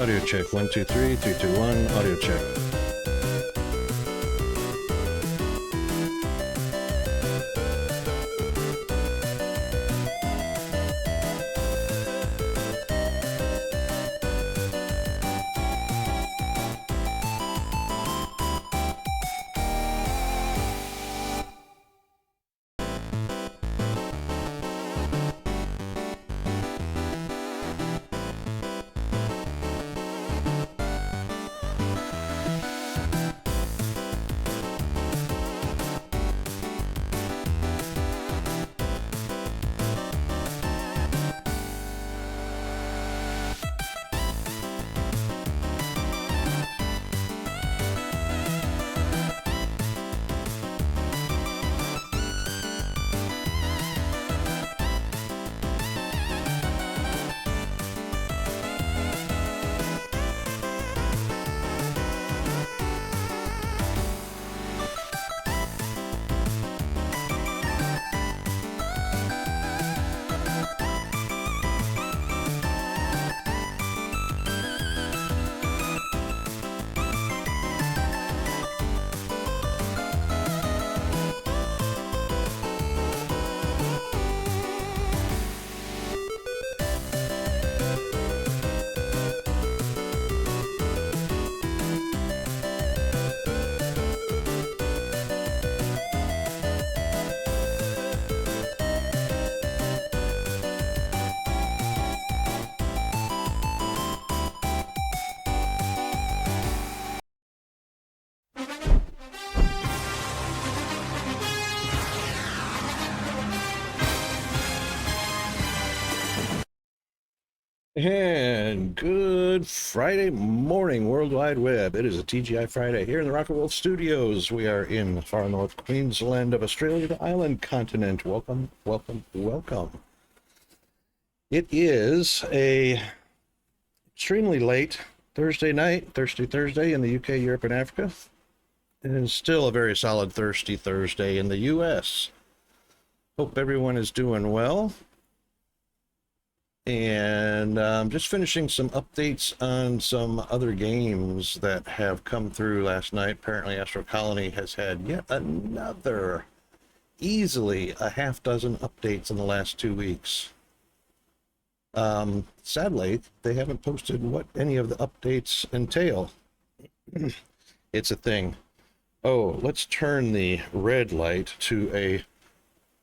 Audio check. 1, 2, 3, 3, 2, 1. Audio check. And good Friday morning, World Wide Web. It is a TGI Friday here in the Rocket Wolf Studios. We are in far north Queensland of Australia, the island continent. Welcome, welcome, welcome. It is a extremely late Thursday night, Thirsty Thursday in the UK, Europe, and Africa. It is still a very solid Thirsty Thursday in the US. Hope everyone is doing well. And just finishing some updates on some other games that have come through last night. Apparently Astro Colony has had yet another, easily a half dozen updates in the last 2 weeks. Sadly, they haven't posted what any of the updates entail. It's a thing. Oh, let's turn the red light to a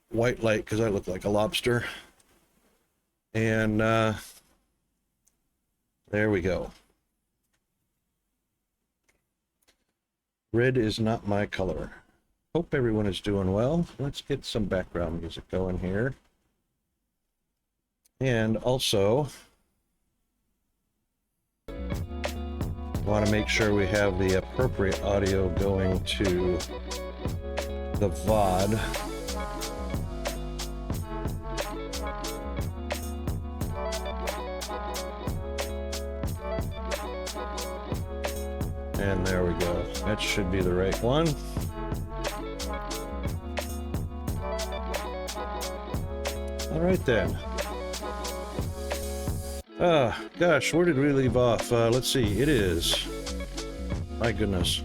white light because I look like a lobster. And there we go. Red is not my color. Hope everyone is doing well. Let's get some background music going here. And also, want to make sure we have the appropriate audio going to the VOD. And there we go. That should be the right one. All right then. Gosh, where did we leave off? Let's see. It is, my goodness,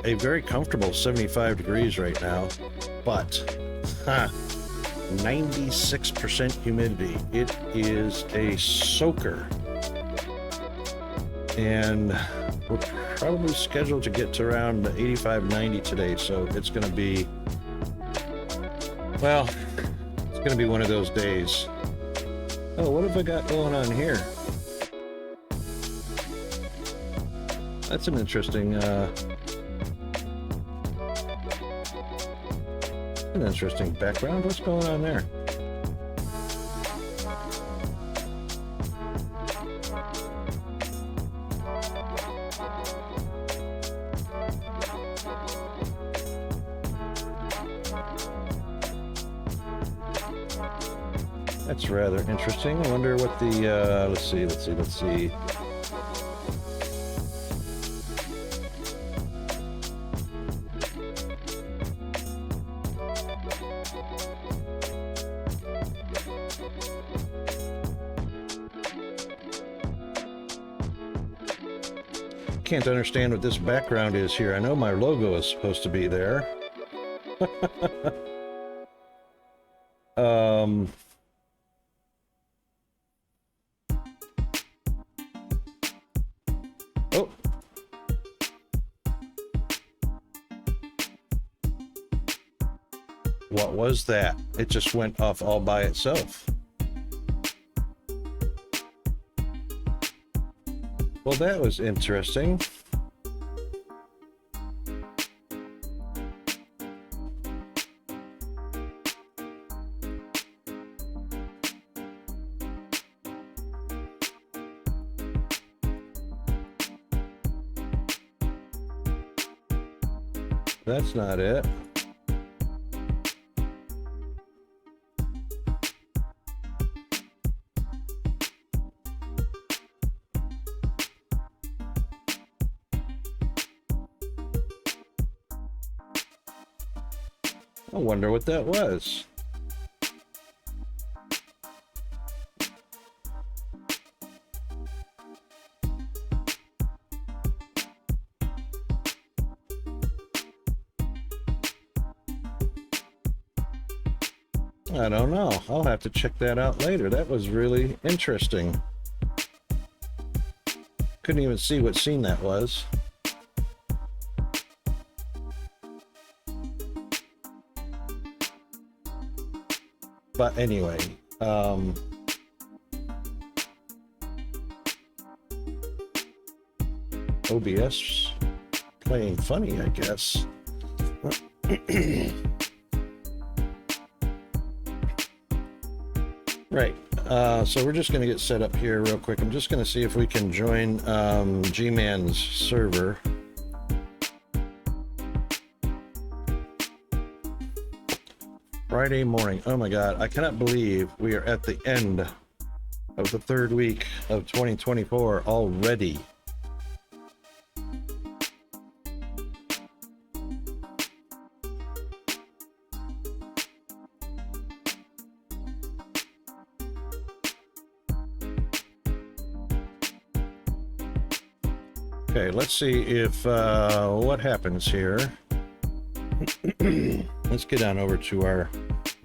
a very comfortable 75 degrees right now, but 96% humidity. It is a soaker. And we're probably scheduled to get to around 85, 90 today, so it's going to be, well, it's going to be one of those days. Oh, what have I got going on here? That's an interesting background. What's going on there? That's rather interesting. I wonder what the, let's see. can't understand what this background is here. I know my logo is supposed to be there. Oh. What was that? It just went off all by itself. Well, that was interesting. That's not it. I wonder what that was. I don't know. I'll have to check that out later. That was really interesting. Couldn't even see what scene that was. But anyway, OBS playing funny, I guess. Right, so we're just going to get set up here real quick. I'm just going to see if we can join G-Man's server. Friday morning. Oh my god, I cannot believe we are at the end of the third week of 2024 already. Okay, let's see if what happens here. Let's get on over to our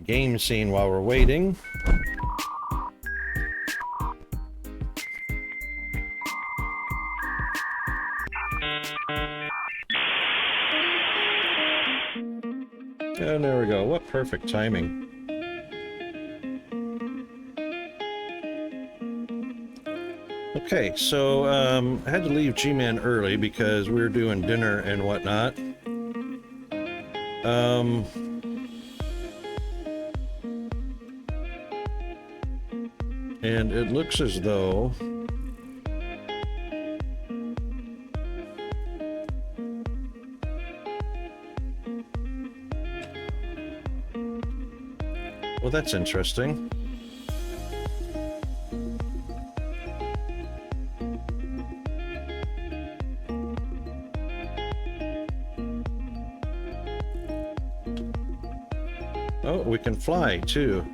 game scene while we're waiting. And there we go. What perfect timing. Okay, so I had to leave G-Man early because we were doing dinner and whatnot. And it looks as though well, that's interesting. Oh, we can fly too.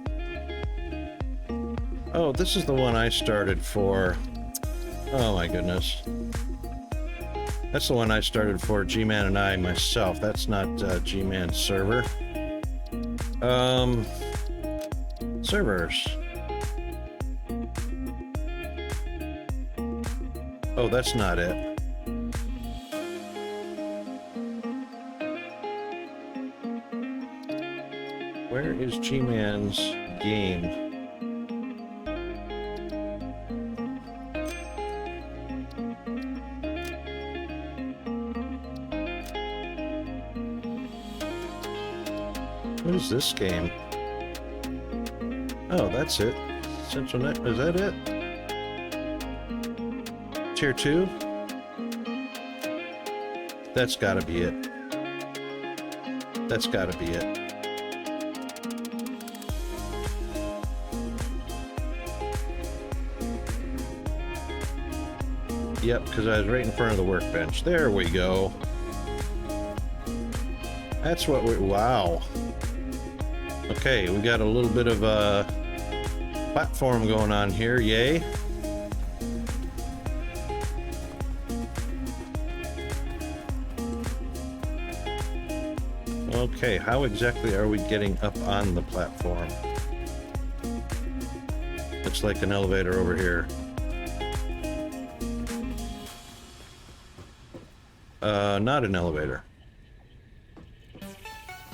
Oh, this is the one I started for. Oh my goodness. That's the one I started for G-Man and I myself. That's not G-Man's server. Servers. Oh, that's not it. Where is G-Man's game? What is this game? Oh, that's it. Central Net, is that it? Tier 2? That's gotta be it. That's gotta be it. Yep, because I was right in front of the workbench. There we go. That's what we... Wow. Okay, we got a little bit of a platform going on here. Yay. Okay, how exactly are we getting up on the platform? Looks like an elevator over here. Not an elevator.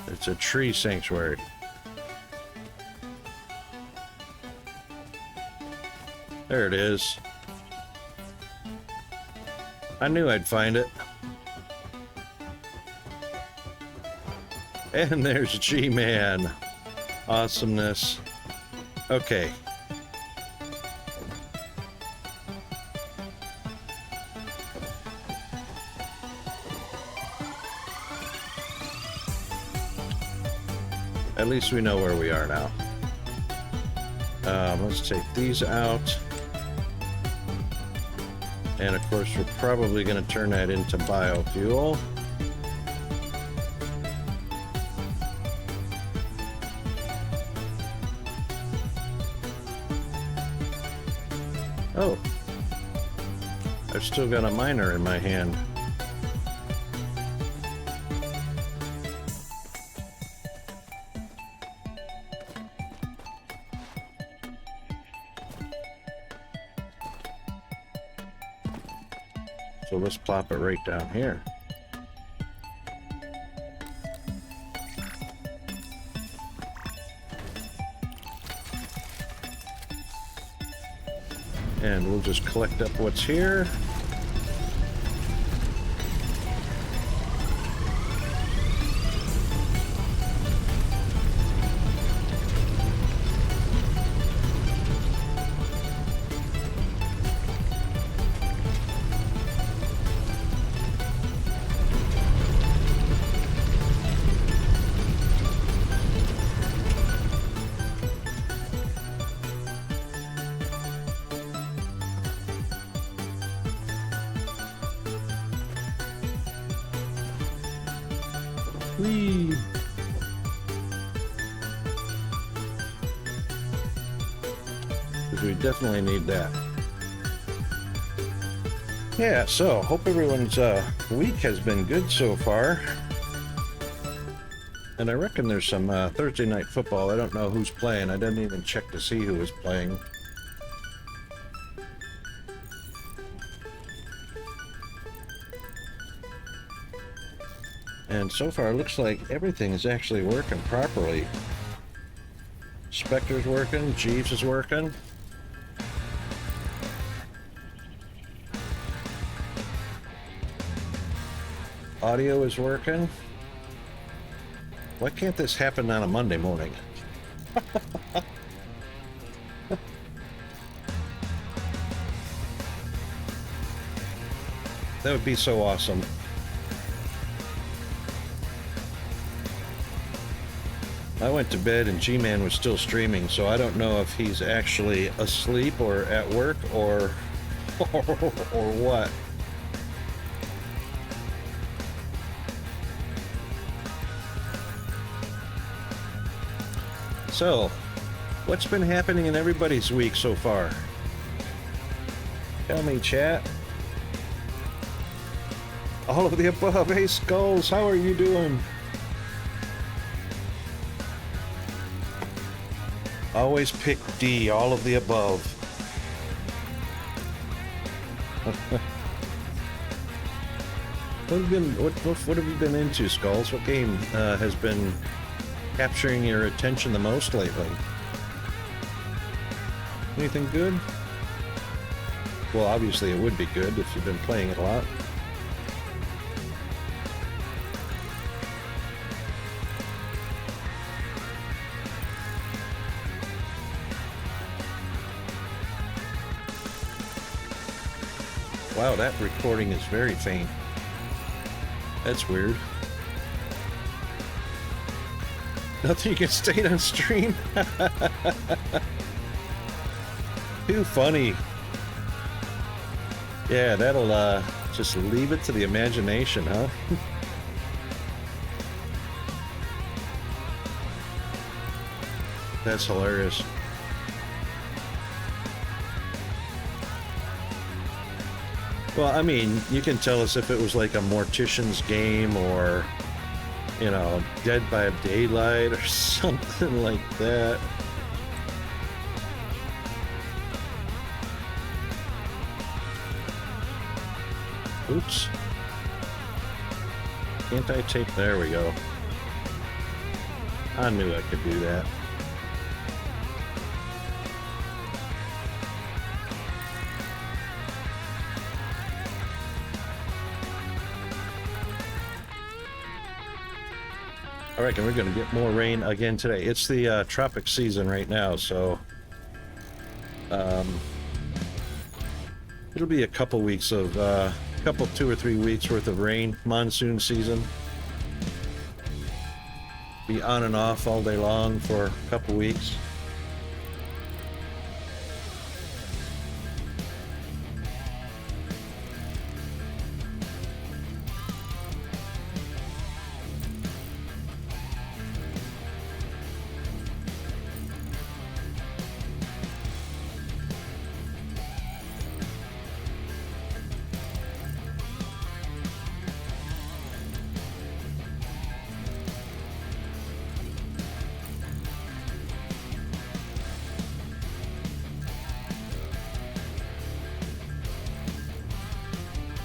It's a tree sanctuary. There it is. I knew I'd find it. And there's G-Man. Awesomeness. Okay. At least we know where we are now. Let's take these out. And of course, we're probably going to turn that into biofuel. Oh, I've still got a miner in my hand. So let's plop it right down here. And we'll just collect up what's here. Whee! Because we definitely need that. Yeah, so hope everyone's week has been good so far. And I reckon there's some Thursday night football. I don't know who's playing. I didn't even check to see who was playing. And so far, it looks like everything is actually working properly. Spectre's working, Jeeves is working. Audio is working. Why can't this happen on a Monday morning? That would be so awesome. I went to bed and G-Man was still streaming, so I don't know if he's actually asleep or at work or or what. So, what's been happening in everybody's week so far? Tell me, chat. All of the above. Hey, Skulls, how are you doing? Always pick D, all of the above. What have you been into, Skulls? What game has been capturing your attention the most lately? Anything good? Well, obviously it would be good if you've been playing it a lot. Wow, that recording is very faint. That's weird. Nothing you can state on stream? Too funny. Yeah, that'll just leave it to the imagination, huh? That's hilarious. Well, I mean, you can tell us if it was like a Mortician's game or, Dead by Daylight or something like that. Oops. Anti-tape, there we go. I knew I could do that. I reckon we're going to get more rain again today. It's the tropic season right now, so it'll be a couple weeks of 2 or 3 weeks worth of rain. Monsoon season. Be on and off all day long for a couple weeks.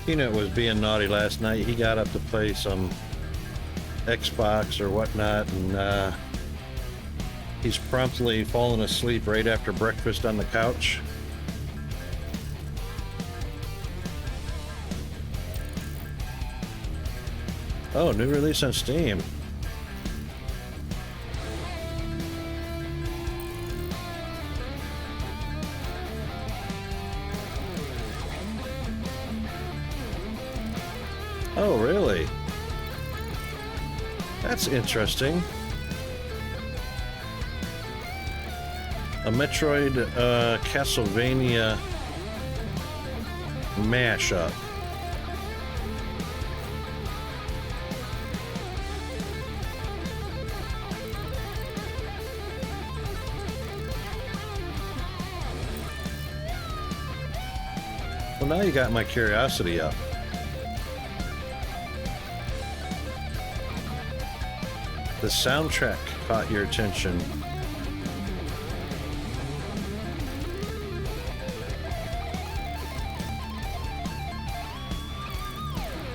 Peanut was being naughty last night. He got up to play some Xbox or whatnot, and he's promptly fallen asleep right after breakfast on the couch. Oh, new release on Steam. Oh, really? That's interesting. A Metroid Castlevania mashup. Well, now you got my curiosity up. The soundtrack caught your attention.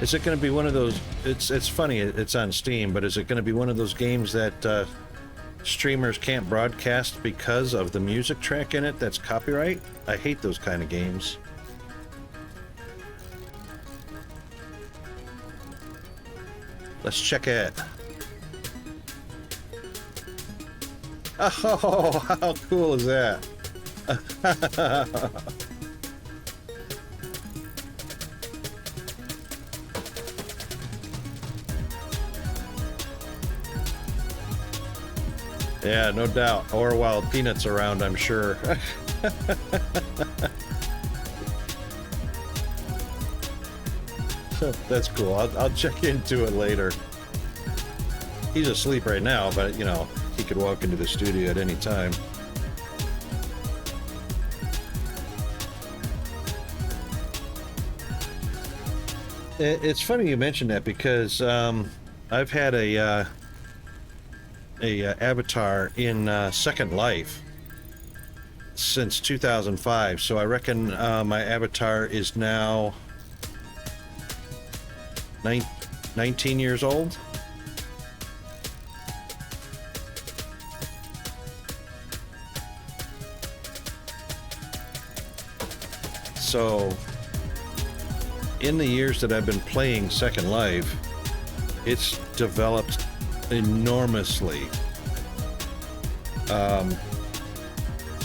Is it going to be one of those? It's funny. It's on Steam, but is it going to be one of those games that streamers can't broadcast because of the music track in it? That's copyright. I hate those kind of games. Let's check it. Oh, how cool is that? Yeah, no doubt. Or while Peanut's around, I'm sure. That's cool. I'll check into it later. He's asleep right now, but you know, he could walk into the studio at any time. It's funny you mentioned that because I've had a avatar in Second Life since 2005, so I reckon my avatar is now 19 years old. So, in the years that I've been playing Second Life, it's developed enormously.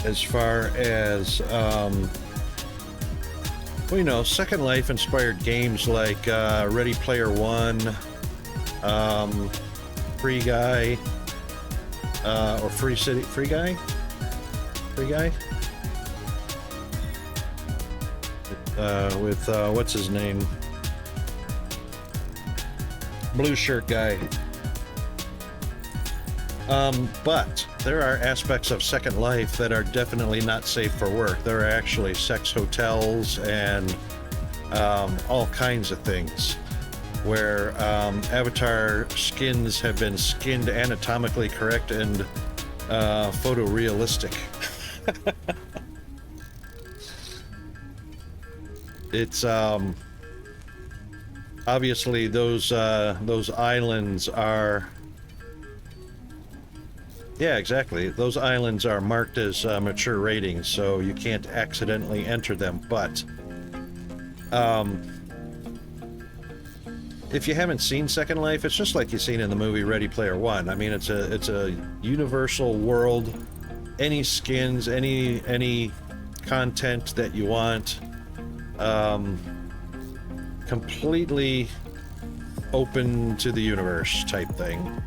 As far as, well, you know, Second Life inspired games like Ready Player One, Free Guy, or Free City, Free Guy? With what's his name? Blue shirt guy. But there are aspects of Second Life that are definitely not safe for work. There are actually sex hotels and all kinds of things. where avatar skins have been skinned anatomically correct and photorealistic. It's obviously those islands are, yeah, exactly, those islands are marked as mature ratings, so you can't accidentally enter them. But if you haven't seen Second Life, it's just like you've seen in the movie Ready Player One. I mean, it's a universal world. Any skins, any content that you want, completely open to the universe type thing.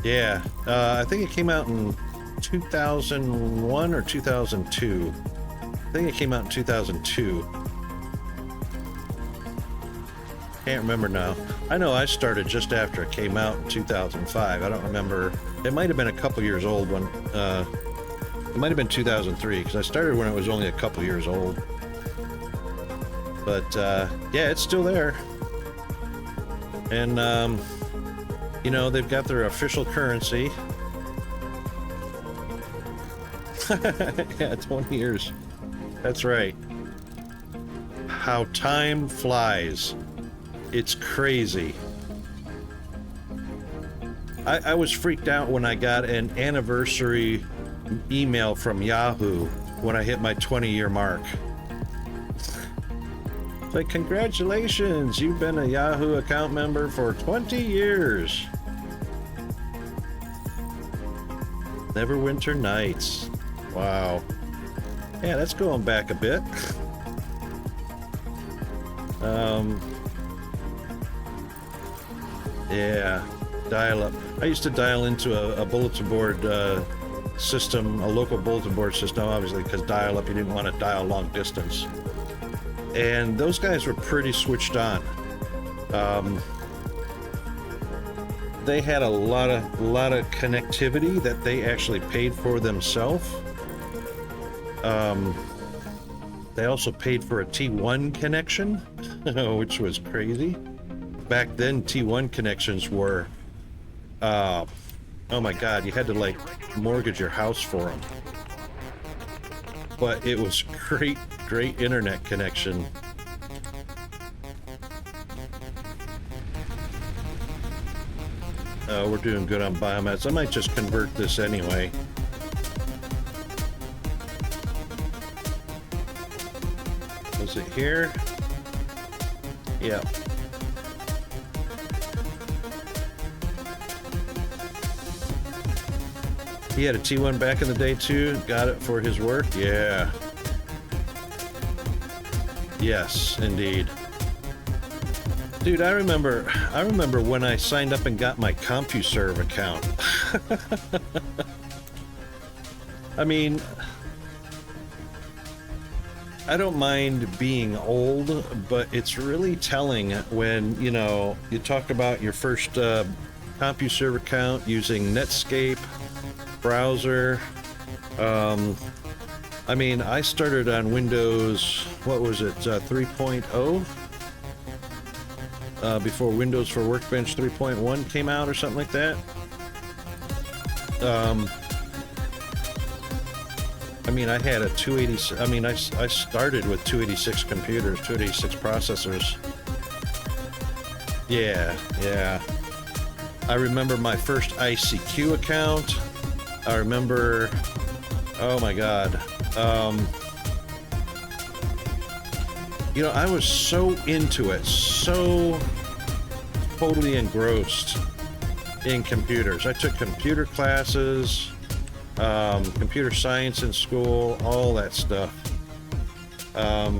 Yeah, I think it came out in 2001 or 2002. I think it came out in 2002. Can't remember now. I know I started just after it came out in 2005. I don't remember. It might have been a couple years old when, it might have been 2003, because I started when it was only a couple years old. But, yeah, it's still there. And, you know, they've got their official currency. Yeah, 20 years. That's right. How time flies. It's crazy. I was freaked out when I got an anniversary email from Yahoo when I hit my 20-year mark. It's like, congratulations, you've been a Yahoo account member for 20 years. Neverwinter Nights. Wow. Yeah, that's going back a bit. Yeah, dial up. I used to dial into a bulletin board system, a local bulletin board system, obviously, because dial up, you didn't want to dial long distance. And those guys were pretty switched on. They had a lot of connectivity that they actually paid for themselves. They also paid for a T1 connection, which was crazy. Back then, T1 connections were, oh my God, you had to like mortgage your house for them. But it was great internet connection. We're doing good on biomeds. I might just convert this anyway. Was it here? Yeah. He had a T1 back in the day too. Got it for his work. Yeah. Yes, indeed. Dude, I remember when I signed up and got my CompuServe account. I mean, I don't mind being old, but it's really telling when, you know, you talk about your first CompuServe account using Netscape browser. I mean, I started on Windows, what was it, 3.0? Before Windows for Workbench 3.1 came out or something like that. I mean, I had a 286, I mean, I started with 286 computers, 286 processors. Yeah. I remember my first ICQ account. I remember, oh my God. You know, I was so into it, so totally engrossed in computers. I took computer classes, computer science in school, all that stuff. I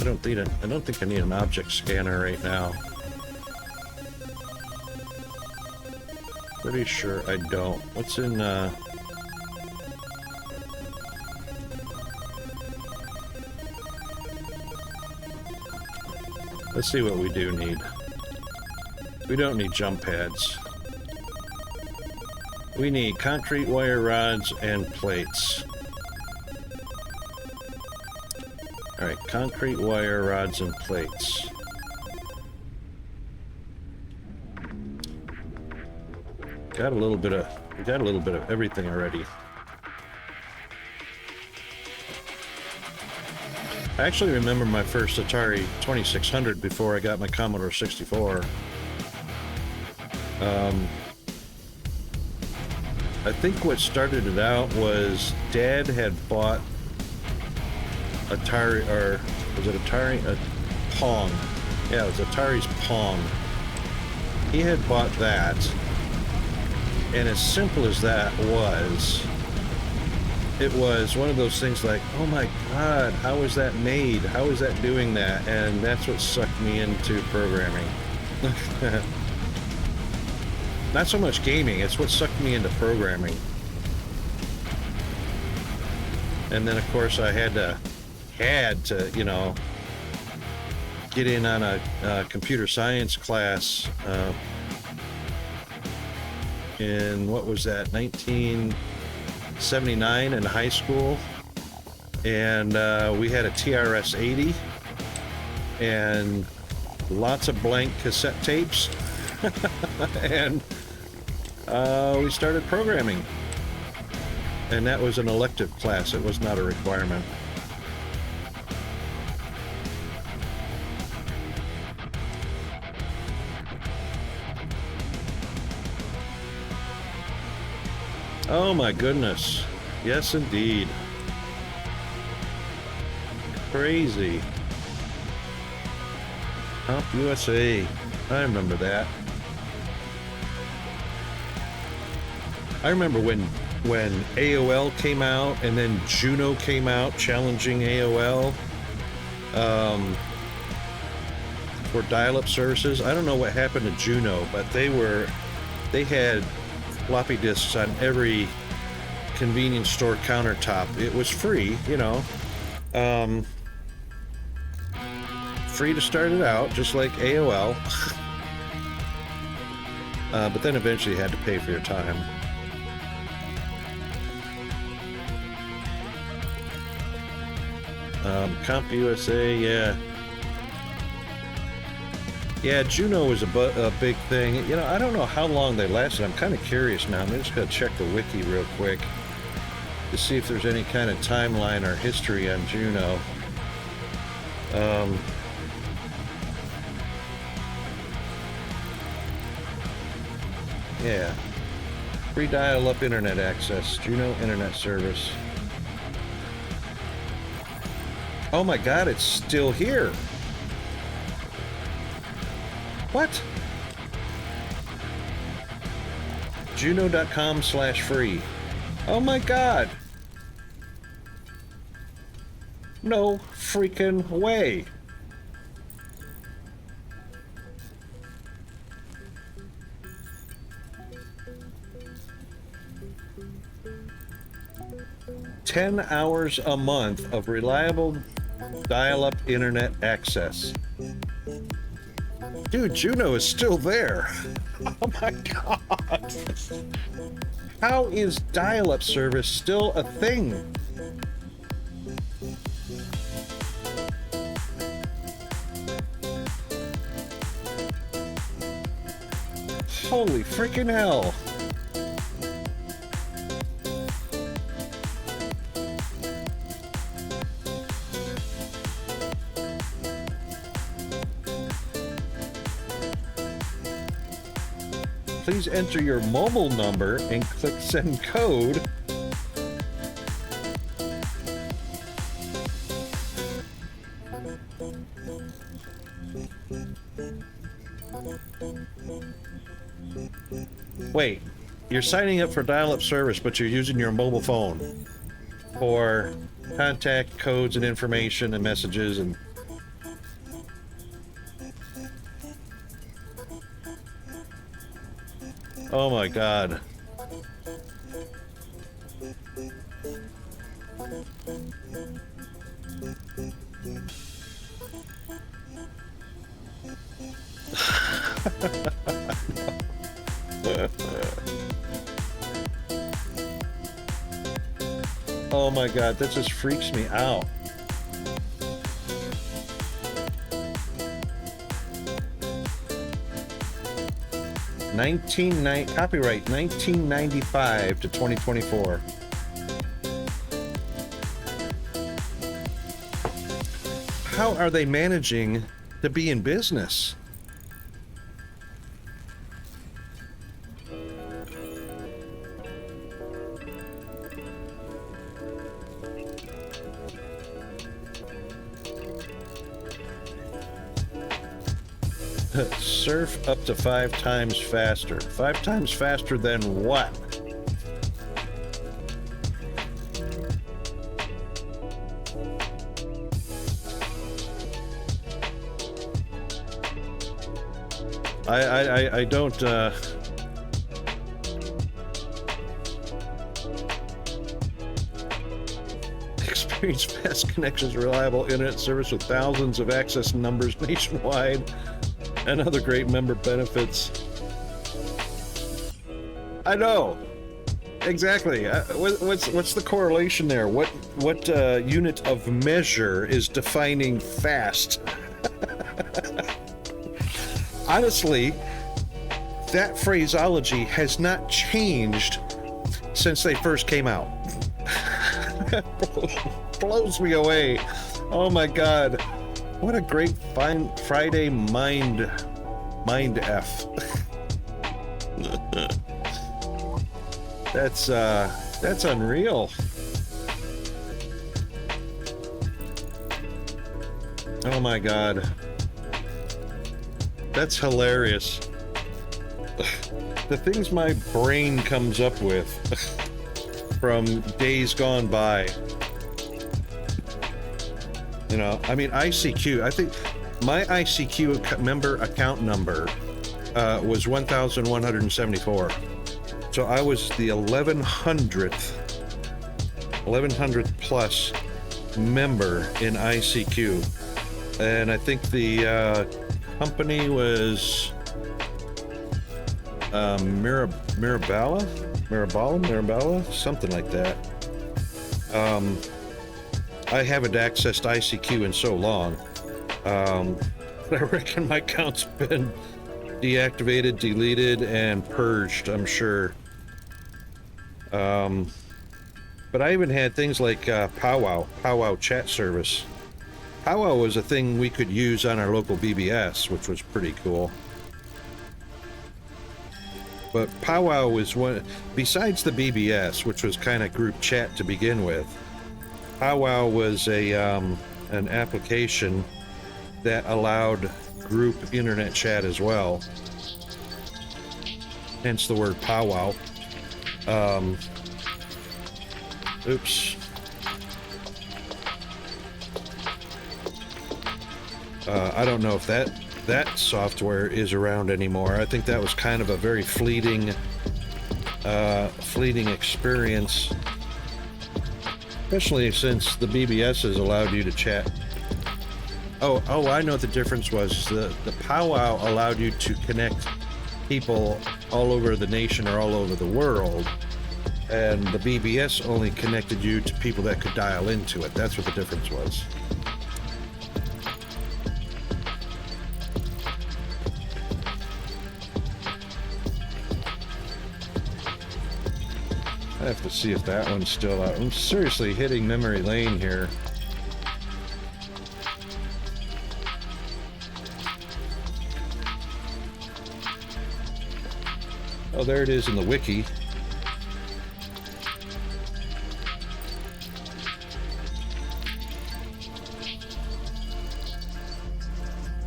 don't think I need an object scanner right now. Pretty sure I don't. What's in, let's see what we do need. We don't need jump pads. We need concrete wire rods and plates. Alright, concrete wire rods and plates. We got a little bit of everything already. I actually remember my first Atari 2600 before I got my Commodore 64. I think what started it out was Dad had bought Atari, or was it Atari? Pong. Yeah, it was Atari's Pong. He had bought that, and as simple as that was, it was one of those things like, oh my god, how is that made? How is that doing that? And that's what sucked me into programming. Not so much gaming, it's what sucked me into programming. And then of course I had to, you know, get in on a computer science class in, what was that, 1979 in high school. And we had a TRS-80 and lots of blank cassette tapes. And we started programming, and that was an elective class. It was not a requirement. Oh my goodness, yes indeed. Crazy. Comp USA, I remember that. I remember when AOL came out, and then Juno came out challenging AOL for dial-up services. I don't know what happened to Juno, but they had floppy disks on every convenience store countertop. It was free, you know. Free to start it out, just like AOL. But then eventually you had to pay for your time. Comp USA, yeah. Yeah, Juno was a big thing. You know, I don't know how long they lasted. I'm kind of curious now. I'm just going to check the wiki real quick to see if there's any kind of timeline or history on Juno. Yeah. Free dial-up internet access. Juno internet service. Oh my god, it's still here. What? Juno.com/free. Oh my god. No freaking way. $10 hours a month of reliable dial-up internet access. Dude, Juno is still there. Oh my god. How is dial-up service still a thing? Holy freaking hell. Please enter your mobile number and click send code. Wait, you're signing up for dial-up service, but you're using your mobile phone for contact codes and information and messages and... Oh my god. Oh my God, that just freaks me out. Copyright 1995 to 2024. How are they managing to be in business? Surf up to 5 times faster. 5 times faster than what? I don't experience fast connections, reliable internet service with thousands of access numbers nationwide, and other great member benefits. I know, exactly. What's the correlation there? What unit of measure is defining fast? Honestly, that phraseology has not changed since they first came out. Blows me away. Oh my God. What a great Friday mind F. That's unreal. Oh my God. That's hilarious. The things my brain comes up with from days gone by. You know, I mean, ICQ, I think my ICQ member account number was 1,174. So I was the 1100th plus member in ICQ. And I think the company was Mirabella, something like that. I haven't accessed ICQ in so long. I reckon my account's been deactivated, deleted, and purged, I'm sure. But I even had things like Powwow chat service. Powwow was a thing we could use on our local BBS, which was pretty cool. But Powwow was one, besides the BBS, which was kind of group chat to begin with. Powwow was an application that allowed group internet chat as well. Hence the word powwow. Oops. I don't know if that software is around anymore. I think that was kind of a very fleeting experience, especially since the BBS has allowed you to chat. Oh, I know what the difference was. The powwow allowed you to connect people all over the nation or all over the world, and the BBS only connected you to people that could dial into it. That's what the difference was. I have to see if that one's still out. I'm seriously hitting memory lane here. Oh, there it is in the wiki.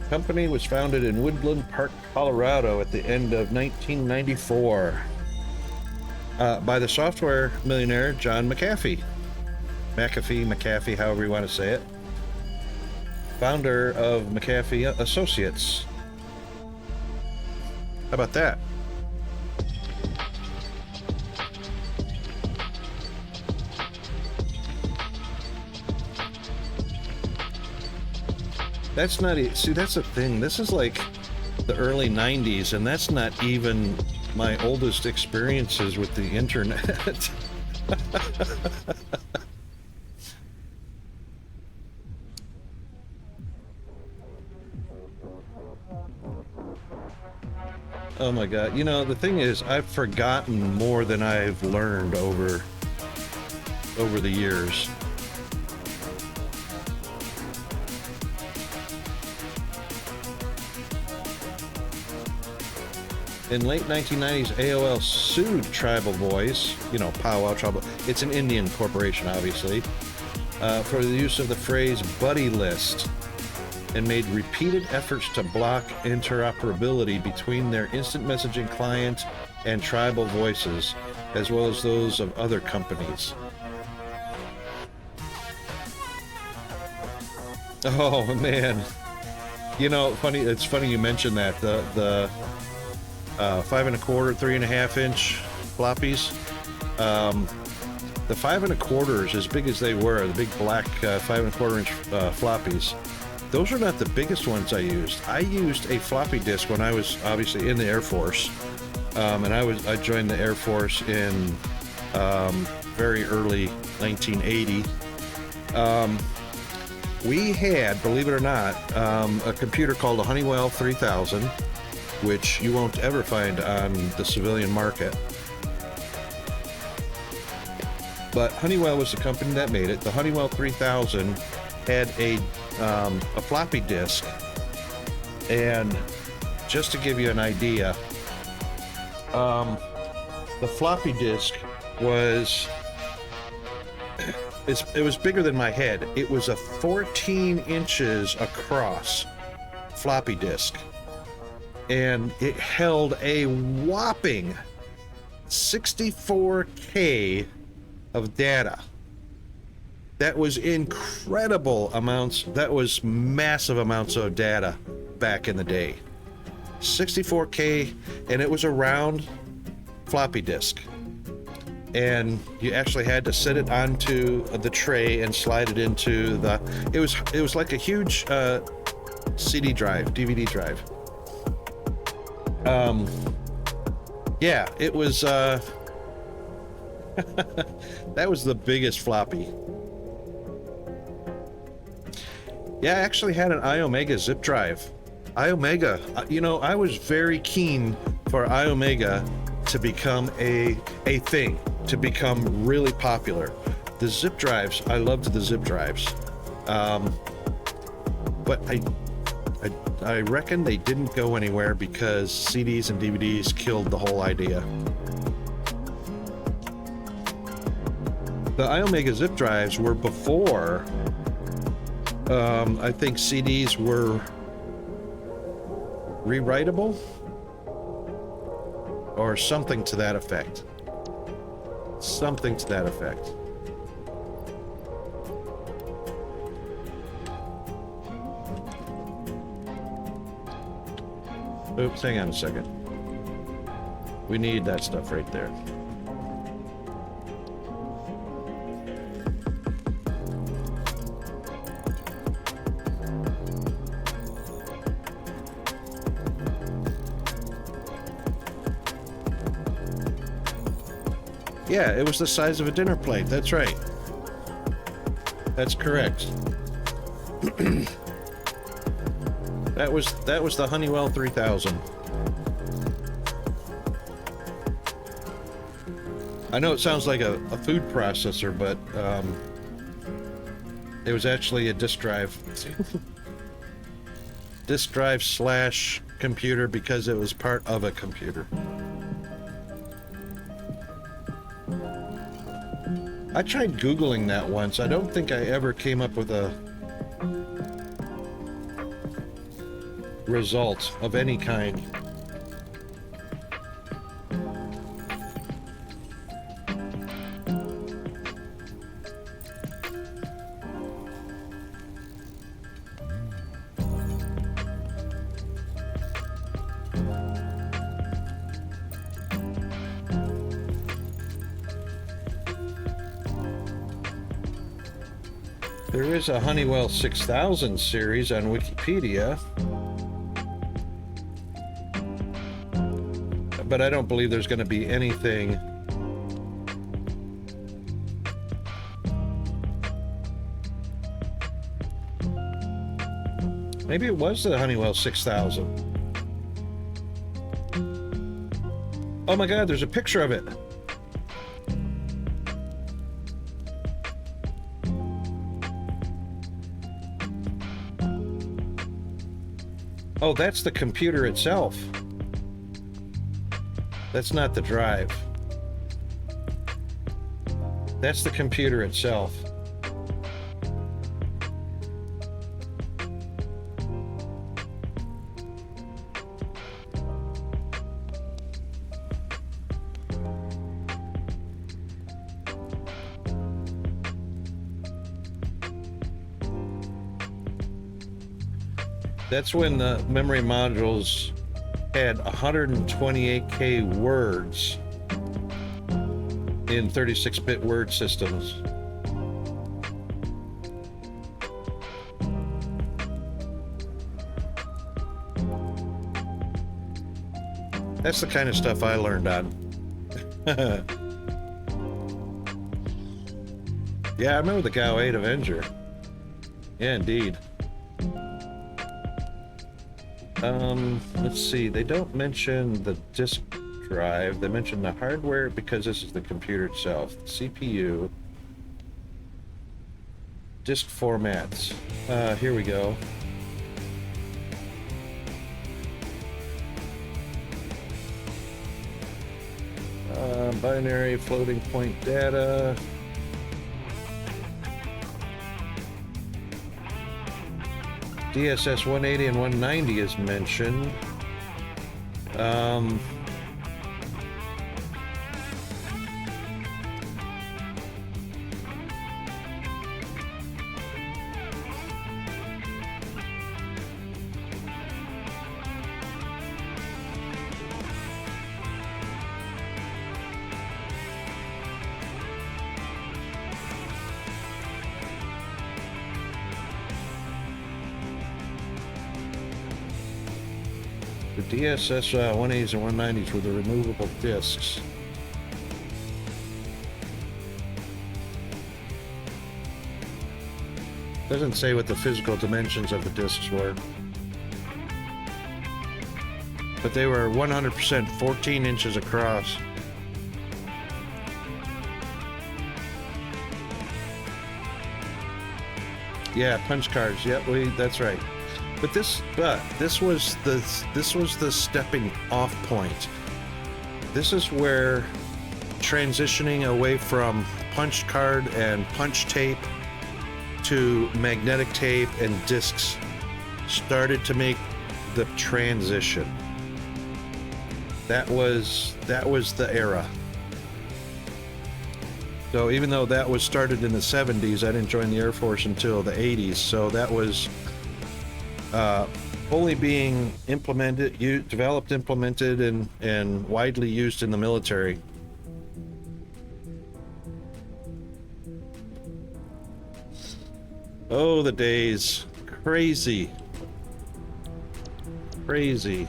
Company was founded in Woodland Park, Colorado at the end of 1994 by the software millionaire John McAfee. McAfee, however you want to say it. Founder of McAfee Associates. How about that? That's not, see, that's the thing. This is like the early 90s, and that's not even my oldest experiences with the internet. Oh my God. You know, the thing is, I've forgotten more than I've learned over the years. In late 1990s, AOL sued Tribal Voice, you know, Powwow Tribal. It's an Indian corporation, obviously, for the use of the phrase buddy list, and made repeated efforts to block interoperability between their instant messaging client and Tribal Voices, as well as those of other companies. Oh man, you know, funny. It's funny you mentioned that the 5 1/4, 3.5 inch floppies. The 5 1/4s, as big as they were, the big black 5 1/4 inch floppies. Those are not the biggest ones I used. I used a floppy disk when I was obviously in the Air Force, and I joined the Air Force in very early 1980. We had, believe it or not, a computer called a Honeywell 3000, which you won't ever find on the civilian market. But Honeywell was the company that made it. The Honeywell 3000 had a floppy disk, and just to give you an idea, the floppy disk was it was bigger than my head. It was a 14 inches across floppy disk, and it held a whopping 64K of data. That was incredible amounts. That was massive amounts of data back in the day. 64K, and it was a round floppy disk. And you actually had to set it onto the tray and slide it into the. It was like a huge CD drive, DVD drive. Yeah, it was. That was the biggest floppy. Yeah, I actually had an iOmega zip drive. iOmega, you know, I was very keen for iOmega to become a thing, to become really popular. The zip drives, I loved the zip drives. But I reckon they didn't go anywhere because CDs and DVDs killed the whole idea. The iOmega zip drives were before I think CDs were rewritable or something to that effect. Something to that effect. Oops, hang on a second. We need that stuff right there. Yeah, it was the size of a dinner plate. That's right. That's correct. That was the Honeywell 3000. I know it sounds like a food processor, but it was actually a disk drive. Disk drive / computer because it was part of a computer. I tried Googling that once. I don't think I ever came up with a result of any kind. There is a Honeywell 6000 series on Wikipedia, but I don't believe there's going to be anything. Maybe it was the Honeywell 6000. Oh my God, there's a picture of it. Oh, that's the computer itself. That's not the drive. That's the computer itself. That's when the memory modules had 128K words in 36-bit word systems. That's the kind of stuff I learned on. Yeah, I remember the GAU 8 Avenger. Yeah, indeed. Let's see, they don't mention the disk drive. They mention the hardware because this is the computer itself. The CPU. Disk formats. Here we go. Binary floating point data. DSS 180 and 190 is mentioned. The DSS 180s and 190s were the removable discs. Doesn't say what the physical dimensions of the discs were. But they were 100% 14 inches across. Yeah, punch cards. Yep, that's right. But this was the stepping off point. This is where transitioning away from punch card and punch tape to magnetic tape and discs started to make the transition. That was the era. So even though that was started in the 70s, I didn't join the Air Force until the 80s. So that was only being developed, implemented, and widely used in the military. Oh, the days. Crazy. Crazy.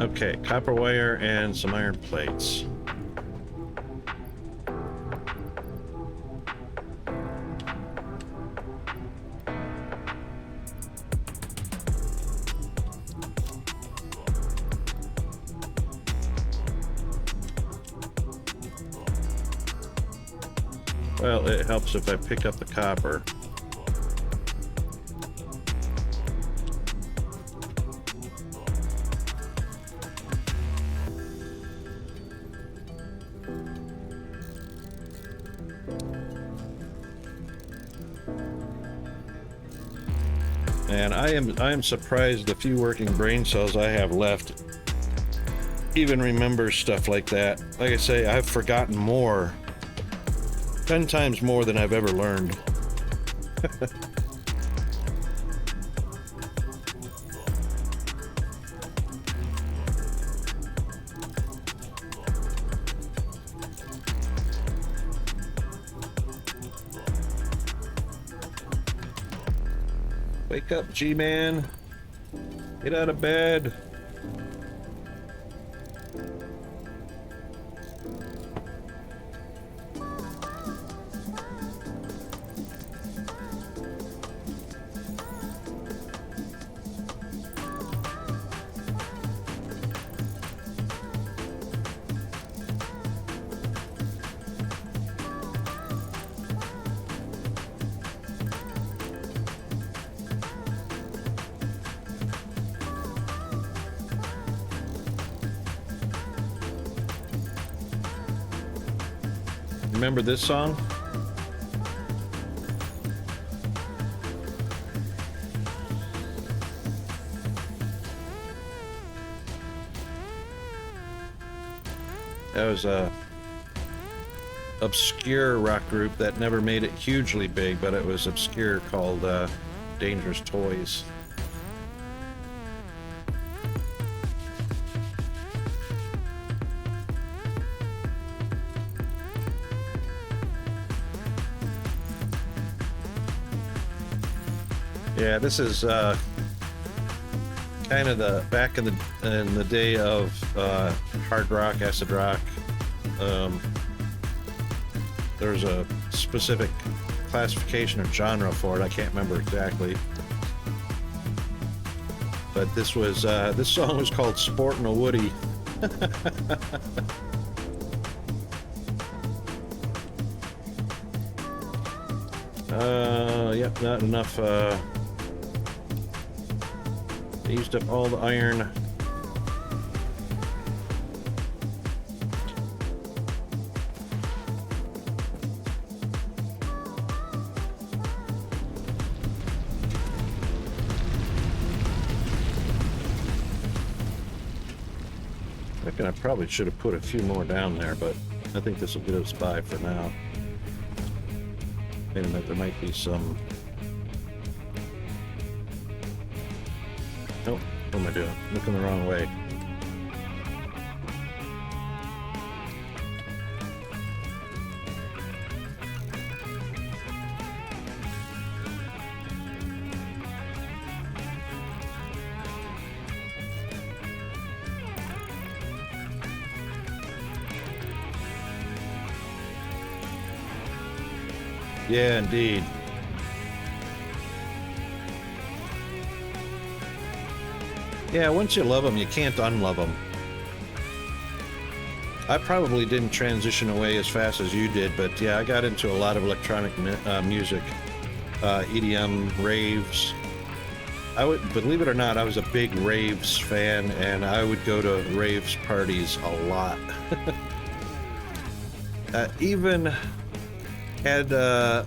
Okay, copper wire and some iron plates. Well, it helps if I pick up the copper. And I am surprised the few working brain cells I have left even remember stuff like that. Like I say, I've forgotten more, 10 times more than I've ever learned. Wake up, G-Man. Get out of bed. Remember this song? That was a obscure rock group that never made it hugely big, but it was obscure, called Dangerous Toys. Yeah, this is kind of the back in the day of hard rock, acid rock. There's a specific classification or genre for it. I can't remember exactly, but this was this song was called "Sportin' a Woody." Yep, not enough. They used up all the iron. I reckon I probably should have put a few more down there, but I think this will get us by for now. Wait a minute, there might be some... Nope, what am I doing? Looking the wrong way. Yeah, indeed. Yeah, once you love them, you can't unlove them. I probably didn't transition away as fast as you did, but yeah, I got into a lot of electronic music, EDM, raves. I would, believe it or not, I was a big raves fan, and I would go to raves parties a lot. Even had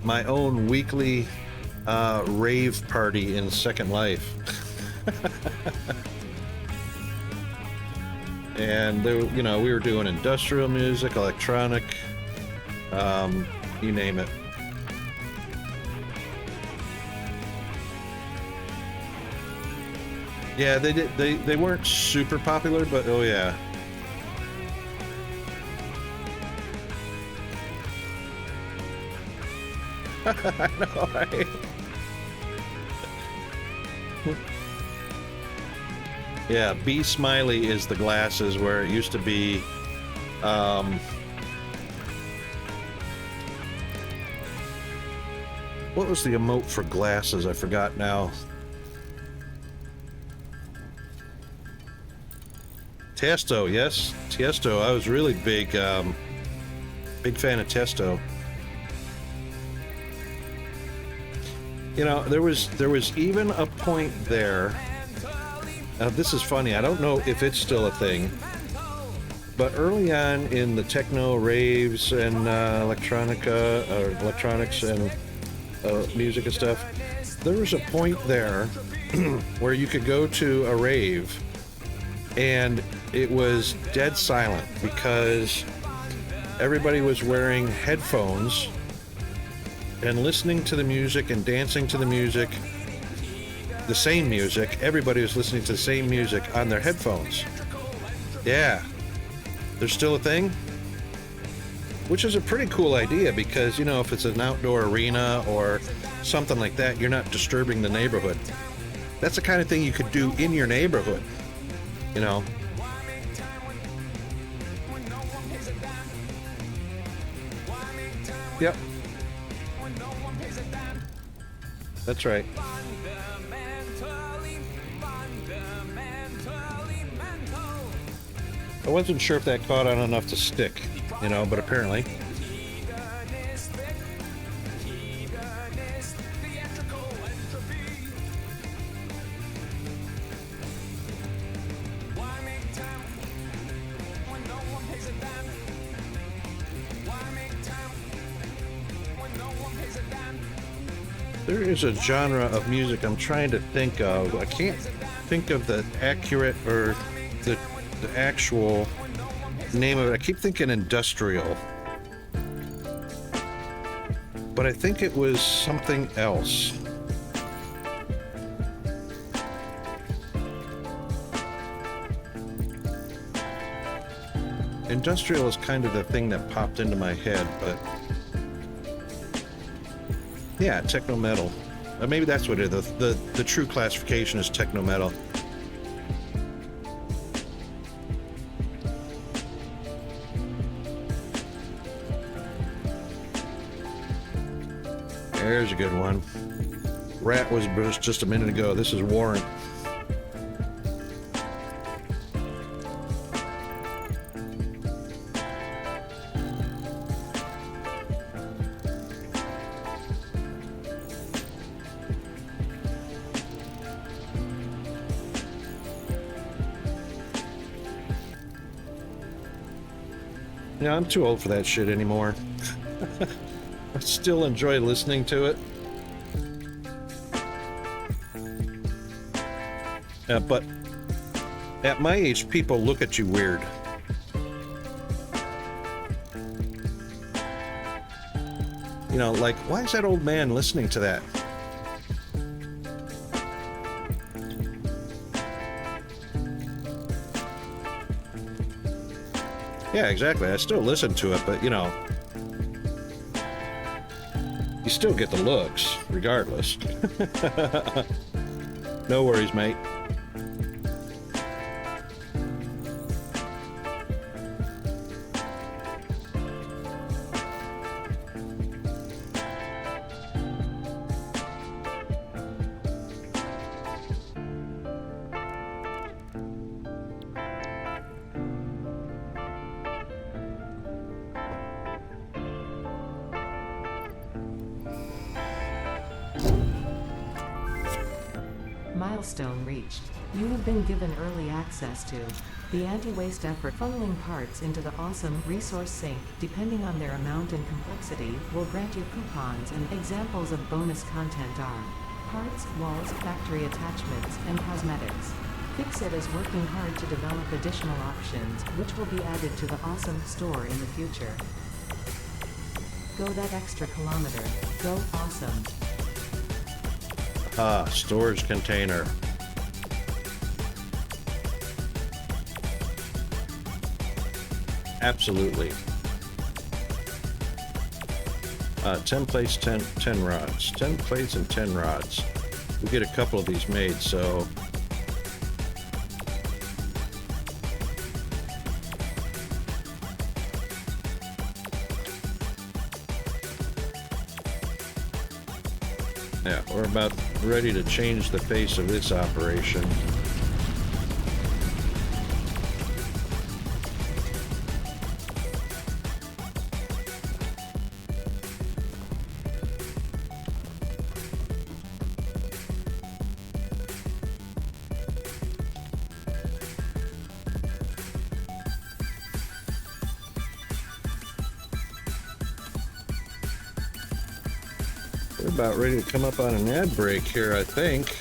my own weekly rave party in Second Life. And there, you know, we were doing industrial music, electronic, you name it. Yeah, they weren't super popular, but oh yeah. I know, right? Yeah, B Smiley is the glasses, where it used to be what was the emote for glasses? I forgot now. Tiesto, yes, Tiesto. I was really big fan of Tiesto. You know, there was even a point there. This is funny. I don't know if it's still a thing, but early on in the techno raves and electronics and music and stuff, there was a point there where you could go to a rave and it was dead silent because everybody was wearing headphones and listening to the music and dancing to the music. The same music. Everybody was listening to the same music on their headphones. Yeah. There's still a thing? which is a pretty cool idea because, you know, if it's an outdoor arena or something like that, you're not disturbing the neighborhood. That's the kind of thing you could do in your neighborhood, you know. Yep. That's right. I wasn't sure if that caught on enough to stick, you know, but apparently. There is a genre of music I'm trying to think of. I can't think of the accurate or the actual name of it. I keep thinking industrial, but I think it was something else. Industrial is kind of the thing that popped into my head, but yeah, techno metal. Maybe that's what it is. The true classification is techno metal. There's a good one. Rat was just a minute ago. This is Warrant. Yeah, I'm too old for that shit anymore. I still enjoy listening to it. But at my age, people look at you weird. You know, like, why is that old man listening to that? Yeah, exactly. I still listen to it, but, you know, you still get the looks, regardless. No worries, mate. Milestone reached. You have been given early access to the anti-waste effort. Funneling parts into the awesome resource sink, depending on their amount and complexity, will grant you coupons, and examples of bonus content are parts, walls, factory attachments, and cosmetics. Fixit is working hard to develop additional options, which will be added to the awesome store in the future. Go that extra kilometer. Go awesome. Storage container. Absolutely. 10 plates, 10 rods. 10 plates and 10 rods. We get a couple of these made, so... Yeah, we're about ready to change the face of this operation. We're about ready to come up on an ad break here, I think.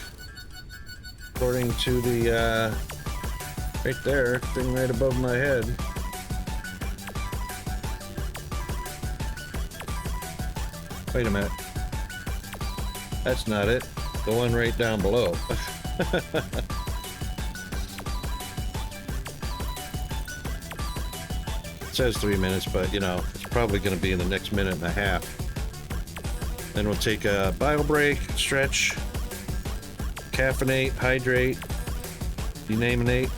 According to the, right there, thing right above my head. Wait a minute. That's not it. The one right down below. It says 3 minutes, but, you know, it's probably going to be in the next minute and a half. Then we'll take a bio break, stretch, caffeinate, hydrate, denaminate.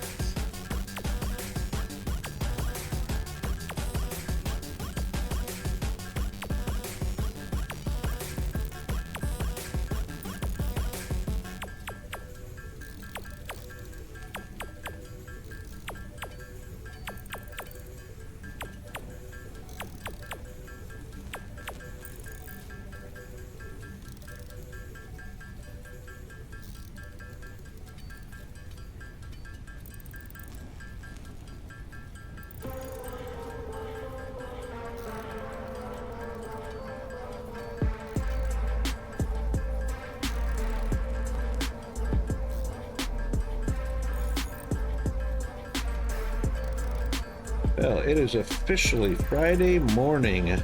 Well, it is officially Friday morning.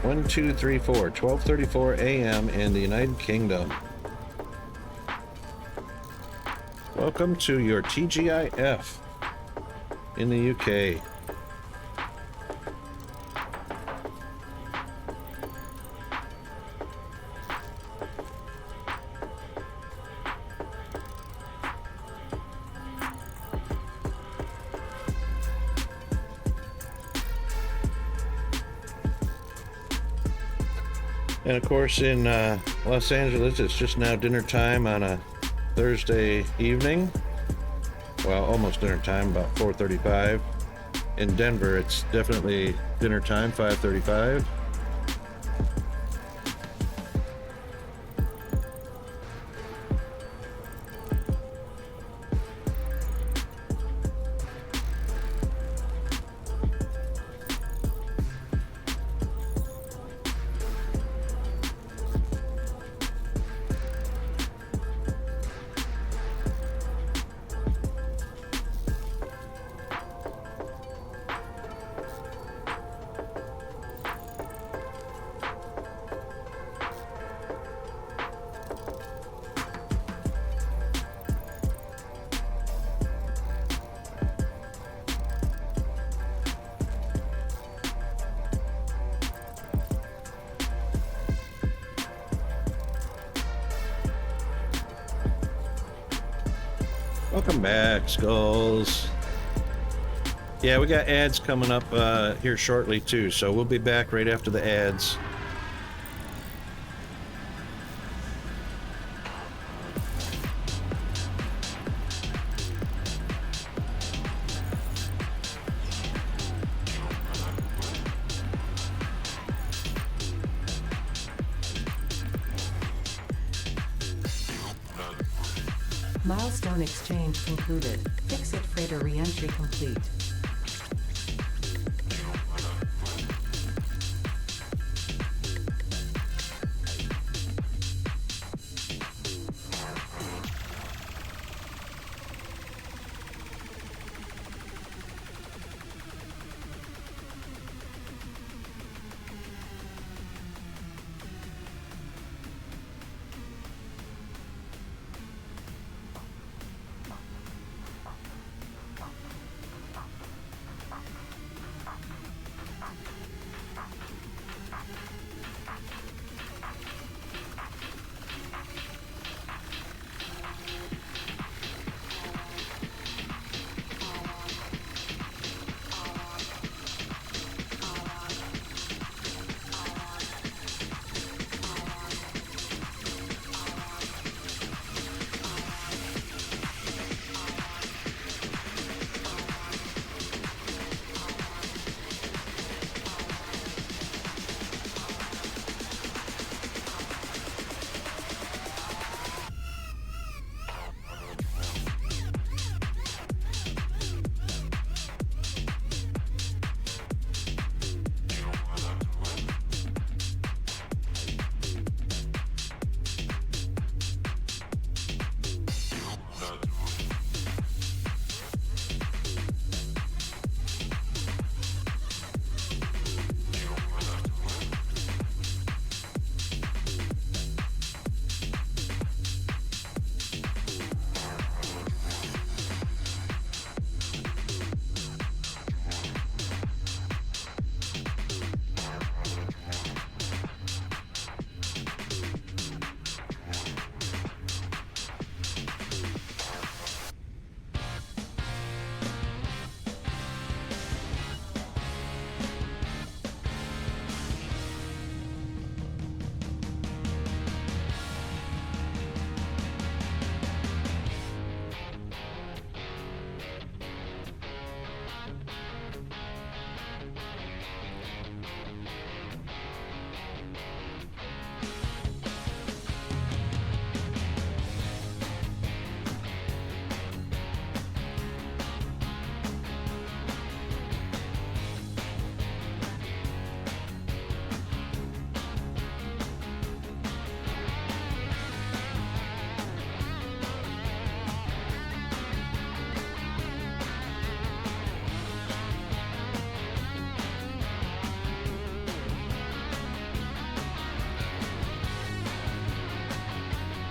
12:34 a.m. in the United Kingdom. Welcome to your TGIF in the UK. And of course, in Los Angeles, it's just now dinner time on a Thursday evening. Well, almost dinner time, about 4:35. In Denver, it's definitely dinner time, 5:35. Welcome back, Skulls. Yeah, we got ads coming up here shortly too, so we'll be back right after the ads. Milestone exchange concluded. Fix-it freighter re-entry complete.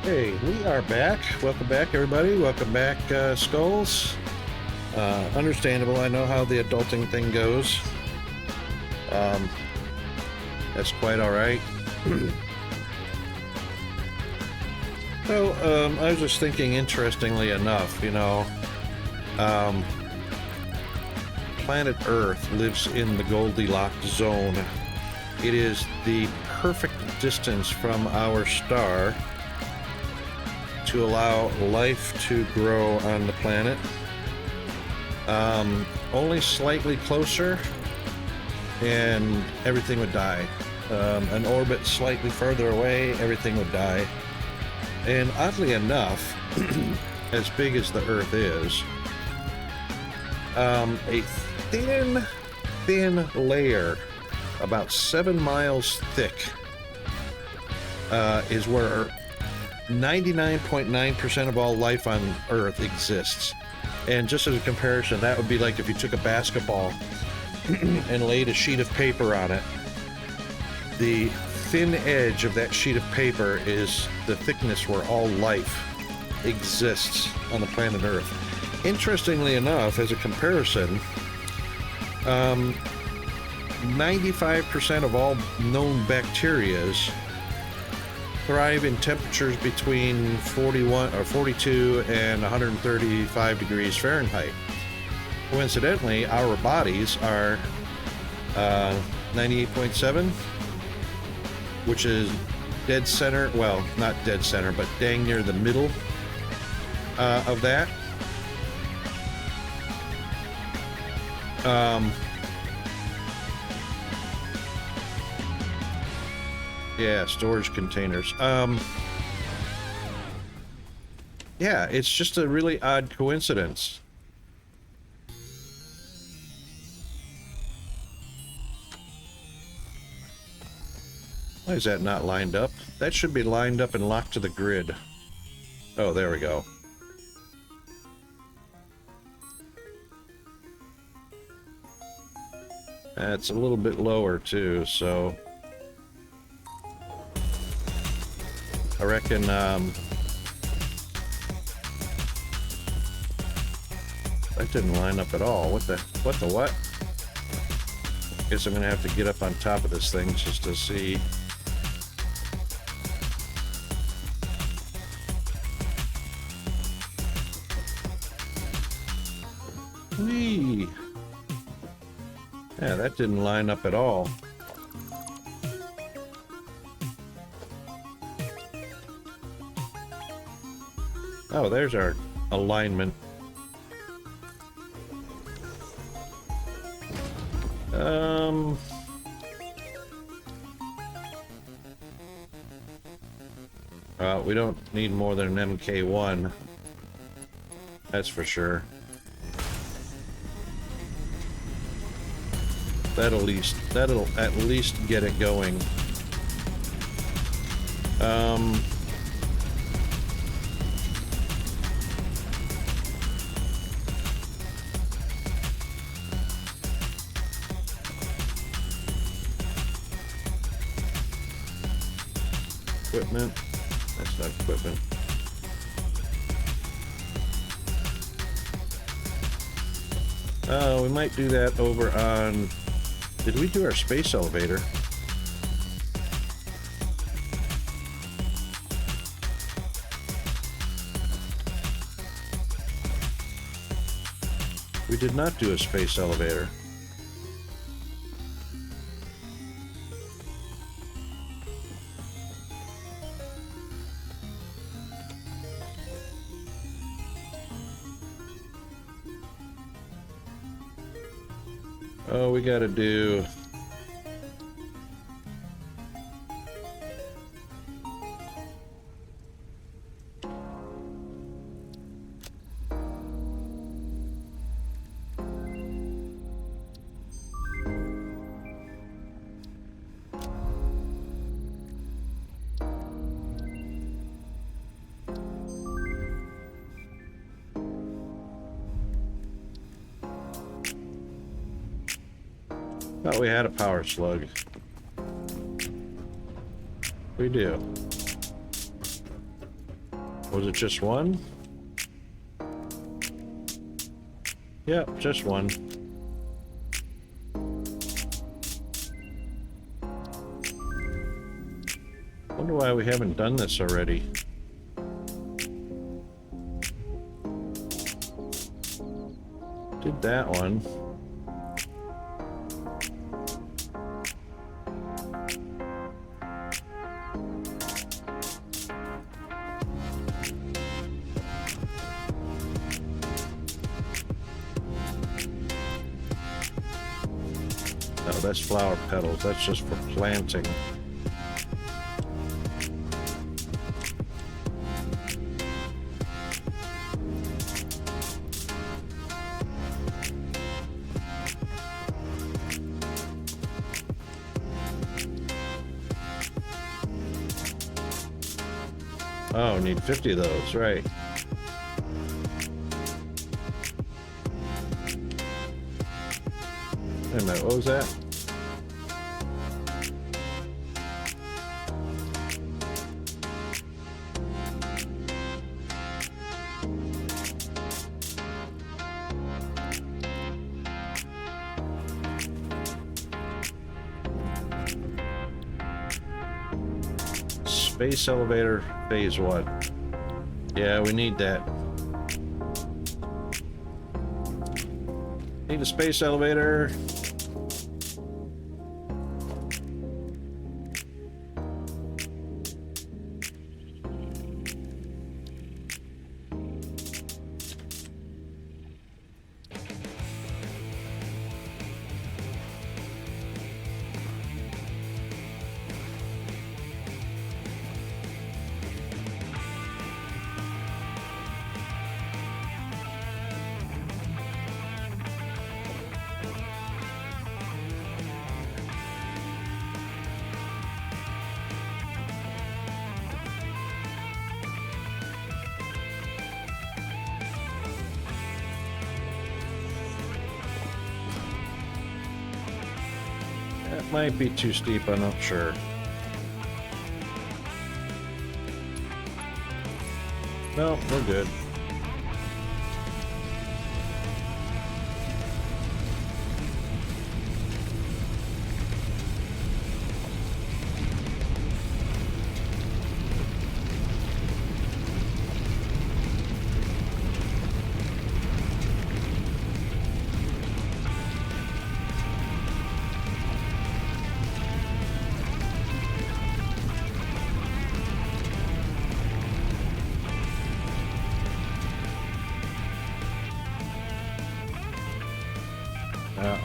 Hey, we are back. Welcome back, everybody. Welcome back, Skulls. Understandable. I know how the adulting thing goes. That's quite all right. So, I was just thinking, interestingly enough, planet Earth lives in the Goldilocks zone. It is the perfect distance from our star to allow life to grow on the planet. Only slightly closer and everything would die. An orbit slightly further away, everything would die. And oddly enough, as big as the Earth is, a thin layer, about 7 miles thick, is where 99.9% of all life on Earth exists. And just as a comparison, that would be like if you took a basketball and laid a sheet of paper on it. The thin edge of that sheet of paper is the thickness where all life exists on the planet Earth. Interestingly enough, as a comparison, 95% of all known bacterias thrive in temperatures between 42 and 135 degrees Fahrenheit. Coincidentally, our bodies are 98.7, which is dead center, well, not dead center, but dang near the middle of that. Yeah, storage containers. Yeah, it's just a really odd coincidence. Why is that not lined up? That should be lined up and locked to the grid. Oh, there we go. That's a little bit lower too, so I reckon that didn't line up at all. What the what? Guess I'm gonna have to get up on top of this thing just to see. Whee! Yeah, that didn't line up at all. Oh, there's our alignment. We don't need more than an MK1. That's for sure. That'll at least get it going. Equipment. That's not equipment. We might do that over on... Did we do our space elevator? We did not do a space elevator. Oh, we gotta do... Thought we had a power slug. We do. Was it just one? Yep, just one. Wonder why we haven't done this already. Did that one. No, that's flower petals. That's just for planting. Oh, need 50 of those, right. Wait a minute, what was that? Space elevator phase 1. Yeah, we need that. Need a space elevator. That might be too steep, I'm not sure. No, we're good.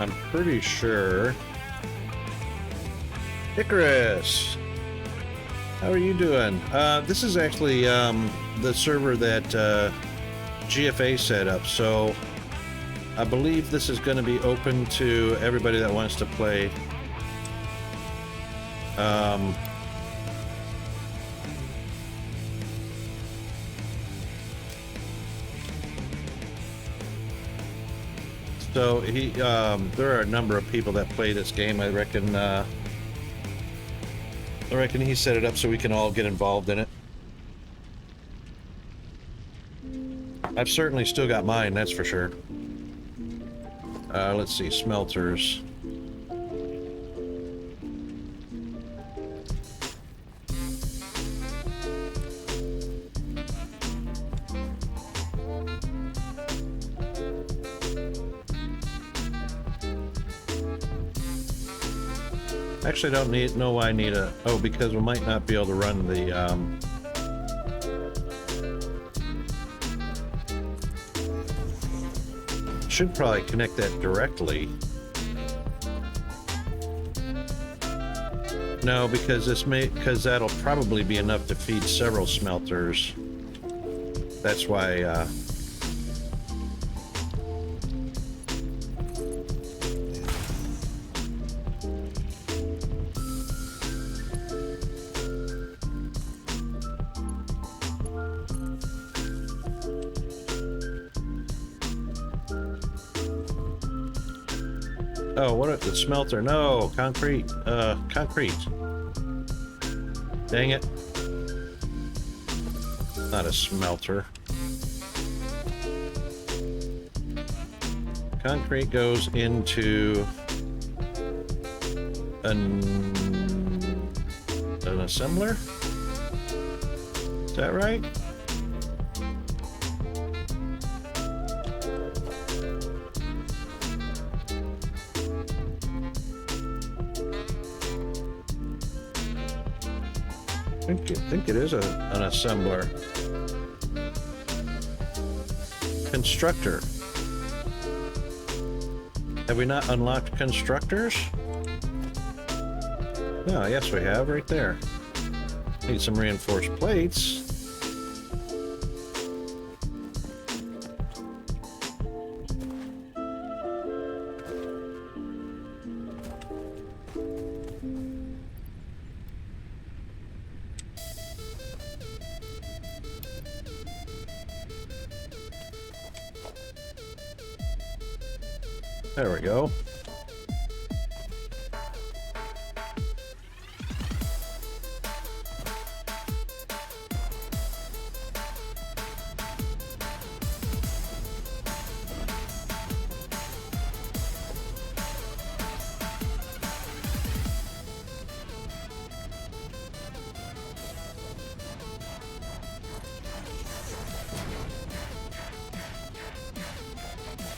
I'm pretty sure. Icarus, how are you doing? This is actually the server that GFA set up, so I believe this is going to be open to everybody that wants to play. So he, there are a number of people that play this game. I reckon he set it up so we can all get involved in it. I've certainly still got mine, that's for sure. Let's see, smelters. Actually, I don't know why I need a... Oh, because we might not be able to run the... Should probably connect that directly. No, because because that'll probably be enough to feed several smelters. That's why... Oh, what if the smelter? No, concrete. Concrete. Dang it. Not a smelter. Concrete goes into an assembler? Is that right? I think it is an assembler. Constructor. Have we not unlocked constructors? No, yes we have, right there. Need some reinforced plates. There we go.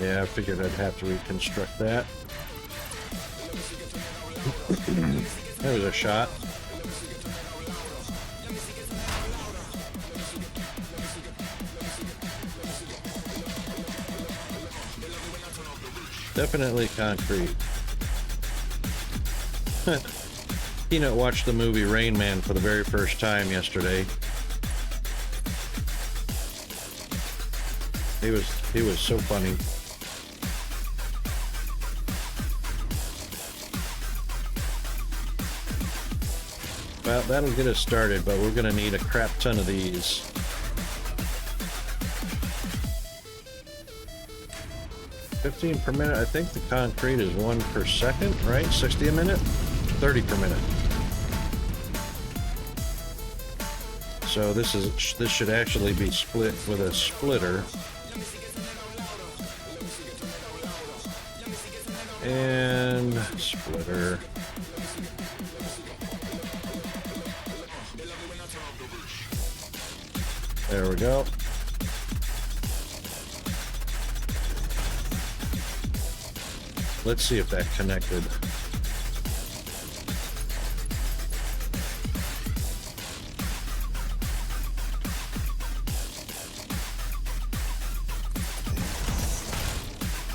Yeah, I figured I'd have to reconstruct that. There was a shot. Definitely concrete. Peanut watched the movie Rain Man for the very first time yesterday. He was so funny. Well, that'll get us started, but we're gonna need a crap ton of these. 15 per minute. I think the concrete is 1 per second, right? 60 a minute? 30 per minute. So this should actually be split with a splitter. And splitter. There we go. Let's see if that connected.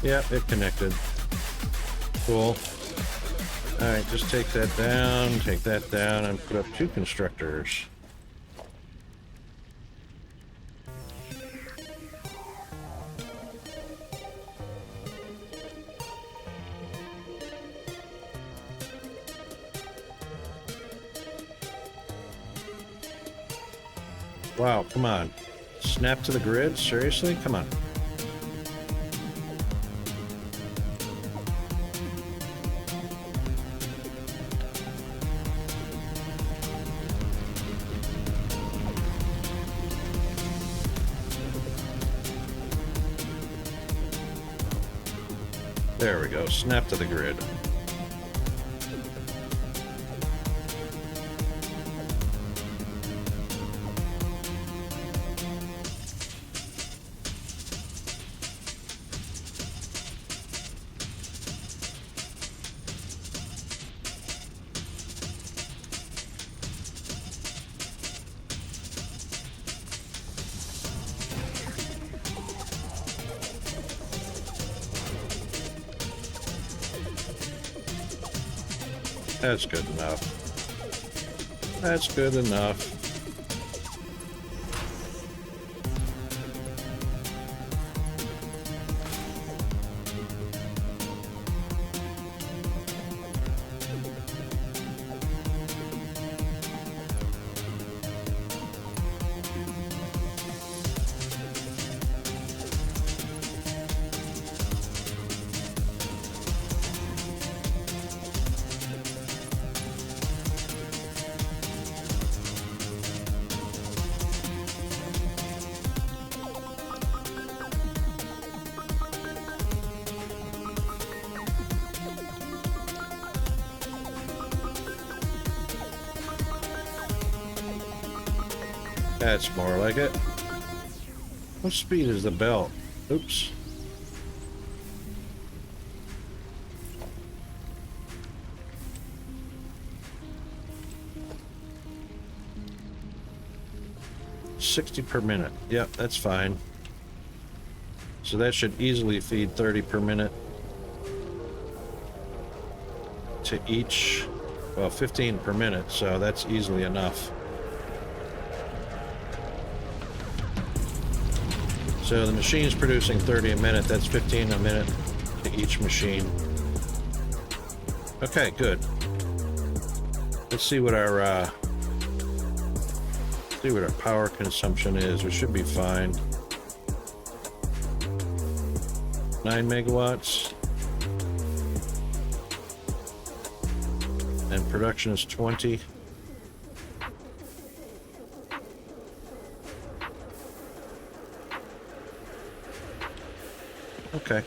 Yep, it connected. Cool. Alright, just take that down, and put up 2 constructors. Wow, come on. Snap to the grid? Seriously? Come on. There we go. Snap to the grid. That's good enough. That's good enough. That's more like it. What speed is the belt? Oops. $60 per minute. Yep, that's fine. So that should easily feed 30 per minute to each. Well, 15 per minute, so that's easily enough. So the machine's producing 30 a minute. That's 15 a minute to each machine. Okay, good. Let's see what our power consumption is. We should be fine. 9 megawatts. And production is 20. Okay.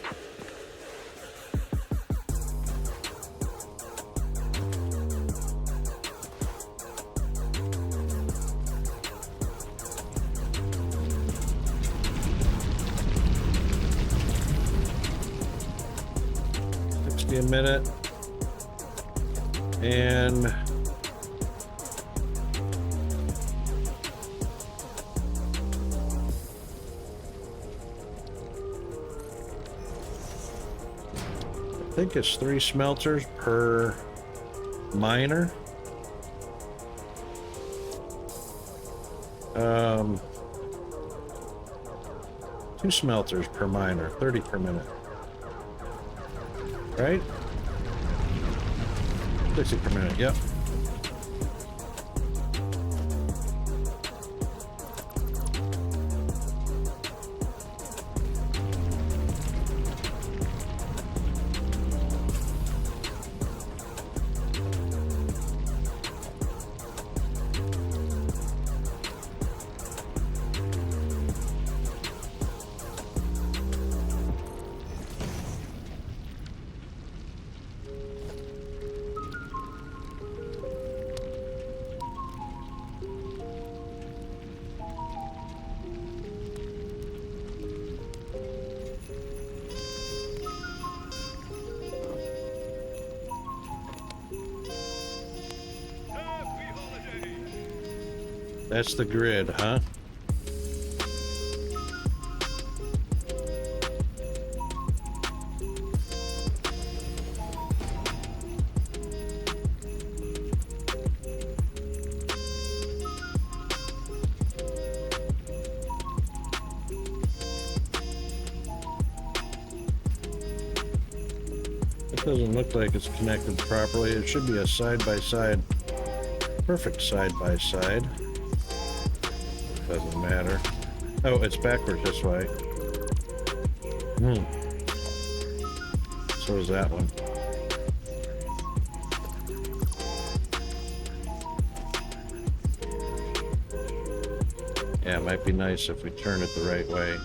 A minute, and I think it's 3 smelters per miner. 2 smelters per miner, 30 per minute. Right? 60 per minute, yep. That's the grid, huh? It doesn't look like it's connected properly. It should be a side-by-side, perfect side-by-side. Doesn't matter. Oh, it's backwards this way. So is that one. Yeah, it might be nice if we turn it the right way.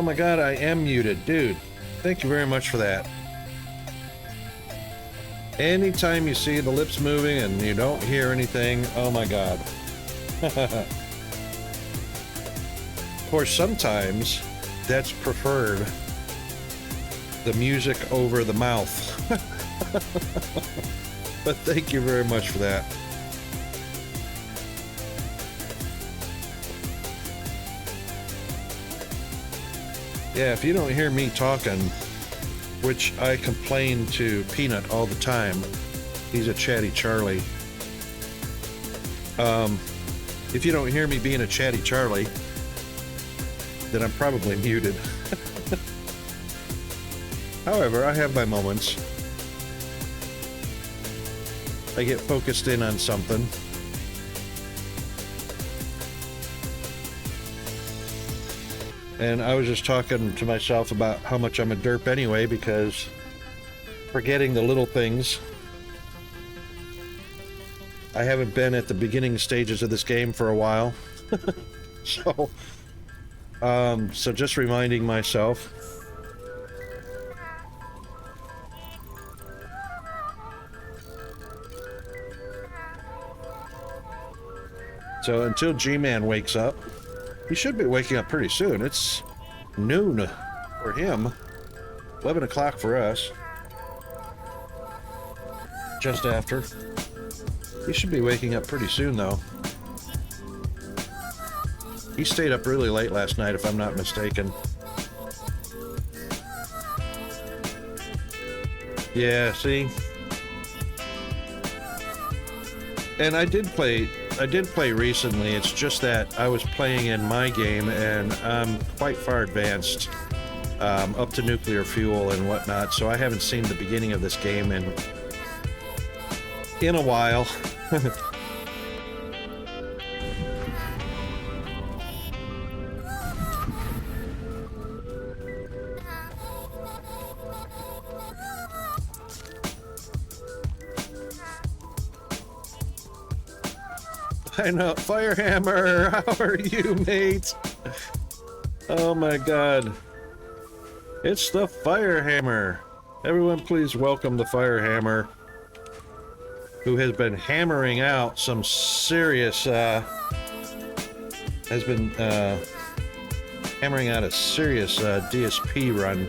Oh my god, I am muted. Dude, thank you very much for that. Anytime you see the lips moving and you don't hear anything, oh my god. Of course, sometimes that's preferred. The music over the mouth. But thank you very much for that. Yeah, if you don't hear me talking, which I complain to Peanut all the time, he's a chatty Charlie. If you don't hear me being a chatty Charlie, then I'm probably muted. However, I have my moments. I get focused in on something. And I was just talking to myself about how much I'm a derp anyway, because forgetting the little things. I haven't been at the beginning stages of this game for a while. So just reminding myself. So until G-Man wakes up, he should be waking up pretty soon. It's noon for him, 11 o'clock for us. Just after. He should be waking up pretty soon, though. He stayed up really late last night, if I'm not mistaken. Yeah, see? And I did play recently. It's just that I was playing in my game and I'm quite far advanced, up to nuclear fuel and whatnot, so I haven't seen the beginning of this game in a while. I know, Firehammer, how are you, mate? Oh my god. It's the Firehammer. Everyone please welcome the Firehammer, who has been hammering out some serious, hammering out a serious DSP run.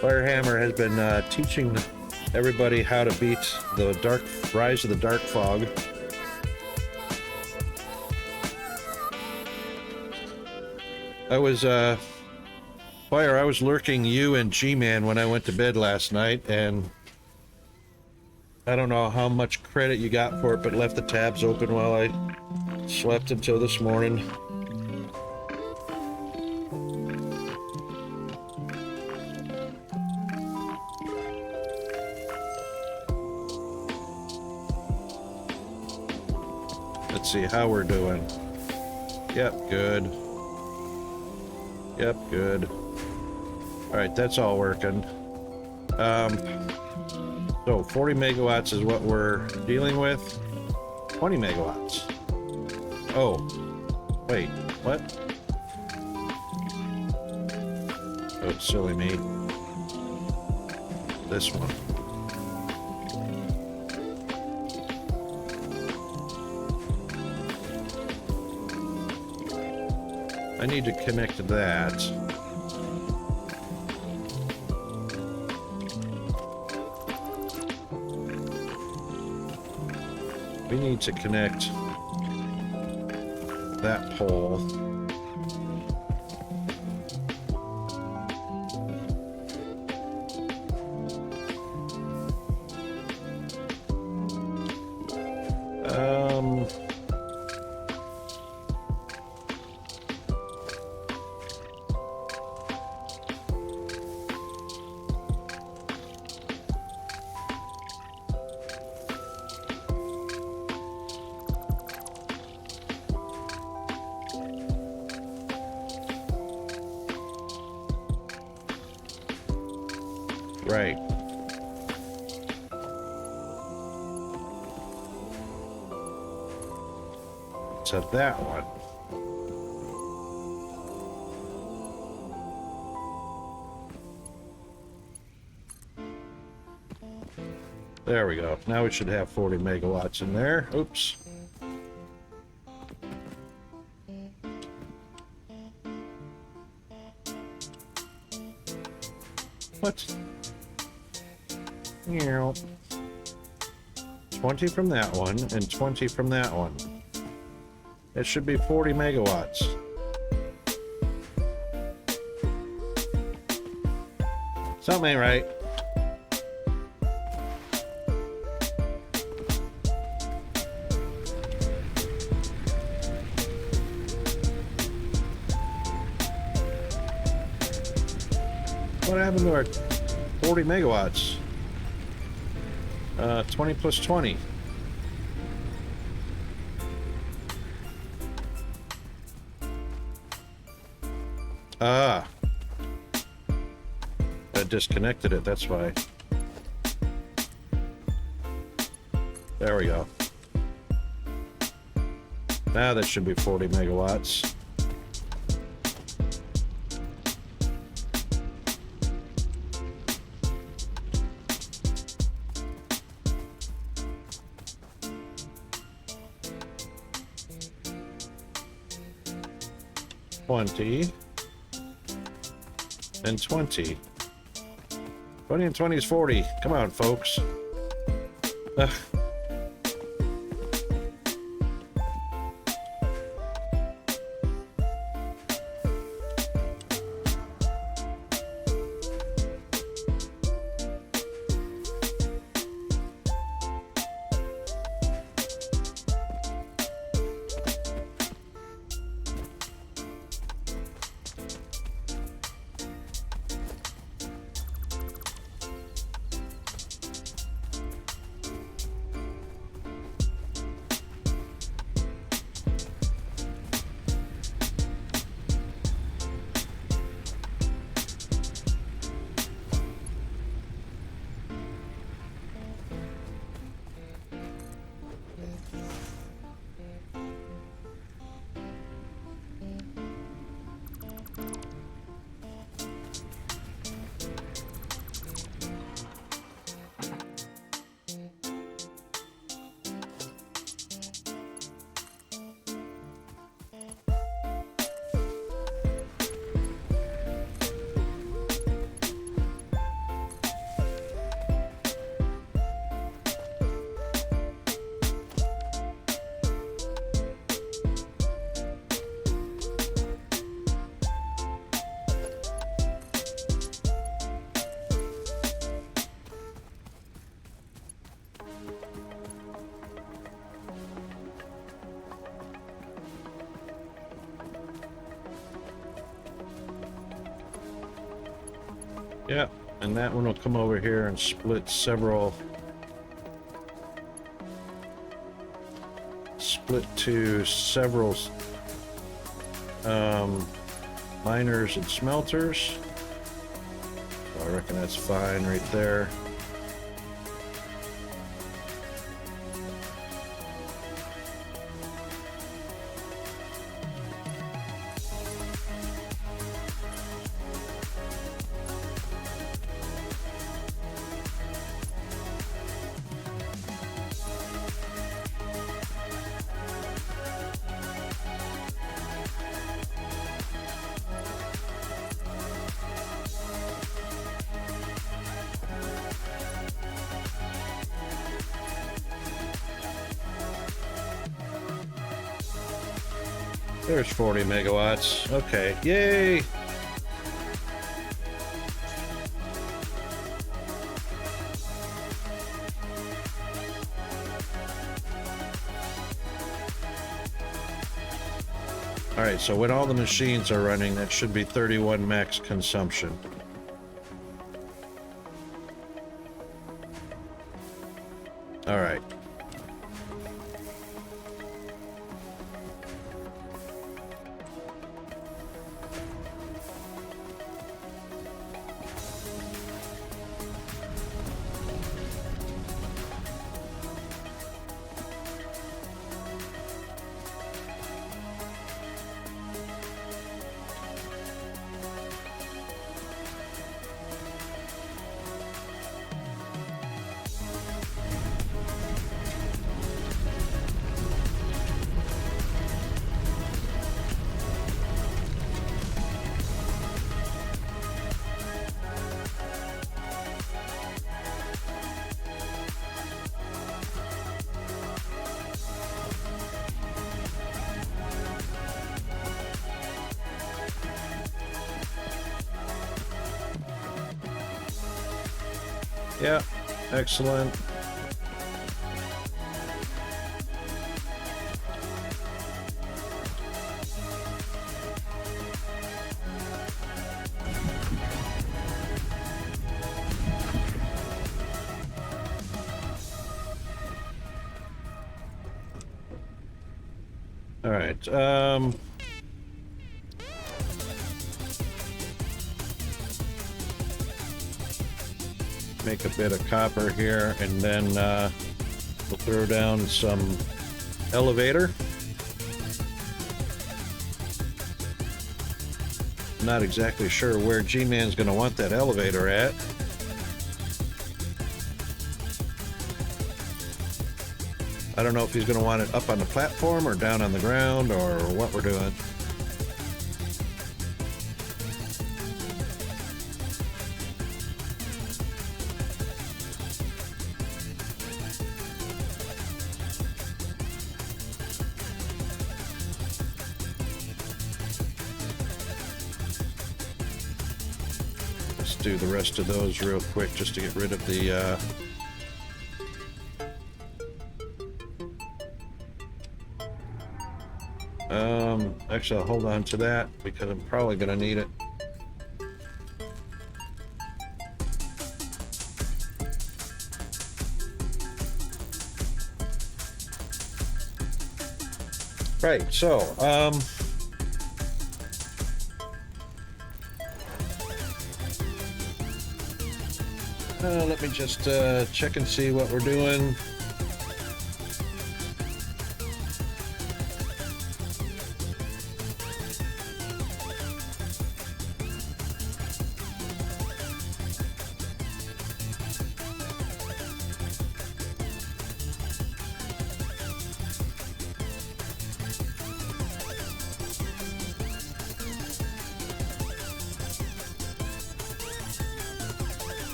Firehammer has been teaching everybody how to beat the Rise of the Dark Fog. I was lurking you and G-Man when I went to bed last night, and I don't know how much credit you got for it, but left the tabs open while I slept until this morning. Let's see how we're doing. Yep, good. Yep, good. Alright, that's all working. So 40 megawatts is what we're dealing with. 20 megawatts. Oh, wait, what? Oh, silly me. This one. I need to connect that. We need to connect that pole. Right. to that one. There we go. Now we should have 40 megawatts in there. Oops. What? 20 from that one and 20 from that one. It should be 40 megawatts. Something ain't right. What happened to our 40 megawatts? 20 plus 20. Ah. I disconnected it, that's why. There we go. Now that should be 40 megawatts. $20 and $20. 20 and 20 is 40. Come on, folks. Ugh. Yeah, and that one will come over here and split to several miners and smelters. So I reckon that's fine right there. There's 40 megawatts. Okay, yay! All right, so when all the machines are running, that should be 31 max consumption. All right. Yeah, excellent. All right. Make a bit of copper here, and then we'll throw down some elevator. Not exactly sure where G-Man's going to want that elevator at. I don't know if he's going to want it up on the platform or down on the ground or what we're doing. Let's do the rest of those real quick just to get rid of the actually, I'll hold on to that because I'm probably going to need it. Right, so, let me just check and see what we're doing.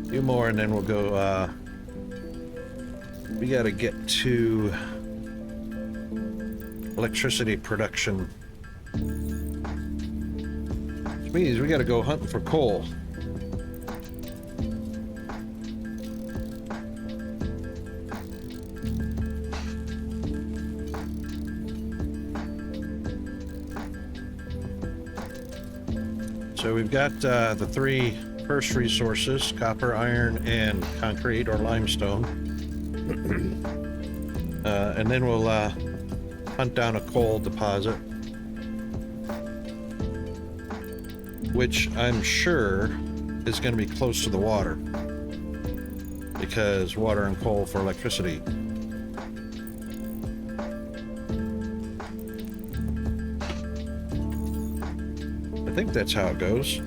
Few more and then we'll go, we gotta get to electricity production. Which means we gotta go hunting for coal. So we've got the three first resources, copper, iron, and concrete or limestone. And then we'll hunt down a coal deposit, which I'm sure is going to be close to the water, because water and coal for electricity. I think that's how it goes.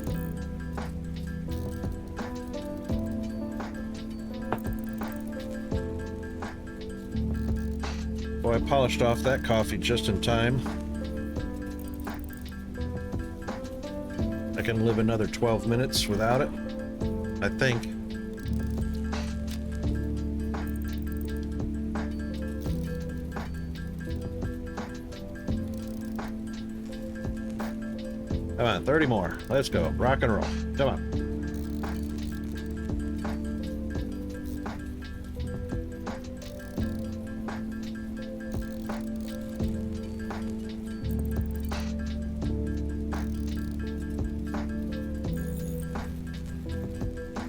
Boy, I polished off that coffee just in time. I can live another 12 minutes without it, I think. Come on, 30 more. Let's go. Rock and roll. Come on.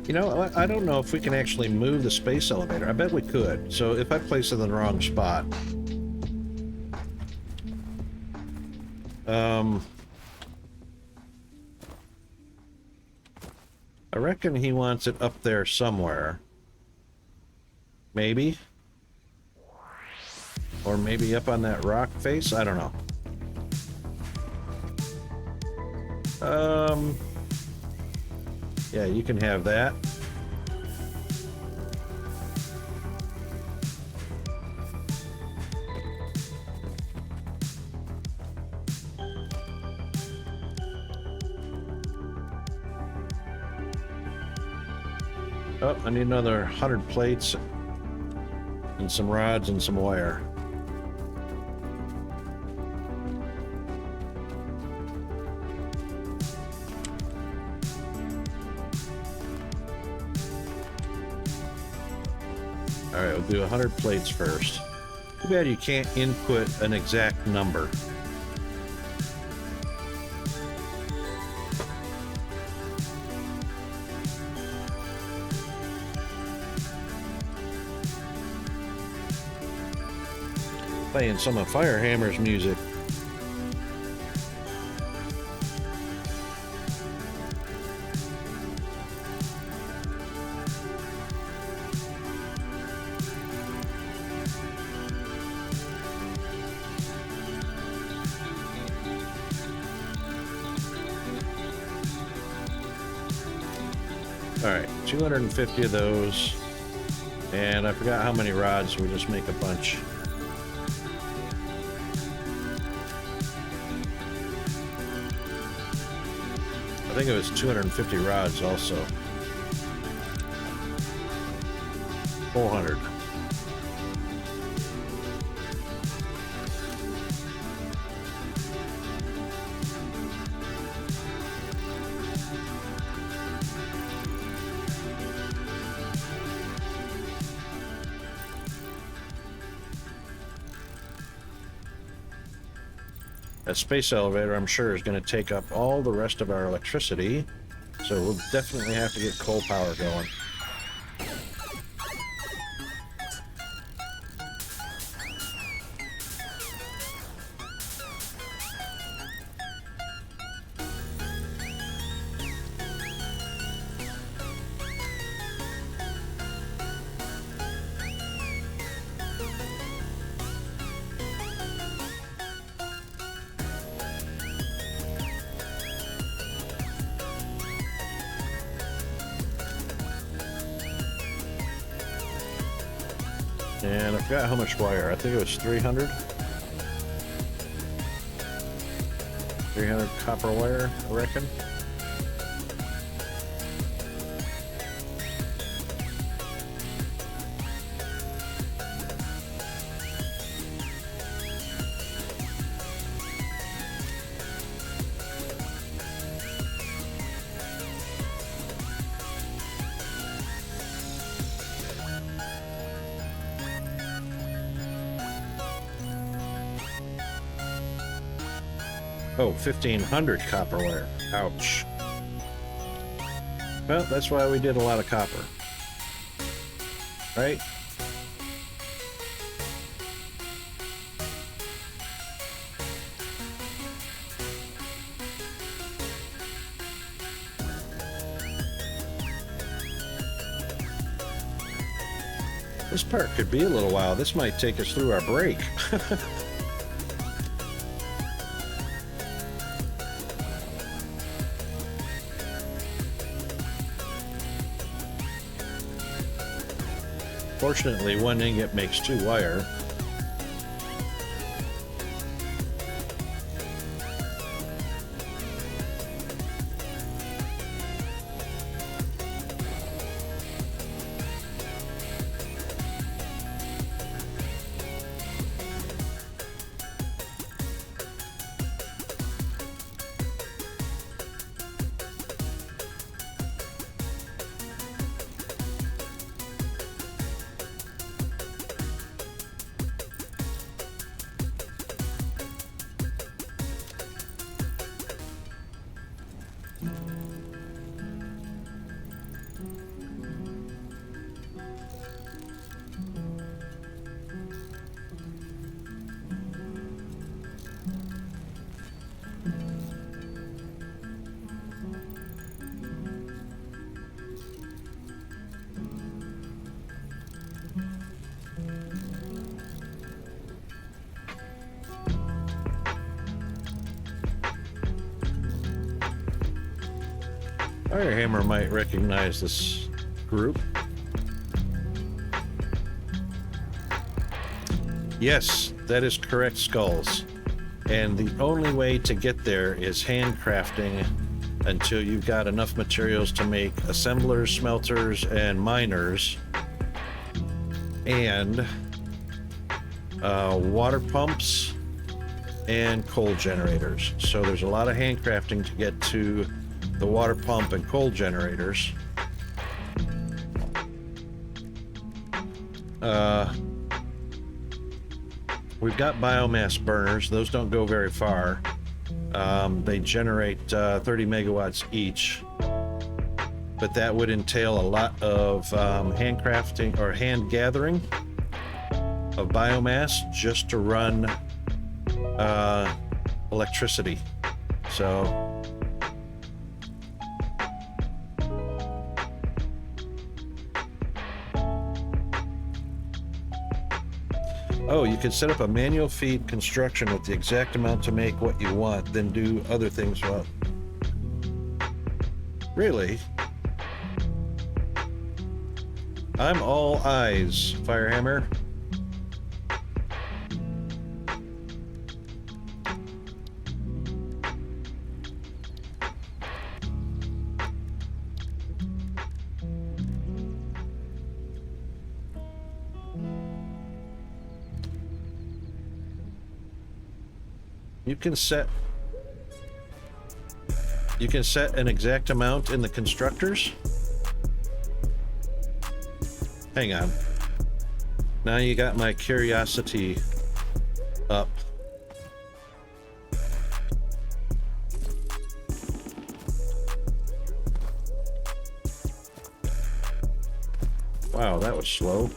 You know, I don't know if we can actually move the space elevator. I bet we could. So if I place it in the wrong spot. I reckon he wants it up there somewhere. Maybe. Or maybe up on that rock face? I don't know. Yeah, you can have that. Oh, I need another 100 plates and some rods and some wire. All right, we'll do 100 plates first. Too bad you can't input an exact number. Playing some of Firehammer's music. All right, 250 of those. And I forgot how many rods, we just make a bunch. I think it was 250 rods also. 400. A space elevator, I'm sure, is going to take up all the rest of our electricity, so we'll definitely have to get coal power going. And I forgot how much wire. I think it was 300. 300 copper wire, I reckon. Oh, 1,500 copper wire. Ouch. Well, that's why we did a lot of copper. Right? This part could be a little while. This might take us through our break. Fortunately, one ingot makes 2 wire. Firehammer might recognize this group. Yes, that is correct, Skulls. And the only way to get there is handcrafting until you've got enough materials to make assemblers, smelters, and miners, and water pumps and coal generators. So there's a lot of handcrafting to get to the water pump and coal generators. We've got biomass burners. Those don't go very far. They generate 30 megawatts each, but that would entail a lot of handcrafting or hand gathering of biomass just to run electricity. So oh, you could set up a manual feed construction with the exact amount to make what you want, then do other things. Well, really? I'm all eyes, Firehammer. You can set an exact amount in the constructors. Hang on. Now you got my curiosity up. Wow, that was slow.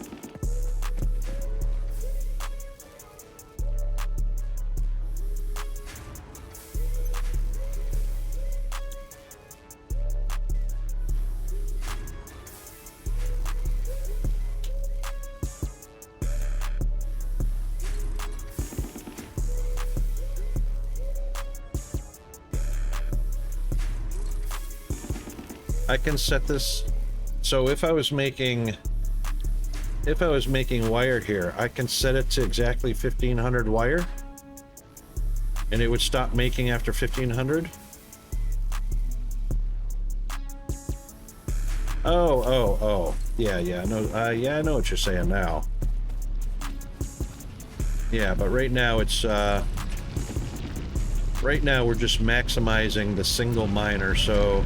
I can set this so if I was making wire here, I can set it to exactly 1500 wire and it would stop making after 1500. Oh, yeah, no, yeah, I know what you're saying now. Yeah, but right now it's right now we're just maximizing the single miner. So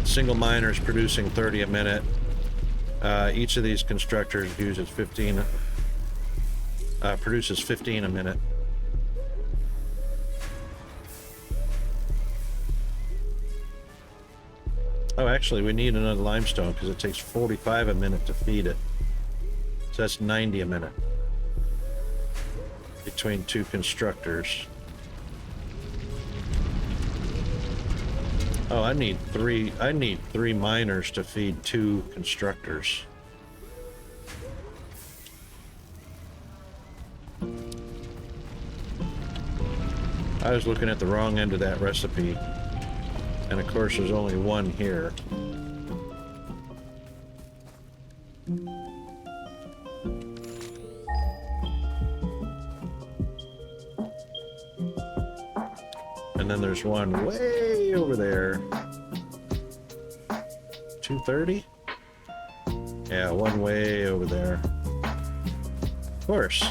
single miner is producing 30 a minute. Each of these constructors produces 15 a minute. Oh, actually, we need another limestone because it takes 45 a minute to feed it. So that's 90 a minute between two constructors. Oh, I need three miners to feed two constructors. I was looking at the wrong end of that recipe. And of course there's only one here. And then there's one way over there. 230? Yeah, one way over there. Of course.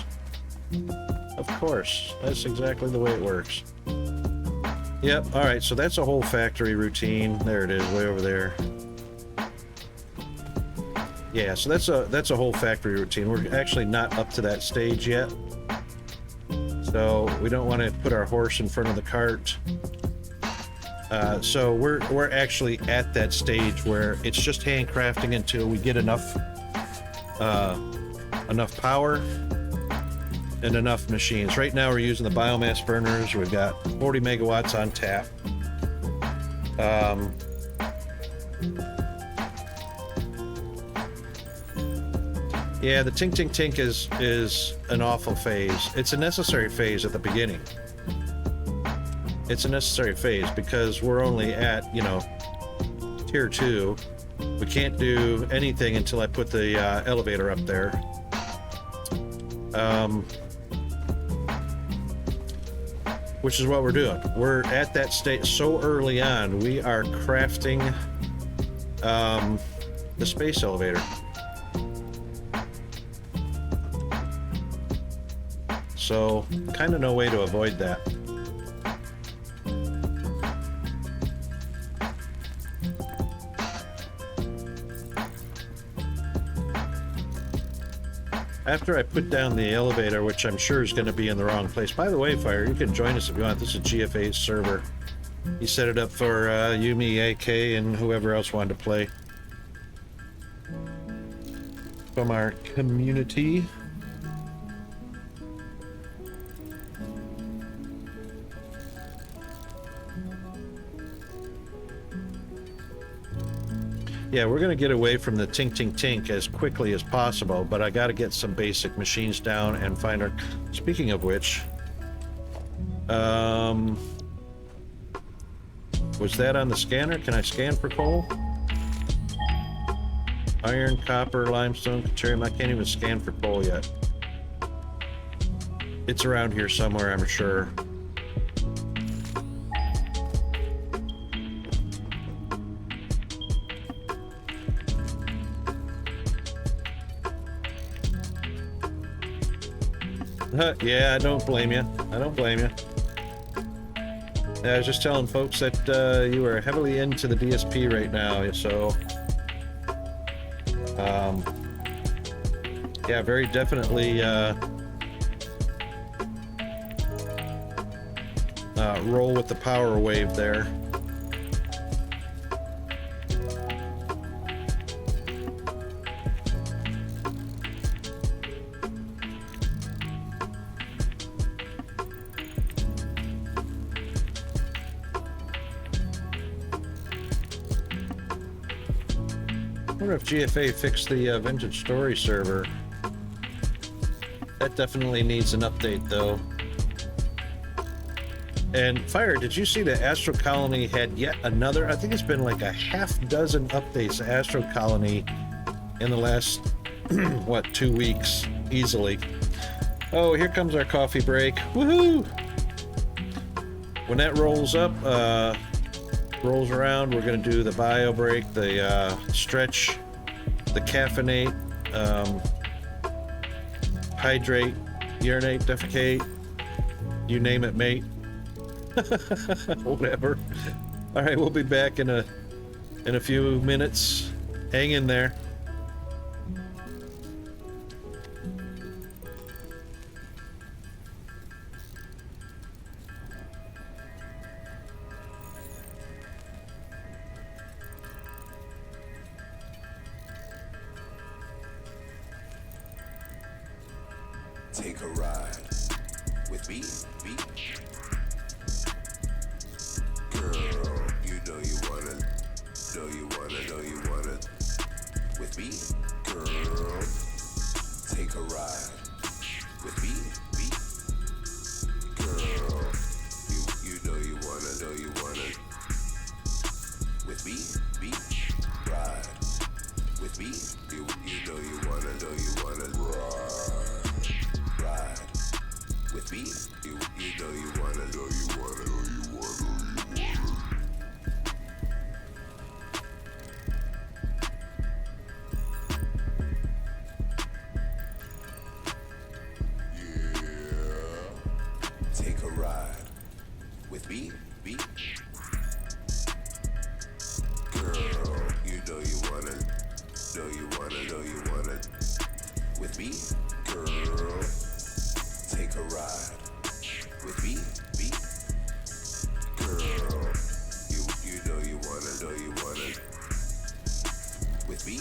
Of course. That's exactly the way it works. Yep, alright, so that's a whole factory routine. There it is, way over there. Yeah, so that's a whole factory routine. We're actually not up to that stage yet. So we don't want to put our horse in front of the cart. So we're actually at that stage where it's just handcrafting until we get enough power and enough machines. Right now we're using the biomass burners. We've got 40 megawatts on tap. Yeah, the tink tink tink is an awful phase. It's a necessary phase at the beginning. It's a necessary phase because we're only at, 2 here too. We can't do anything until I put the elevator up there. Which is what we're doing. We're at that state so early on. We are crafting the space elevator. So, kind of no way to avoid that. After I put down the elevator, which I'm sure is going to be in the wrong place. By the way, Fire, you can join us if you want. This is GFA's server. He set it up for Yumi, AK, and whoever else wanted to play. From our community. Yeah, we're going to get away from the tink tink tink as quickly as possible, but I got to get some basic machines down and find our... Speaking of which, was that on the scanner? Can I scan for coal? Iron, copper, limestone, deuterium. I can't even scan for coal yet. It's around here somewhere, I'm sure. Yeah, I don't blame you. I don't blame you. Yeah, I was just telling folks that you are heavily into the DSP right now, so... yeah, very definitely roll with the power wave there. I wonder if GFA fixed the Vintage Story server. That definitely needs an update, though. And Fire, did you see that Astro Colony had yet another? I think it's been like a half dozen updates to Astro Colony in the last, what, 2 weeks, easily. Oh, here comes our coffee break. Woohoo! When that rolls up, rolls around, we're going to do the bio break, the stretch, the caffeinate, hydrate, urinate, defecate, you name it, mate. Whatever. All right, we'll be back in a few minutes. Hang in there. Take a ride with me, girl. You know you wanna, with me, girl. Take a ride with me, girl. You know you wanna, with me, ride with me. You know you wanna ride with me. You know you wanna. Take a ride with me, girl. You know you wanna, with me, girl. Take a ride with me, girl. You know you wanna, with me,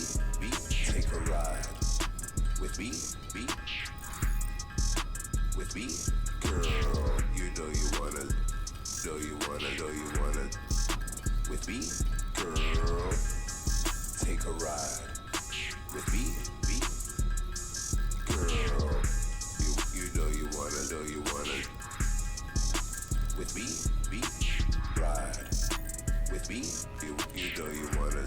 take a ride with me, girl. You know you wanna, with me, girl. Take a ride with me, girl. You know you wanna, with me, ride with me. You know you wanna.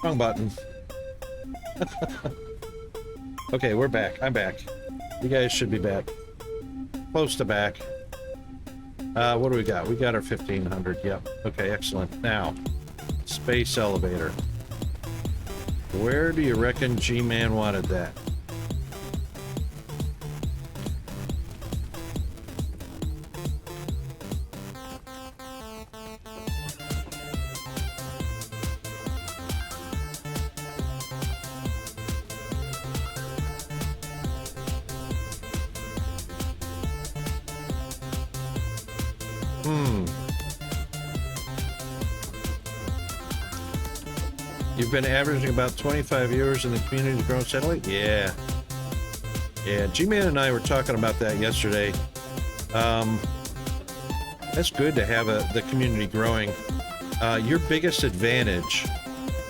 Wrong button. Okay, we're back. I'm back. You guys should be back. Close to back. What do we got? We got our 1500. Yep. Okay, excellent. Now, space elevator. Where do you reckon G-Man wanted that? You've been averaging about 25 viewers in the community grown steadily? Yeah. Yeah, G-Man and I were talking about that yesterday. That's good to have the community growing. Your biggest advantage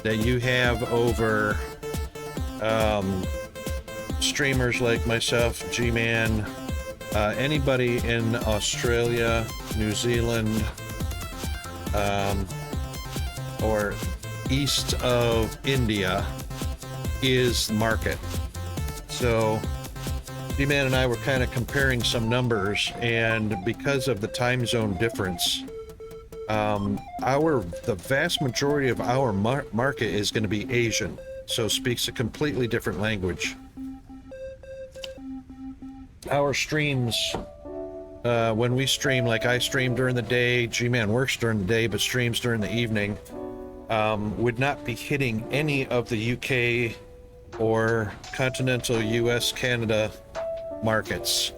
that you have over streamers like myself, G-Man, anybody in Australia, New Zealand, or east of India is market. So D-Man and I were kind of comparing some numbers, and because of the time zone difference, the vast majority of our market is going to be Asian, so speaks a completely different language. Our streams, when we stream, like I stream during the day, G-Man works during the day but streams during the evening, would not be hitting any of the UK or continental US, Canada markets.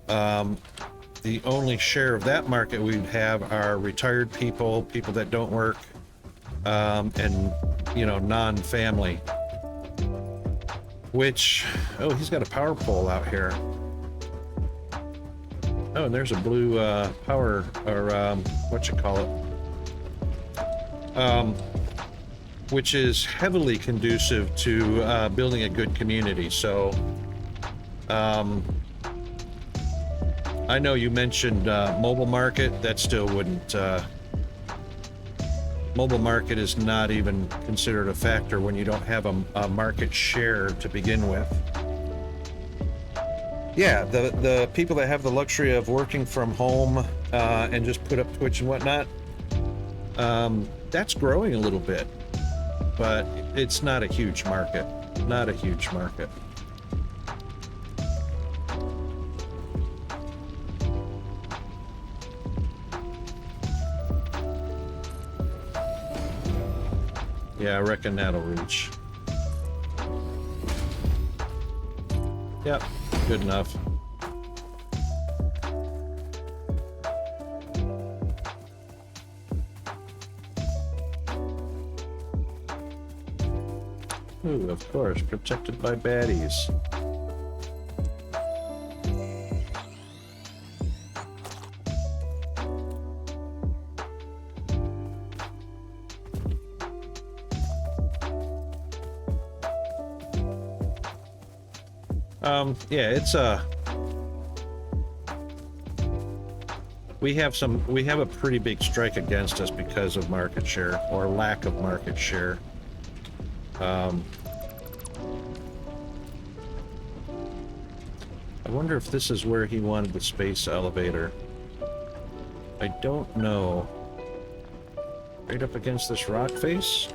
The only share of that market we'd have are retired people, people that don't work, and, you know, non-family. Which, oh, he's got a power pole out here. Oh, and there's a blue power, or what you call it, which is heavily conducive to building a good community. So I know you mentioned mobile market. That still wouldn't, mobile market is not even considered a factor when you don't have a market share to begin with. Yeah, the people that have the luxury of working from home and just put up Twitch and whatnot, that's growing a little bit, but it's not a huge market. Not a huge market. Yeah, I reckon that'll reach. Yep, good enough. Ooh, of course, protected by baddies. Yeah, it's we have a pretty big strike against us because of market share, or lack of market share. I wonder if this is where he wanted the space elevator. I don't know. Right up against this rock face?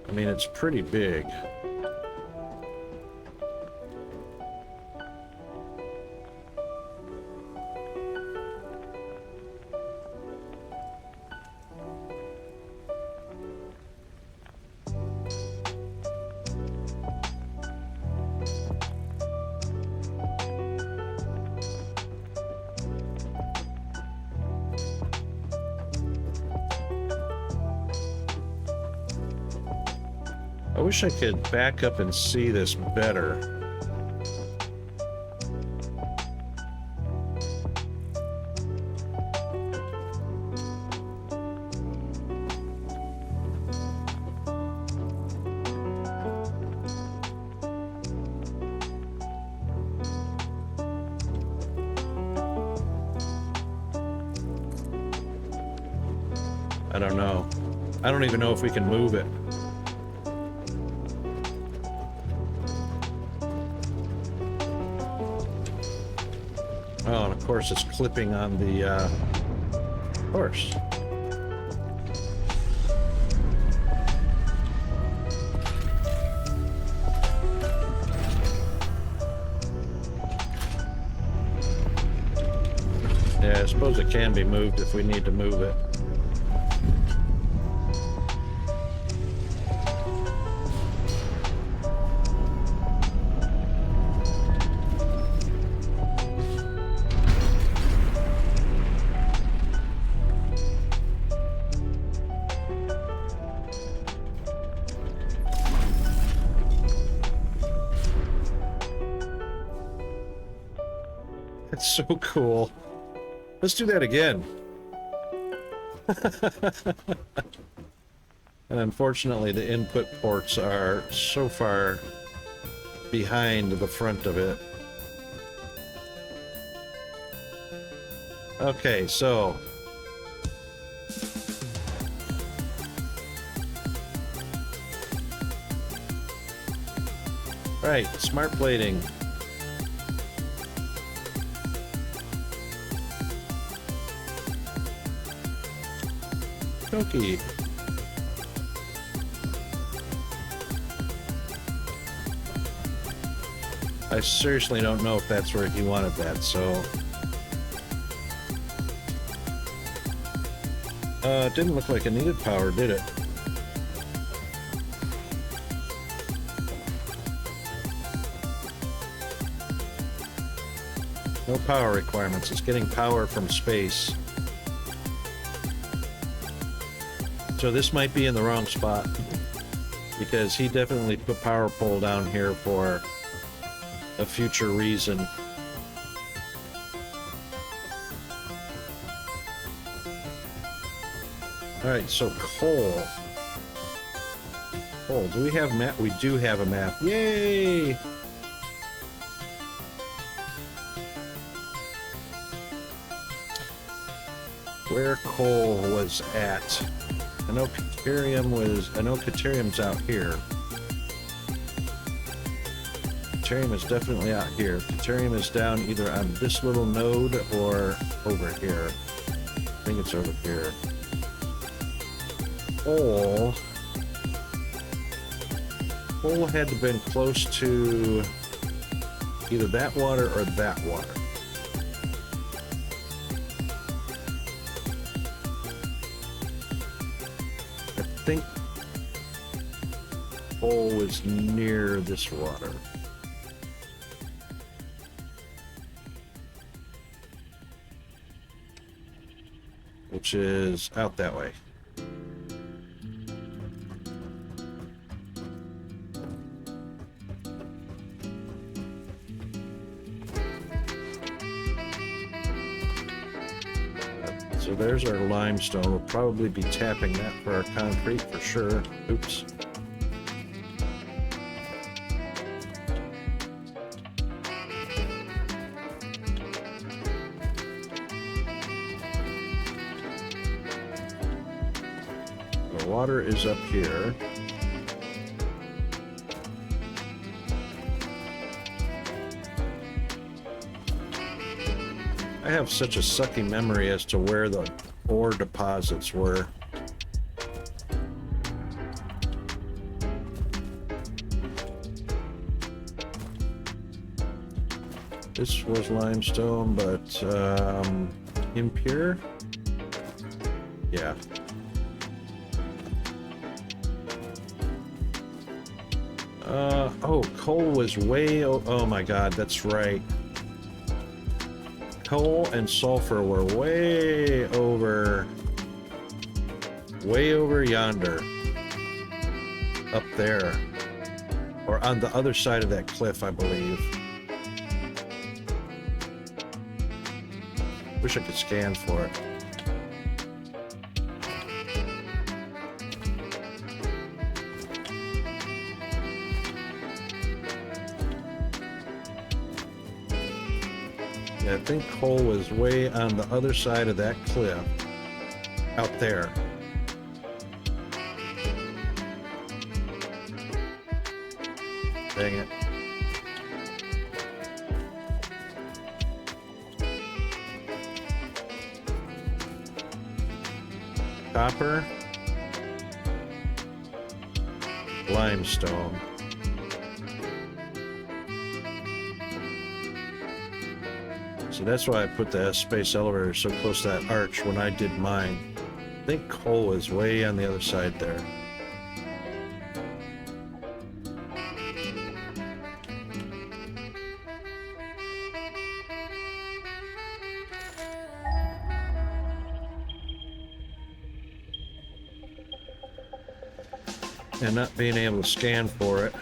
I mean, it's pretty big. I wish I could back up and see this better. I don't know. I don't even know if we can move it. Oh, and of course it's clipping on the horse. Yeah, I suppose it can be moved if we need to move it. That's so cool. Let's do that again. And unfortunately, the input ports are so far behind the front of it. Okay, so right, smart plating. Okay. I seriously don't know if that's where he wanted that, so... it didn't look like it needed power, did it? No power requirements. It's getting power from space. So this might be in the wrong spot, because he definitely put power pole down here for a future reason. Alright, so coal. Coal. Do we have a map? We do have a map. Yay! Where coal was at. I know Caterium's out here. Caterium is definitely out here. Caterium is down either on this little node or over here. I think it's over here. Coal had to have been close to either that water or that water. I think coal was near this water. Which is out that way. So there's our limestone. We'll probably be tapping that for our concrete for sure. Oops. The water is up here. I have such a sucky memory as to where the ore deposits were. This was limestone, but impure? Yeah. Oh, coal was way... Oh my god, that's right. Coal and sulfur were way over yonder, up there, or on the other side of that cliff, I believe. Wish I could scan for it. I think coal was way on the other side of that cliff, out there. Dang it. Copper. Limestone. So that's why I put the S-space elevator so close to that arch when I did mine. I think coal is way on the other side there. And not being able to scan for it.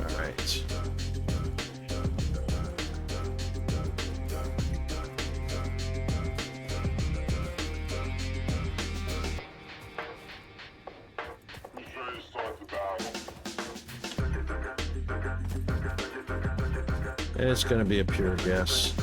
All right. It's going to be a pure guess.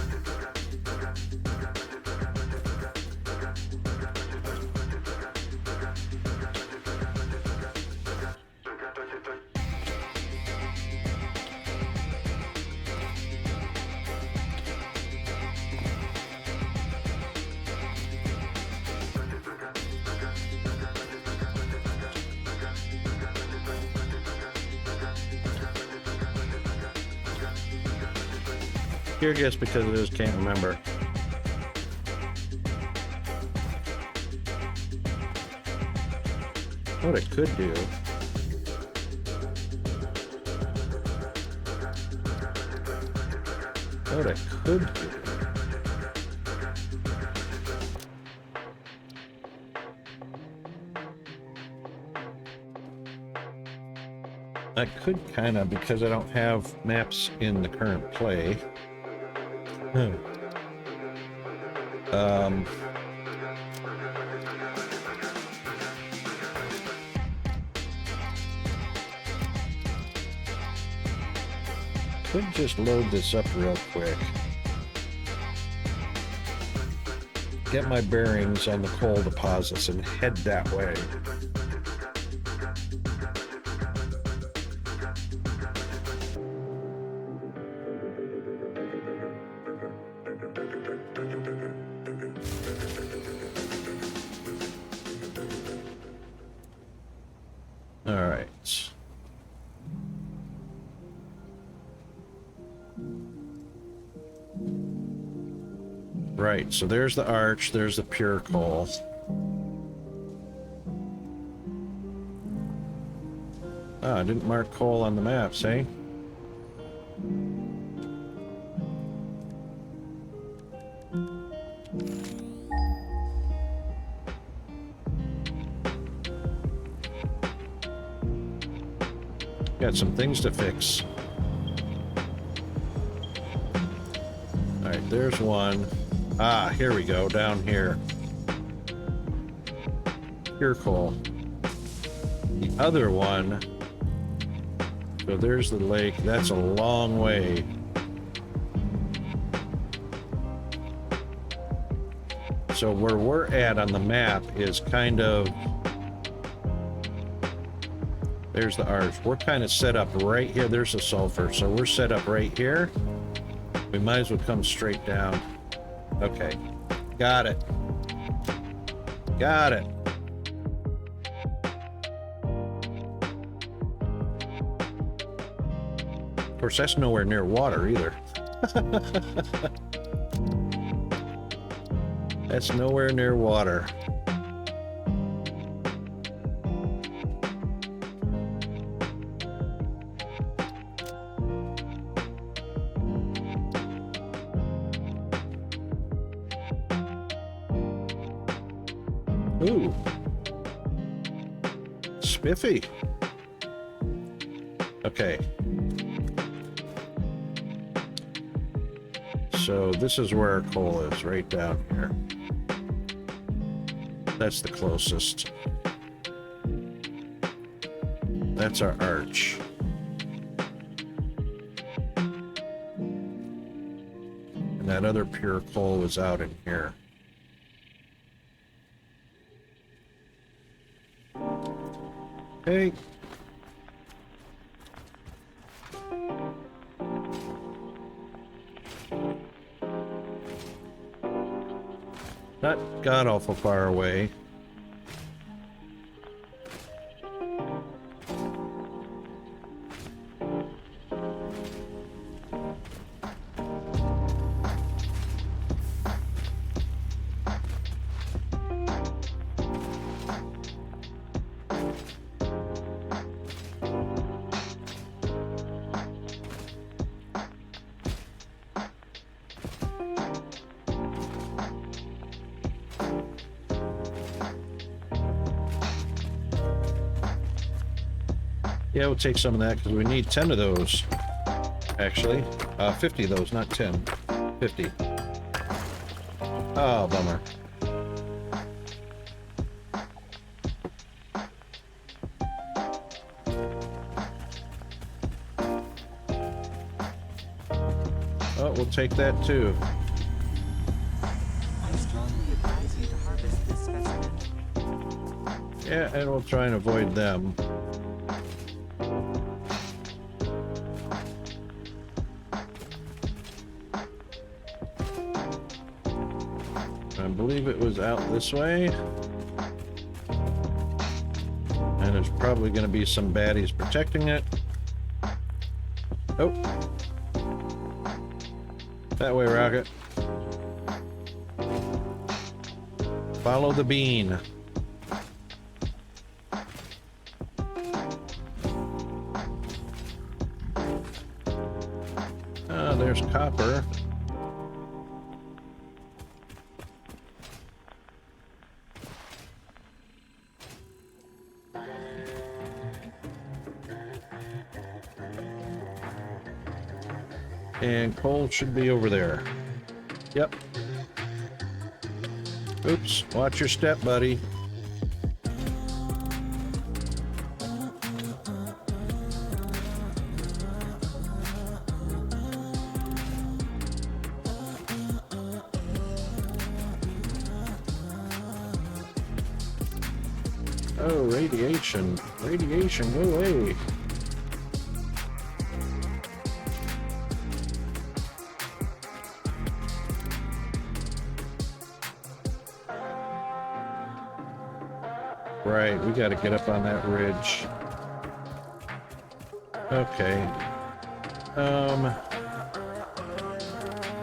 Pure guess because I just can't remember. What it could do. What it could do. I could kind of, because I don't have maps in the current play. Could just load this up real quick. Get my bearings on the coal deposits and head that way. All right. Right, so there's the arch, there's the pure coal. Ah, I didn't mark coal on the maps, eh? Got some things to fix. All right, there's one. Ah, here we go, down here. Pure coal. The other one, so there's the lake. That's a long way. So where we're at on the map is kind of, there's the arch. We're kind of set up right here. There's the sulfur. So we're set up right here. We might as well come straight down. Okay, got it. Got it. Of course, that's nowhere near water either. That's nowhere near water. Ooh. Spiffy. Okay. So this is where our coal is, right down here. That's the closest. That's our arch. And that other pure coal was out in here. Okay. Not god-awful far away. Yeah, we'll take some of that because we need 10 of those. Actually, 50 of those, not 10. 50. Oh, bummer. Oh, we'll take that too. I strongly advise you to harvest this specimen. Yeah, and we'll try and avoid them. I believe it was out this way. And there's probably going to be some baddies protecting it. Oh. That way, Rocket. Follow the bean. Ah, there's copper. And coal should be over there. Yep. Oops, watch your step, buddy. Oh, radiation. Radiation, go away. Right, we gotta get up on that ridge. Okay.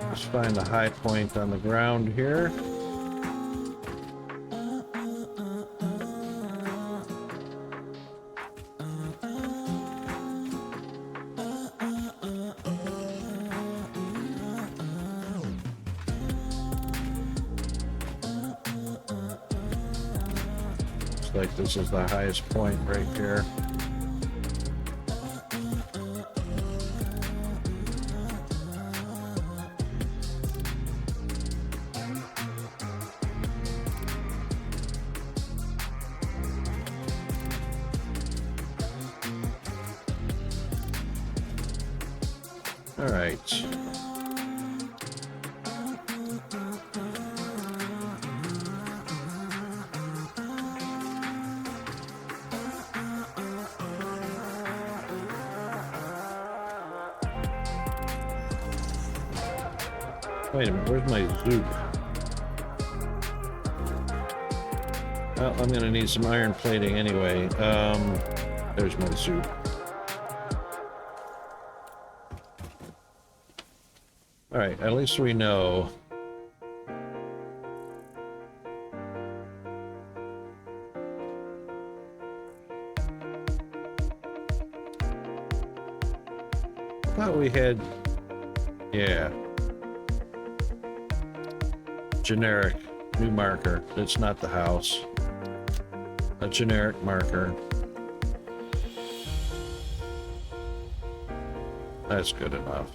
Let's find the high point on the ground here. Like this is the highest point right here. All right. Wait a minute, where's my zoop? Well, I'm gonna need some iron plating anyway. There's my zoop. Alright, at least we know. I thought we had... yeah. Generic new marker. It's not the house. A generic marker. That's good enough.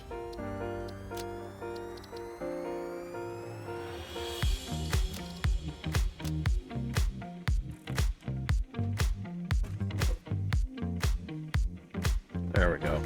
There we go.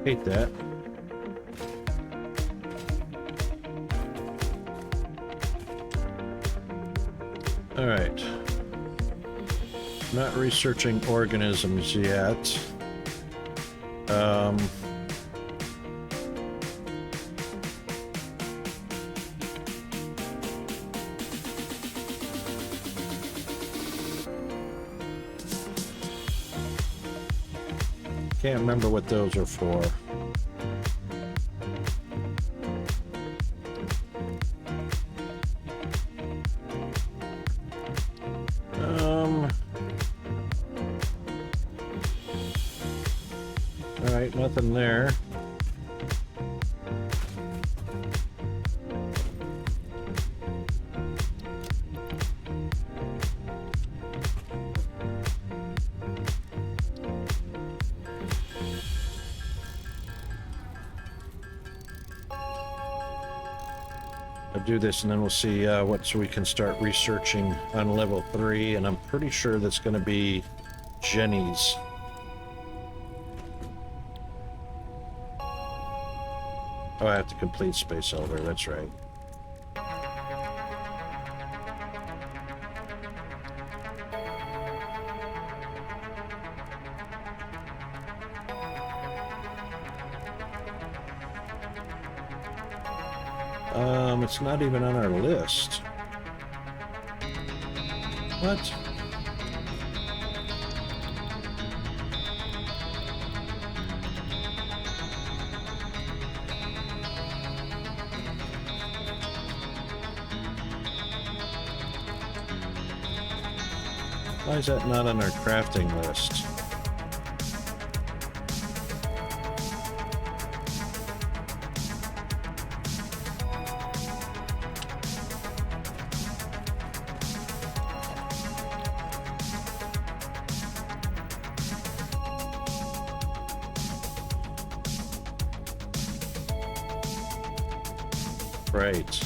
Hate that. All right. Not researching organisms yet. Can't remember what those are for. All right, nothing there. I'll do this and then we'll see what so we can start researching on level 3, and I'm pretty sure that's going to be Jenny's. Oh, I have to complete Space Elder, that's right. It's not even on our list. What? Why is that not on our crafting list? Right.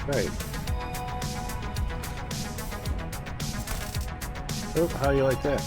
Right. Oh, how you like that?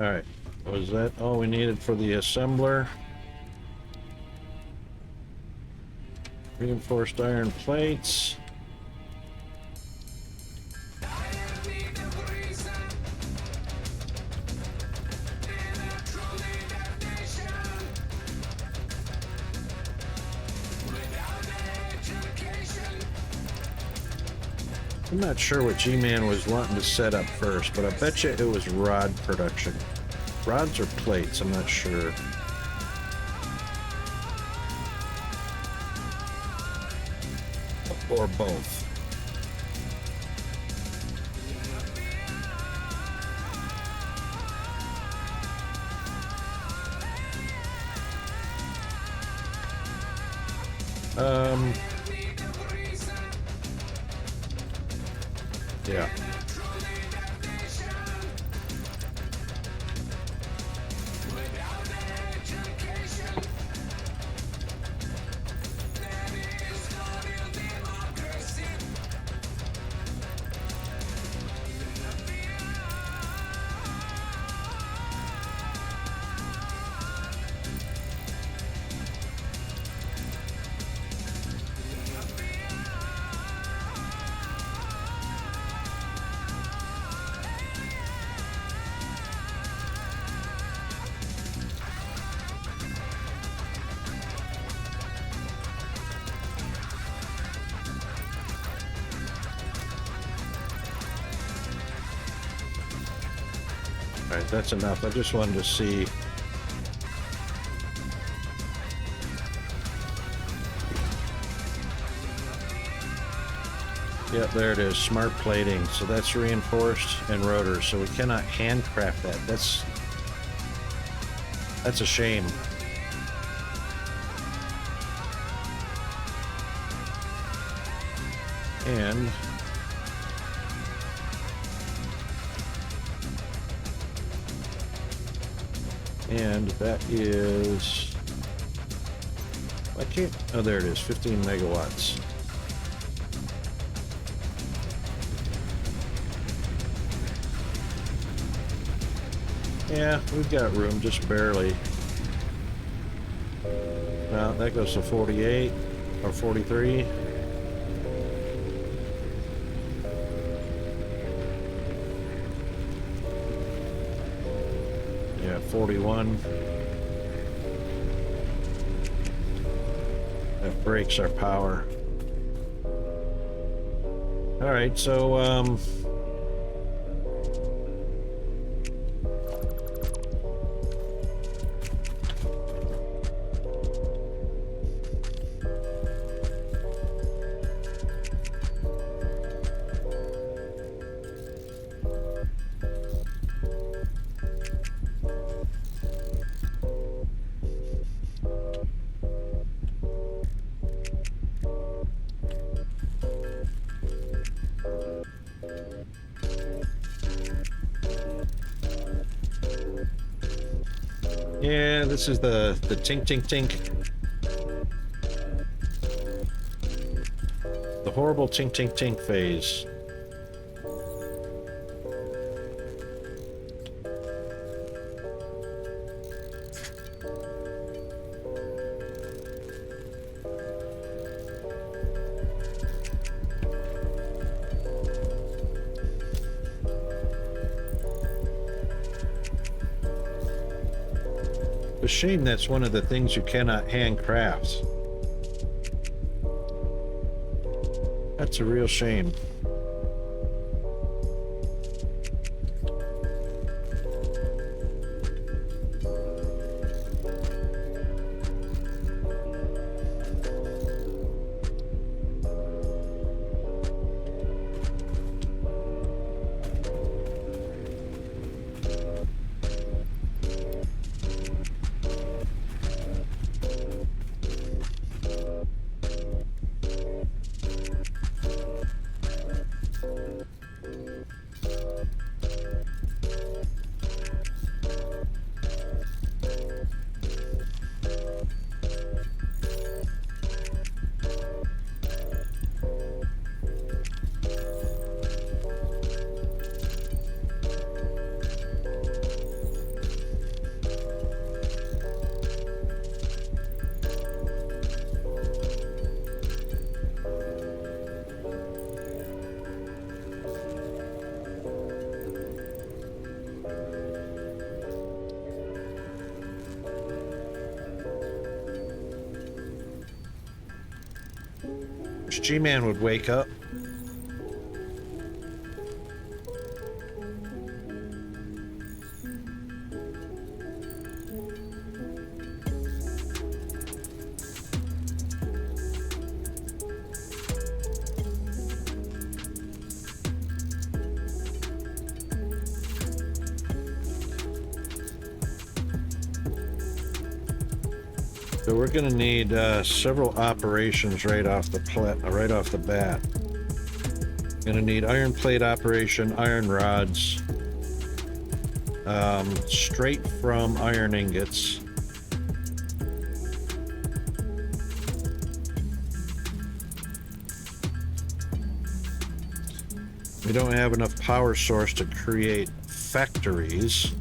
All right. Was that all we needed for the assembler? Reinforced iron plates. I'm not sure what G-Man was wanting to set up first, but I bet you it was rod production. Rods or plates, I'm not sure. Or both. Yeah. All right, that's enough. I just wanted to see. Yep, there it is, smart plating. So that's reinforced and rotors. So we cannot handcraft that. That's a shame. And that is, I can't, oh there it is, 15 megawatts. Yeah, we've got room, just barely. Well, that goes to 48 or 43. Yeah, 41. That breaks our power. All right, so yeah, this is the tink tink tink. The horrible tink tink tink phase. It's a shame that's one of the things you cannot handcraft. That's a real shame. G-Man would wake up. So we're going to need several operations right off the bat. Going to need iron plate operation, iron rods, straight from iron ingots. We don't have enough power source to create factories.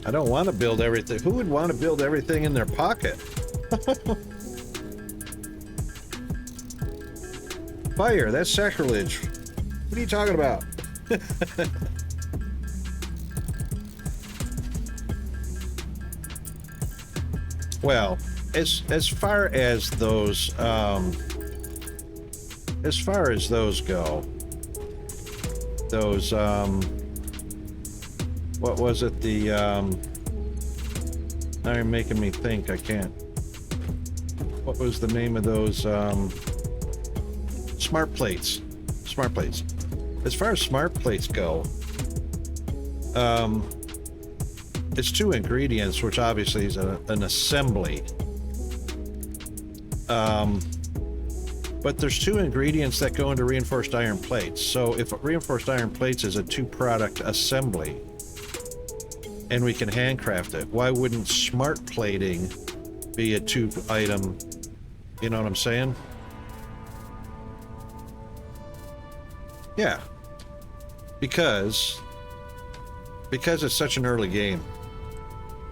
I don't want to build everything. Who would want to build everything in their pocket? Fire, that's sacrilege. What are you talking about? Well, as far as those go, those what was it? Now you're making me think. I can't. What was the name of those smart plates? Smart plates. As far as smart plates go, it's two ingredients, which obviously is an assembly. But there's two ingredients that go into reinforced iron plates. So if reinforced iron plates is a two-product assembly, and we can handcraft it, why wouldn't smart plating be a two-item? You know what I'm saying? Yeah. Because it's such an early game.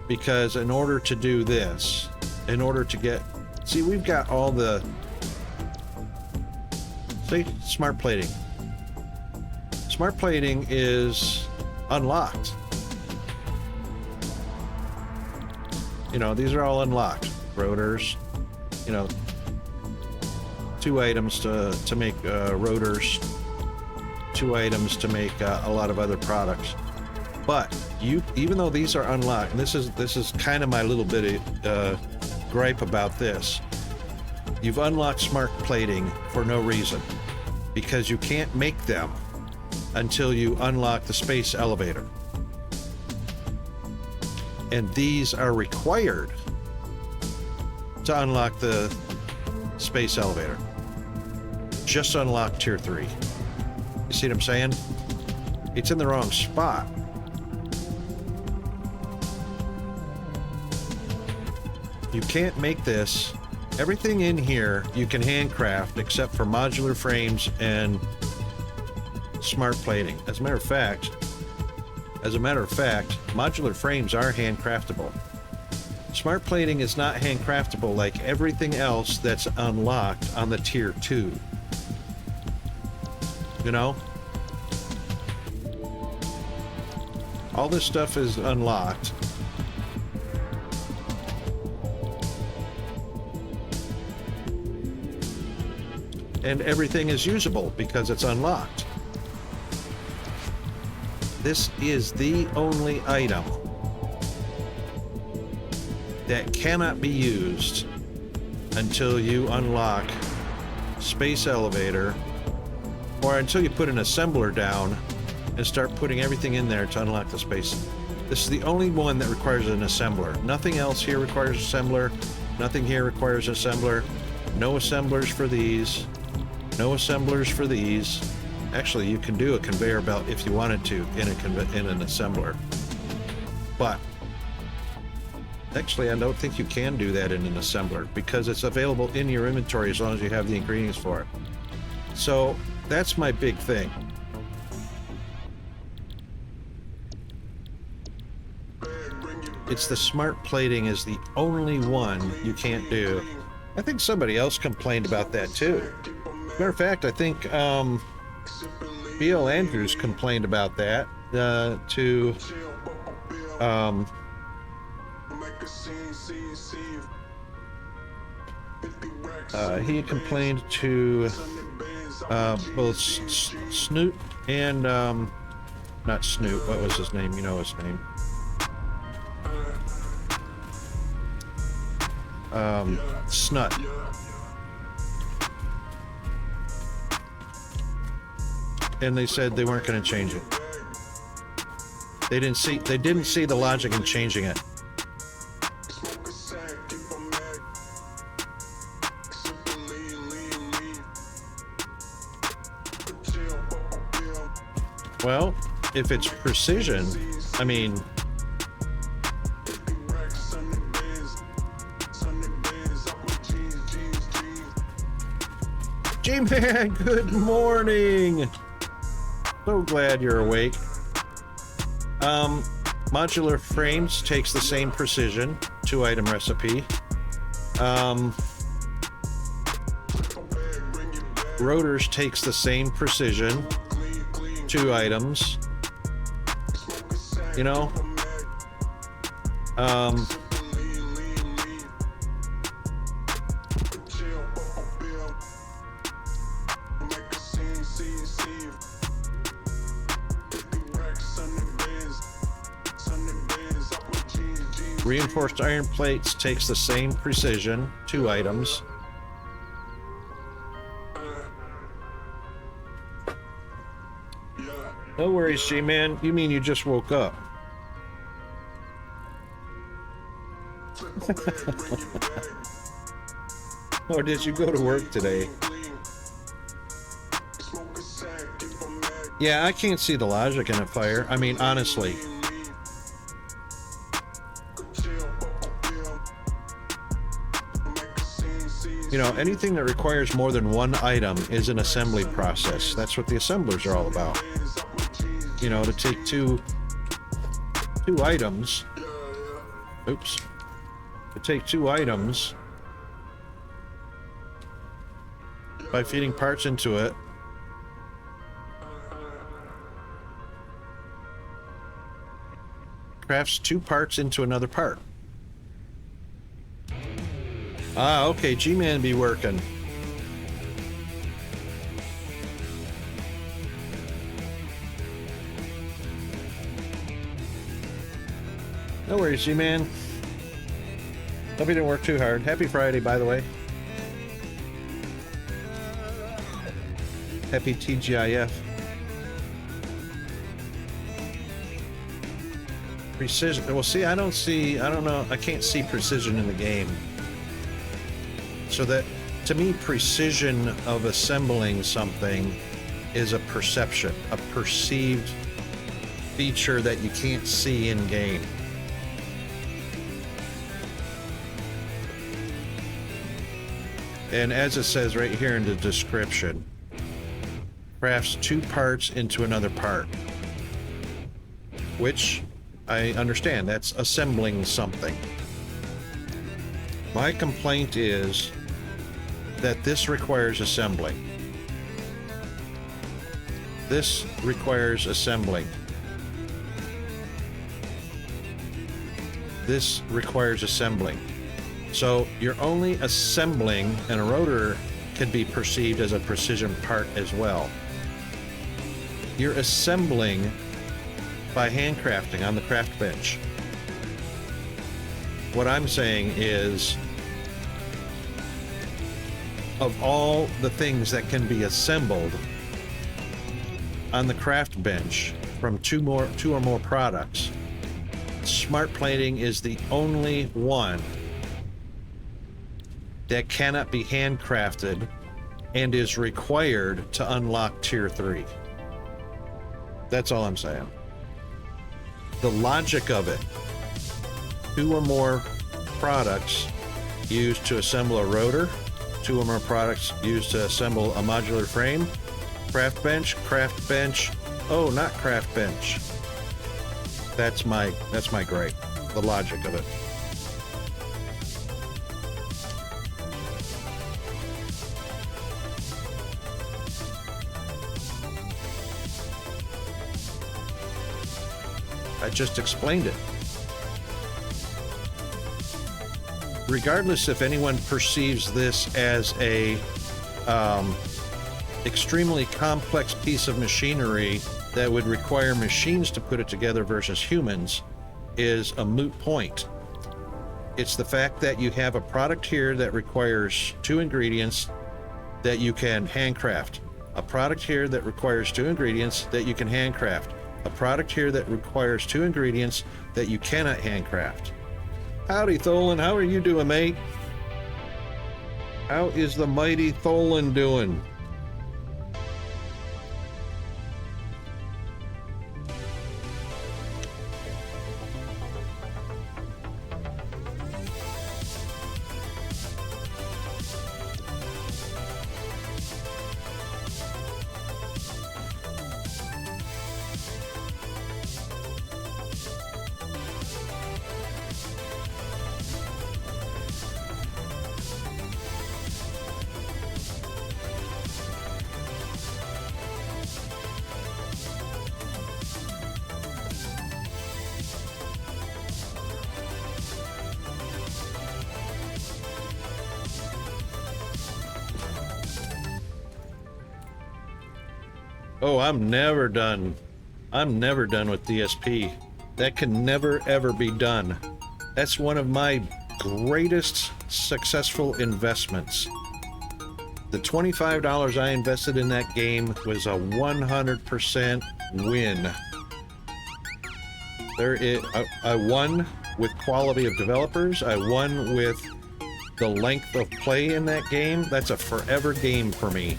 Because in order to do this, in order to get... See, we've got all the... See? Smart plating. Smart plating is unlocked. You know, these are all unlocked. Rotors, you know, 2 items to make rotors, 2 items to make a lot of other products. But even though these are unlocked, and this is kind of my little bit of gripe about this, you've unlocked smart plating for no reason, because you can't make them until you unlock the space elevator. And these are required to unlock the space elevator. Just unlock tier 3. You see what I'm saying? It's in the wrong spot. You can't make this. Everything in here you can handcraft except for modular frames and smart plating. As a matter of fact, modular frames are handcraftable. Smart plating is not handcraftable like everything else that's unlocked on the tier 2. You know? All this stuff is unlocked. And everything is usable because it's unlocked. This is the only item that cannot be used until you unlock space elevator, or until you put an assembler down and start putting everything in there to unlock the space. This is the only one that requires an assembler. Nothing else here requires assembler. Nothing here requires assembler. No assemblers for these. No assemblers for these. Actually, you can do a conveyor belt if you wanted to in an assembler. But actually, I don't think you can do that in an assembler because it's available in your inventory as long as you have the ingredients for it. So that's my big thing. It's the smart plating is the only one you can't do. I think somebody else complained about that too. Matter of fact, I think B.L. Andrews complained about that He had complained to both Snoot and not Snoot. What was his name? You know his name. Snut. And they said they weren't going to change it. They didn't see the logic in changing it. Well, if it's precision, I mean, G-Man, good morning. So glad you're awake. Modular frames takes the same precision, 2-item recipe. Rotors takes the same precision, 2 items. You know? Reinforced iron plates takes the same precision, 2 items. No worries, G-Man. You mean you just woke up? Or did you go to work today? Yeah, I can't see the logic in a fire. I mean, honestly. You know, anything that requires more than 1 item is an assembly process. That's what the assemblers are all about. You know, to take two items. Oops. To take 2 items by feeding parts into it. Crafts 2 parts into another part. Ah, okay, G-Man be working. No worries, G-Man. Hope you didn't work too hard. Happy Friday, by the way. Happy TGIF. Precision. Well, see, I don't know. I can't see precision in the game. So that, to me, precision of assembling something is a perception, a perceived feature that you can't see in game. And as it says right here in the description, crafts 2 parts into another part, which I understand, that's assembling something. My complaint is that this requires assembling. This requires assembling. This requires assembling. So you're only assembling, and a rotor can be perceived as a precision part as well. You're assembling by handcrafting on the craft bench. What I'm saying is, of all the things that can be assembled on the craft bench from two or more products, smart plating is the only one that cannot be handcrafted and is required to unlock tier 3. That's all I'm saying. The logic of it, 2 or more products used to assemble a rotor, 2 or more products used to assemble a modular frame, craft bench, oh, not craft bench. That's my gripe, the logic of it. I just explained it. regardless if anyone perceives this as a extremely complex piece of machinery that would require machines to put it together versus humans, is a moot point. It's the fact that you have a product here that requires 2 ingredients that you can handcraft. A product here that requires 2 ingredients that you can handcraft. A product here that requires 2 ingredients that you cannot handcraft. Howdy, Tholen. How are you doing, mate? How is the mighty Tholen doing? Oh, I'm never done. I'm never done with DSP. That can never, ever be done. That's one of my greatest successful investments. The $25 I invested in that game was a 100% win. I won with quality of developers. I won with the length of play in that game. That's a forever game for me.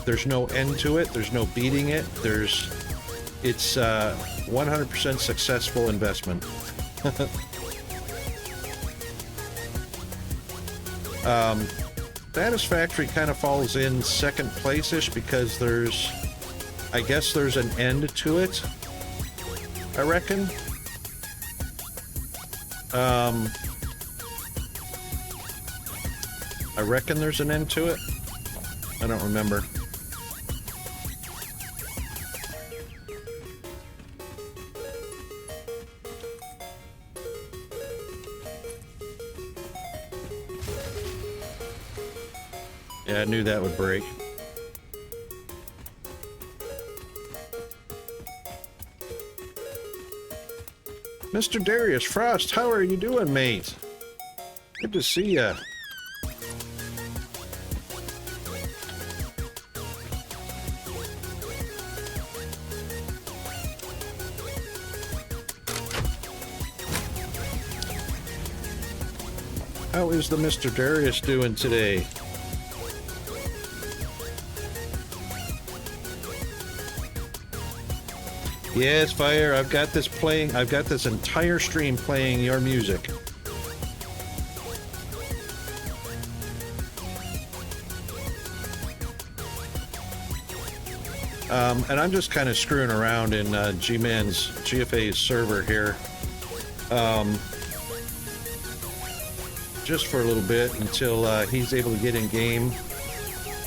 There's no end to it. There's no beating it. It's 100% successful investment. Satisfactory kind of falls in second place-ish because I guess there's an end to it, I reckon. I reckon there's an end to it. I don't remember. Yeah, I knew that would break. Mr. Darius Frost, how are you doing, mate? Good to see ya. How is the Mr. Darius doing today? Yes, Fire, I've got this playing. I've got this entire stream playing your music. And I'm just kind of screwing around in GFA's server here. Just for a little bit until he's able to get in game,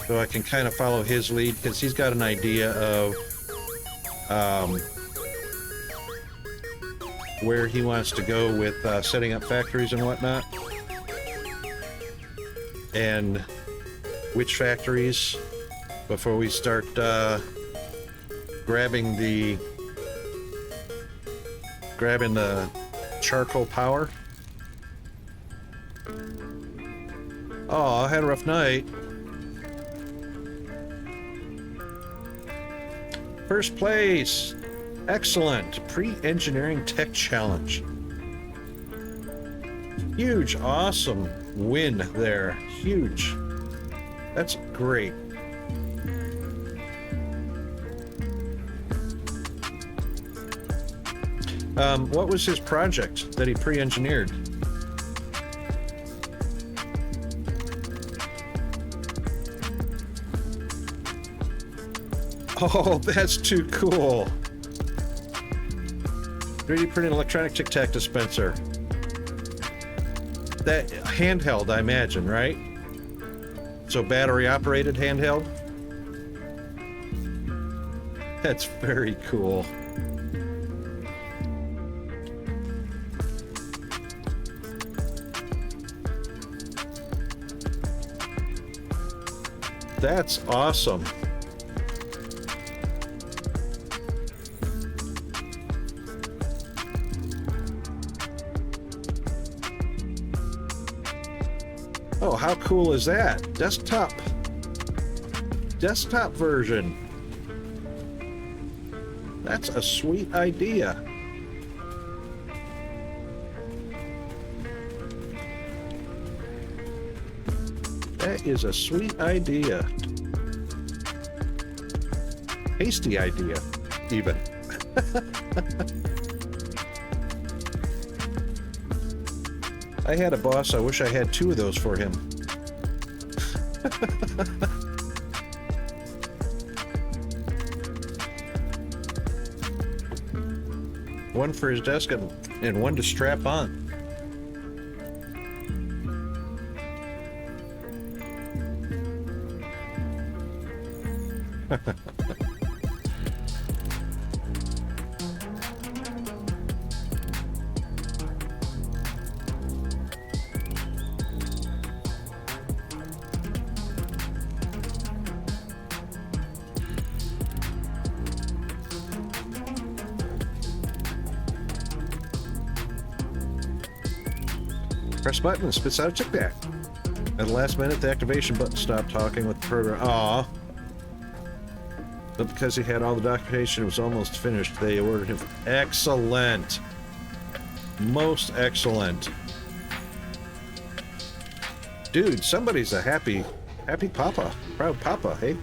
so I can kind of follow his lead, because he's got an idea of where he wants to go with setting up factories and whatnot, and which factories before we start grabbing the charcoal power. Oh, I had a rough night. First place. Excellent. Pre-engineering tech challenge. Huge, awesome win there. Huge. That's great. What was his project that he pre-engineered? Oh, that's too cool. 3D printed electronic Tic Tac dispenser. That handheld, I imagine, right? So battery operated handheld? That's very cool. That's awesome. Oh, how cool is that? Desktop version. That's a sweet idea. That is a sweet idea. Hasty idea, even. I had a boss, I wish I had 2 of those for him. One for his desk and one to strap on. Press button and spits out a chick back. At the last minute, the activation button stopped talking with the program. Aww. But because he had all the documentation, it was almost finished. They ordered him. Excellent. Most excellent. Dude, somebody's a happy papa. Proud papa, hey?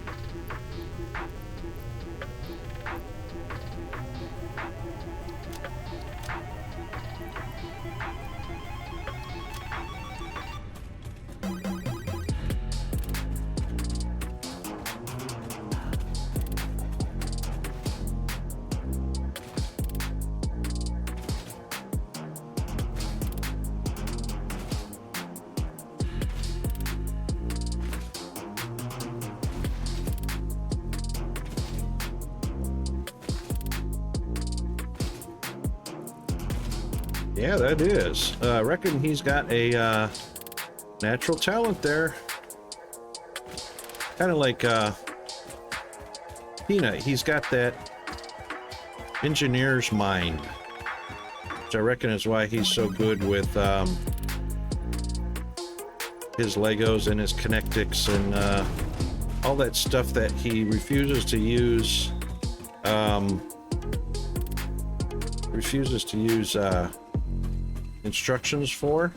Yeah, that is. I reckon he's got a natural talent there. Kind of like Peanut. He's got that engineer's mind, which I reckon is why he's so good with his Legos and his Kinectics and all that stuff that he refuses to use. Instructions for.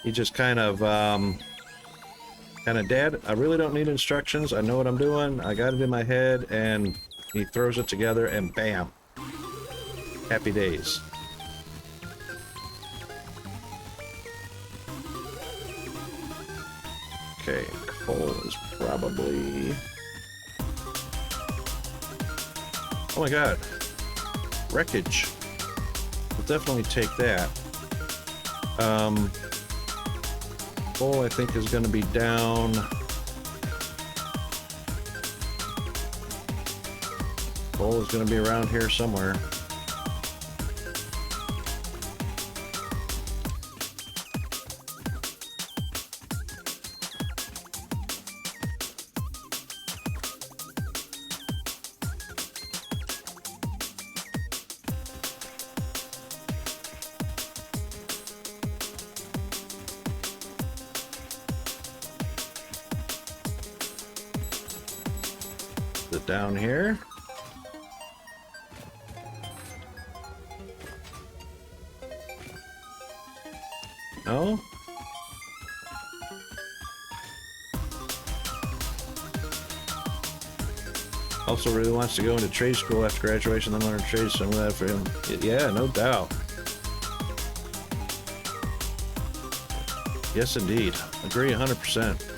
He just kind of Dad, I really don't need instructions. I know what I'm doing. I got it in my head, and he throws it together, and bam, happy days. Okay, coal is probably. Oh my God. Wreckage. We'll definitely take that. Coal, I think, is going to be down. Coal is going to be around here somewhere. Down here. No. Also really wants to go into trade school after graduation, then learn trade, so I'm glad for him. Yeah, no doubt. Yes, indeed. Agree 100%.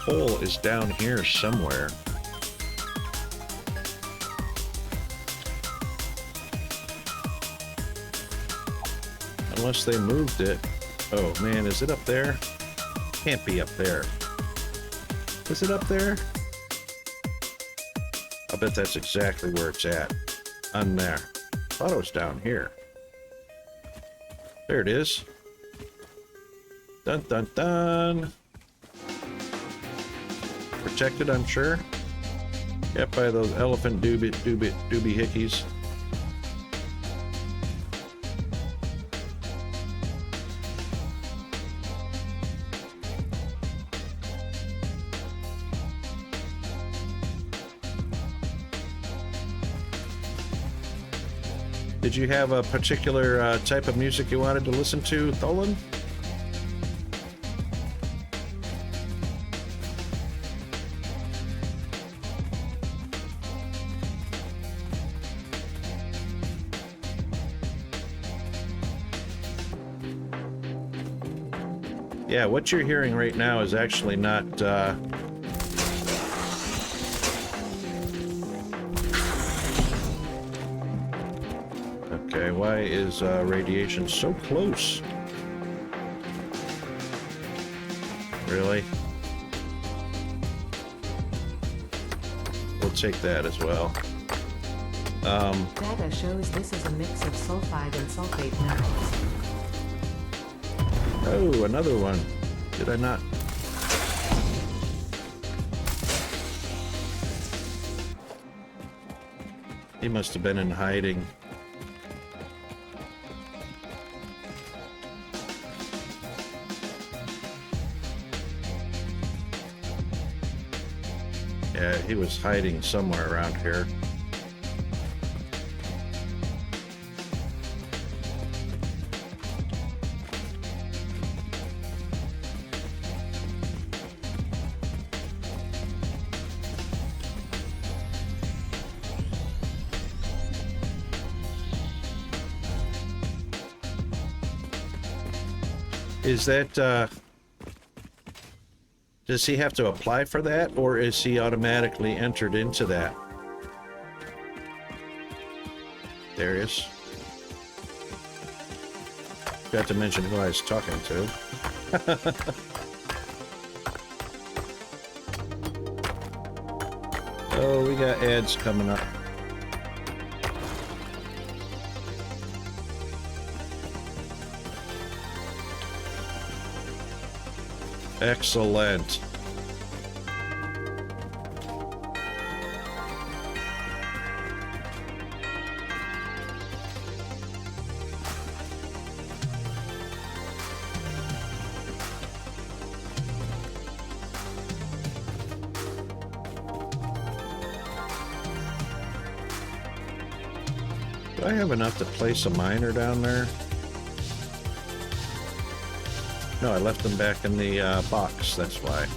Hole is down here somewhere. Unless they moved it. Oh man, is it up there? Can't be up there. Is it up there? I bet that's exactly where it's at. On there. Thought it was down here. There it is. Dun dun dun. Protected, I'm sure. Yep, by those elephant doobie hickeys. Did you have a particular type of music you wanted to listen to, Tholen? Yeah, what you're hearing right now is actually not, Okay, why is radiation so close? Really? We'll take that as well. Data shows this is a mix of sulfide and sulfate metals. Oh, another one. Did I not? He must have been in hiding. Yeah, he was hiding somewhere around here. Is that, does he have to apply for that, or is he automatically entered into that? There he is. Got to mention who I was talking to. Oh, we got ads coming up. Excellent. Do I have enough to place a miner down there? No, I left them back in the box, that's why.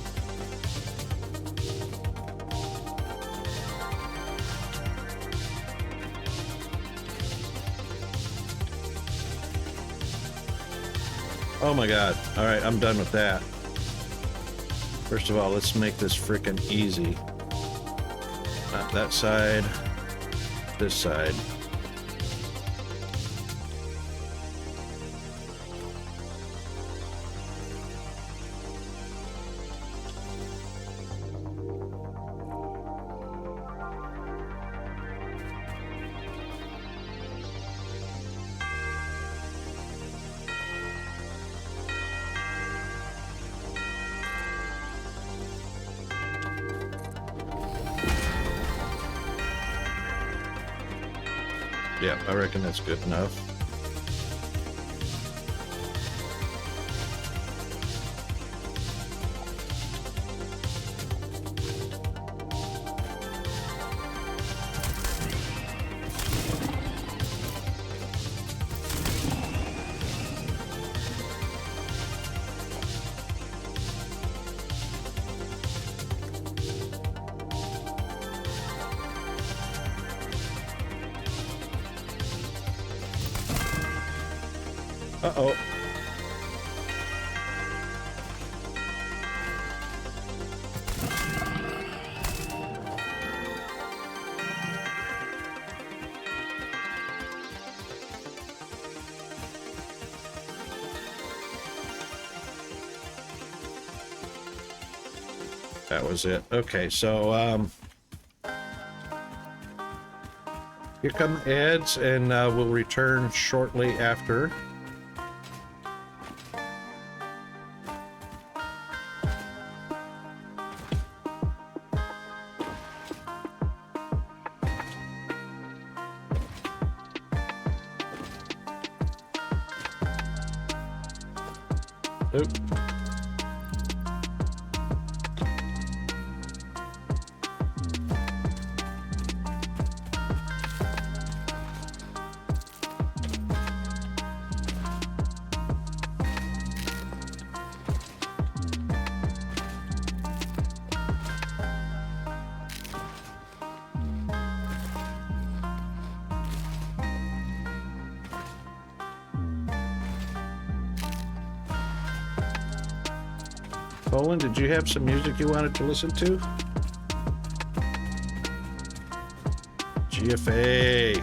Oh my god. Alright, I'm done with that. First of all, let's make this frickin' easy. Not that side. This side. Yeah, I reckon that's good enough. Uh-oh. That was it. Okay, so here come ads, and we'll return shortly after. Oop. Colin, did you have some music you wanted to listen to? GFA.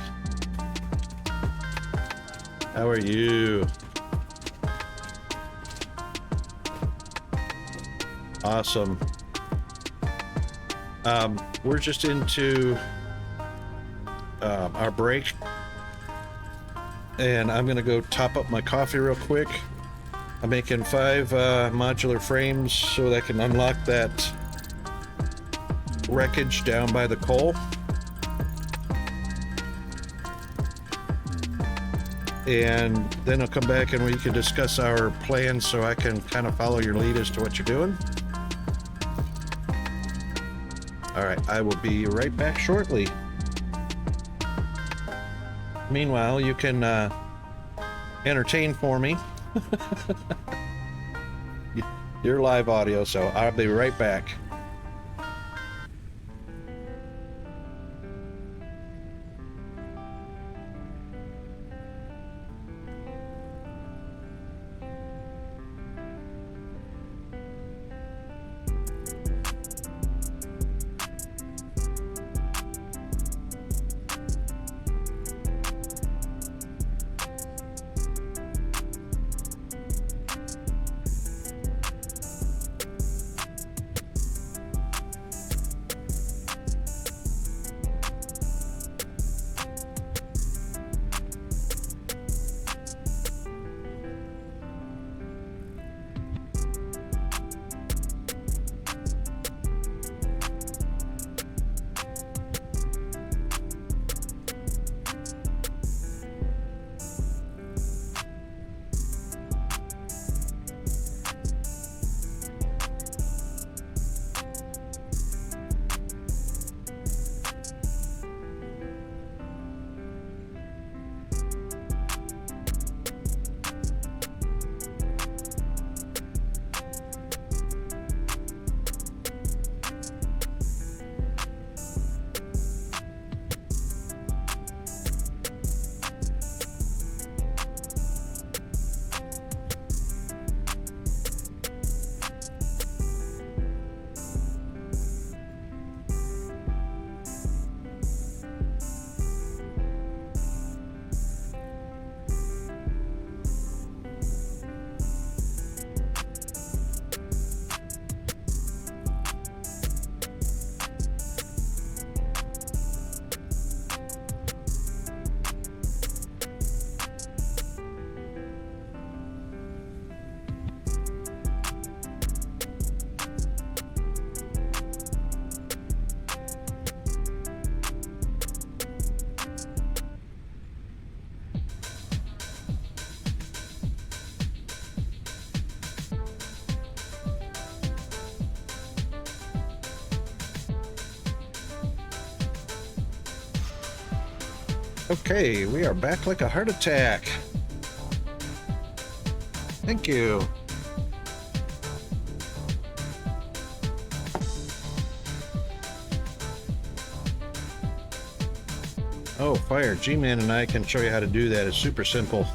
How are you? Awesome. We're just into our break, and I'm gonna go top up my coffee real quick. I'm making 5 modular frames so that I can unlock that wreckage down by the coal. And then I'll come back and we can discuss our plans so I can kind of follow your lead as to what you're doing. All right, I will be right back shortly. Meanwhile, you can entertain for me. Your live audio, so I'll be right back. Okay, we are back like a heart attack. Thank you. Oh, fire. G-Man and I can show you how to do that. It's super simple.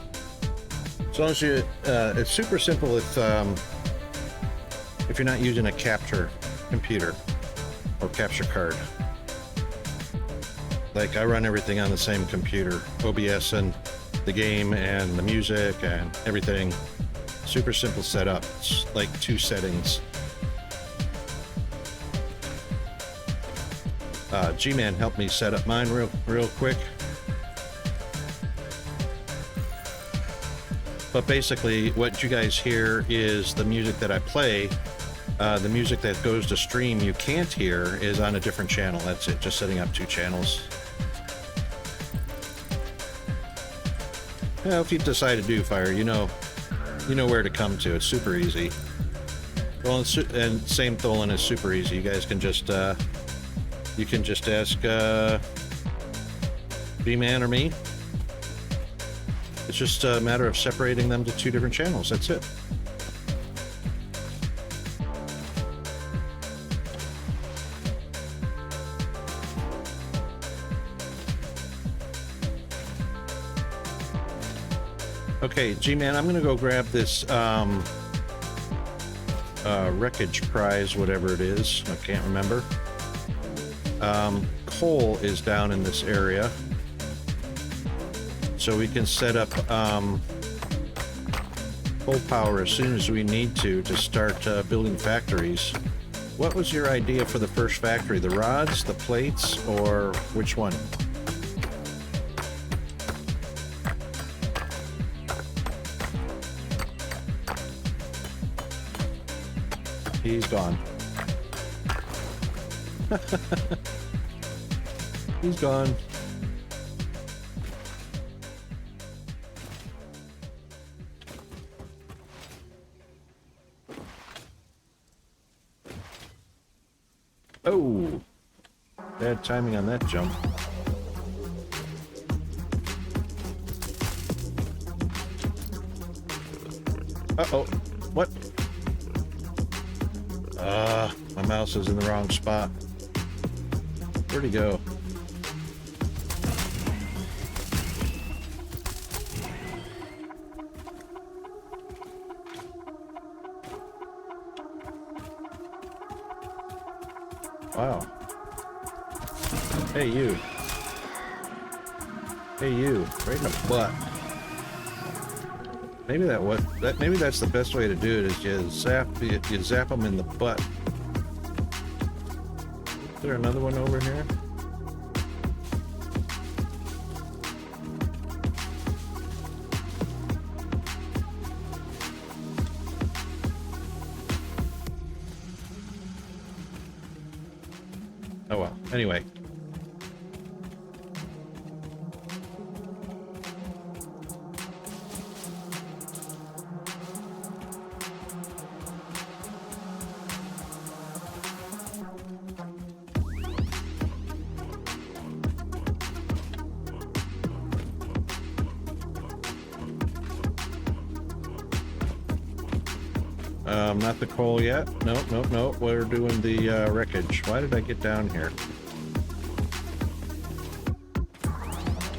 As long as you, it's super simple if you're not using a capture computer or capture card. Like, I run everything on the same computer, OBS and the game and the music and everything. Super simple setup. It's like 2 settings. G-Man helped me set up mine real quick. But basically, what you guys hear is the music that I play. The music that goes to stream you can't hear is on a different channel. That's it, just setting up 2 channels. Well, if you decide to do fire, you know where to come to. It's super easy. Well, and same Tholen is super easy. You guys can just ask B-Man or me. It's just a matter of separating them to 2 different channels. That's it. Okay, G-Man, I'm gonna go grab this wreckage prize, whatever it is. I can't remember. Coal is down in this area, so we can set up coal power as soon as we need to start building factories. What was your idea for the first factory? The rods, the plates, or which one? He's gone. He's gone. Oh, bad timing on that jump. Uh-oh. What? My mouse is in the wrong spot. Where'd he go? Wow. Hey, you. Hey, you. Right in the butt. Maybe maybe that's the best way to do it, is you zap them in the butt. Is there another one over here? Oh well. Anyway. Not the coal yet. Nope. We're doing the wreckage. Why did I get down here?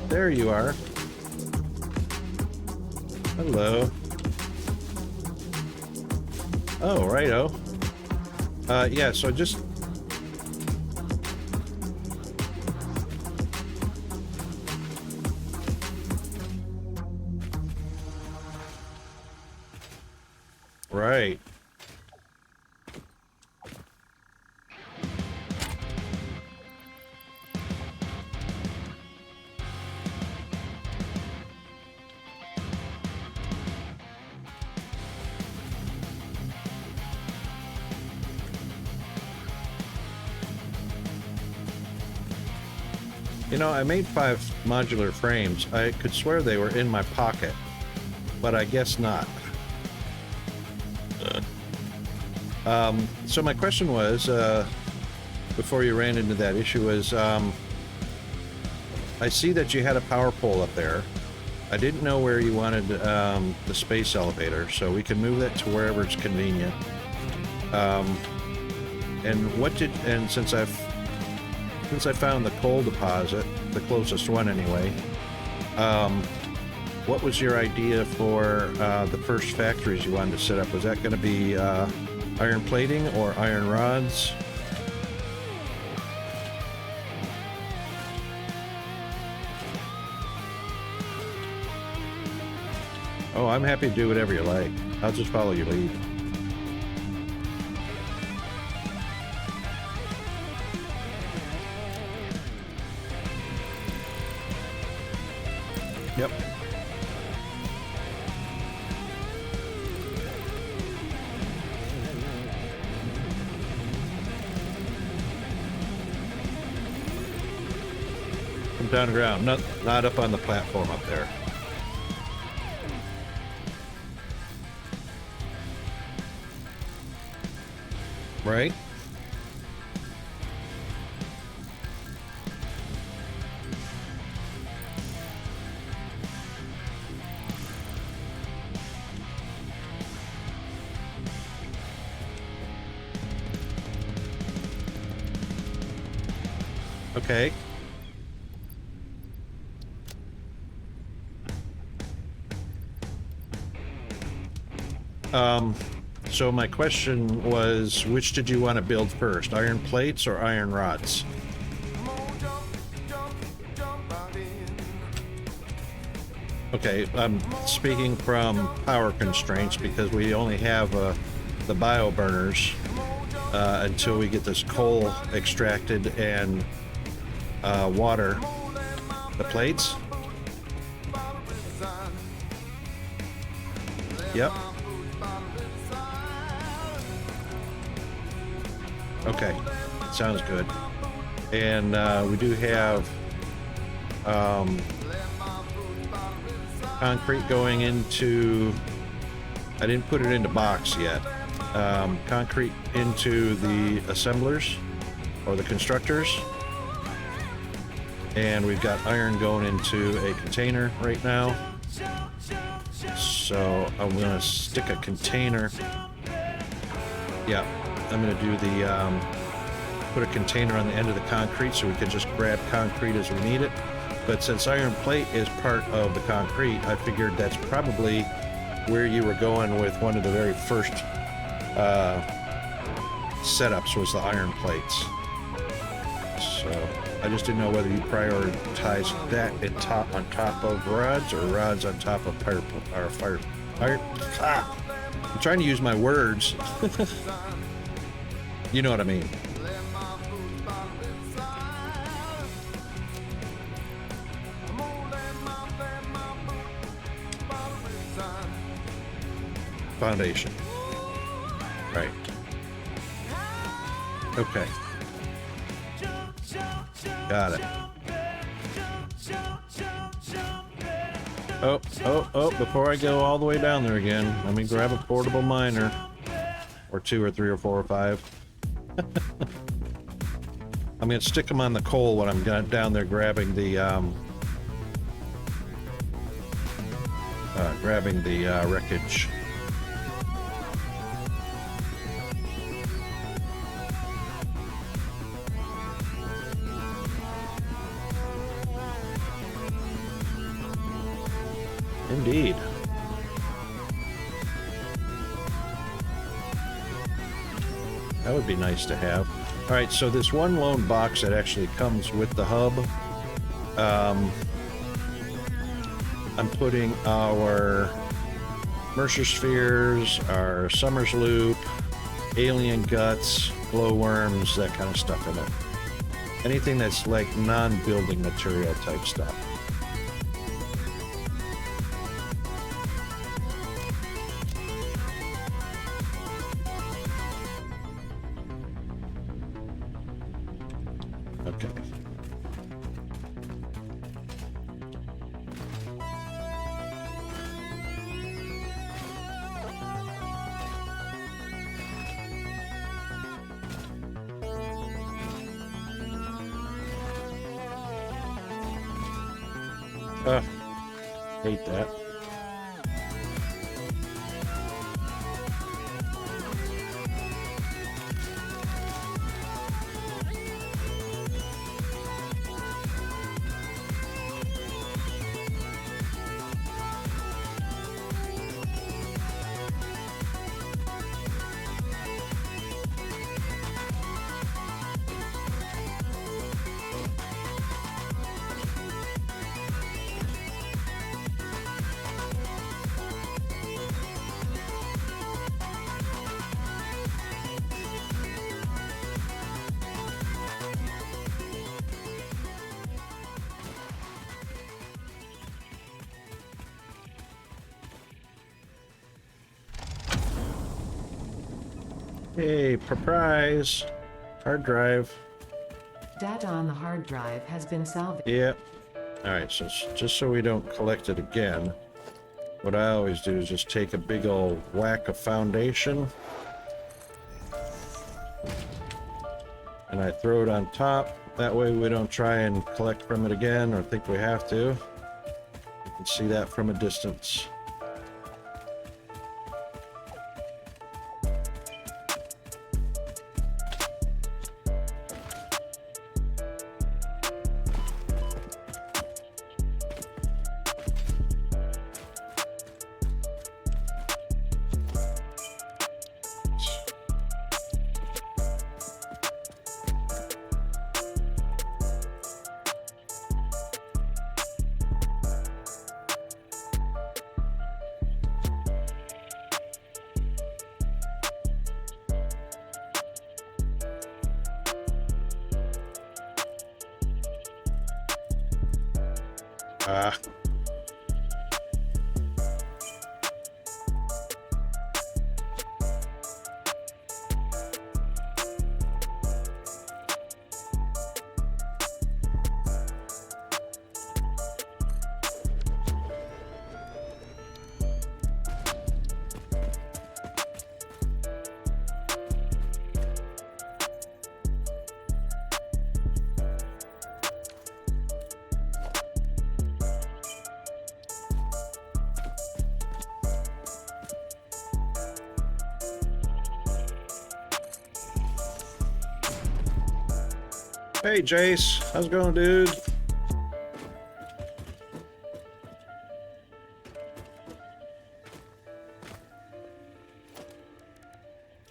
There you are. Hello. Oh, righto. Yeah, so just... Right. You know, I made 5 modular frames. I could swear they were in my pocket, but I guess not. So my question was, before you ran into that issue, was I see that you had a power pole up there. I didn't know where you wanted the space elevator, so we can move that to wherever it's convenient. And since I found the coal deposit, the closest one anyway, what was your idea for the first factories you wanted to set up? Was that going to be iron plating or iron rods? Oh, I'm happy to do whatever you like. I'll just follow your lead. down the ground. Not up on the platform up there. Right? Okay. So my question was, which did you want to build first, iron plates or iron rods? Okay, I'm speaking from power constraints because we only have the bio burners until we get this coal extracted and water the plates. Yep. Okay, sounds good. And we do have concrete going into, I didn't put it into box yet, concrete into the assemblers or the constructors. And we've got iron going into a container right now. So I'm gonna stick a container. Yeah, I'm gonna do the, put a container on the end of the concrete so we can just grab concrete as we need it. But since iron plate is part of the concrete, I figured that's probably where you were going with one of the very first setups was the iron plates. So I just didn't know whether you prioritize that on top of rods or rods on top of fire. I'm trying to use my words. You know what I mean. Foundation. Right. Okay. Got it. Oh, before I go all the way down there again, let me grab a portable miner. Or 2 or 3 or 4 or 5. I'm going to stick them on the coal when I'm down there grabbing the wreckage. Indeed. That would be nice to have. All right, so this one lone box that actually comes with the hub, I'm putting our Mercer spheres, our Summers loop, alien guts, glowworms, that kind of stuff in it. Anything that's like non-building material type stuff. Okay. Hate that. Hey, surprise! Hard drive. Data on the hard drive has been salvaged. Yep, Alright, so just so we don't collect it again, what I always do is just take a big old whack of foundation and I throw it on top. That way we don't try and collect from it again or think we have to. You can see that from a distance. Ah. Hey Jace, how's it going, dude?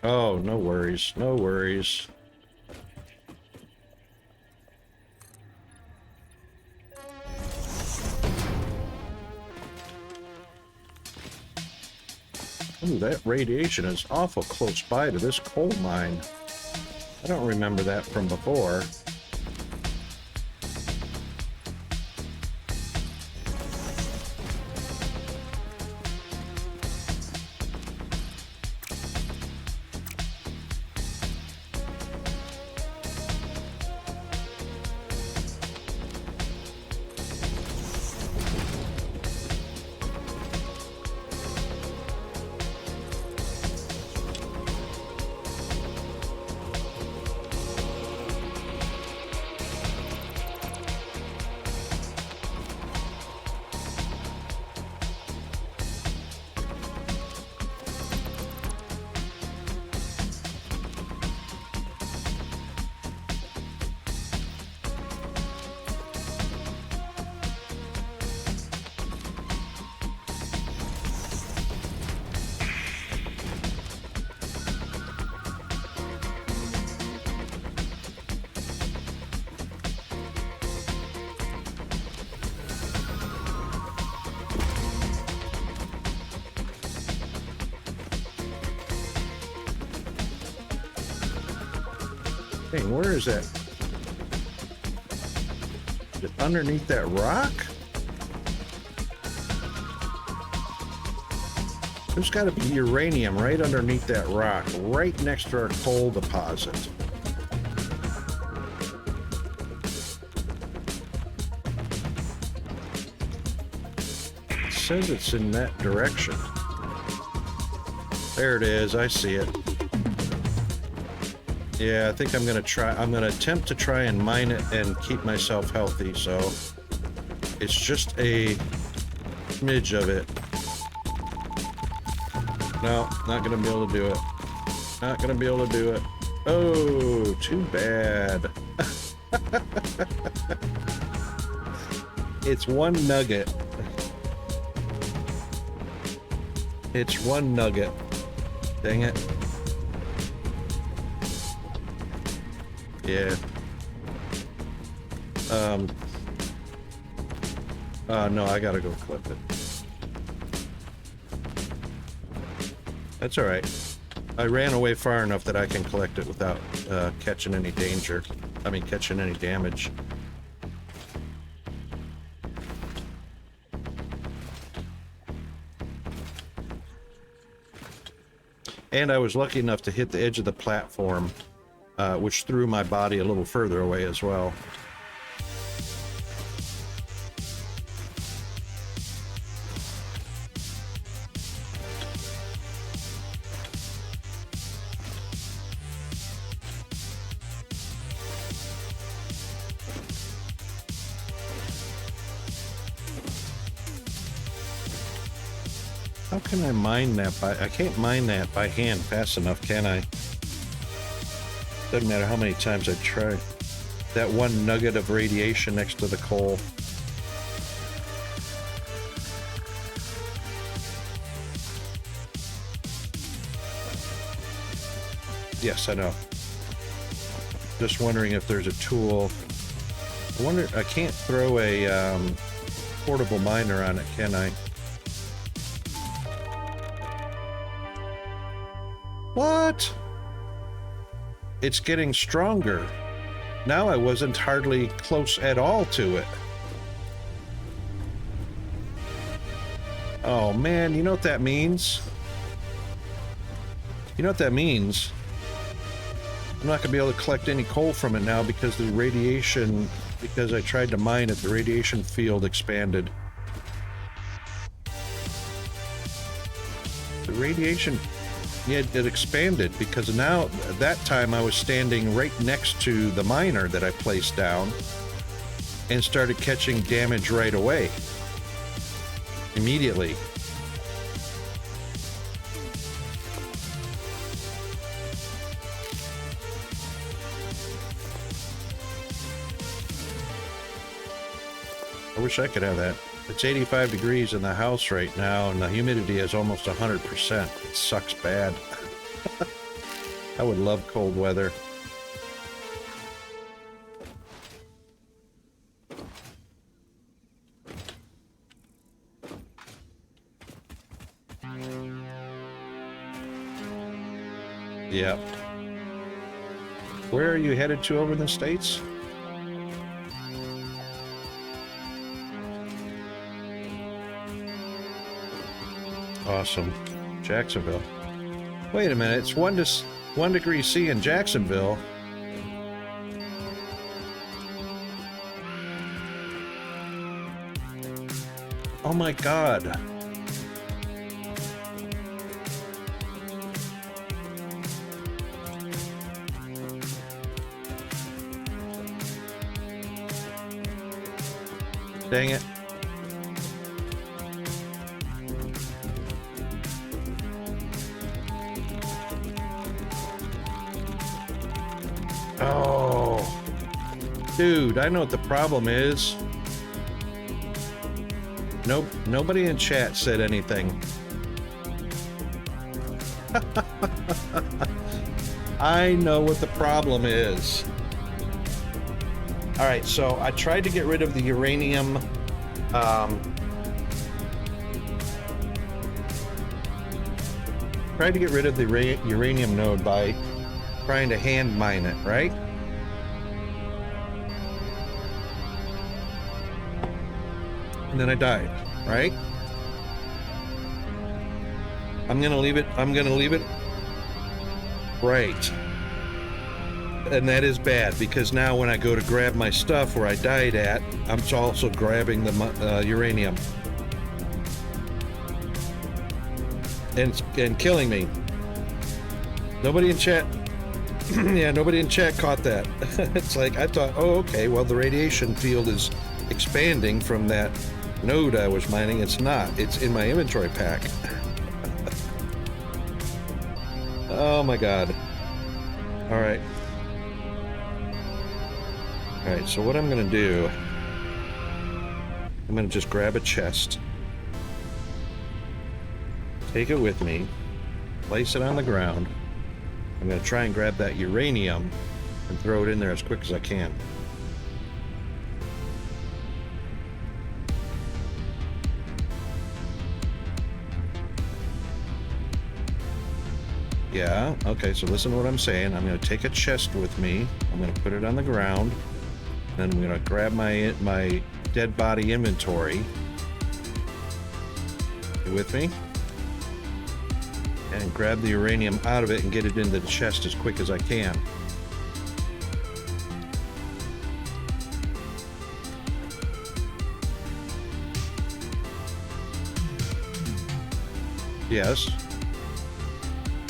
Oh, no worries, no worries. Ooh, that radiation is awful close by to this coal mine. I don't remember that from before. Dang, where is that? Is it underneath that rock? There's got to be uranium right underneath that rock, right next to our coal deposit. It says it's in that direction. There it is, I see it. Yeah, I think I'm gonna attempt to try and mine it and keep myself healthy, so it's just a smidge of it. No, not gonna be able to do it. Not gonna be able to do it. Oh, too bad. It's one nugget. It's one nugget. Dang it. Yeah. No, I gotta go clip it. That's alright. I ran away far enough that I can collect it without catching any danger. I mean, catching any damage. And I was lucky enough to hit the edge of the platform, which threw my body a little further away as well. How can I mine that by... I can't mine that by hand fast enough, can I? Doesn't matter how many times I try. That one nugget of radiation next to the coal. Yes, I know. Just wondering if there's a tool. I wonder... I can't throw a portable miner on it, can I? What? It's getting stronger. Now I wasn't hardly close at all to it. Oh man, you know what that means? You know what that means? I'm not gonna be able to collect any coal from it now because the radiation, because I tried to mine it, the radiation field expanded. The radiation... Yeah, it expanded because now, at that time, I was standing right next to the miner that I placed down and started catching damage right away. Immediately. I wish I could have that. It's 85 degrees in the house right now, and the humidity is almost 100%. It sucks bad. I would love cold weather. Yep. Where are you headed to over in the States? Awesome. Jacksonville. Wait a minute, it's 1 degree C in Jacksonville. Oh my God. Dang it. Oh, dude, I know what the problem is. Nope, nobody in chat said anything. I know what the problem is. All right, so I tried to get rid of the uranium. Tried to get rid of the uranium node by trying to hand mine it, right? And then I died, right? I'm gonna leave it right. And that is bad because now when I go to grab my stuff where I died at, I'm also grabbing the uranium. And killing me. Nobody in chat yeah, nobody in chat caught that. It's like, I thought, oh, okay, well, the radiation field is expanding from that node I was mining. It's not. It's in my inventory pack. Oh, my God. All right. All right, so what I'm going to do, I'm going to just grab a chest, take it with me, place it on the ground. I'm going to try and grab that uranium and throw it in there as quick as I can. Yeah, okay, so listen to what I'm saying. I'm going to take a chest with me. I'm going to put it on the ground. Then I'm going to grab my dead body inventory. You with me? And grab the uranium out of it and get it into the chest as quick as I can. Yes.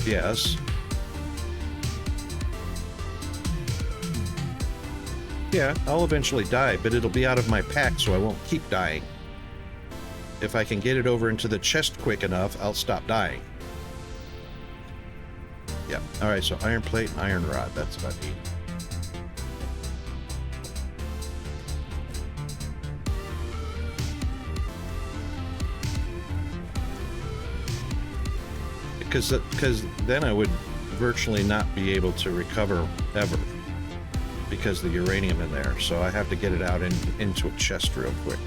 Yes. Yeah, I'll eventually die, but it'll be out of my pack, so I won't keep dying. if I can get it over into the chest quick enough, I'll stop dying. Yeah. All right. So iron plate and iron rod. That's what I need. Because then I would virtually not be able to recover ever because the uranium in there. So I have to get it out into a chest real quick.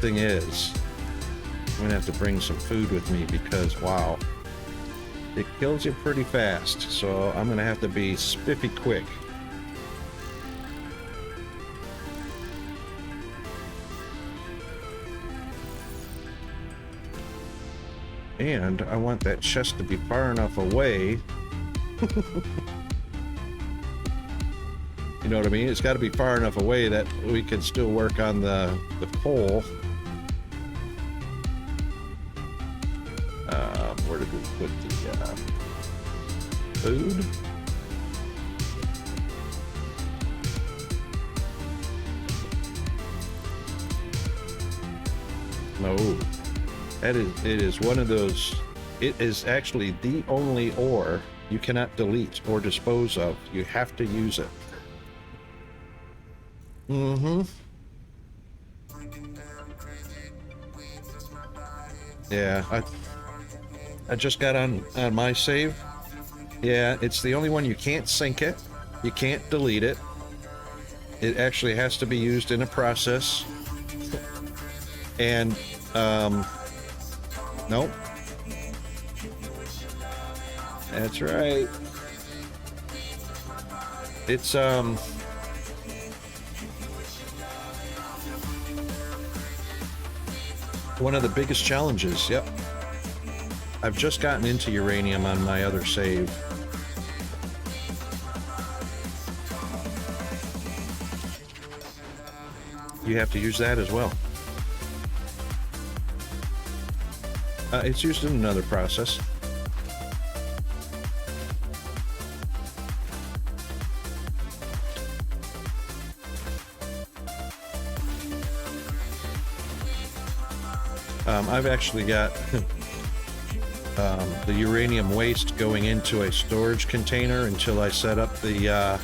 Thing is, I'm gonna have to bring some food with me because wow, it kills you pretty fast. So I'm gonna have to be spiffy quick. And I want that chest to be far enough away. You know what I mean? It's got to be far enough away that we can still work on the pole. Where did we put the food? No. It is one of those, it is actually the only ore you cannot delete or dispose of. You have to use it. Mm-hmm. Yeah, I just got on my save. Yeah, it's the only one you can't sync it. You can't delete it. It actually has to be used in a process. And, nope. That's right. It's, one of the biggest challenges. Yep. I've just gotten into uranium on my other save. You have to use that as well. It's used in another process. I've actually got the uranium waste going into a storage container until I set up the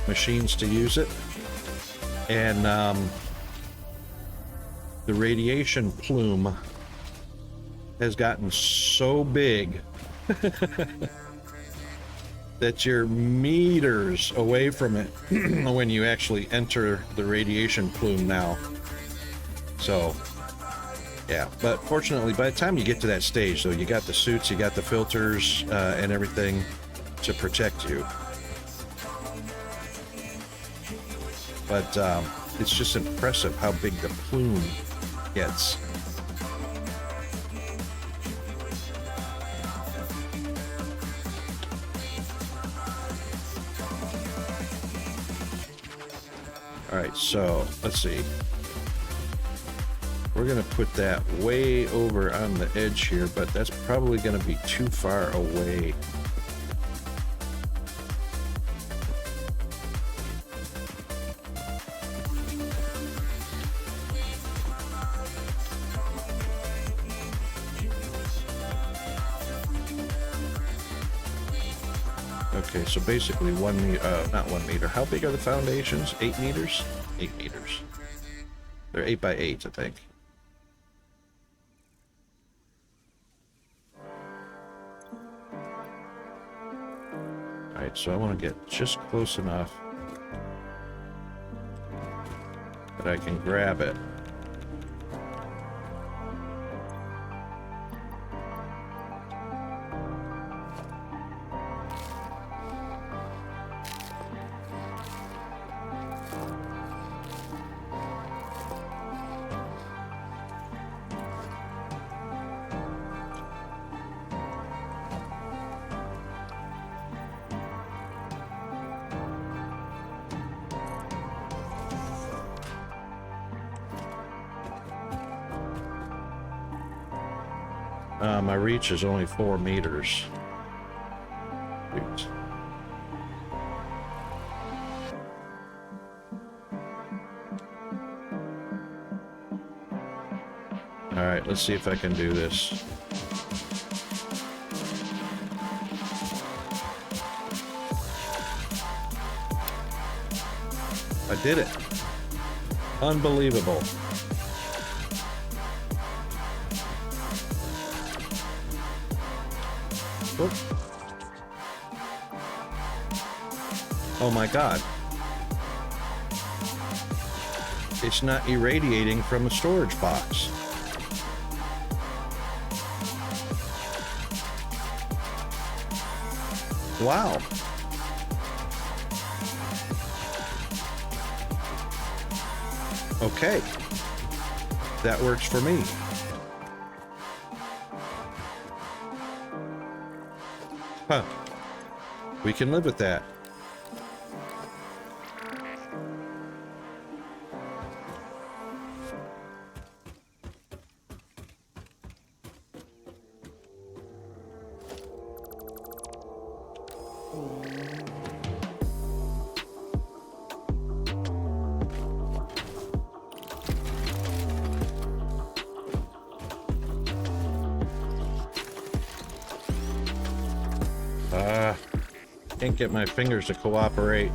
machines to use it. And the radiation plume has gotten so big that you're meters away from it when you actually enter the radiation plume now. So, yeah, but fortunately, by the time you get to that stage, though, you got the suits, you got the filters, and everything to protect you. But it's just impressive how big the plume gets. All right, so let's see. We're going to put that way over on the edge here, but that's probably going to be too far away. Okay, so basically 1 meter, not 1 meter. How big are the foundations? 8 meters? 8 meters. They're 8 by 8, I think. Alright, so I want to get just close enough that I can grab it. My reach is only 4 meters. Shoot. All right, let's see if I can do this. I did it. Unbelievable. Whoop. Oh my God. It's not irradiating from a storage box. Wow. Okay. That works for me. Huh. We can live with that. Can't get my fingers to cooperate.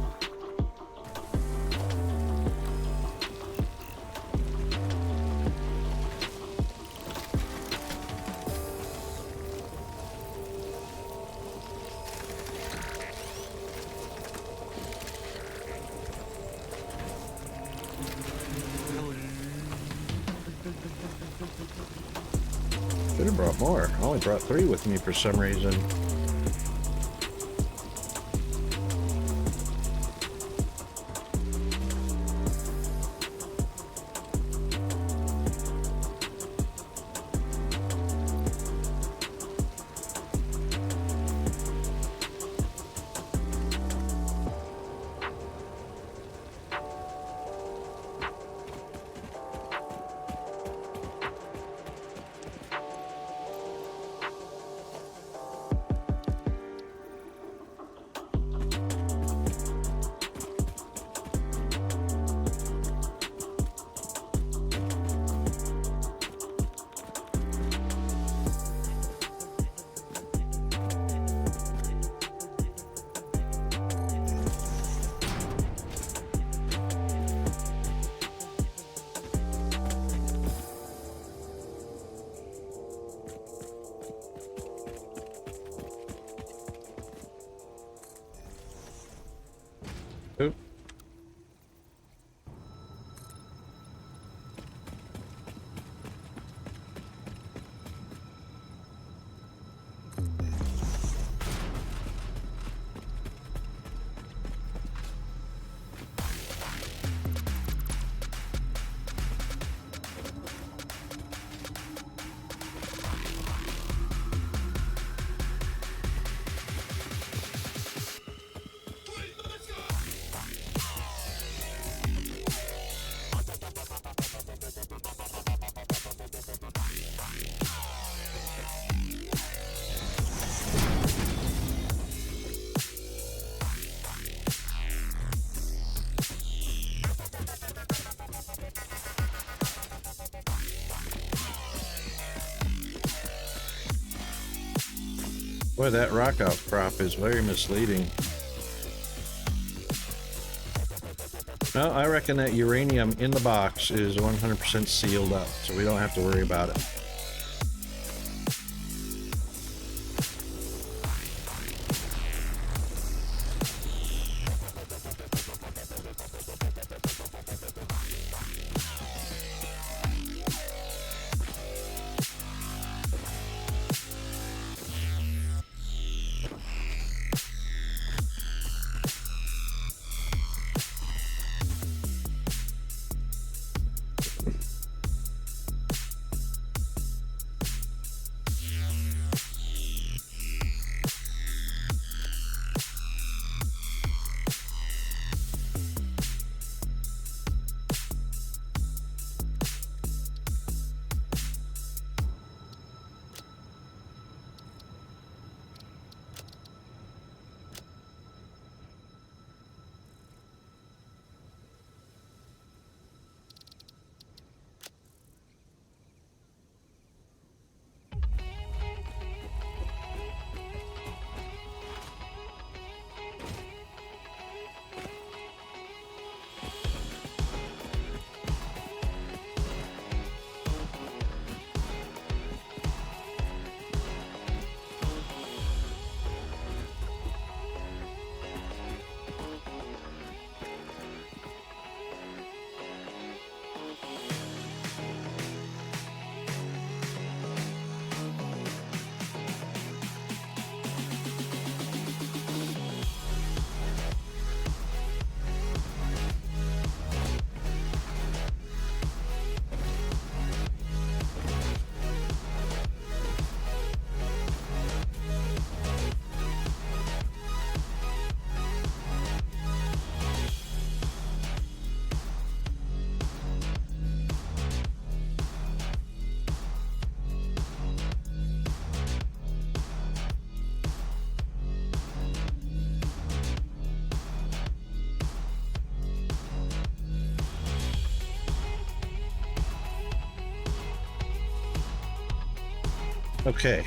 Should have brought more. I only brought 3 with me for some reason. Oop. Boy, that rock outcrop is very misleading. No, I reckon that uranium in the box is 100% sealed up, so we don't have to worry about it. Okay.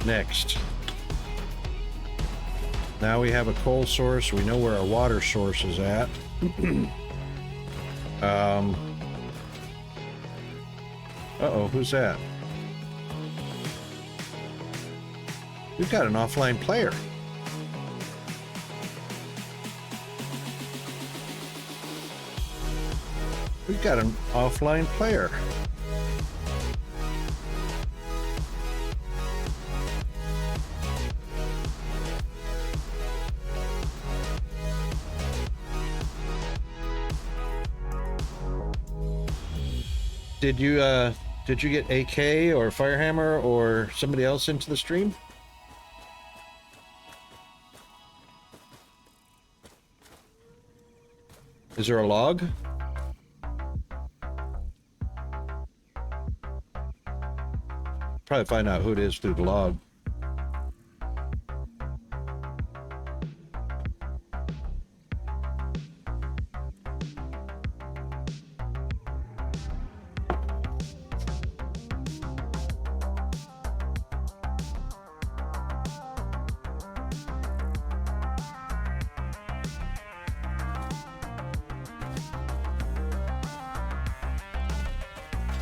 Next. Now we have a coal source. We know where our water source is at. Uh-oh, who's that? We've got an offline player. We've got an offline player. Did you get AK or Firehammer or somebody else into the stream? Is there a log? Probably find out who it is through the log.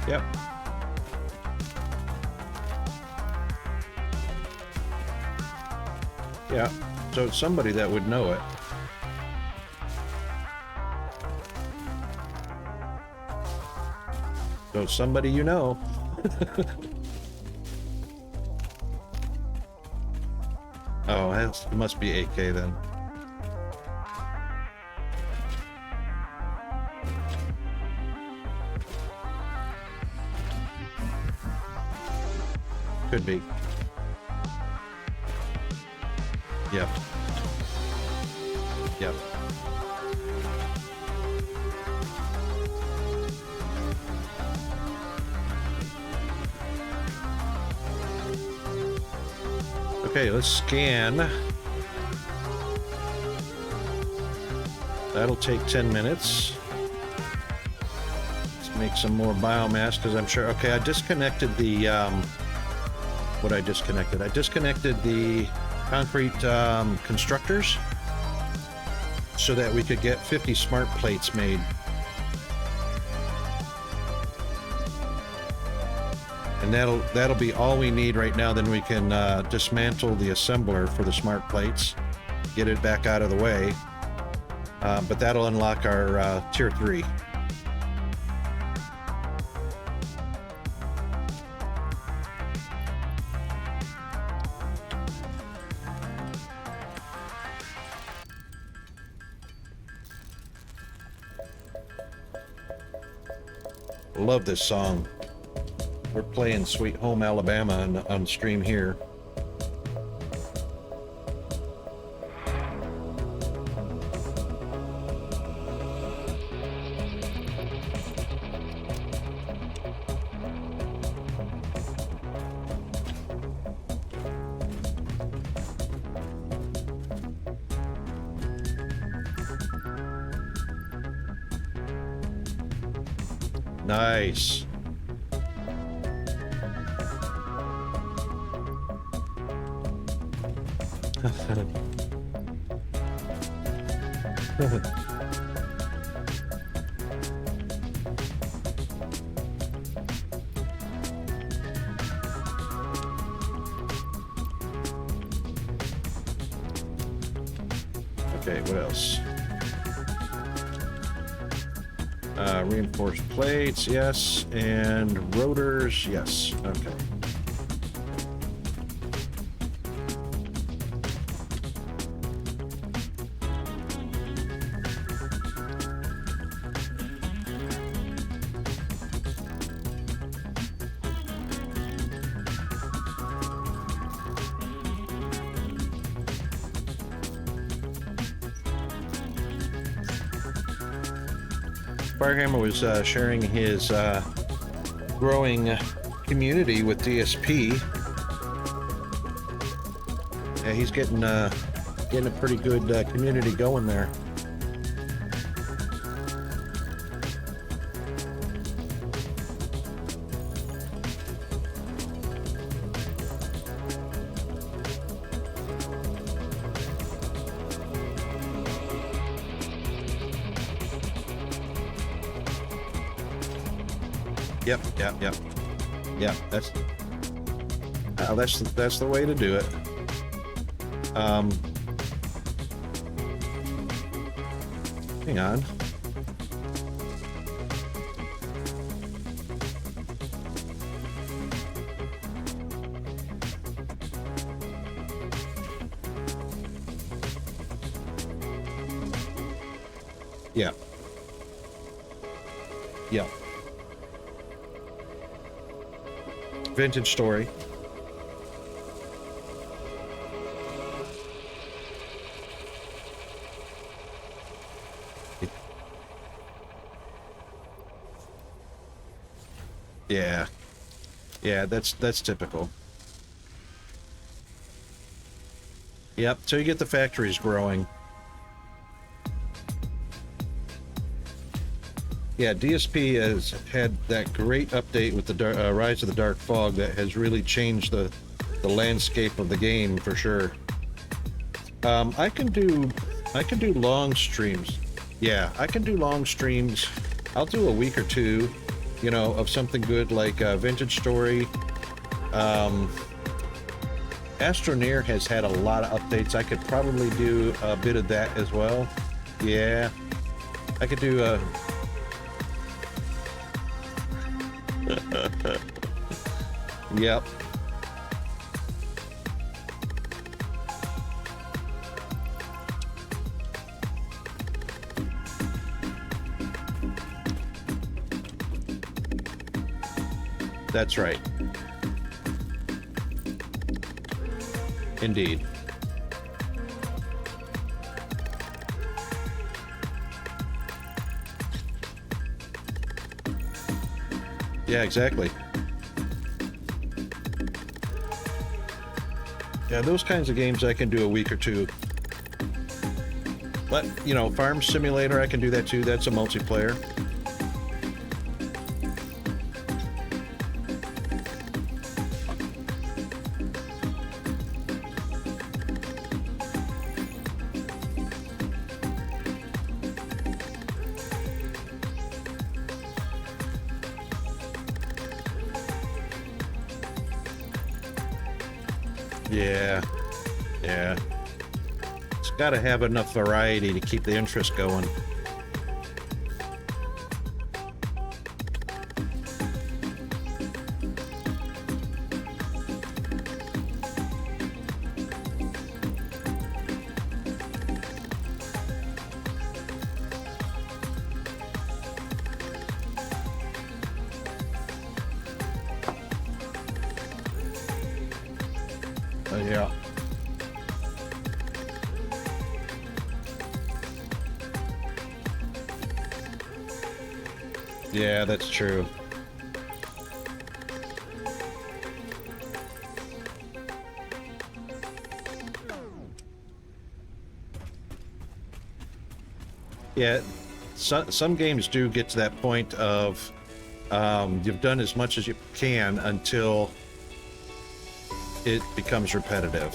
Yep. Yeah, so it's somebody that would know it. So it's somebody you know. Oh, it must be AK then. Could be. Yep. Yep. Okay, let's scan. That'll take 10 minutes. Let's make some more biomass because I'm sure. Okay, I disconnected the. What I disconnected? I disconnected the concrete constructors so that we could get 50 smart plates made. And that'll be all we need right now. Then we can dismantle the assembler for the smart plates, get it back out of the way. But that'll unlock our tier 3. Love this song. We're playing Sweet Home Alabama on stream here. Nice. Okay, what else? Reinforced plates, yes, and rotors, yes. Okay. Firehammer was sharing his growing community with DSP. Yeah, he's getting a pretty good community going there. Yep, yep, yep. Yep, that's the way to do it. Hang on. Yeah. Yeah. Vintage story. Yeah. Yeah, that's typical. Yep, so you get the factories growing. Yeah, DSP has had that great update with the Rise of the Dark Fog that has really changed the landscape of the game for sure. I can do long streams. Yeah, I can do long streams. I'll do a week or two, you know, of something good like Vintage Story. Astroneer has had a lot of updates. I could probably do a bit of that as well. Yeah, I could do a. Yep. That's right. Indeed. Yeah, exactly. Yeah, those kinds of games I can do a week or two. But, you know, Farm Simulator, I can do that too. That's a multiplayer. Yeah, yeah. It's got to have enough variety to keep the interest going. Yeah. Yeah, that's true. Yeah, some games do get to that point of you've done as much as you can until it becomes repetitive.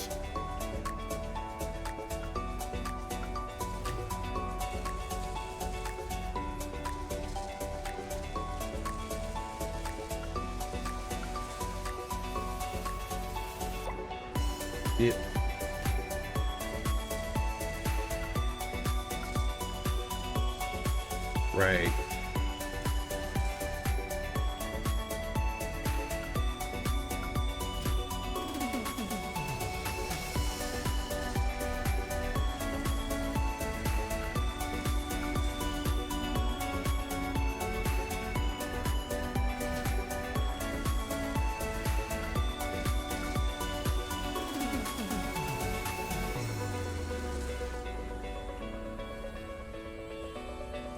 Yeah. Right.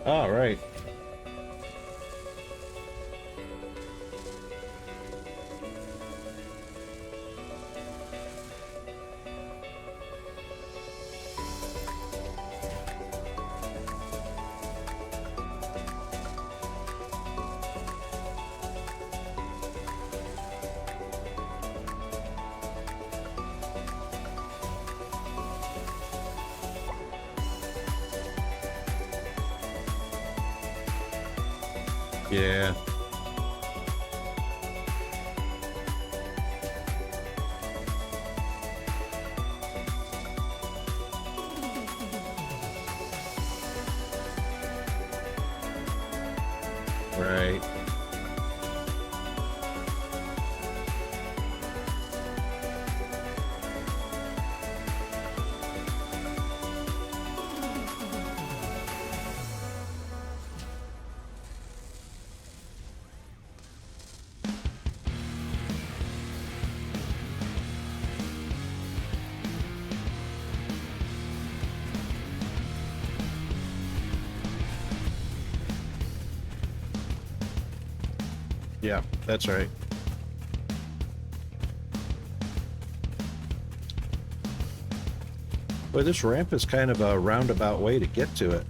All right. Yeah. Right. Yeah, that's right. Well, this ramp is kind of a roundabout way to get to it.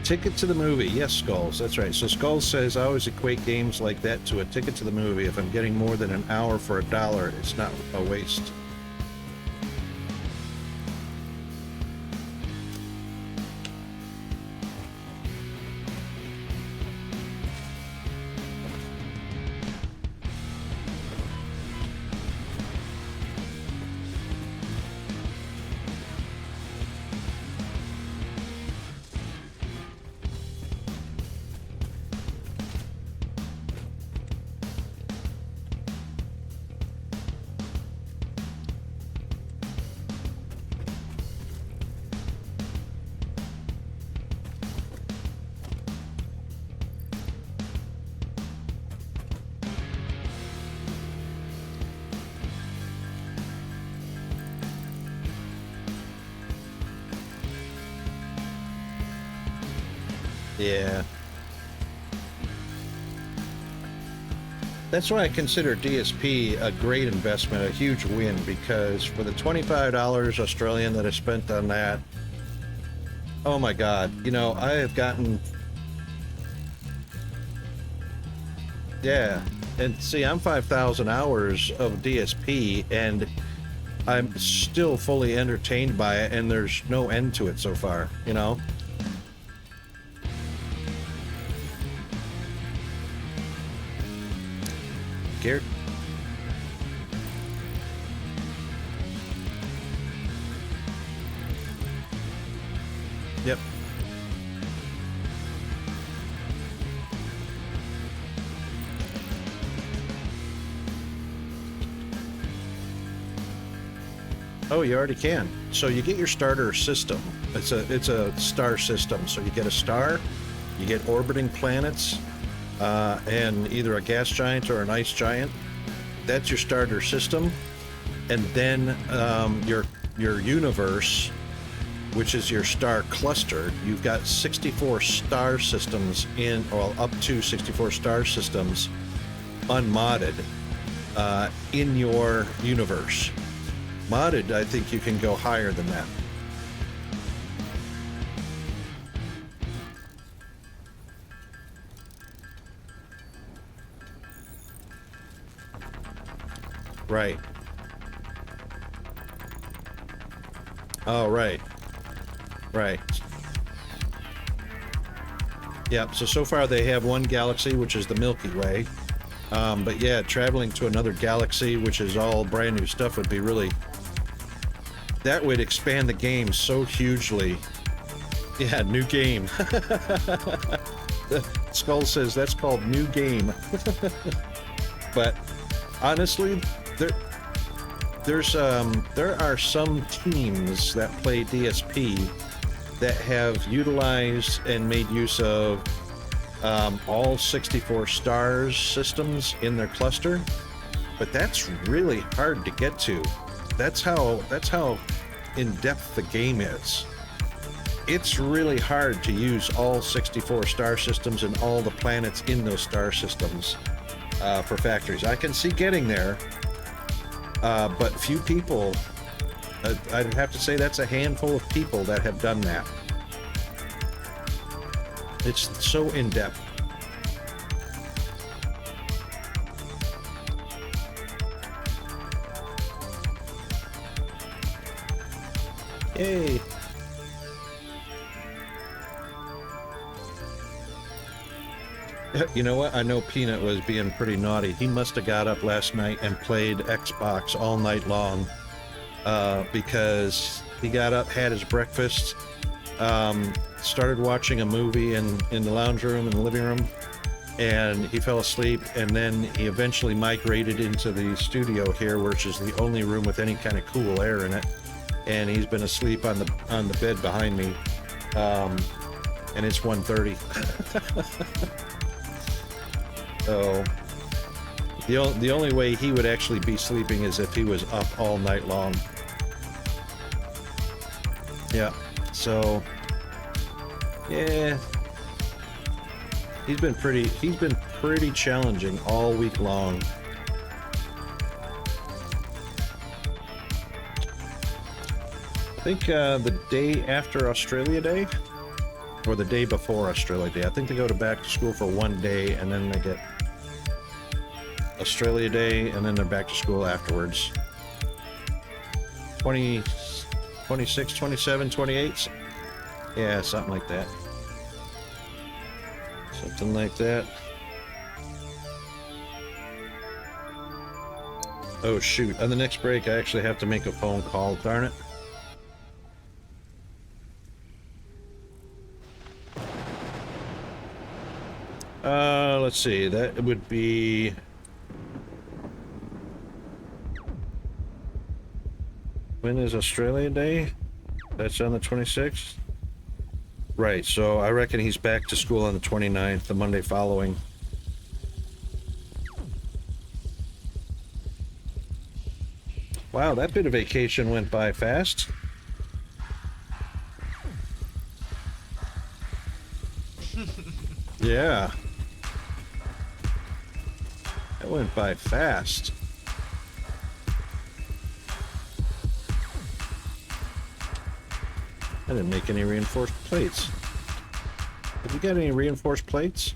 Ticket to the movie. Yes, Skulls. That's right. So Skulls says, I always equate games like that to a ticket to the movie. If I'm getting more than an hour for $1, it's not a waste. Yeah. That's why I consider DSP a great investment, a huge win, because for the $25 Australian that I spent on that, oh my God, you know, I have gotten, yeah, and see, I'm 5,000 hours of DSP, and I'm still fully entertained by it, and there's no end to it so far, you know? Garrett? Yep. Oh, you already can. So you get your starter system. It's a star system. So you get a star, you get orbiting planets, and either a gas giant or an ice giant. That's your starter system. And then your universe, which is your star cluster. You've got 64 star systems or up to 64 star systems unmodded in your universe. Modded, I think you can go higher than that. Right. Oh, right. Right. Yep, so far they have one galaxy, which is the Milky Way. But yeah, traveling to another galaxy, which is all brand new stuff, would be really... That would expand the game so hugely. Yeah, new game. Skull says that's called new game. But honestly, there are some teams that play DSP that have utilized and made use of all 64 stars systems in their cluster, but that's really hard to get to. That's how in-depth the game is. It's really hard to use all 64 star systems and all the planets in those star systems for factories. I can see getting there, but few people, I'd have to say that's a handful of people that have done that. It's so in-depth. Yay! You know what? I know Peanut was being pretty naughty. He must have got up last night and played Xbox all night long because He got up, had his breakfast, started watching a movie in the lounge room, in the living room, and he fell asleep. And then he eventually migrated into the studio here, which is the only room with any kind of cool air in it. And he's been asleep on the bed behind me, and it's 1:30. So the only way he would actually be sleeping is if he was up all night long. Yeah. So yeah, he's been pretty challenging all week long. I think the day after Australia Day, or the day before Australia Day, I think they go to back to school for one day, and then they get Australia Day, and then they're back to school afterwards. 20, 26, 27, 28? Yeah, something like that. Something like that. Oh shoot, on the next break I actually have to make a phone call, darn it. Let's see, that would be... When is Australia Day? That's on the 26th? Right, so I reckon he's back to school on the 29th, the Monday following. Wow, that bit of vacation went by fast. Yeah. That went by fast. I didn't make any reinforced plates. Have you got any reinforced plates?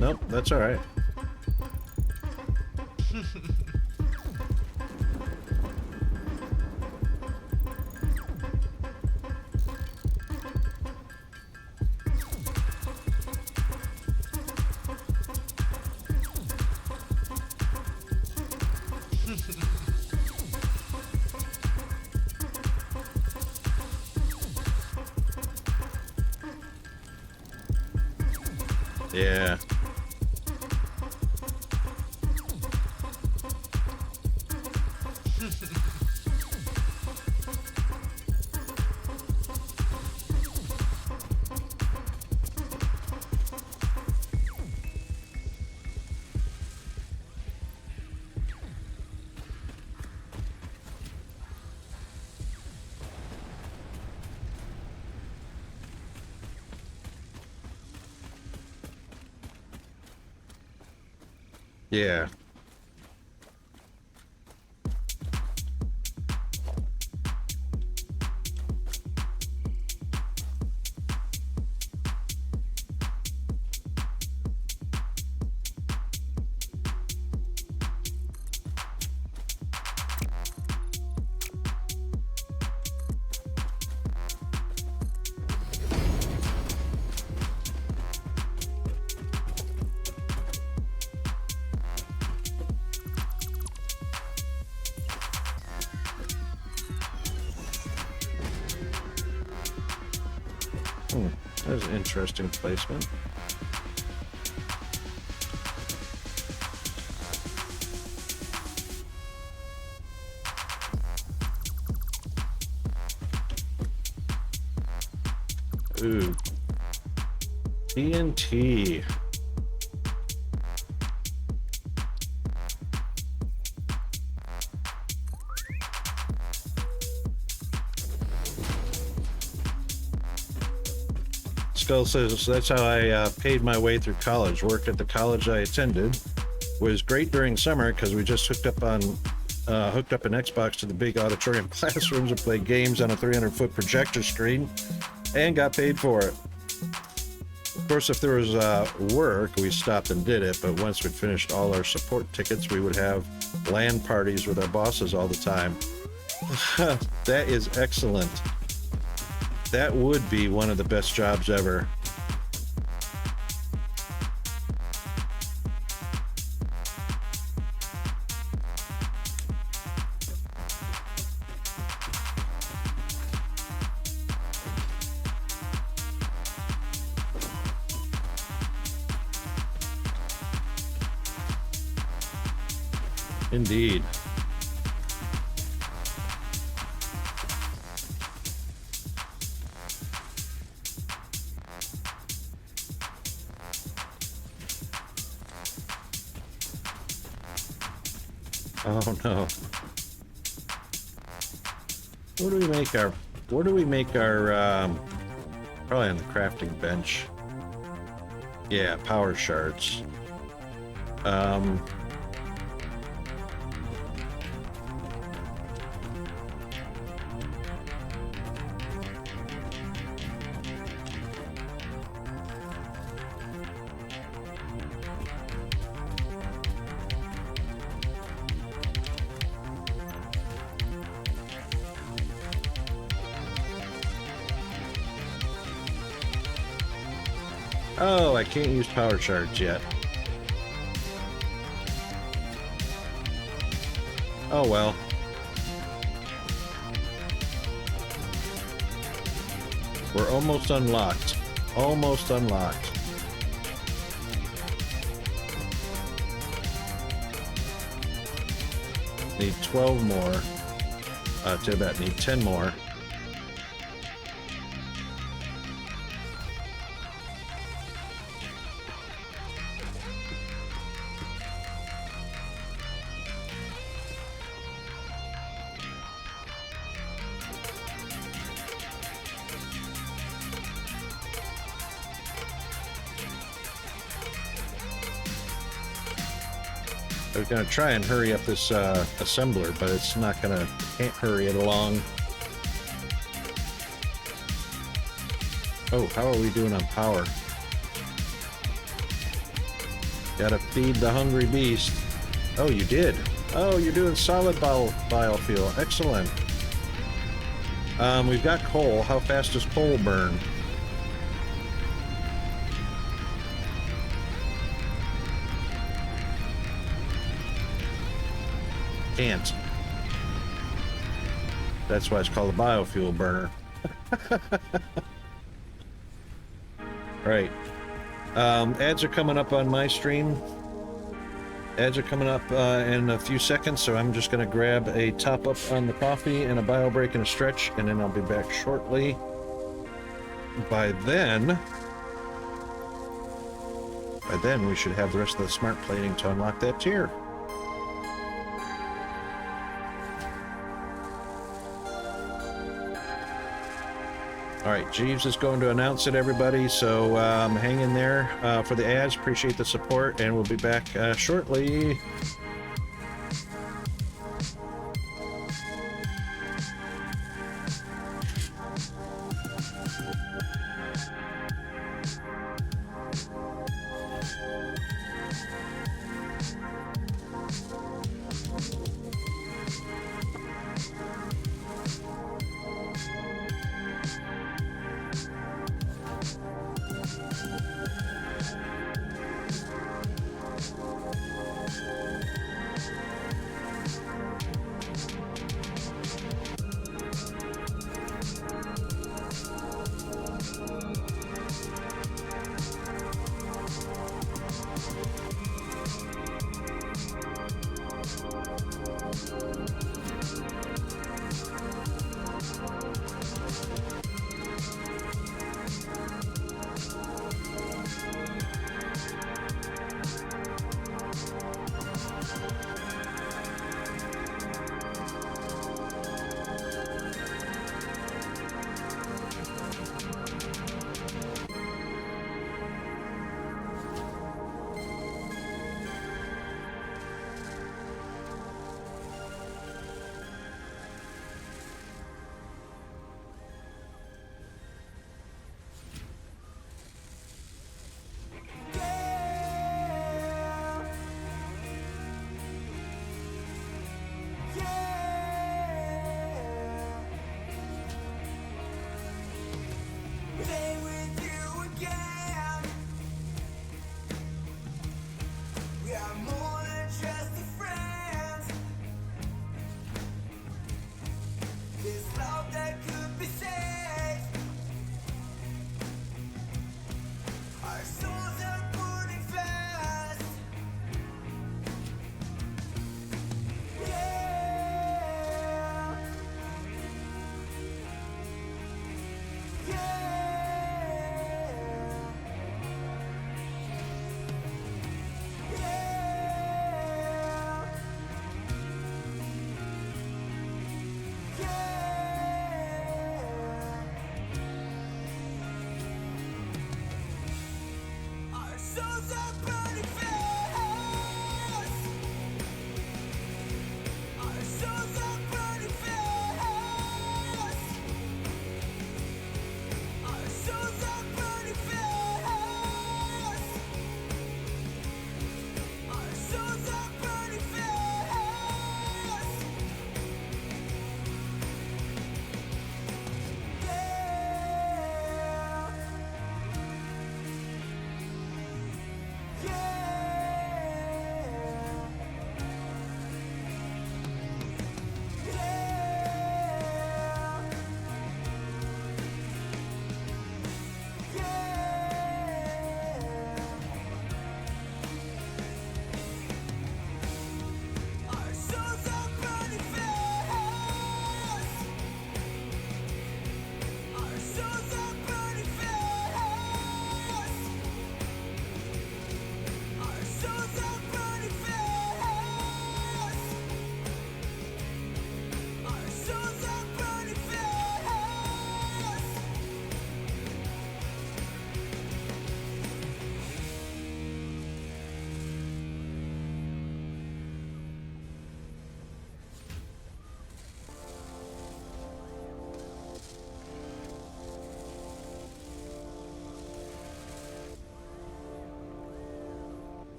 Nope, that's all right. Yeah. Yeah. That's an interesting placement. Ooh. TNT. Skull says, that's how I paid my way through college. Worked at the college I attended. Was great during summer because we just hooked up an Xbox to the big auditorium classrooms and played games on a 300-foot projector screen and got paid for it. Of course, if there was work, we stopped and did it, but once we'd finished all our support tickets, we would have LAN parties with our bosses all the time. That is excellent. That would be one of the best jobs ever. Indeed. Oh no. Where do we make our probably on the crafting bench. Yeah, power shards. Oh, I can't use power shards yet. Oh well. We're almost unlocked. Almost unlocked. Need 12 more. Tibet, need 10 more. I was gonna try and hurry up this assembler, but it's not gonna, can't hurry it along. Oh, how are we doing on power? Gotta feed the hungry beast. Oh, you did. Oh, you're doing solid biofuel. Excellent. We've got coal. How fast does coal burn? Can't. That's why it's called a biofuel burner. Right. Ads are coming up on my stream. Ads are coming up in a few seconds, so I'm just going to grab a top up on the coffee and a bio break and a stretch, and then I'll be back shortly. By then we should have the rest of the smart plating to unlock that tier. All right, Jeeves is going to announce it, everybody, so hang in there for the ads. Appreciate the support, and we'll be back shortly.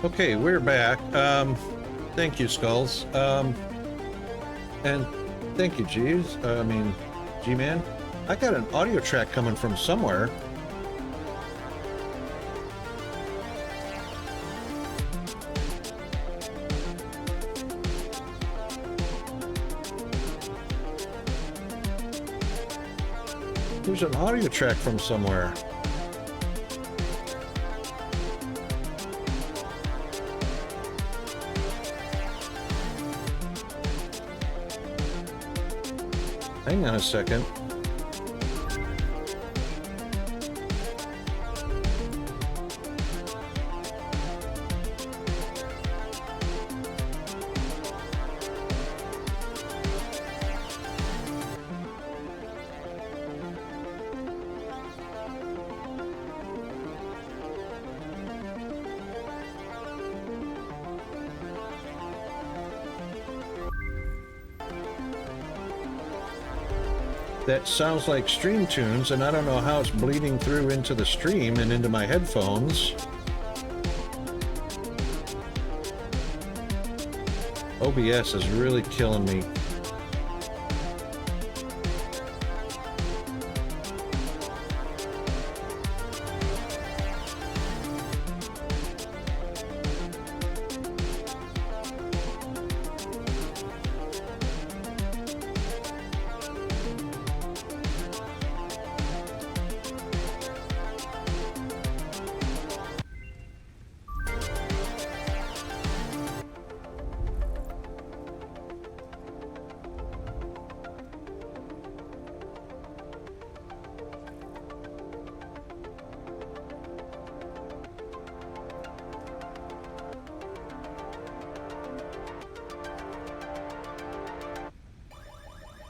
Okay, we're back. Thank you, Skulls. And thank you, G-Man. I got an audio track coming from somewhere. There's an audio track from somewhere. Hang on a second. That sounds like stream tunes, and I don't know how it's bleeding through into the stream and into my headphones. OBS is really killing me.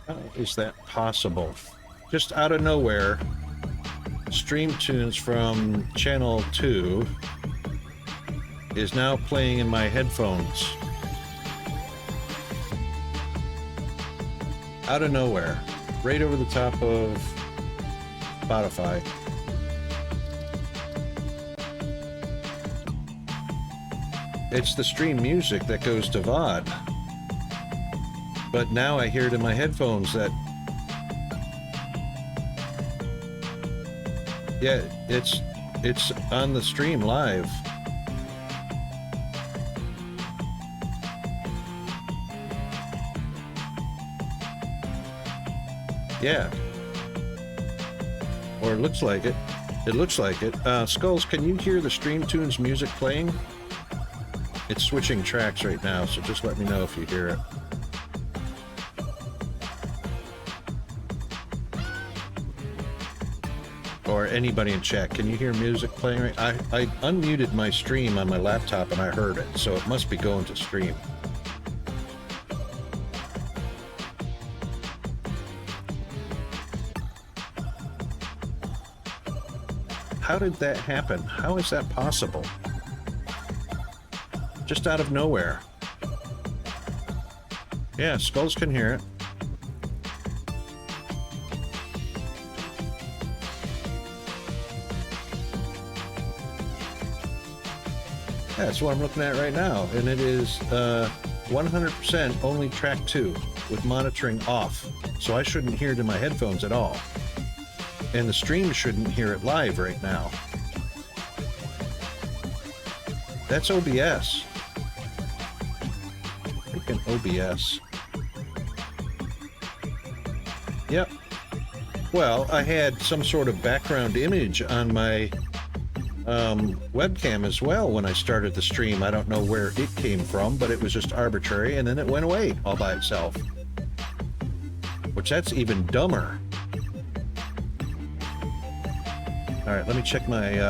How is that possible? Just out of nowhere, stream tunes from channel 2 is now playing in my headphones. Out of nowhere, right over the top of Spotify. It's the stream music that goes to VOD. But now I hear it in my headphones that, yeah, it's on the stream live. Yeah. Or it looks like it. It looks like it. Skulls, can you hear the Stream Tunes music playing? It's switching tracks right now, so just let me know if you hear it. Or anybody in chat, can you hear music playing right? I unmuted my stream on my laptop and I heard it, so it must be going to stream. How did that happen? How is that possible? Just out of nowhere. Yeah, Skulls can hear it. Yeah, that's what I'm looking at right now, and it is 100% only track 2 with monitoring off, so I shouldn't hear it in my headphones at all. And the stream shouldn't hear it live right now. That's OBS. Freaking OBS. Yep. Well, I had some sort of background image on my webcam as well when I started the stream. I don't know where it came from, but it was just arbitrary, and then it went away all by itself. Which, that's even dumber. Alright, let me check my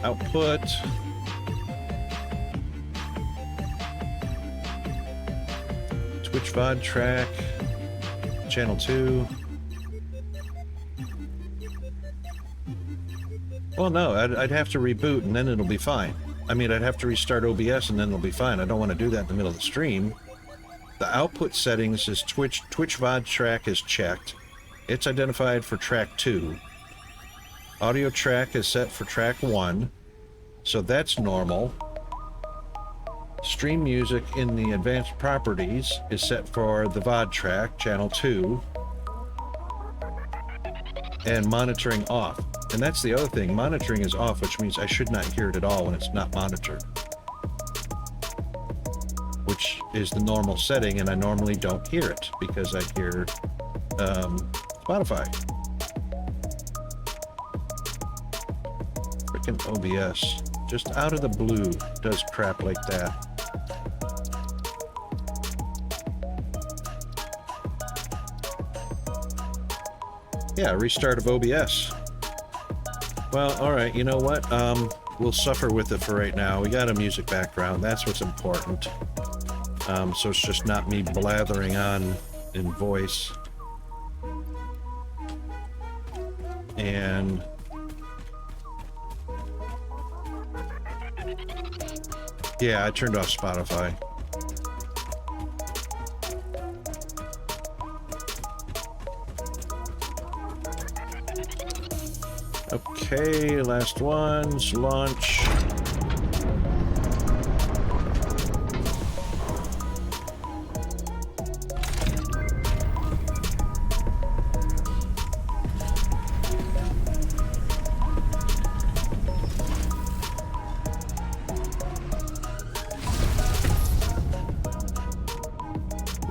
output. Twitch VOD track, channel 2. Well, no, I'd have to reboot and then it'll be fine. I mean, I'd have to restart OBS and then it'll be fine. I don't want to do that in the middle of the stream. The output settings is Twitch VOD track is checked. It's identified for track 2. Audio track is set for track 1, so that's normal. Stream music in the advanced properties is set for the VOD track, channel 2, and monitoring off. And that's the other thing, monitoring is off, which means I should not hear it at all when it's not monitored. Which is the normal setting, and I normally don't hear it because I hear Spotify. OBS, just out of the blue, does crap like that. Yeah, restart of OBS. Well, alright, you know what? We'll suffer with it for right now. We got a music background, that's what's important. So it's just not me blathering on in voice. And yeah, I turned off Spotify. Okay, last ones, launch.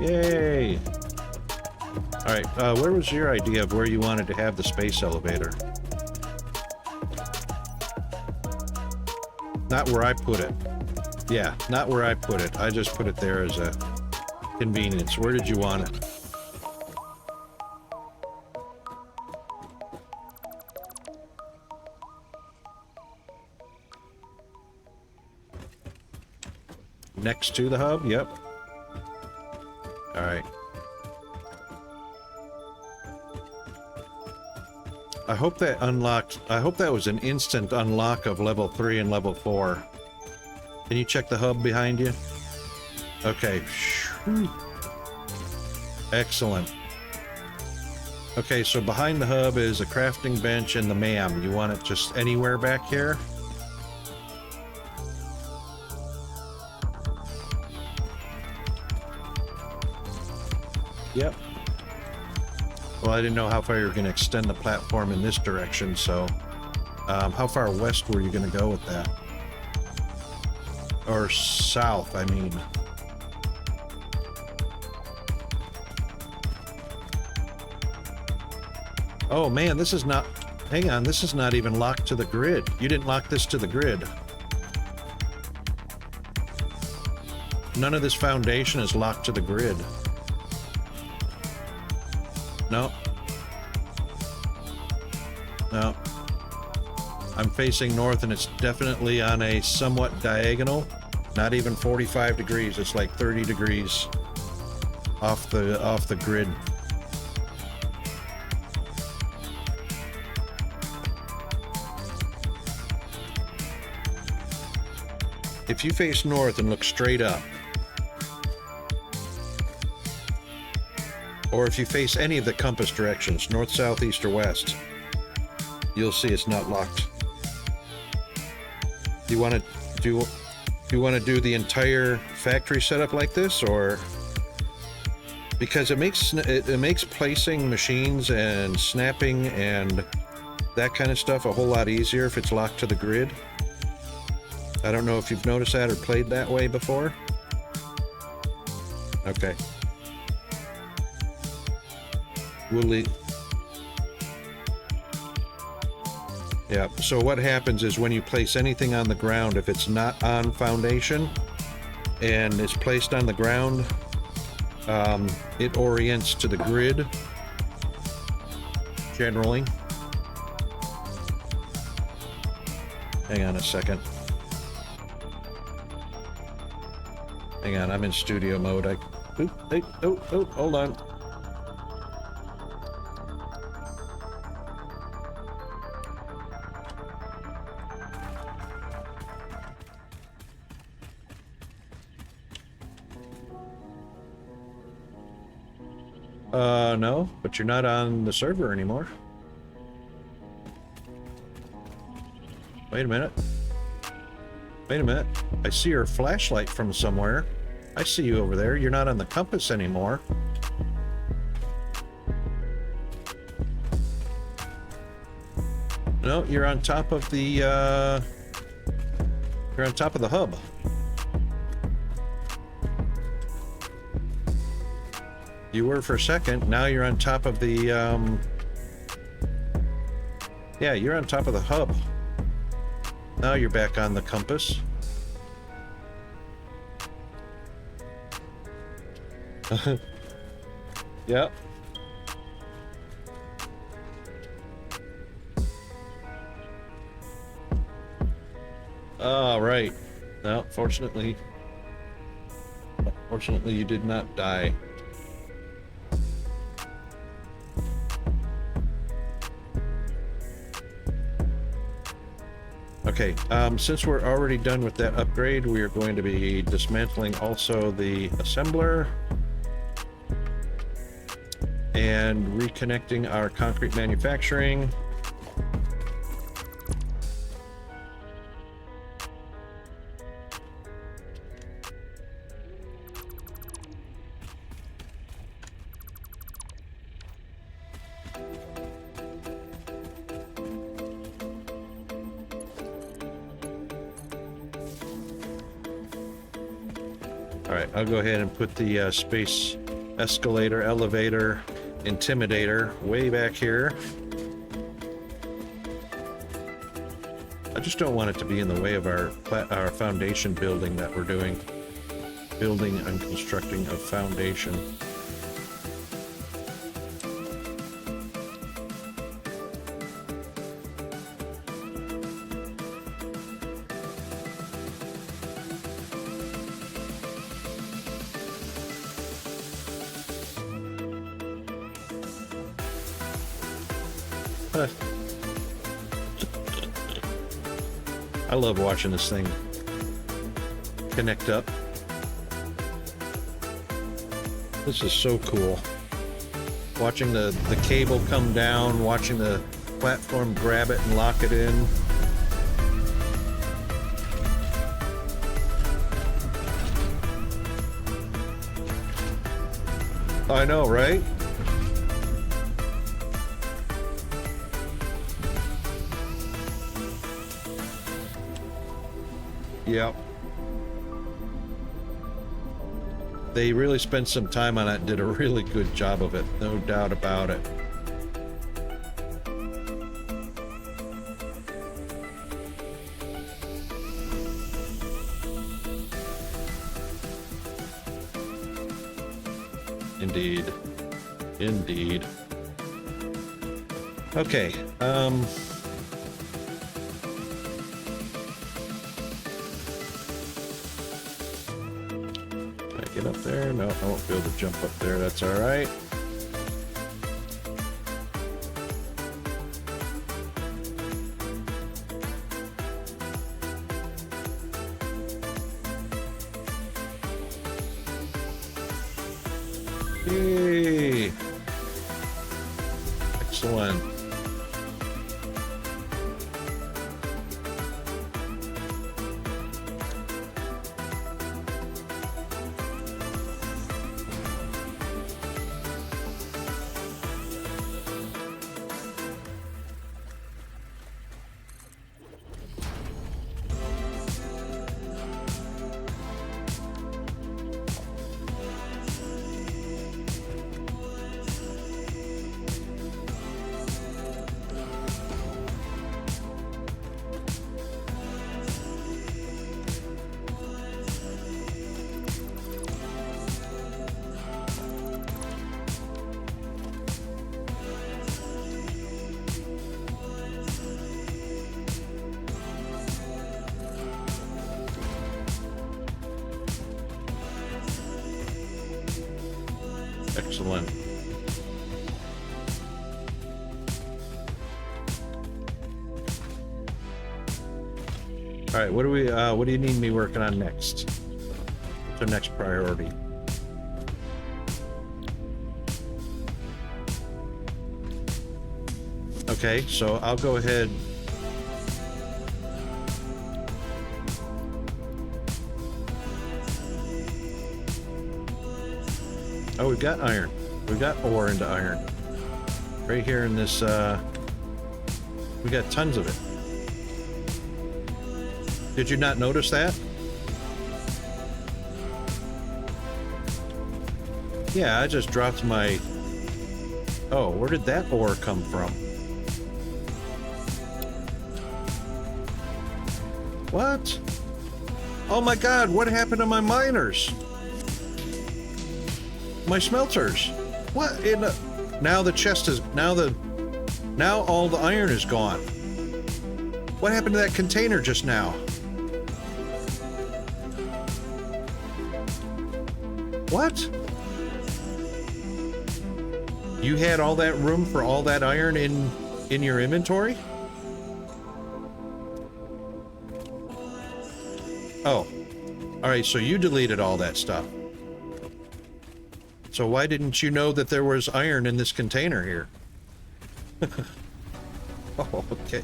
Yay! Alright, where was your idea of where you wanted to have the space elevator? Not where I put it. Yeah, not where I put it. I just put it there as a convenience. Where did you want it? Next to the hub? Yep. Alright. I hope that unlocked... I hope that was an instant unlock of level 3 and level 4. Can you check the hub behind you? Okay. Excellent. Okay, so behind the hub is a crafting bench and the MAM. You want it just anywhere back here? Yep. Well, I didn't know how far you were going to extend the platform in this direction, so... how far west were you going to go with that? Or south, I mean. Oh man, this is not... hang on, this is not even locked to the grid. You didn't lock this to the grid. None of this foundation is locked to the grid. No. No. I'm facing north and it's definitely on a somewhat diagonal. Not even 45 degrees. It's like 30 degrees off the grid. If you face north and look straight up, or if you face any of the compass directions, north, south, east, or west, you'll see it's not locked. Do you want to do the entire factory setup like this, or because it makes placing machines and snapping and that kind of stuff a whole lot easier if it's locked to the grid. I don't know if you've noticed that or played that way before. Okay. Yeah, so what happens is when you place anything on the ground, if it's not on foundation and it's placed on the ground, it orients to the grid generally. Hang on a second. Hang on, I'm in studio mode. Hold on. No, but you're not on the server anymore. Wait a minute. Wait a minute. I see your flashlight from somewhere. I see you over there. You're not on the compass anymore. No, you're on top of the, you're on top of the hub. You were for a second. Now you're on top of the, yeah, you're on top of the hub. Now you're back on the compass. Yep. All right. No, fortunately you did not die. Okay, since we're already done with that upgrade, we are going to be dismantling also the assembler and reconnecting our concrete manufacturing. Alright, I'll go ahead and put the space escalator, elevator, intimidator way back here. I just don't want it to be in the way of our foundation building that we're doing. Building and constructing a foundation. I love watching this thing connect up. This is so cool. Watching the cable come down, watching the platform grab it and lock it in. I know, right? Yep. They really spent some time on it and did a really good job of it, no doubt about it. Indeed. Indeed. Okay. Can I get up there? No, I won't be able to jump up there. That's all right. Yay! Excellent. Excellent. All right, what do you need me working on next? What's our next priority? Okay, so I'll go ahead. Oh, we've got iron. We've got ore into iron. Right here in this, we got tons of it. Did you not notice that? Yeah, I just dropped my... Oh, where did that ore come from? What? Oh my god, what happened to my miners? My smelters. What in the... Now the chest is... Now all the iron is gone. What happened to that container just now? What? You had all that room for all that iron in your inventory? Oh. Alright, so you deleted all that stuff. So why didn't you know that there was iron in this container here? Oh, okay.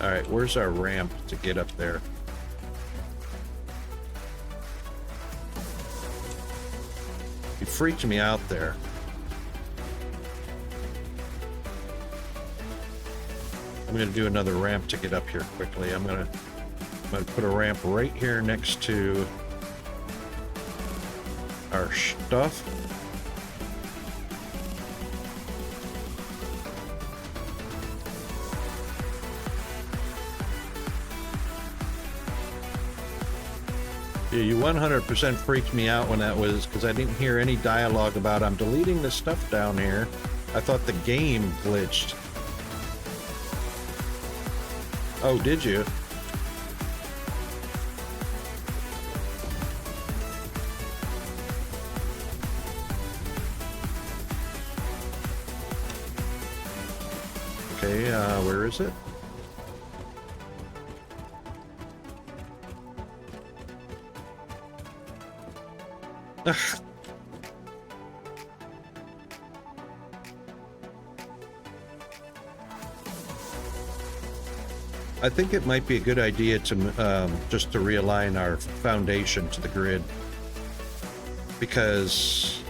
Alright, where's our ramp to get up there? You freaked me out there. I'm gonna do another ramp to get up here quickly. I'm gonna put a ramp right here next to our stuff. Yeah, you 100% freaked me out when that was, because I didn't hear any dialogue about I'm deleting this stuff down here. I thought the game glitched. Oh, did you? Okay, where is it? I think it might be a good idea to just to realign our foundation to the grid, because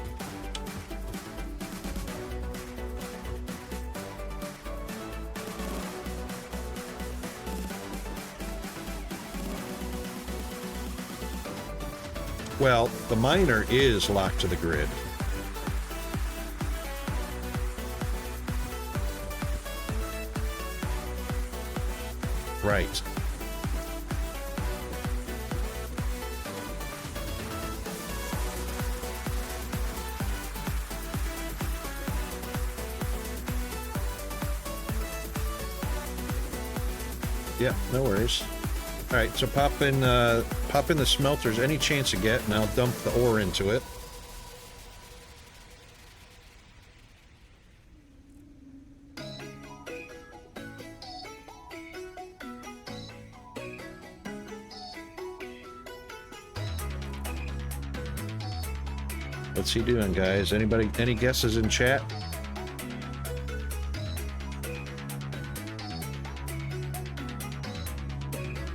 well, the miner is locked to the grid. Right. Yeah, no worries. All right, so pop in the smelters any chance you get, and I'll dump the ore into it. What's he doing, guys? Anybody, any guesses in chat?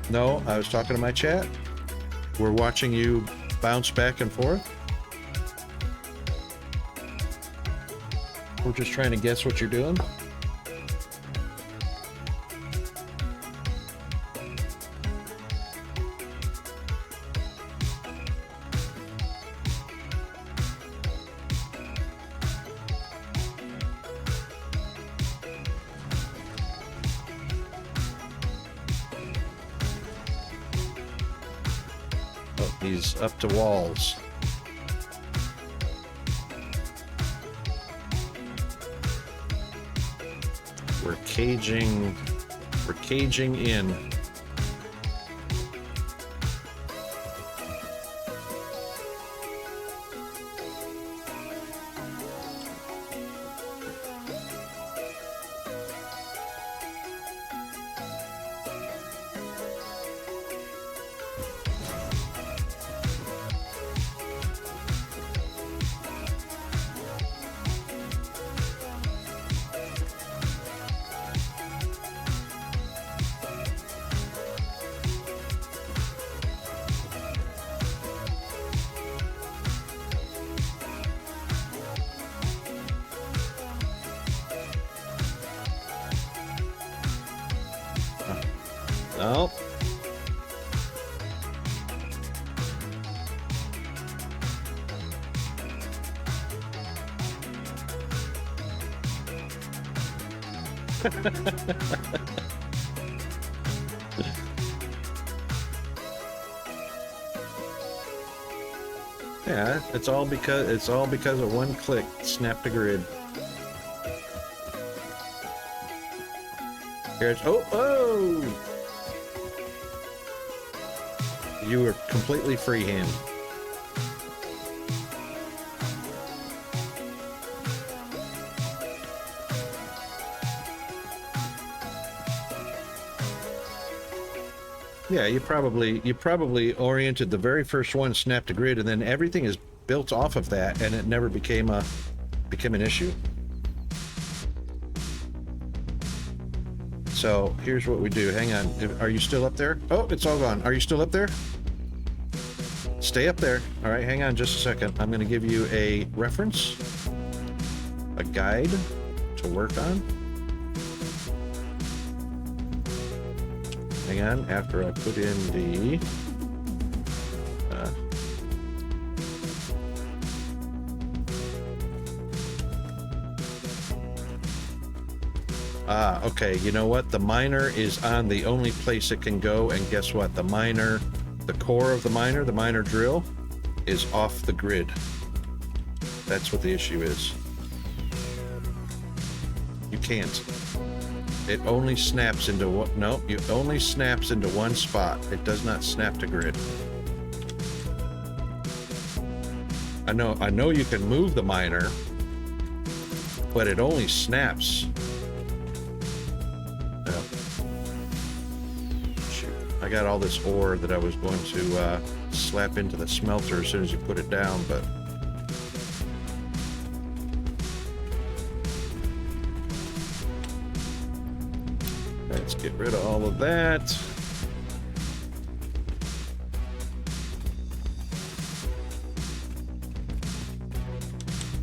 No, I was talking to my chat. We're watching you bounce back and forth. We're just trying to guess what you're doing. He's up to walls. We're caging in. No. Yeah, it's all because of one click. Snap to grid. Here's oh. You were completely freehand. Yeah, you probably oriented the very first one snap to grid, and then everything is built off of that, and it never became an issue. So here's what we do. Hang on. Are you still up there? Oh, it's all gone. Are you still up there? Stay up there. All right, hang on just a second. I'm going to give you a reference, a guide to work on. Hang on, after I put in the okay, you know what? The miner is on the only place it can go, and guess what? The miner, the core of the miner drill, is off the grid. That's what the issue is. You can't. It only snaps into what? No, it only snaps into one spot. It does not snap to grid. I know you can move the miner, but it only snaps. Oh. Shoot. I got all this ore that I was going to slap into the smelter as soon as you put it down, but let's get rid of all of that.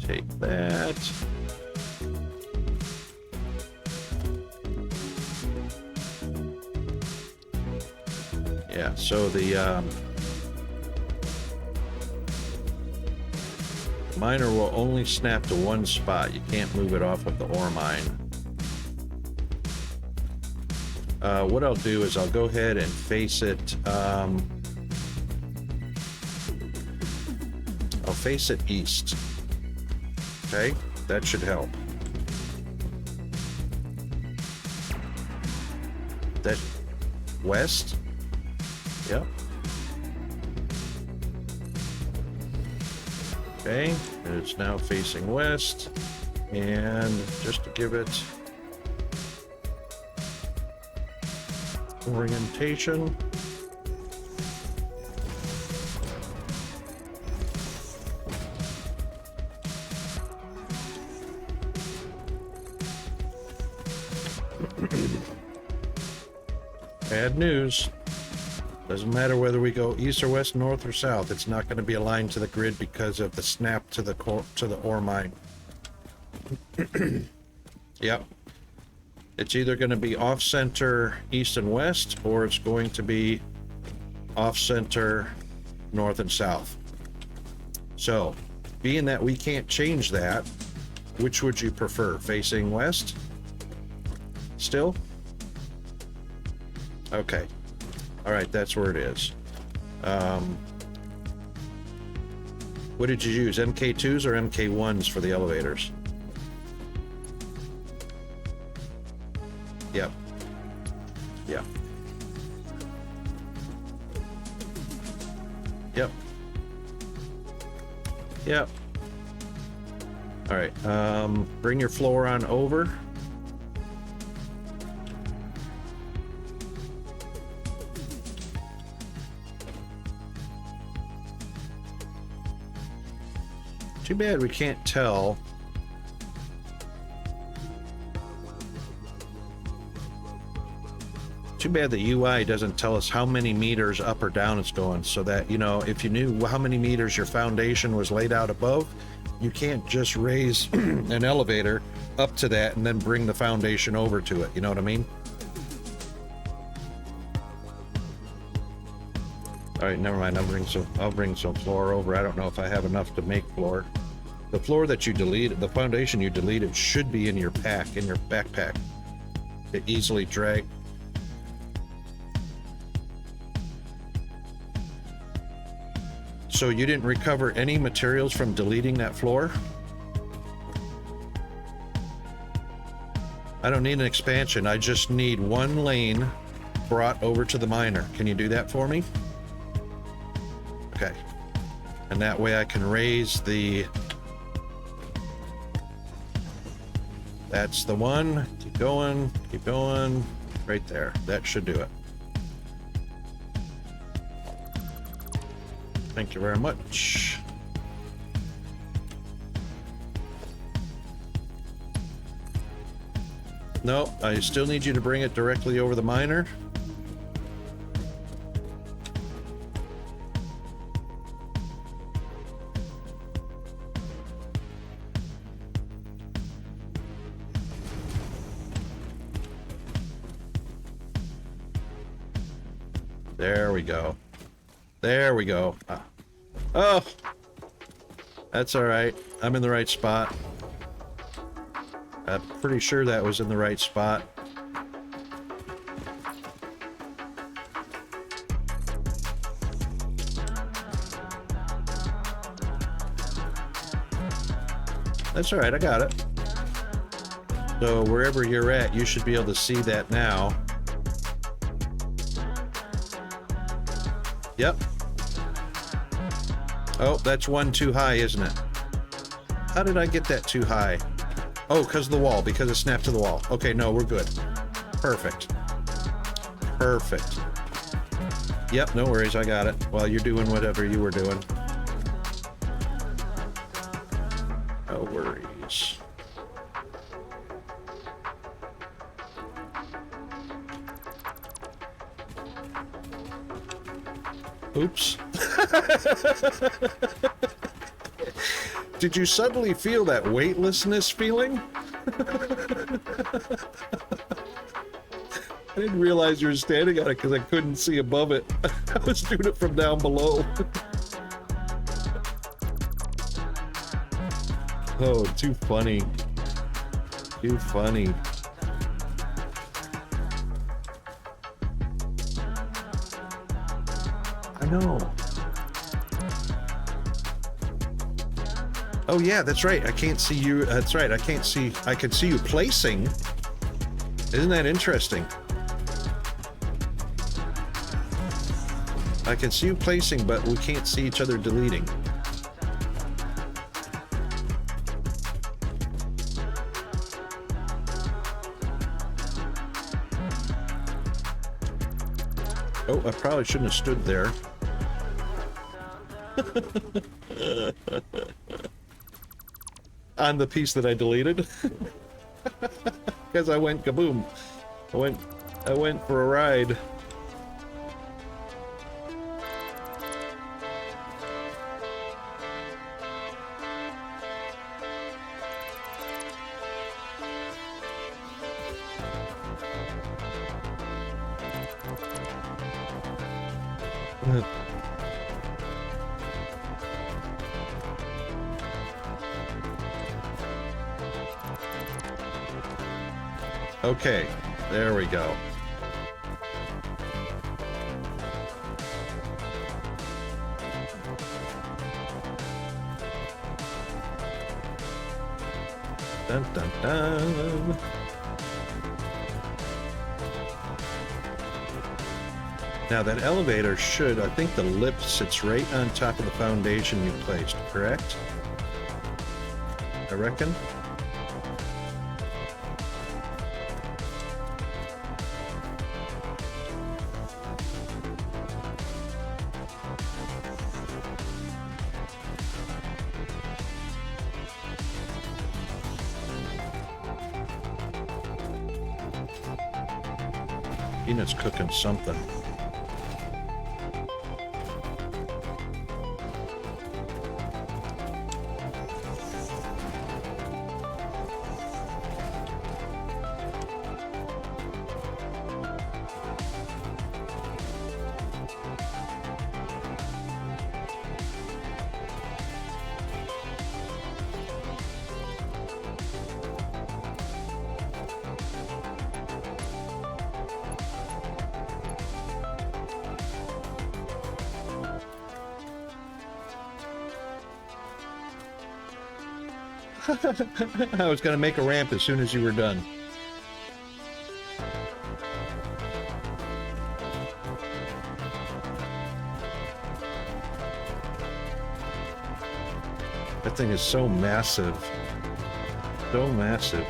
Take that. Yeah, so the miner will only snap to one spot. You can't move it off of the ore mine. What I'll do is I'll go ahead and face it. I'll face it east. Okay, that should help. west. Yep. Okay, it's now facing west. And just to give it orientation. Bad news. Doesn't matter whether we go east or west, north or south. It's not going to be aligned to the grid because of the snap to the ore mine. Yep. It's either going to be off-center east and west, or it's going to be off-center north and south. So, being that we can't change that, which would you prefer? Facing west? Still? Okay. All right, that's where it is. What did you use? MK2s or MK1s for the elevators? Yep. Yep. Yep. Yep. All right. Bring your floor on over. Too bad we can't tell. Too bad the UI doesn't tell us how many meters up or down it's going, so that, you know, if you knew how many meters your foundation was laid out above, you can't just raise an elevator up to that and then bring the foundation over to it. You know what I mean? All right, never mind. I'll bring some floor over. I don't know if I have enough to make floor. The floor that you deleted, the foundation you deleted, should be in your pack, in your backpack. It easily drag. So you didn't recover any materials from deleting that floor? I don't need an expansion. I just need one lane brought over to the miner. Can you do that for me? Okay. And that way I can raise the... That's the one. Keep going. Keep going. Right there. That should do it. Thank you very much. No, I still need you to bring it directly over the miner. There we go. There we go. Oh, that's all right. I'm in the right spot. I'm pretty sure that was in the right spot. That's all right. I got it. So wherever you're at, you should be able to see that now. Yep. Oh, that's one too high, isn't it? How did I get that too high? Oh, because of the wall, because it snapped to the wall. Okay, no, we're good. Perfect. Perfect. Yep, no worries, I got it. While you're doing whatever you were doing. No worries. Oops. Did you suddenly feel that weightlessness feeling? I didn't realize you were standing on it because I couldn't see above it. I was doing it from down below. Oh, too funny. Too funny. I know. Oh yeah, that's right. I can't see you. That's right. I can't see. I can see you placing. Isn't that interesting? I can see you placing, but we can't see each other deleting. Oh, I probably shouldn't have stood there. On the piece that I deleted. Because I went kaboom. I went for a ride. Okay, there we go. Dun dun dun. Now that elevator should, I think the lip sits right on top of the foundation you placed, correct? I reckon. Peanut's cooking something. I was gonna make a ramp as soon as you were done. That thing is so massive. So massive.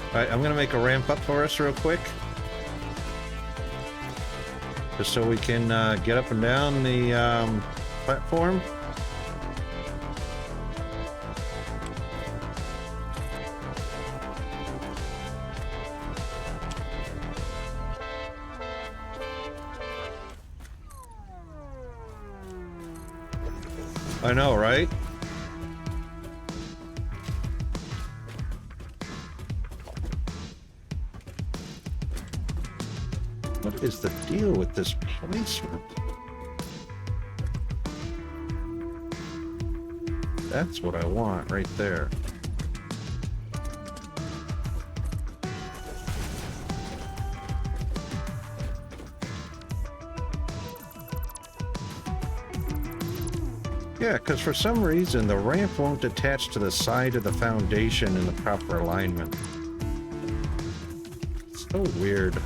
Alright, I'm gonna make a ramp up for us real quick. Just so we can get up and down the platform. I know, right? What is the deal with this placement? That's what I want right there. Yeah, because for some reason the ramp won't attach to the side of the foundation in the proper alignment. It's so weird.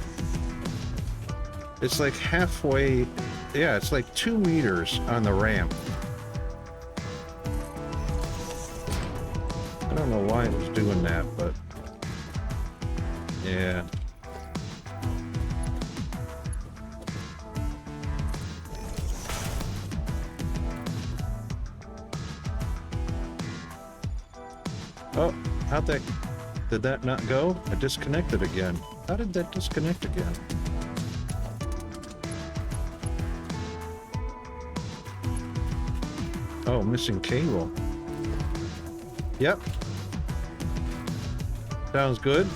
It's like halfway, yeah, it's like 2 meters on the ramp. I don't know why it was doing that, but yeah. Oh, did that not go? I disconnected again. How did that disconnect again? Oh, missing cable. Yep. Sounds good.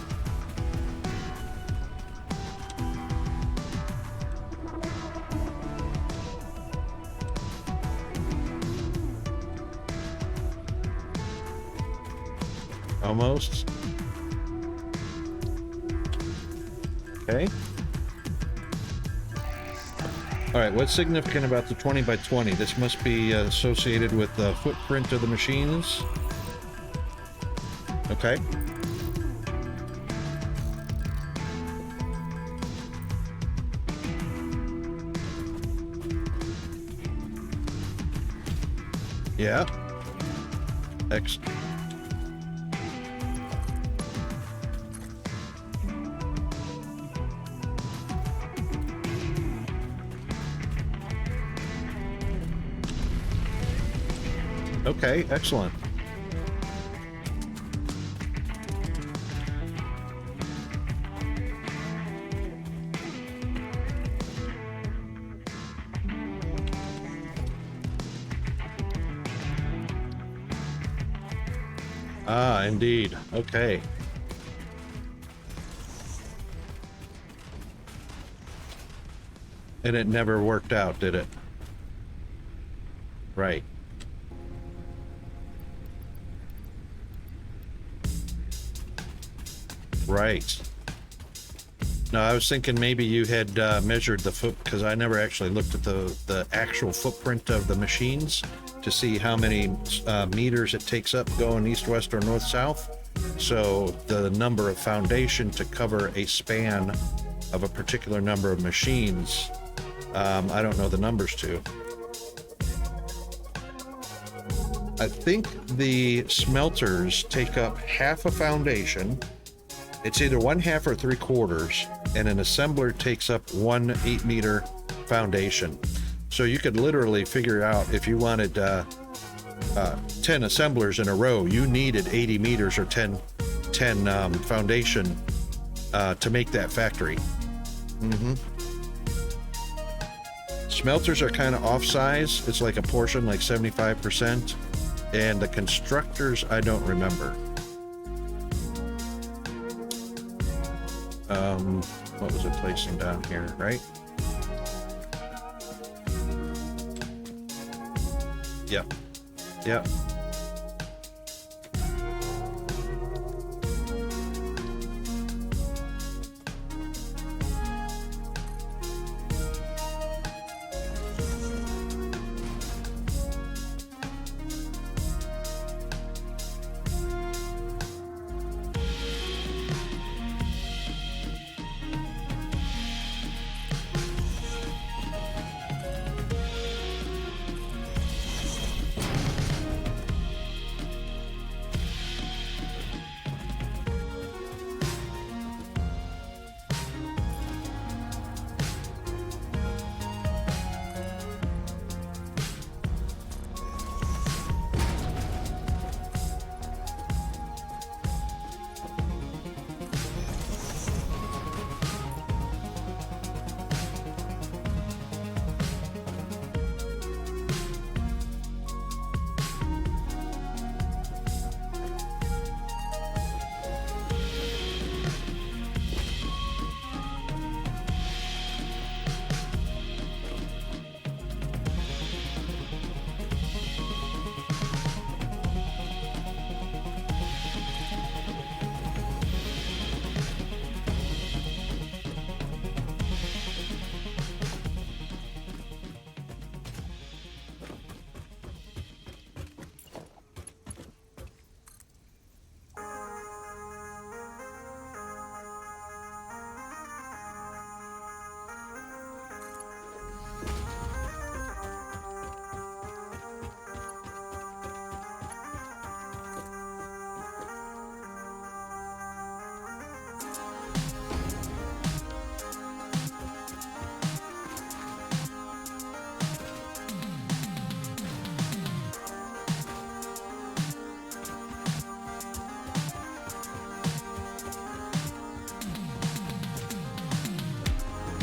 Almost. Okay. All right, what's significant about the 20 by 20? This must be associated with the footprint of the machines. Okay. Yeah. X. Okay, excellent. Ah, indeed. Okay. And it never worked out, did it? Right. Right. No, I was thinking maybe you had measured the foot, because I never actually looked at the actual footprint of the machines to see how many meters it takes up going east, west, or north, south. So the number of foundation to cover a span of a particular number of machines, I don't know the numbers to. I think the smelters take up half a foundation. It's either 1/2 or 3/4, and an assembler takes up 1 8-meter foundation. So you could literally figure out if you wanted 10 assemblers in a row, you needed 80 meters or 10 foundation to make that factory. Smelters are kind of off size. It's like a portion, like 75%. And the constructors, I don't remember. What was it placing down here, right? Yep. Yep.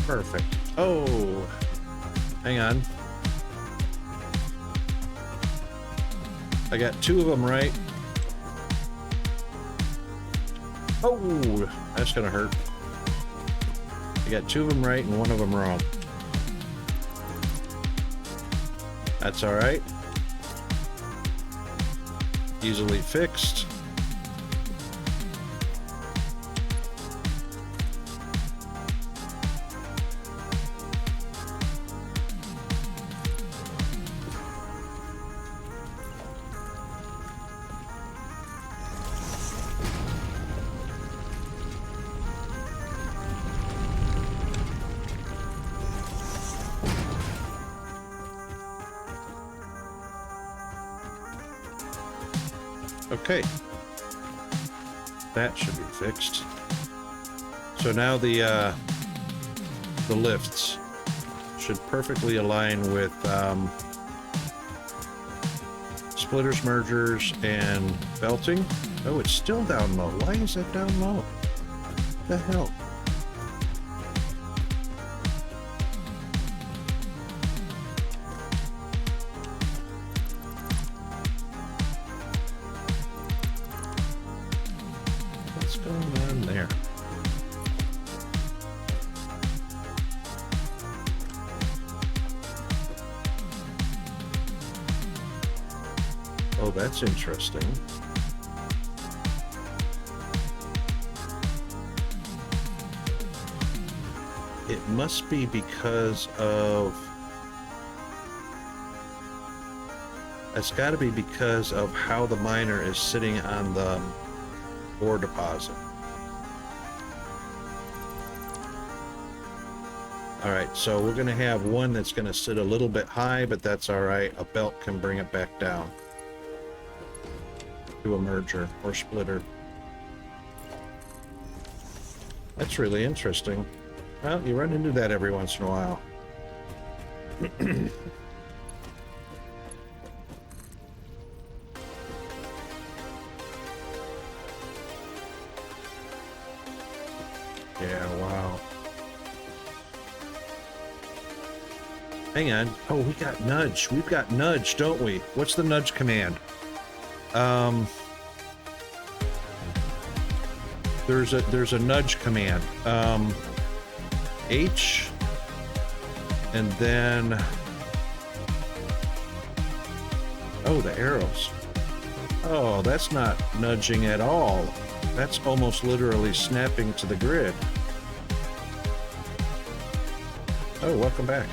Perfect. Oh, hang on. I got 2 of them right. Oh, that's gonna hurt. I got 2 of them right and 1 of them wrong. That's all right. Easily fixed. Okay. That should be fixed. So now the lifts should perfectly align with splitters, mergers, and belting. Oh, it's still down low. Why is that down low? What the hell? What's going on there? Oh, that's interesting. It must be because of... It's got to be because of how the miner is sitting on the ore deposit. All right, so we're going to have one that's going to sit a little bit high, but that's all right. A belt can bring it back down to a merger or splitter. That's really interesting. Well, you run into that every once in a while. Yeah, wow. Hang on. Oh, we got nudge. We've got nudge, don't we? What's the nudge command? There's a nudge command. H, and then, oh, the arrows. Oh, that's not nudging at all. That's almost literally snapping to the grid. Oh, welcome back.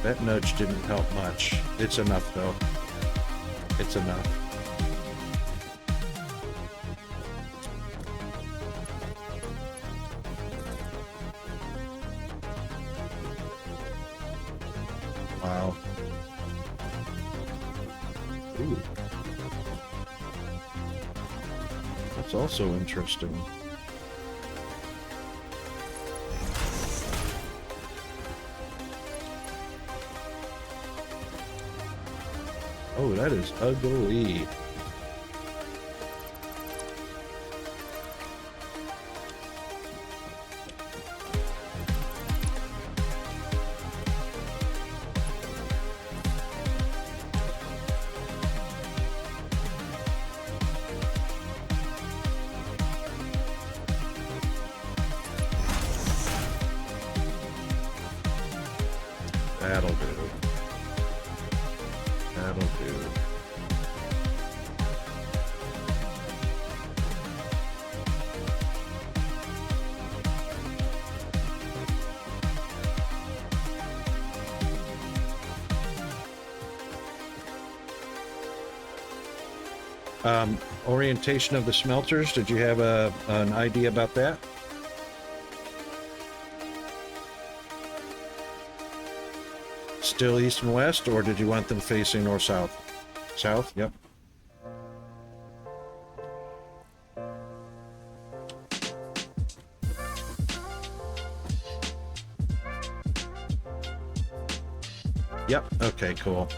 That nudge didn't help much. It's enough, though. It's enough. Wow. Ooh. That's also interesting. Oh, that is ugly. That'll do. That'll do. Orientation of the smelters, did you have an idea about that? Still east and west, or did you want them facing north-south? South? Yep. Yep, okay, cool.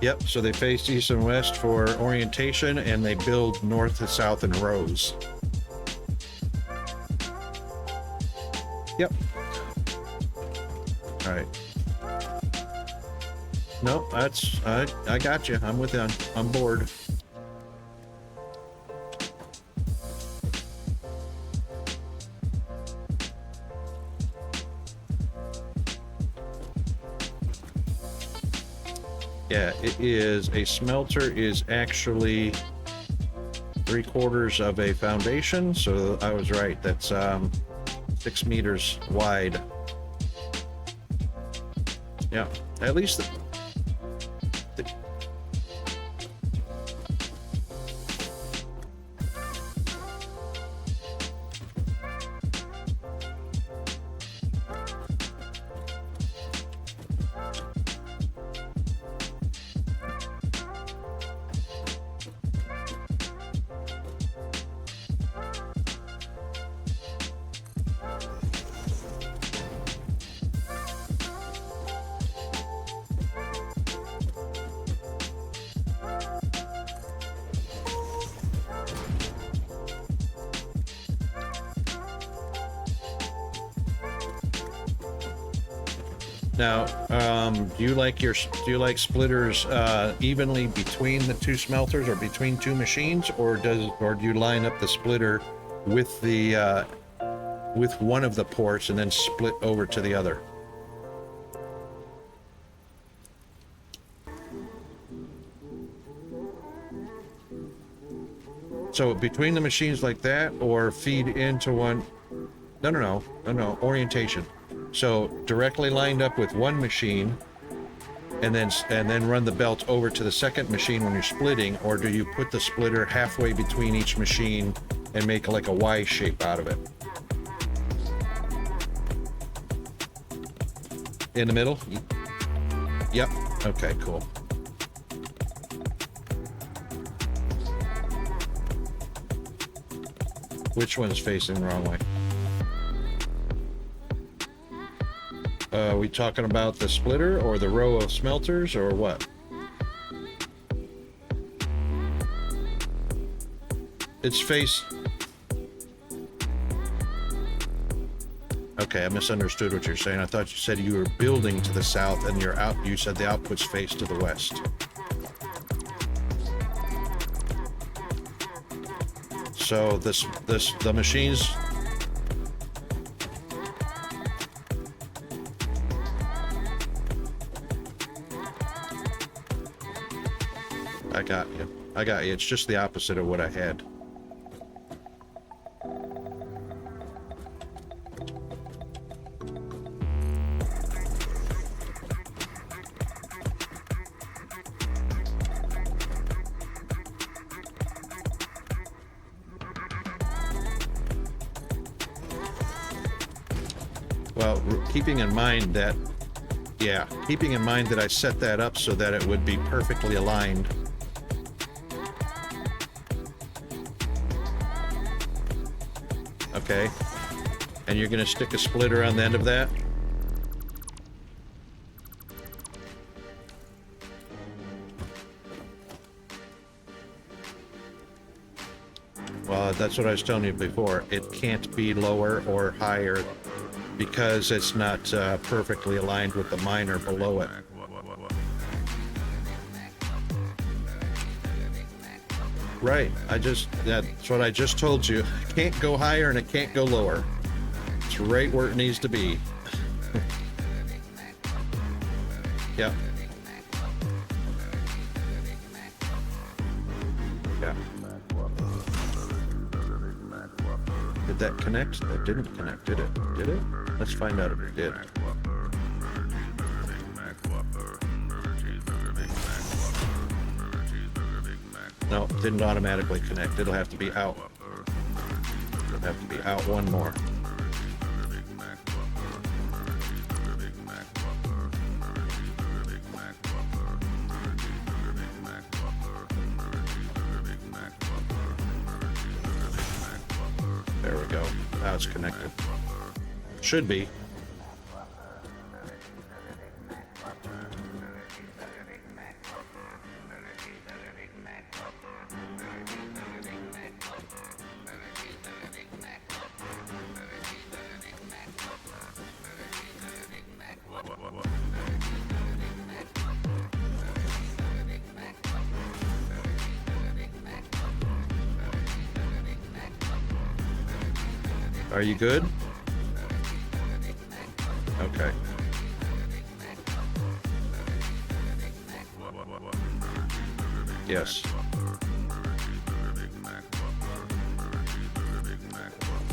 Yep, so they face east and west for orientation, and they build north to south in rows. Yep. All right. Nope, that's, I got you. I'm with you. I'm bored. Yeah, it is. A smelter is actually 3/4 of a foundation, so I was right. That's 6 meters wide Yeah, at least the Now, do you like splitters evenly between the two smelters or between two machines, or do you line up the splitter with the with one of the ports and then split over to the other? So between the machines like that, or feed into one? No, orientation. So directly lined up with one machine, and then run the belt over to the second machine when you're splitting, or do you put the splitter halfway between each machine and make like a Y shape out of it? In the middle? Yep. Okay, cool. Which one's facing the wrong way? Are we talking about the splitter or the row of smelters or what? It's face... Okay, I misunderstood what you're saying. I thought you said you were building to the south and you said the outputs face to the west. So the machines... I got you. It's just the opposite of what I had. Well, keeping in mind that I set that up so that it would be perfectly aligned. Okay, and you're going to stick a splitter on the end of that? Well, that's what I was telling you before. It can't be lower or higher because it's not perfectly aligned with the miner below it. Right, that's what I just told you. It can't go higher and it can't go lower. It's right where it needs to be. Yep. Yeah. Did that connect? That didn't connect, did it? Did it? Let's find out if it did. No, it didn't automatically connect. It'll have to be out. It'll have to be out one more. There we go. Now it's connected. Should be. Are you good? Okay. Yes.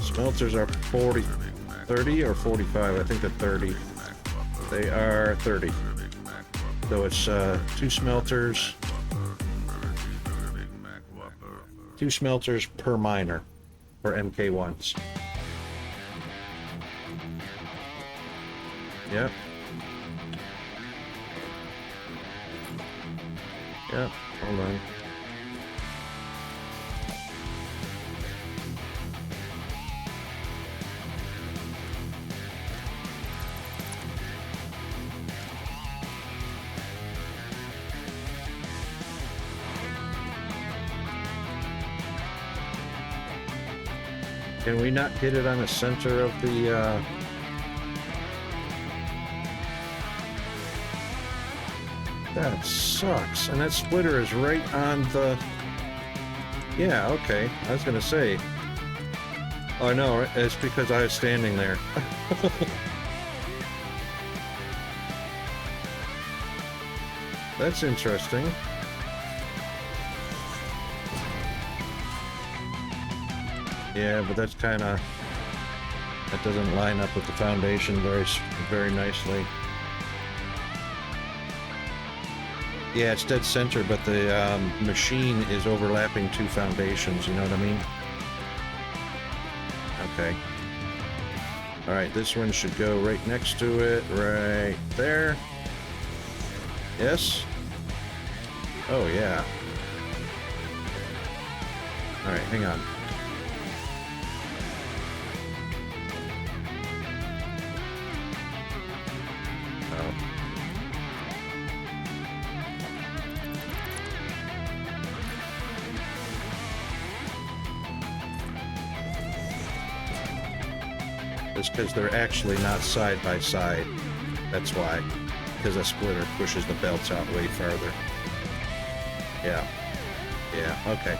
Smelters are 30 or 45. I think they're 30. They are 30. So it's 2 smelters. 2 smelters per miner for MK1s. Yep. Yep. Hold on. Can we not hit it on the center of the, That sucks. And that splitter is right on the... Yeah, okay. I was gonna say. Oh, no, it's because I was standing there. That's interesting. Yeah, but that's kind of... That doesn't line up with the foundation very nicely. Yeah, it's dead center, but the machine is overlapping 2 foundations, you know what I mean? Okay. Alright, this one should go right next to it, right there. Yes? Oh, yeah. Alright, hang on. It's because they're actually not side by side. That's why. Because a splitter pushes the belts out way farther. Yeah. Yeah, okay.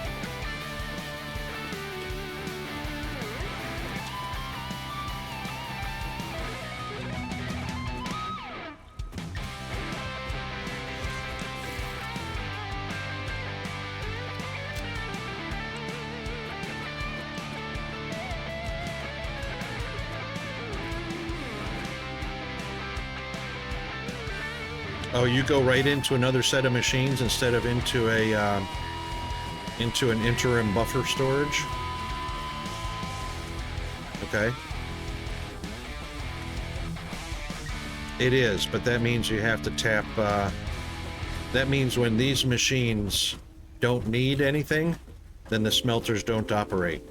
Oh, you go right into another set of machines instead of into a into an interim buffer storage. Okay. It is, but that means you have to tap. That means when these machines don't need anything, then the smelters don't operate.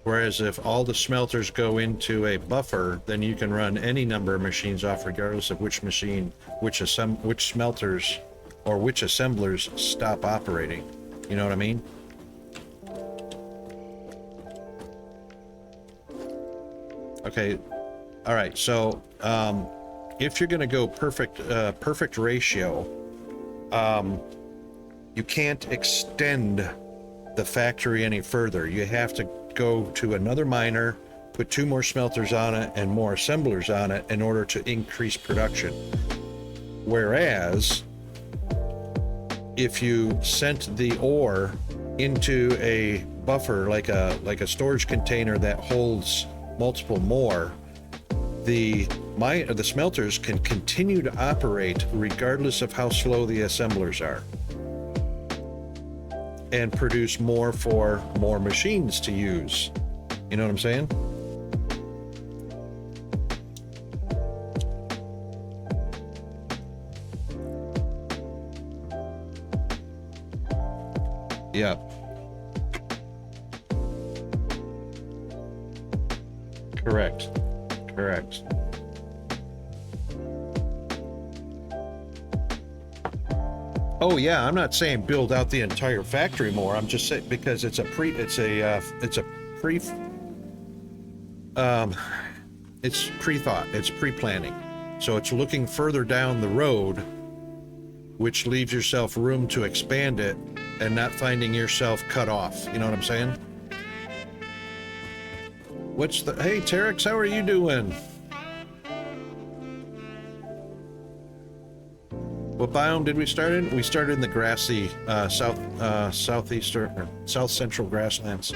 Whereas if all the smelters go into a buffer, then you can run any number of machines off regardless of which machine, which smelters or which assemblers stop operating. You know what I mean? Okay. All right. So if you're going to go perfect ratio, you can't extend the factory any further. You have to go to another miner, put 2 more smelters on it and more assemblers on it in order to increase production. Whereas if you sent the ore into a buffer like a storage container that holds multiple more, the smelters can continue to operate regardless of how slow the assemblers are, and produce more for more machines to use. You know what I'm saying? Yeah. Correct. Correct. Oh yeah, I'm not saying build out the entire factory more. I'm just saying because it's pre-thought, it's pre-planning. So it's looking further down the road, which leaves yourself room to expand it and not finding yourself cut off. You know what I'm saying? Hey Terex, how are you doing? What biome did we start in? We started in the grassy southeastern or south central grasslands.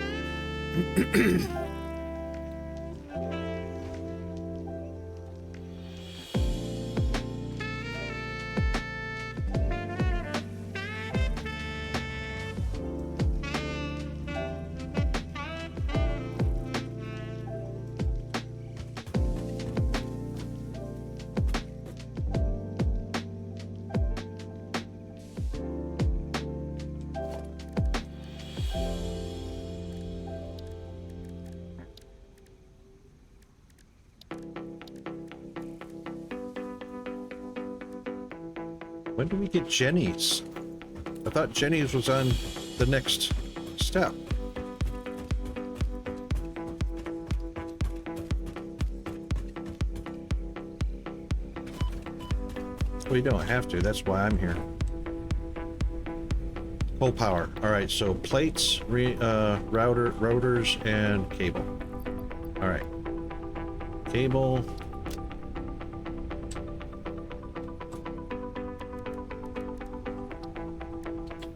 When do we get Jenny's? I thought Jenny's was on the next step. Well, you don't have to. That's why I'm here. Full power. All right, so plates, rotors, and cable. All right. Cable.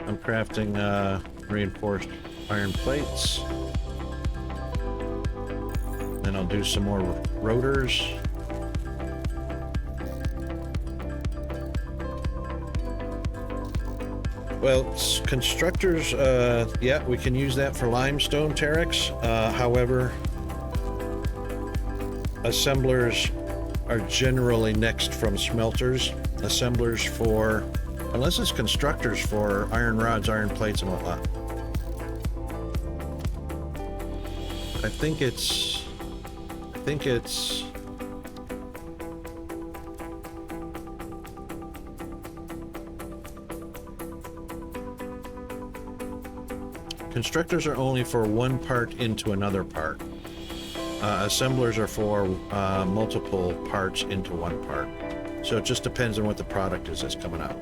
I'm crafting reinforced iron plates. Then I'll do some more rotors. Well, constructors, yeah, we can use that for limestone Terex. However, assemblers are generally next from smelters. Assemblers for, unless it's constructors for iron rods, iron plates, and whatnot. I think it's constructors are only for one part into another part. Assemblers are for multiple parts into one part. So it just depends on what the product is that's coming out.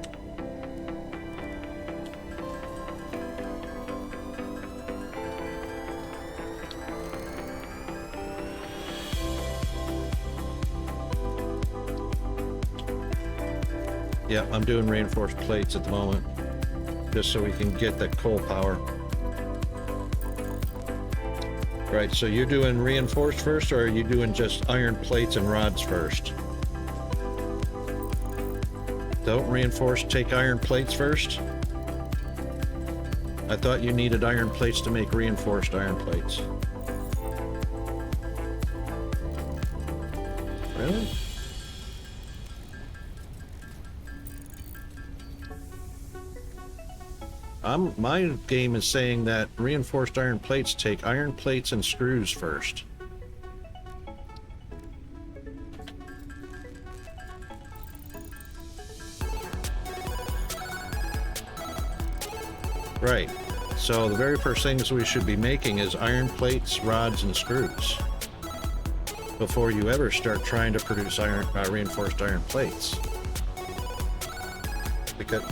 Yeah, I'm doing reinforced plates at the moment, just so we can get that coal power. Right, so you're doing reinforced first, or are you doing just iron plates and rods first? Don't reinforced take iron plates first? I thought you needed iron plates to make reinforced iron plates. Really? My game is saying that reinforced iron plates take iron plates and screws first. Right. So the very first things we should be making is iron plates, rods, and screws before you ever start trying to produce reinforced iron plates. Because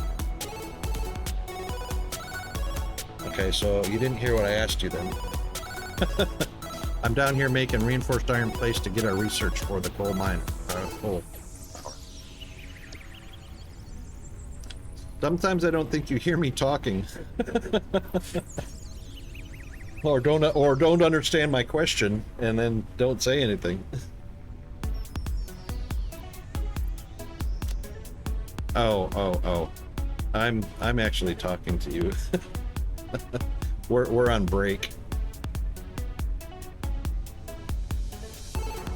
okay, so you didn't hear what I asked you then. I'm down here making reinforced iron plates to get our research for the coal mine. Coal power. Sometimes I don't think you hear me talking, or don't understand my question, and then don't say anything. Oh. I'm actually talking to you. We're on break.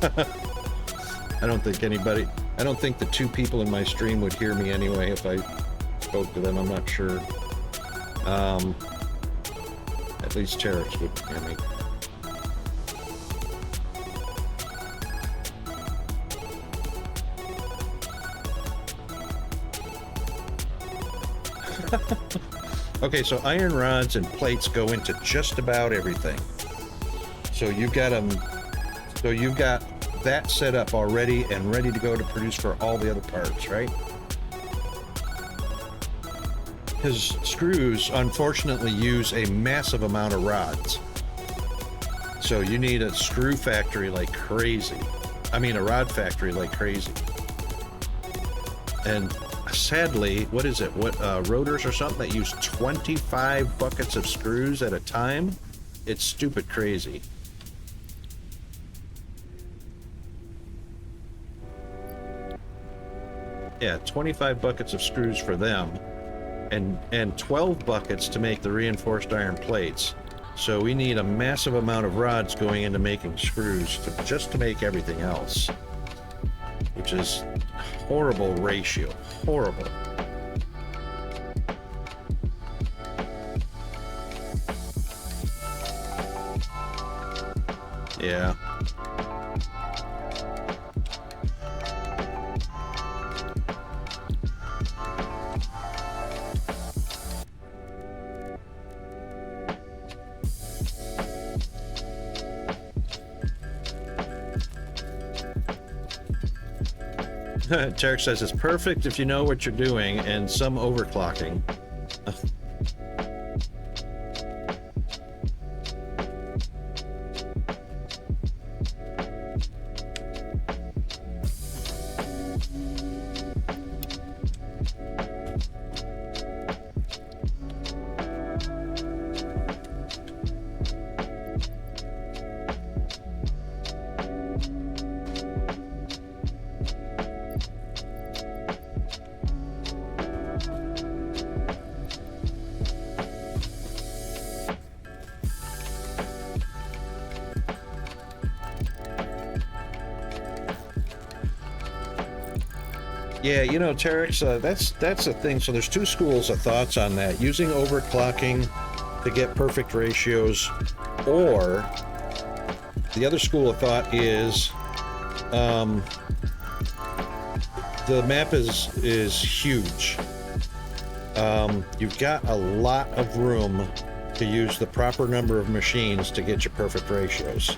I don't think the two people in my stream would hear me anyway if I spoke to them. I'm not sure. At least Terex would hear me. Okay, so iron rods and plates go into just about everything. So you've got that set up already and ready to go to produce for all the other parts, right? Because screws, unfortunately, use a massive amount of rods. So you need a screw factory like crazy. I mean, a rod factory like crazy. And sadly, what is it? Rotors or something that use 25 buckets of screws at a time? It's stupid crazy. Yeah, 25 buckets of screws for them, and 12 buckets to make the reinforced iron plates. So we need a massive amount of rods going into making screws just to make everything else, which is horrible ratio. Horrible. Yeah. Tarek says it's perfect if you know what you're doing, and some overclocking. Yeah, you know, Terex, that's the thing. So there's two schools of thoughts on that. Using overclocking to get perfect ratios, or the other school of thought is the map is huge. You've got a lot of room to use the proper number of machines to get your perfect ratios.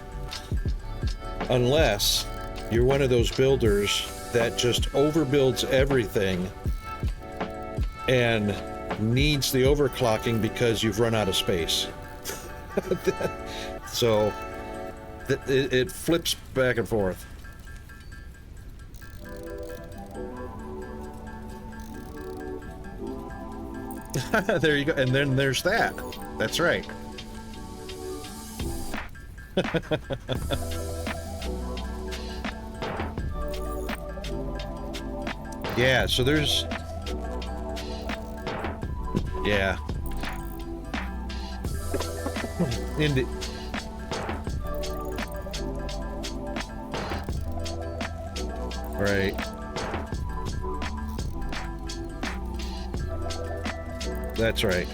Unless you're one of those builders that just overbuilds everything and needs the overclocking because you've run out of space. So it flips back and forth. There you go. And then there's that. That's right. Yeah, so there's... Yeah. Right. That's right.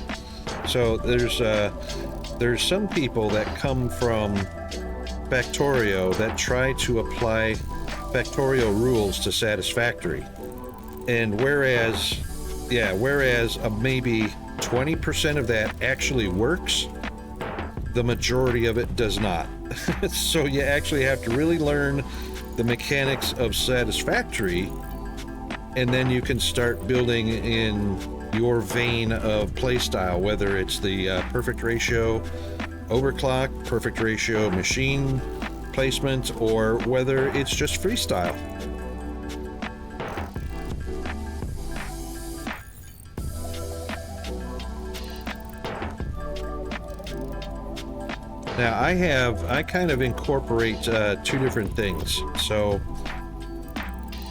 So there's some people that come from Factorio that try to apply Factorio rules to Satisfactory. And whereas maybe 20% of that actually works, the majority of it does not. So you actually have to really learn the mechanics of Satisfactory, and then you can start building in your vein of playstyle, whether it's the perfect ratio overclock, perfect ratio machine placement, or whether it's just freestyle. Now I kind of incorporate two different things. So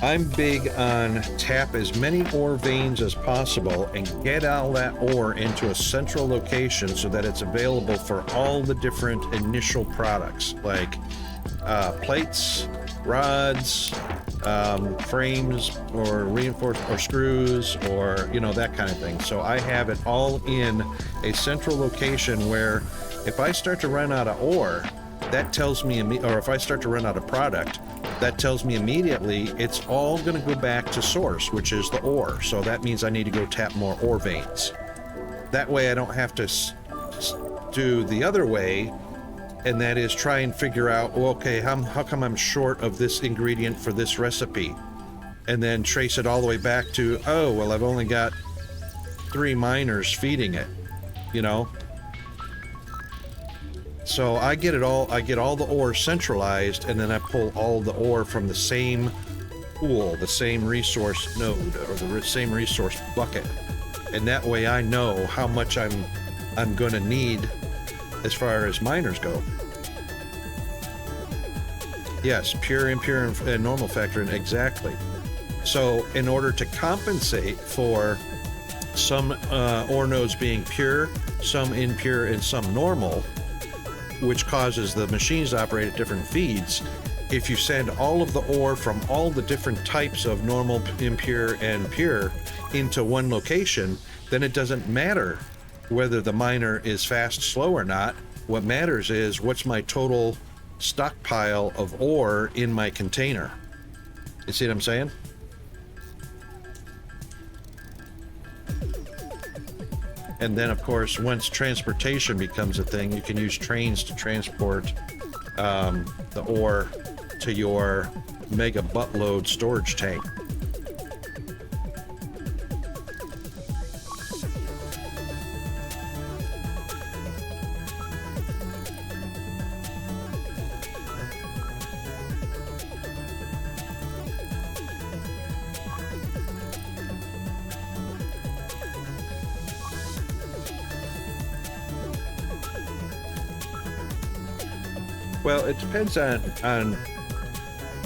I'm big on tap as many ore veins as possible and get all that ore into a central location so that it's available for all the different initial products, like plates, rods, frames, or reinforced, or screws, or that kind of thing. So I have it all in a central location where if I start to run out of ore, that tells me, or if I start to run out of product, that tells me immediately it's all going to go back to source, which is the ore. So that means I need to go tap more ore veins. That way I don't have to do the other way, and that is try and figure out, okay, how come I'm short of this ingredient for this recipe? And then trace it all the way back to, oh, well, I've only got 3 miners feeding it, So I get all the ore centralized, and then I pull all the ore from the same pool, the same resource node, or the same resource bucket. And that way I know how much I'm going to need as far as miners go. Yes, pure, impure, and normal factoring, exactly. So in order to compensate for some ore nodes being pure, some impure, and some normal, which causes the machines to operate at different feeds, if you send all of the ore from all the different types of normal, impure, and pure into one location, then it doesn't matter whether the miner is fast, slow, or not. What matters is what's my total stockpile of ore in my container. You see what I'm saying? And then, of course, once transportation becomes a thing, you can use trains to transport the ore to your mega buttload storage tank. Well, it depends on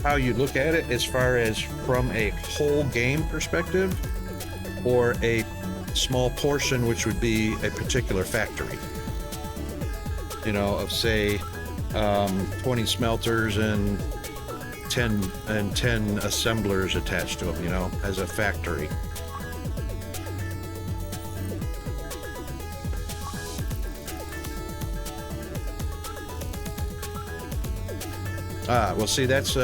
how you look at it, as far as from a whole game perspective, or a small portion, which would be a particular factory. You know, of say 20 smelters and 10 assemblers attached to them, you know, as a factory. Well, see, that's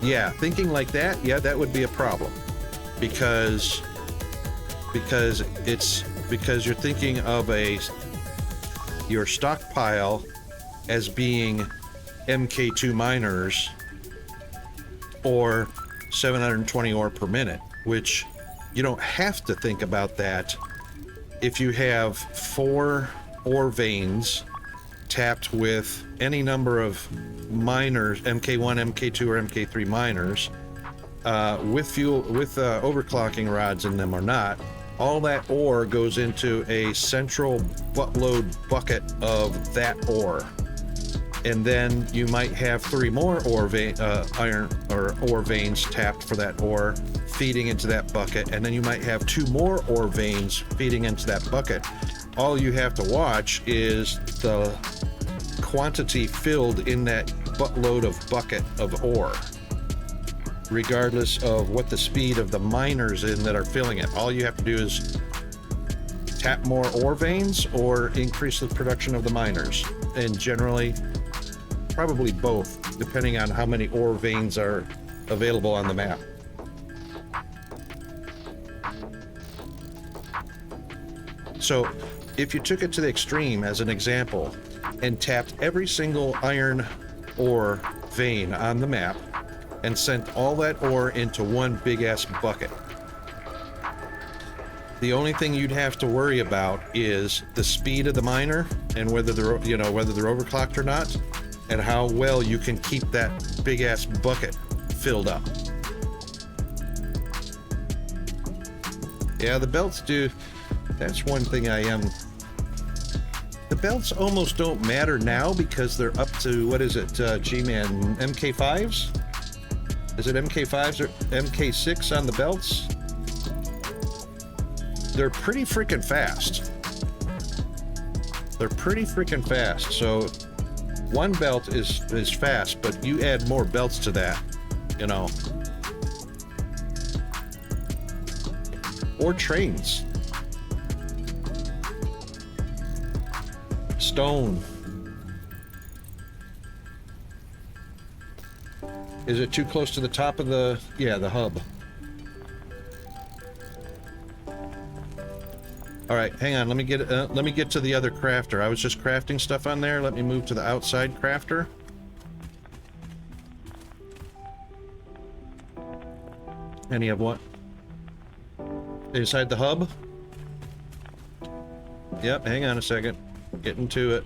yeah, thinking like that, yeah, that would be a problem, because you're thinking of your stockpile as being MK2 miners or 720 ore per minute, which you don't have to think about that if you have 4 ore veins tapped with any number of miners, MK1, MK2, or MK3 miners, with fuel, with overclocking rods in them or not. All that ore goes into a central buttload bucket of that ore, and then you might have 3 more iron or ore veins tapped for that ore feeding into that bucket, and then you might have 2 more ore veins feeding into that bucket. All you have to watch is the quantity filled in that buttload of bucket of ore, regardless of what the speed of the miners in that are filling it. All you have to do is tap more ore veins or increase the production of the miners, and generally probably both, depending on how many ore veins are available on the map. So if you took it to the extreme as an example and tapped every single iron ore vein on the map and sent all that ore into one big ass bucket, the only thing you'd have to worry about is the speed of the miner and whether they're overclocked or not, and how well you can keep that big ass bucket filled up. Yeah, the belts do. That's one thing the belts almost don't matter now, because they're up to, what is it, G-Man, MK5s? Is it MK5s or MK6 on the belts? They're pretty freaking fast. They're pretty freaking fast. So one belt is fast, but you add more belts to that, you know. Or trains. Stone. Is it too close to the top of the hub? All right, hang on. Let me get to the other crafter. I was just crafting stuff on there. Let me move to the outside crafter. Any of what? Inside the hub? Yep, hang on a second. Getting to it.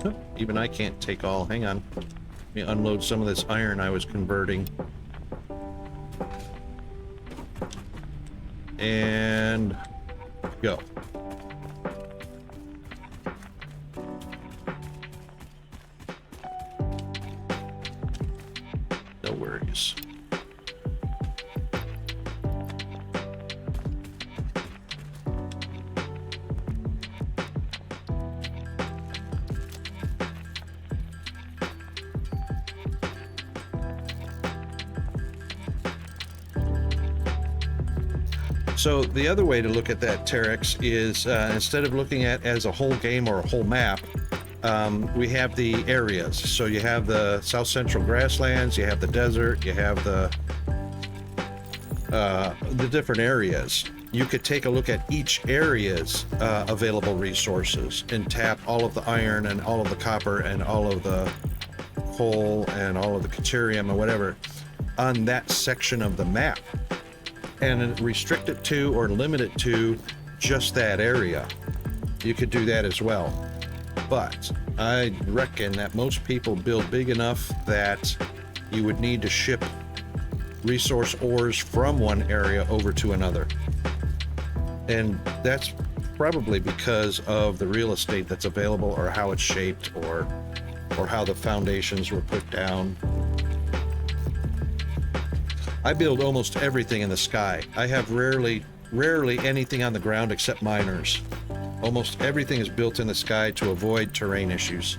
Oh, even I can't take all. Hang on. Let me unload some of this iron I was converting. And go. No worries. So the other way to look at that, Terex, is instead of looking at as a whole game or a whole map, we have the areas. So you have the South Central grasslands, you have the desert, you have the different areas. You could take a look at each area's available resources and tap all of the iron and all of the copper and all of the coal and all of the deuterium or whatever on that section of the map, and restrict it to or limit it to just that area. You could do that as well. But I reckon that most people build big enough that you would need to ship resource ores from one area over to another. And that's probably because of the real estate that's available, or how it's shaped, or how the foundations were put down. I build almost everything in the sky. I have rarely anything on the ground except miners. Almost everything is built in the sky to avoid terrain issues.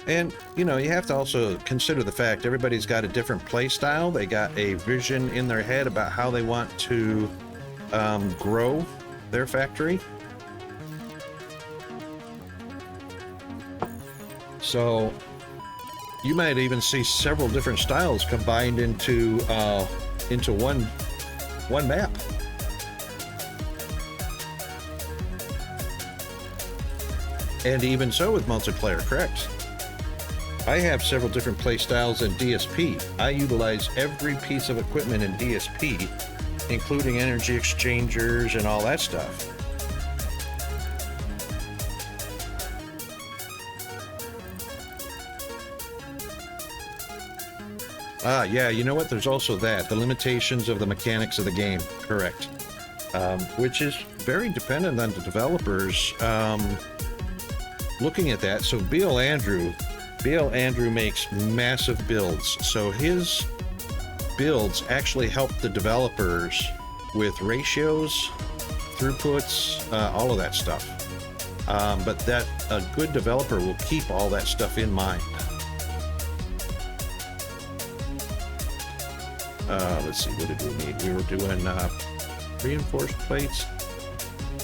And, you know, you have to also consider the fact everybody's got a different play style. They got a vision in their head about how they want to grow their factory. So you might even see several different styles combined into one map. And even so with multiplayer, correct? I have several different play styles in DSP. I utilize every piece of equipment in DSP, including energy exchangers and all that stuff. Yeah, you know what? There's also that. The limitations of the mechanics of the game, correct. Which is very dependent on the developers looking at that. So BL Andrew makes massive builds. So his builds actually help the developers with ratios, throughputs, all of that stuff. But that a good developer will keep all that stuff in mind. Let's see, what did we need? We were doing reinforced plates.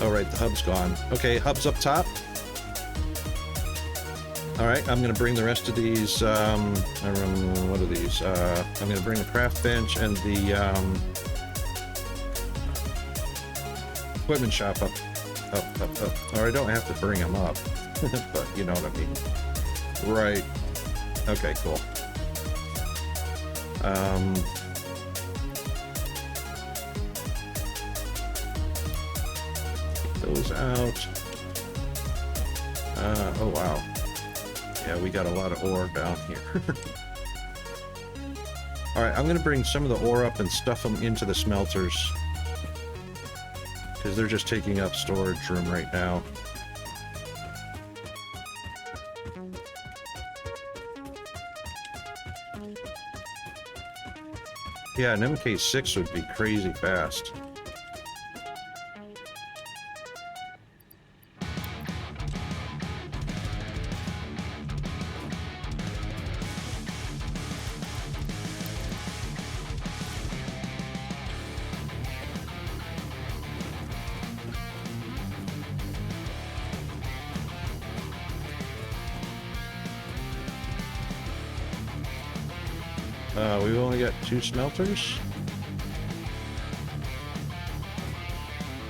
All right, the hub's gone. Okay, hub's up top. All right, I'm going to bring the rest of these, what are these? I'm going to bring the craft bench and the equipment shop up. Or I don't have to bring them up, but you know what I mean. Right. Okay, cool. Those out. Oh, wow. Yeah, we got a lot of ore down here. All right, I'm going to bring some of the ore up and stuff them into the smelters, because they're just taking up storage room right now. Yeah, an MK6 would be crazy fast. We've only got 2 smelters.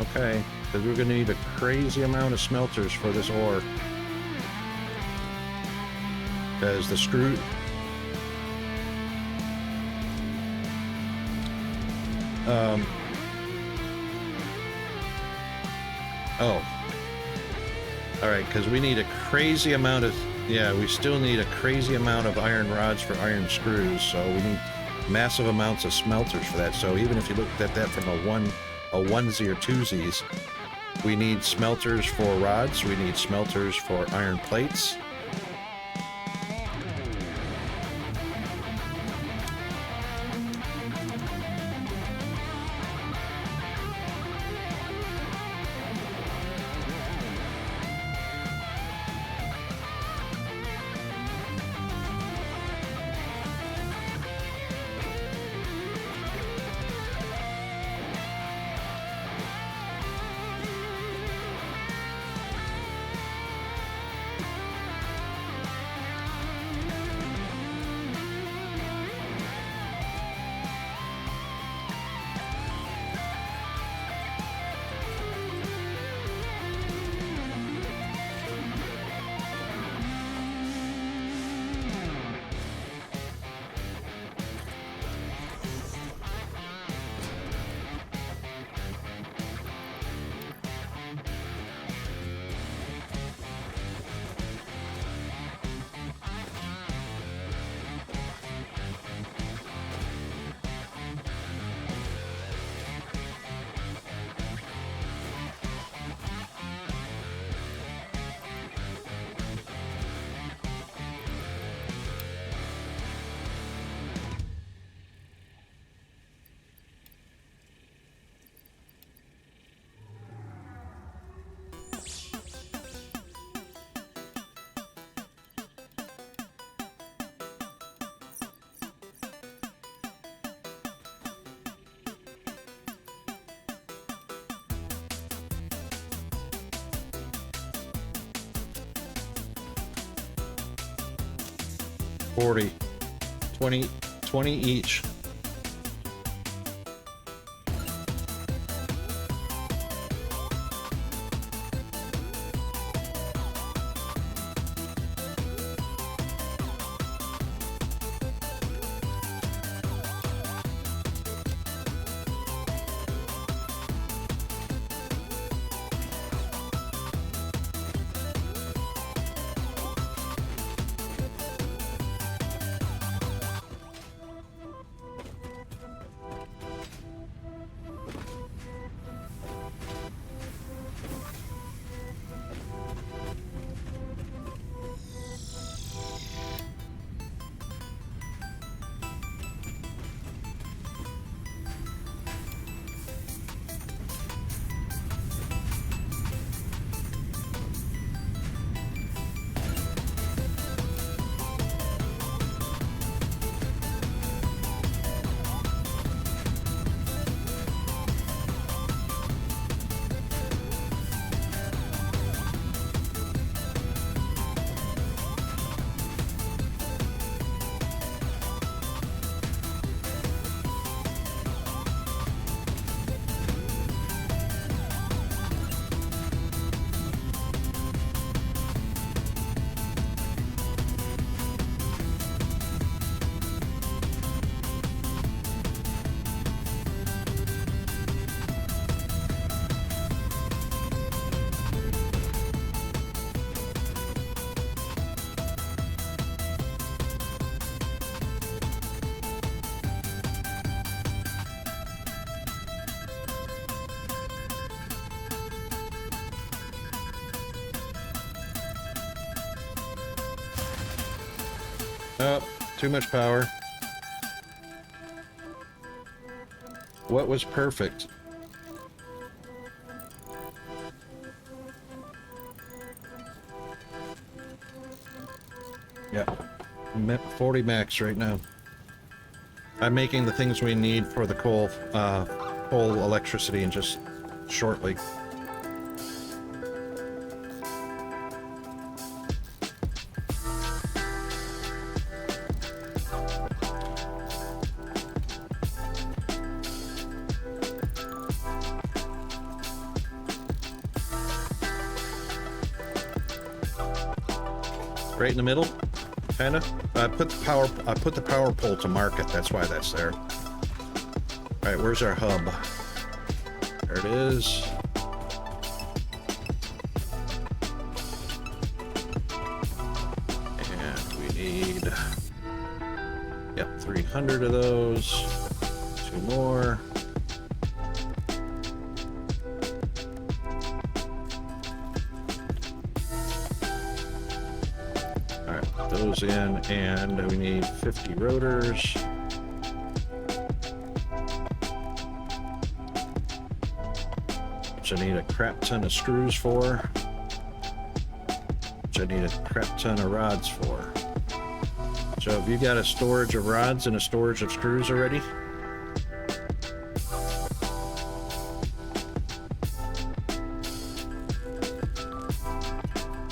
Okay, because we're going to need a crazy amount of smelters for this ore. Because the screw... Oh. Alright, because we need a crazy amount of... Yeah, we still need a crazy amount of iron rods for iron screws, so we need massive amounts of smelters for that. So even if you looked at that from a onesie or twosies, we need smelters for rods, we need smelters for iron plates. 40, 20, 20 each. Oh, too much power. What was perfect? Yeah, 40 max right now. I'm making the things we need for the coal electricity in just shortly. Right in the middle, kind of. I put the power pole to market. That's why that's there. All right, where's our hub? There it is. And we need, yep, 300 of those. 2 more. Those in, and we need 50 rotors. Which I need a crap ton of screws for. Which I need a crap ton of rods for. So have you got a storage of rods and a storage of screws already?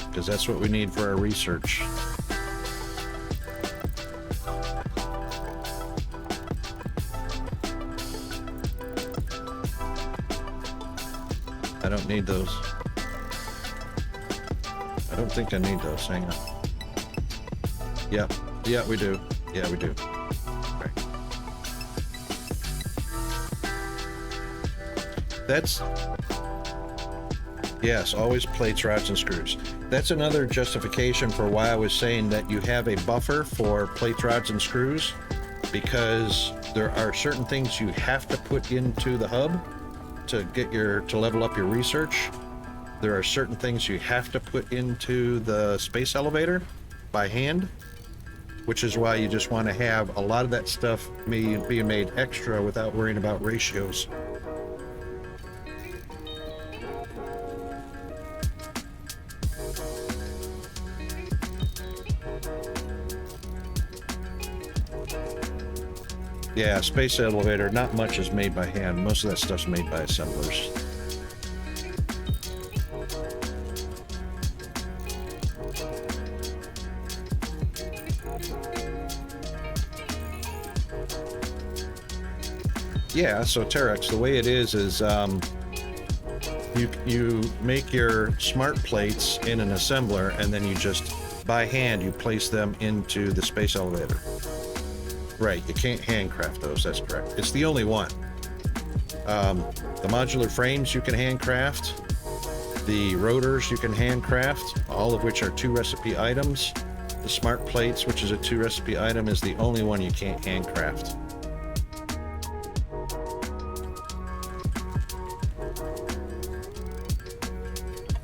Because that's what we need for our research. I don't need those. I don't think I need those. Hang on. Yep. Yeah, we do. Yeah, we do. All right. That's... Yes, always plates, rods, and screws. That's another justification for why I was saying that you have a buffer for plates, rods, and screws, because there are certain things you have to put into the hub to level up your research. There are certain things you have to put into the space elevator by hand, which is why you just want to have a lot of that stuff being made extra without worrying about ratios. Yeah, space elevator, not much is made by hand. Most of that stuff's made by assemblers. Yeah, so Terex, the way it is you make your smart plates in an assembler, and then you just by hand you place them into the space elevator. Right, you can't handcraft those. That's correct. It's the only one. The modular frames you can handcraft. The rotors you can handcraft, all of which are 2 recipe items. The smart plates, which is a 2 recipe item, is the only one you can't handcraft.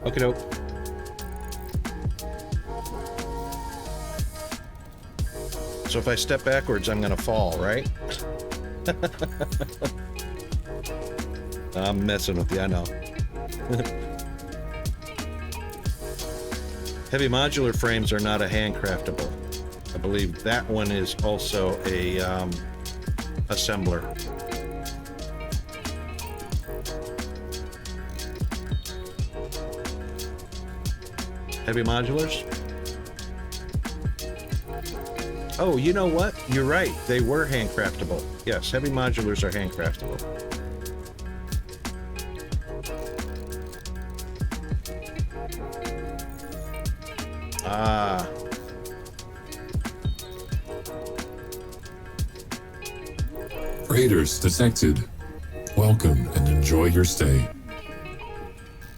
Okie doke. So if I step backwards, I'm gonna fall, right? I'm messing with you, I know. Heavy modular frames are not a handcraftable. I believe that one is also a assembler. Heavy modulars? Oh, you know what? You're right. They were handcraftable. Yes, heavy modulars are handcraftable. Ah. Raiders detected. Welcome and enjoy your stay.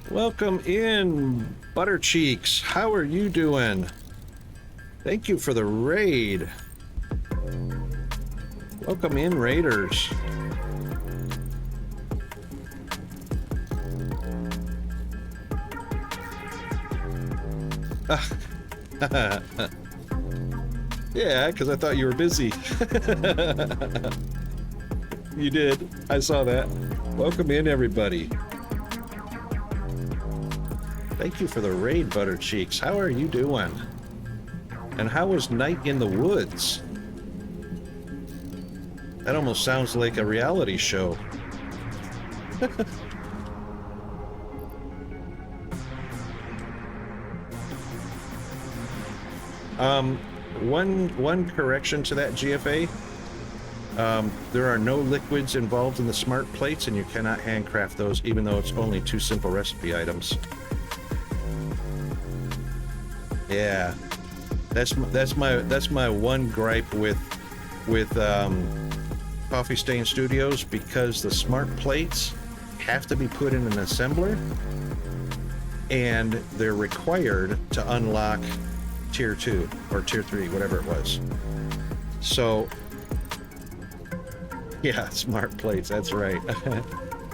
Welcome in, Butter Cheeks. How are you doing? Thank you for the raid. Welcome in, Raiders. Yeah, because I thought you were busy. You did. I saw that. Welcome in, everybody. Thank you for the raid, Butter Cheeks. How are you doing? And how was Night in the Woods? That almost sounds like a reality show. One correction to that, GFA. There are no liquids involved in the smart plates, and you cannot handcraft those, even though it's only 2 simple recipe items. Yeah, that's my one gripe with Coffee Stain Studios, because the smart plates have to be put in an assembler, and they're required to unlock tier 2 or tier 3, whatever it was. So yeah, smart plates, that's right.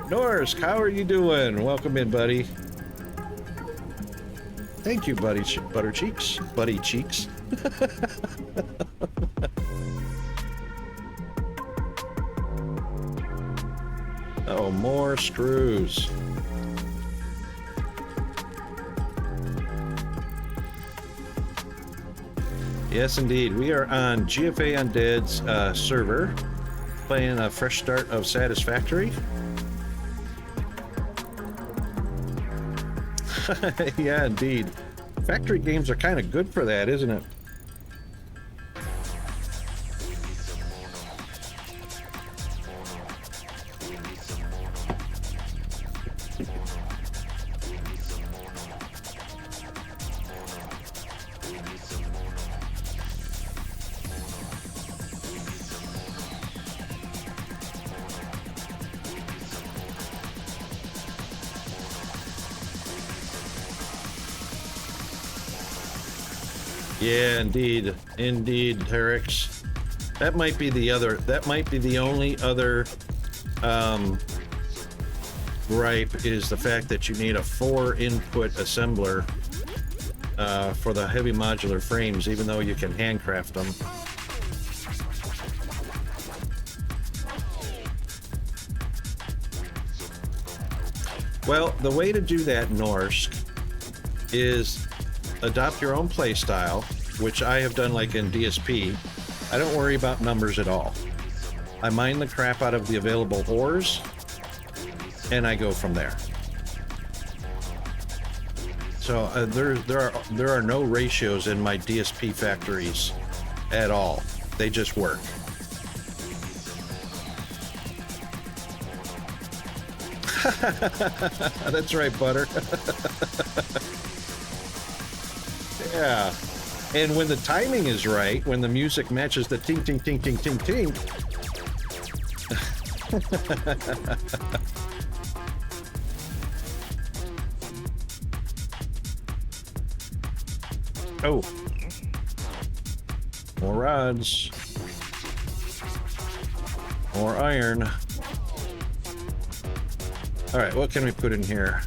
Norsk, how are you doing? Welcome in, buddy. Thank you, Butter Cheeks. Buddy Cheeks. Oh, more screws. Yes, indeed. We are on GFA Undead's server, playing a fresh start of Satisfactory. Yeah, indeed. Factory games are kind of good for that, isn't it? Yeah, indeed, Terex. That might be the only other gripe, is the fact that you need a 4-input assembler for the heavy modular frames, even though you can handcraft them. Well, the way to do that, Norsk, is adopt your own play style, which I have done like in DSP. I don't worry about numbers at all. I mine the crap out of the available ores, and I go from there. So there are no ratios in my DSP factories at all. They just work. That's right, Butter. Yeah. And when the timing is right, when the music matches the ting, ting, ting, ting, ting, ting. Oh. More rods. More iron. All right, what can we put in here?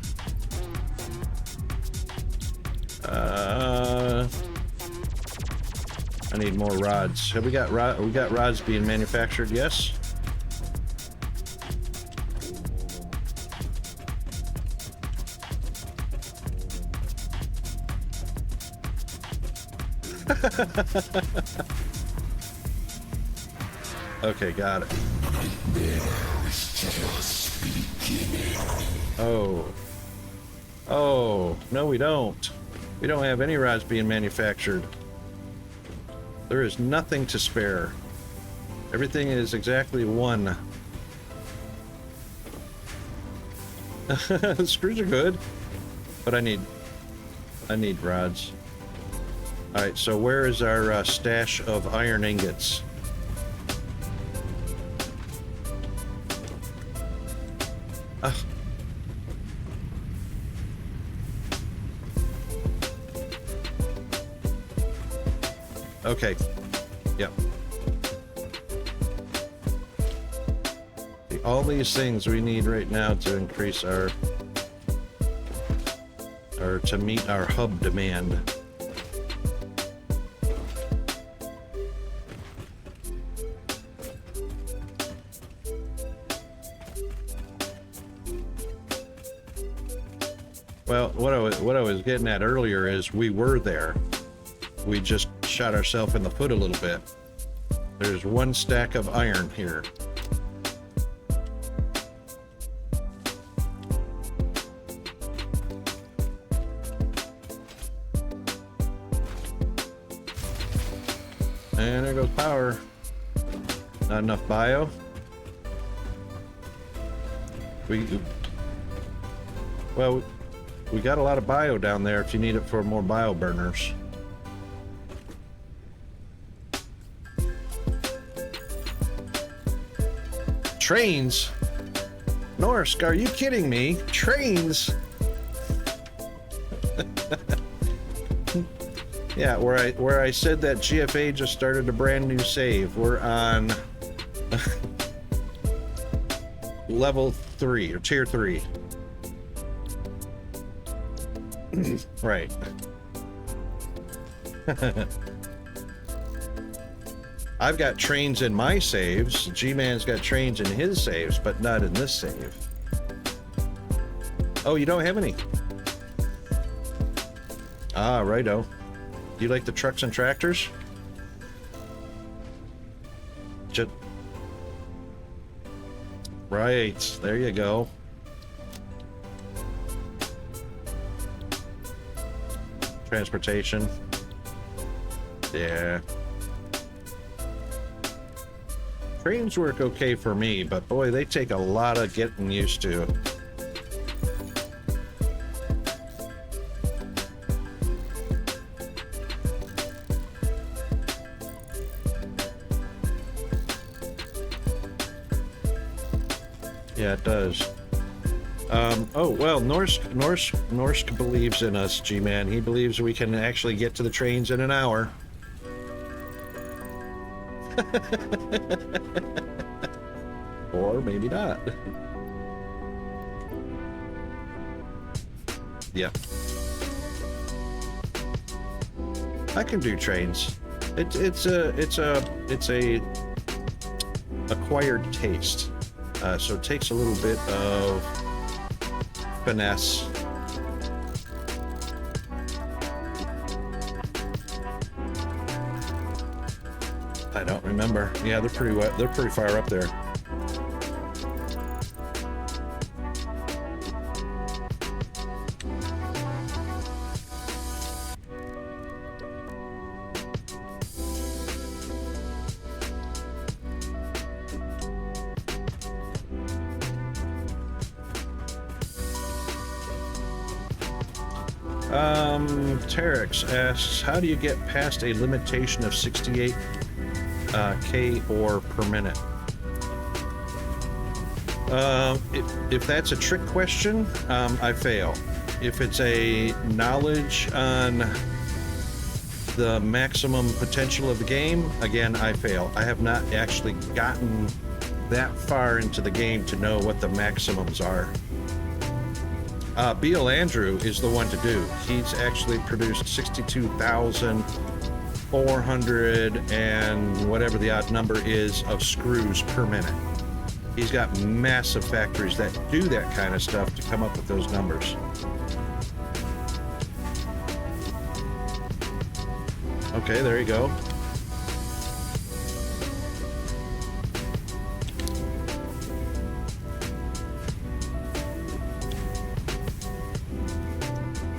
I need more rods. Have we got rods being manufactured? Yes. Okay, got it. Oh. Oh, no we don't. We don't have any rods being manufactured. There is nothing to spare. Everything is exactly one. Screws are good, but I need rods. All right, so where is our stash of iron ingots? Okay. Yep. All these things we need right now to increase our, or to meet our hub demand. Well, what I was getting at earlier is we were there. We just shot ourselves in the foot a little bit. There's one stack of iron here. And there goes power. Not enough bio. Well, we got a lot of bio down there if you need it for more bio burners. Trains? Norsk, are you kidding me? Trains? Yeah, where I said that GFA just started a brand new save. We're on level 3 or tier 3. Right. I've got trains in my saves. G-Man's got trains in his saves, but not in this save. Oh, you don't have any? Ah, righto. Do you like the trucks and tractors? Right, there you go. Transportation. Yeah. Trains work okay for me, but boy, they take a lot of getting used to. Yeah, it does. Oh, well, Norsk believes in us, G-Man. He believes we can actually get to the trains in an hour. Or maybe not. Yeah. I can do trains. It's a acquired taste. So it takes a little bit of finesse. I don't remember. Yeah, they're pretty wet. They're pretty far up there. Terex asks, how do you get past a limitation of 68 K ore per minute? If that's a trick question, I fail. If it's a knowledge on the maximum potential of the game, again, I fail. I have not actually gotten that far into the game to know what the maximums are. Beal Andrew is the one to do. He's actually produced 62,400 and whatever the odd number is of screws per minute. He's got massive factories that do that kind of stuff to come up with those numbers. Okay, there you go.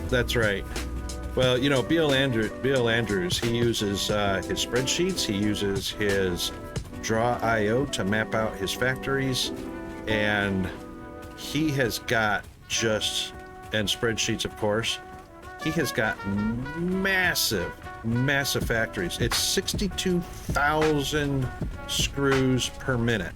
That's right. Well, you know, Beal Andrews, he uses his spreadsheets, he uses his Draw.io to map out his factories, and he has got and spreadsheets, of course, he has got massive factories. It's 62,000 screws per minute.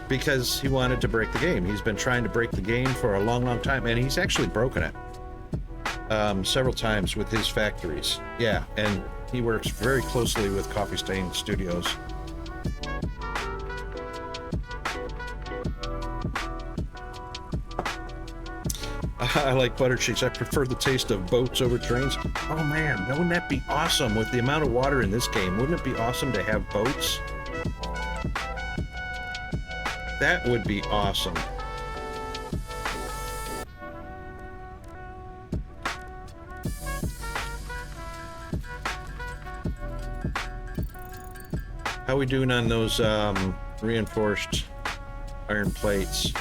Because he wanted to break the game. He's been trying to break the game for a long time, and he's actually broken it several times with his factories. Yeah, and he works very closely with Coffee Stain Studios. I like butter cheeks. I prefer the taste of boats over trains. Oh man, wouldn't that be awesome with the amount of water in this game? Wouldn't it be awesome to have boats? That would be awesome. How we doing on those reinforced iron plates?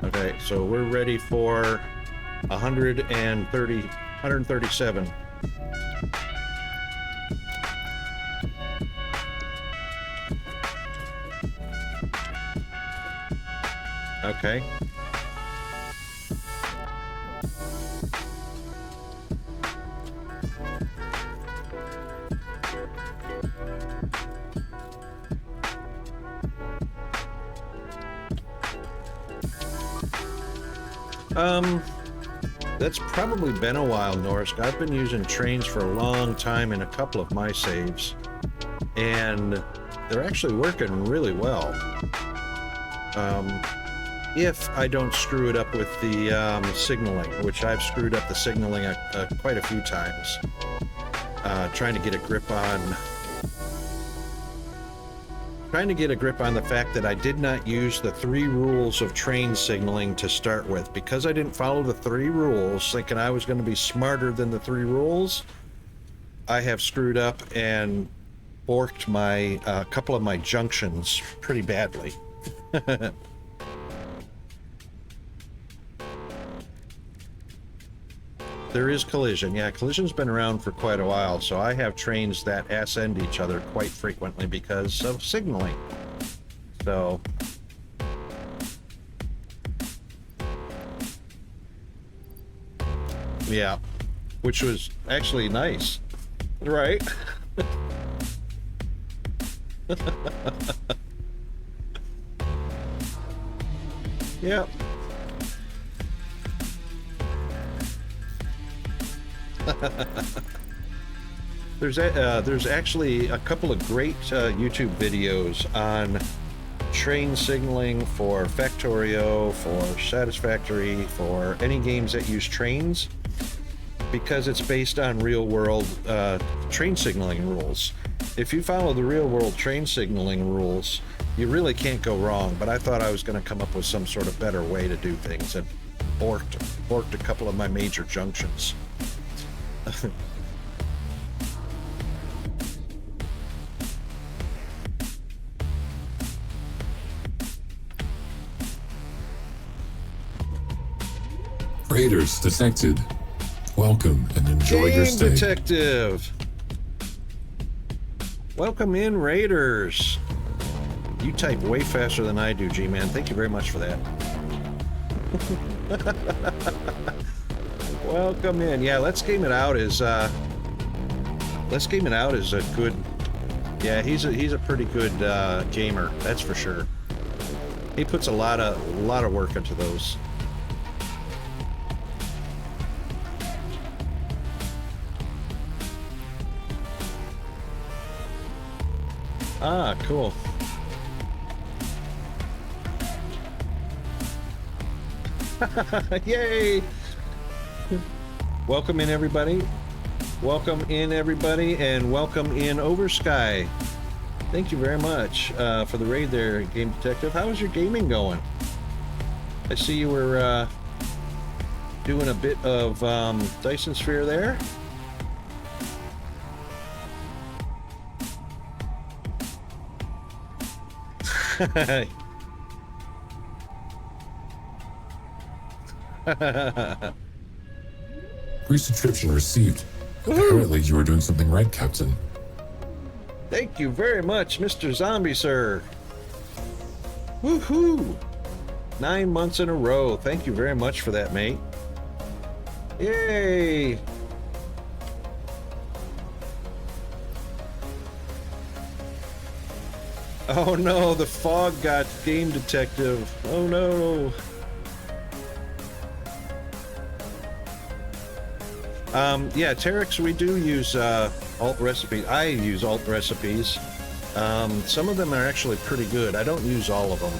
Okay, so we're ready for 137. Okay. That's probably been a while, Norris. I've been using trains for a long time in a couple of my saves, and they're actually working really well. If I don't screw it up with the signaling, which I've screwed up the signaling quite a few times, trying to get a grip on the fact that I did not use the 3 rules of train signaling to start with. Because I didn't follow the 3 rules, thinking I was going to be smarter than the 3 rules, I have screwed up and borked my couple of my junctions pretty badly. There is collision. Yeah, collision's been around for quite a while, so I have trains that ass-end each other quite frequently because of signaling. So yeah, which was actually nice, right? Yep. There's actually a couple of great YouTube videos on train signaling for Factorio, for Satisfactory, for any games that use trains, because it's based on real-world train signaling rules. If you follow the real-world train signaling rules, you really can't go wrong. But I thought I was going to come up with some sort of better way to do things, and borked a couple of my major junctions. Raiders detected. Welcome and enjoy your stay. Detective. Welcome in, Raiders. You type way faster than I do, G-Man. Thank you very much for that. Welcome in. Yeah, Let's Game It Out is a good. Yeah, he's a pretty good gamer. That's for sure. He puts a lot of work into those. Ah, cool. Yay! Welcome in, everybody. Welcome in, everybody, and welcome in Oversky. Thank you very much for the raid there, Game Detective. How is your gaming going? I see you were doing a bit of Dyson Sphere there. Pre-subscription received. Apparently you are doing something right, Captain. Thank you very much, Mr. Zombie, sir. Woohoo! 9 months in a row. Thank you very much for that, mate. Yay! Oh no, the fog got Game Detective. Oh no. Yeah, Terex, we do use alt recipes. I use alt recipes. Some of them are actually pretty good. I don't use all of them.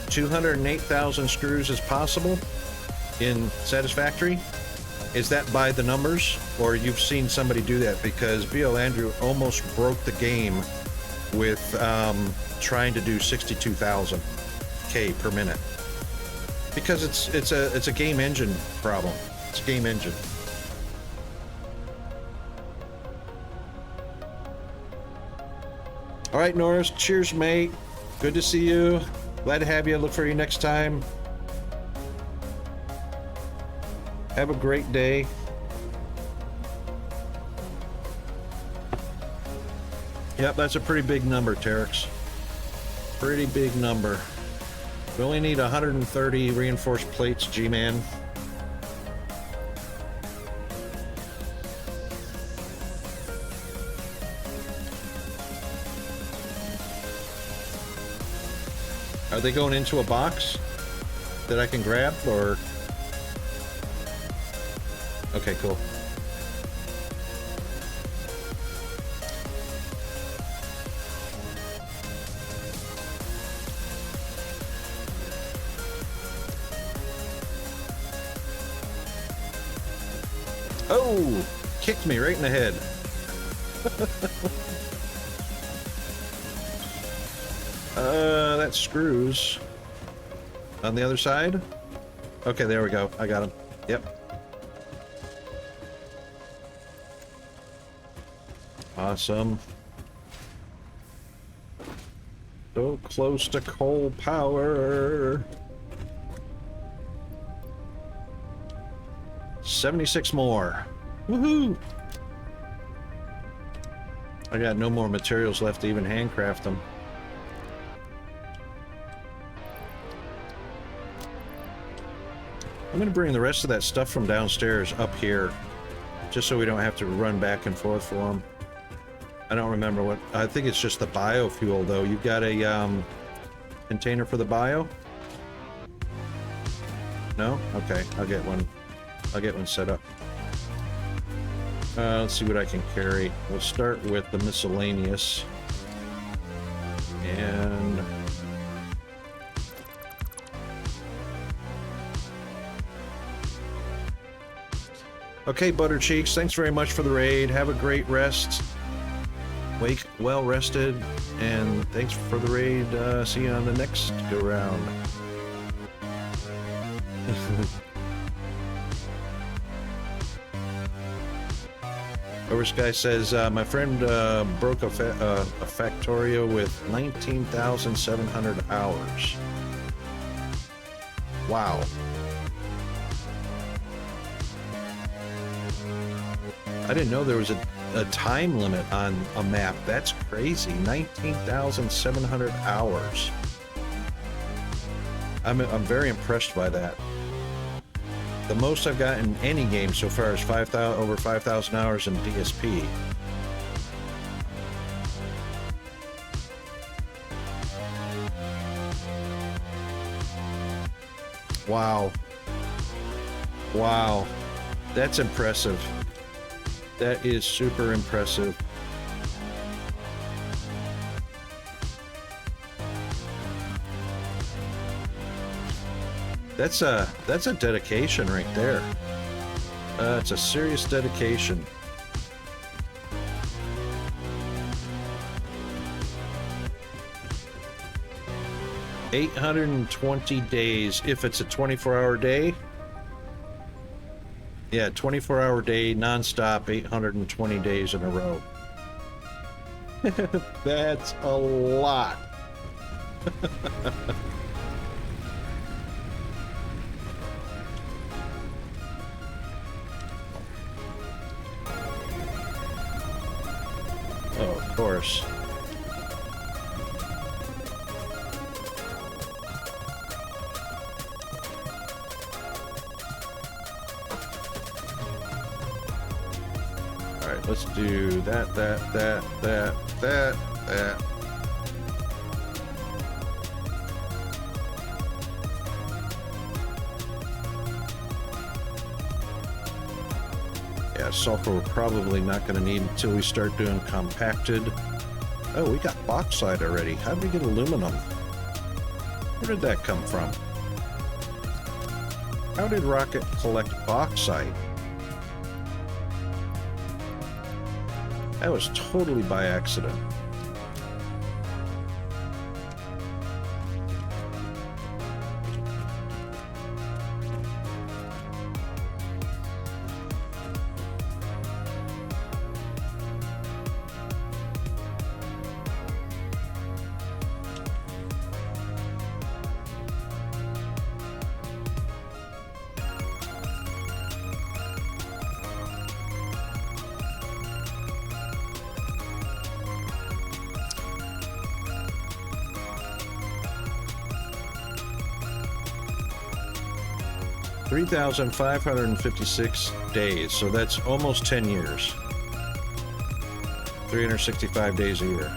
$208,000 screws is possible in Satisfactory. Is that by the numbers, or you've seen somebody do that? Because B.O. Andrew almost broke the game with trying to do 62,000 K per minute, because it's a game engine problem. It's a game engine. All right, Norris. Cheers, mate. Good to see you. Glad to have you. Look for you next time. Have a great day. Yep, that's a pretty big number, Terex. Pretty big number. We only need 130 reinforced plates, G-Man. Are they going into a box that I can grab, or? Okay, cool. Oh, kicked me right in the head. That screws on the other side. Okay, there we go. I got him. Yep. Awesome. So close to coal power. 76 more. Woohoo! I got no more materials left to even handcraft them. I'm gonna bring the rest of that stuff from downstairs up here, just so we don't have to run back and forth for them. I don't remember what. I think it's just the biofuel, though. You got a container for the bio? No? Okay, I'll get one. I'll get one set up. Let's see what I can carry. We'll start with the miscellaneous. And okay, Butter Cheeks, thanks very much for the raid. Have a great rest. Wake well rested, and thanks for the raid. See you on the next go round. Oversky says, my friend broke a Factorio with 19,700 hours. Wow. I didn't know there was a time limit on a map. That's crazy. 19,700 hours. I'm very impressed by that. The most I've got in any game so far is over 5,000 hours in DSP. Wow. Wow. That's impressive. That is super impressive. That's a dedication right there. It's a serious dedication. $820 days if it's a 24-hour day. Yeah, 24-hour day, non-stop, 820 days in a row. That's a lot. Oh, of course. All right, let's do that. Yeah, sulfur we're probably not going to need until we start doing compacted. Oh, we got bauxite already. How did we get aluminum? Where did that come from? How did Rocket collect bauxite? That was totally by accident. $3,556 days, so that's almost 10 years. 365 days a year.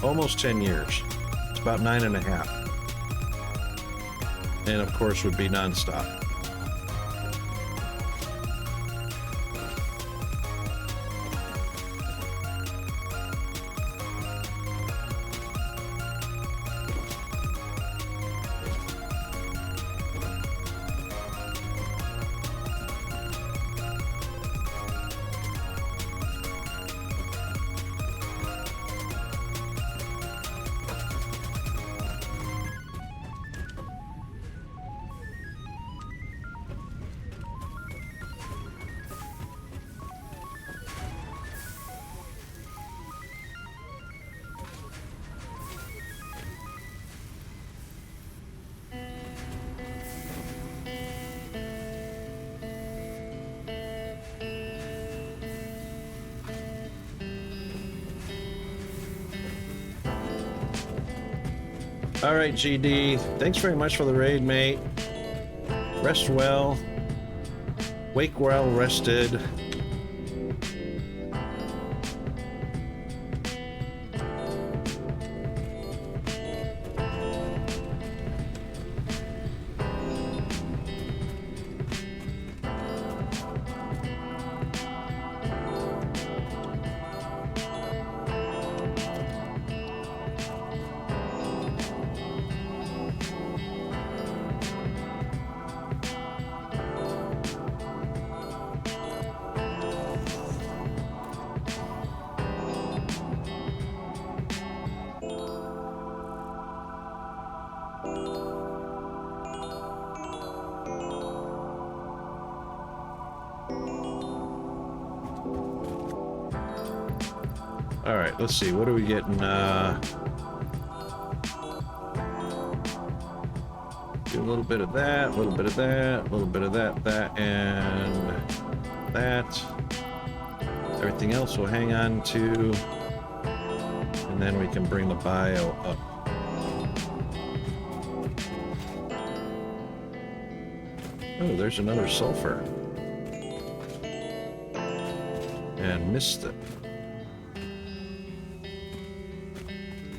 Almost 10 years. It's about 9.5. And of course would be non-stop. All right, GD. Thanks very much for the raid, mate. Rest well. Wake well rested. All right, let's see. What are we getting? Do a little bit of that, a little bit of that, a little bit of that, and that. Everything else we'll hang on to, and then we can bring the bio up. Oh, there's another sulfur. And missed it.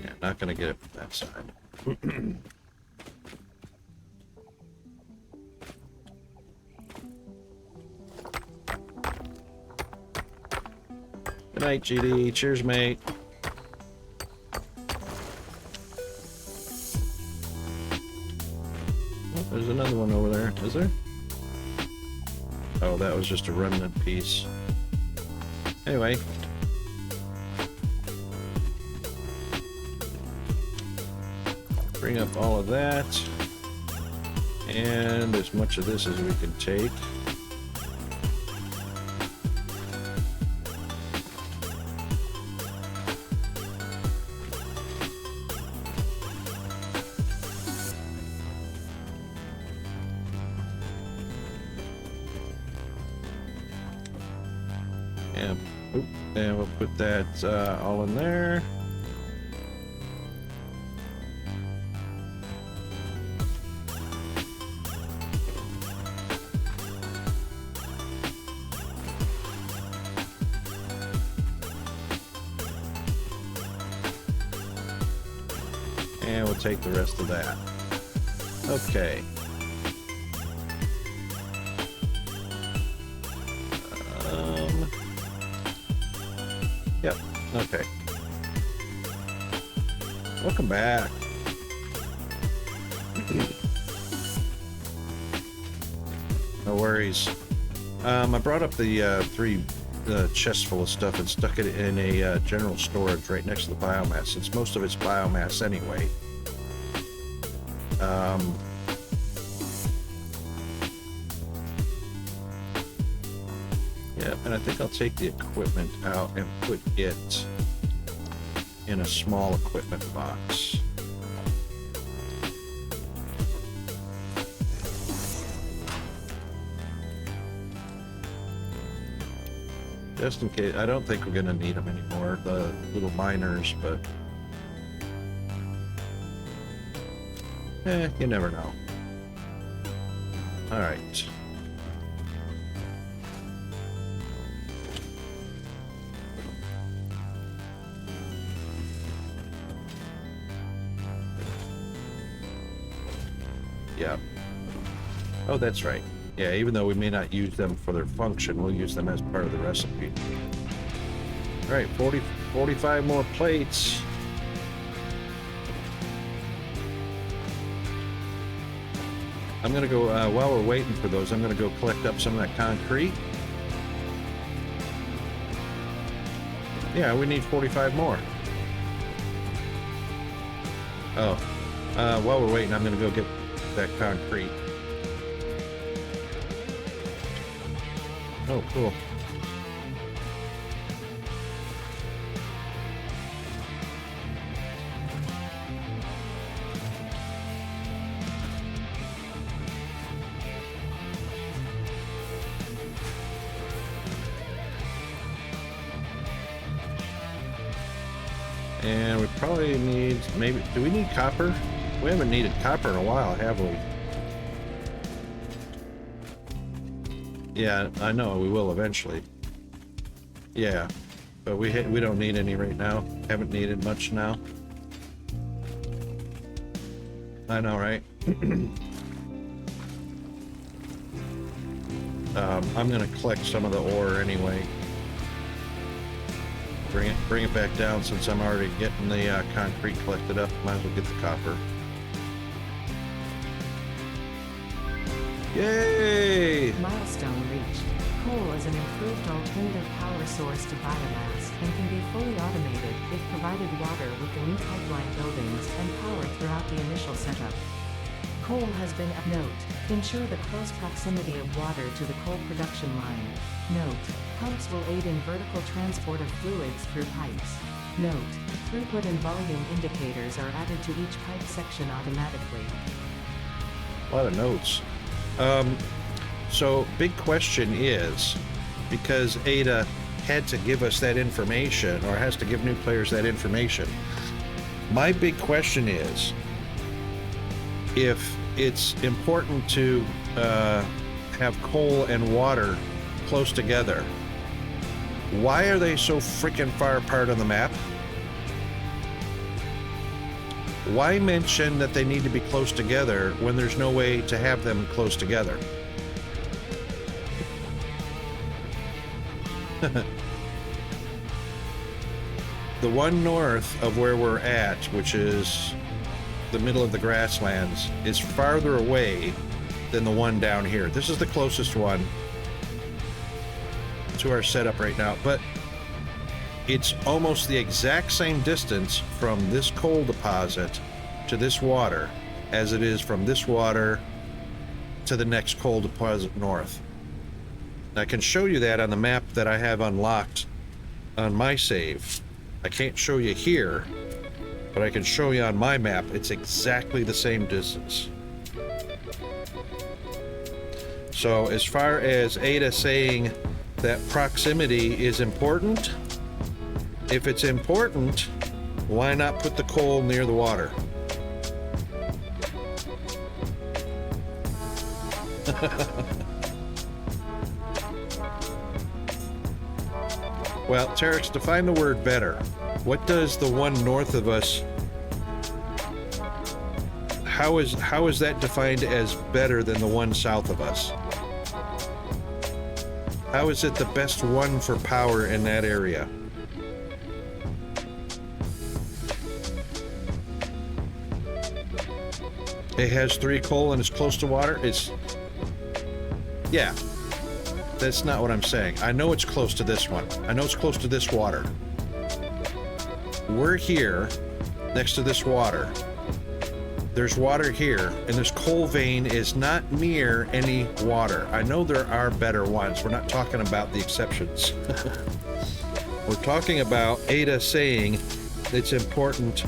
Yeah, not gonna get it from that side. Good night, GD. Cheers, mate. Oh, there's another one over there. Is there? Oh, that was just a remnant piece. Anyway. Bring up all of that. And as much of this as we can take. And we'll put that all in there. And we'll take the rest of that. Okay. Yep, okay. Welcome back. No worries. I brought up the three chests full of stuff and stuck it in a general storage right next to the biomass, since most of it's biomass anyway. Yeah, and I think I'll take the equipment out and put it in a small equipment box. Just in case. I don't think we're gonna need them anymore, the little miners, but you never know. All right. Yeah. Oh, that's right. Yeah, even though we may not use them for their function, we'll use them as part of the recipe. All right, 45 more plates. I'm gonna go, while we're waiting for those, I'm gonna go collect up some of that concrete. Yeah, we need 45 more. Oh, while we're waiting, I'm gonna go get that concrete. Oh, cool. And we probably need, maybe, do we need copper? We haven't needed copper in a while, have we? Yeah, I know, we will eventually. Yeah, but we don't need any right now. Haven't needed much now. I know, right? I'm gonna collect some of the ore anyway. Bring it back down, since I'm already getting the concrete collected up. Might as well get the copper. Yay! Milestone reached. Coal is an improved alternative power source to biomass and can be fully automated if provided water with the new pipeline buildings and power throughout the initial setup. Coal has been a note. Ensure the close proximity of water to the coal production line. Note. Pumps will aid in vertical transport of fluids through pipes. Note. Throughput and volume indicators are added to each pipe section automatically. A lot of notes. So big question is, because Ada had to give us that information, or has to give new players that information. My big question is, if it's important to have coal and water close together, why are they so freaking far apart on the map? Why mention that they need to be close together when there's no way to have them close together? The one north of where we're at, which is the middle of the grasslands, is farther away than the one down here. This is the closest one to our setup right now, but it's almost the exact same distance from this coal deposit to this water as it is from this water to the next coal deposit north. And I can show you that on the map that I have unlocked on my save. I can't show you here, but I can show you on my map. It's exactly the same distance. So as far as Ada saying that proximity is important, if it's important, why not put the coal near the water? Well, Terex, define the word better. What does the one north of us, how is that defined as better than the one south of us? How is it the best one for power in that area? It has 3 coal and it's close to water. Yeah, that's not what I'm saying. I know it's close to this one. I know it's close to this water. We're here next to this water. There's water here, and this coal vein is not near any water. I know there are better ones. We're not talking about the exceptions. We're talking about Ada saying it's important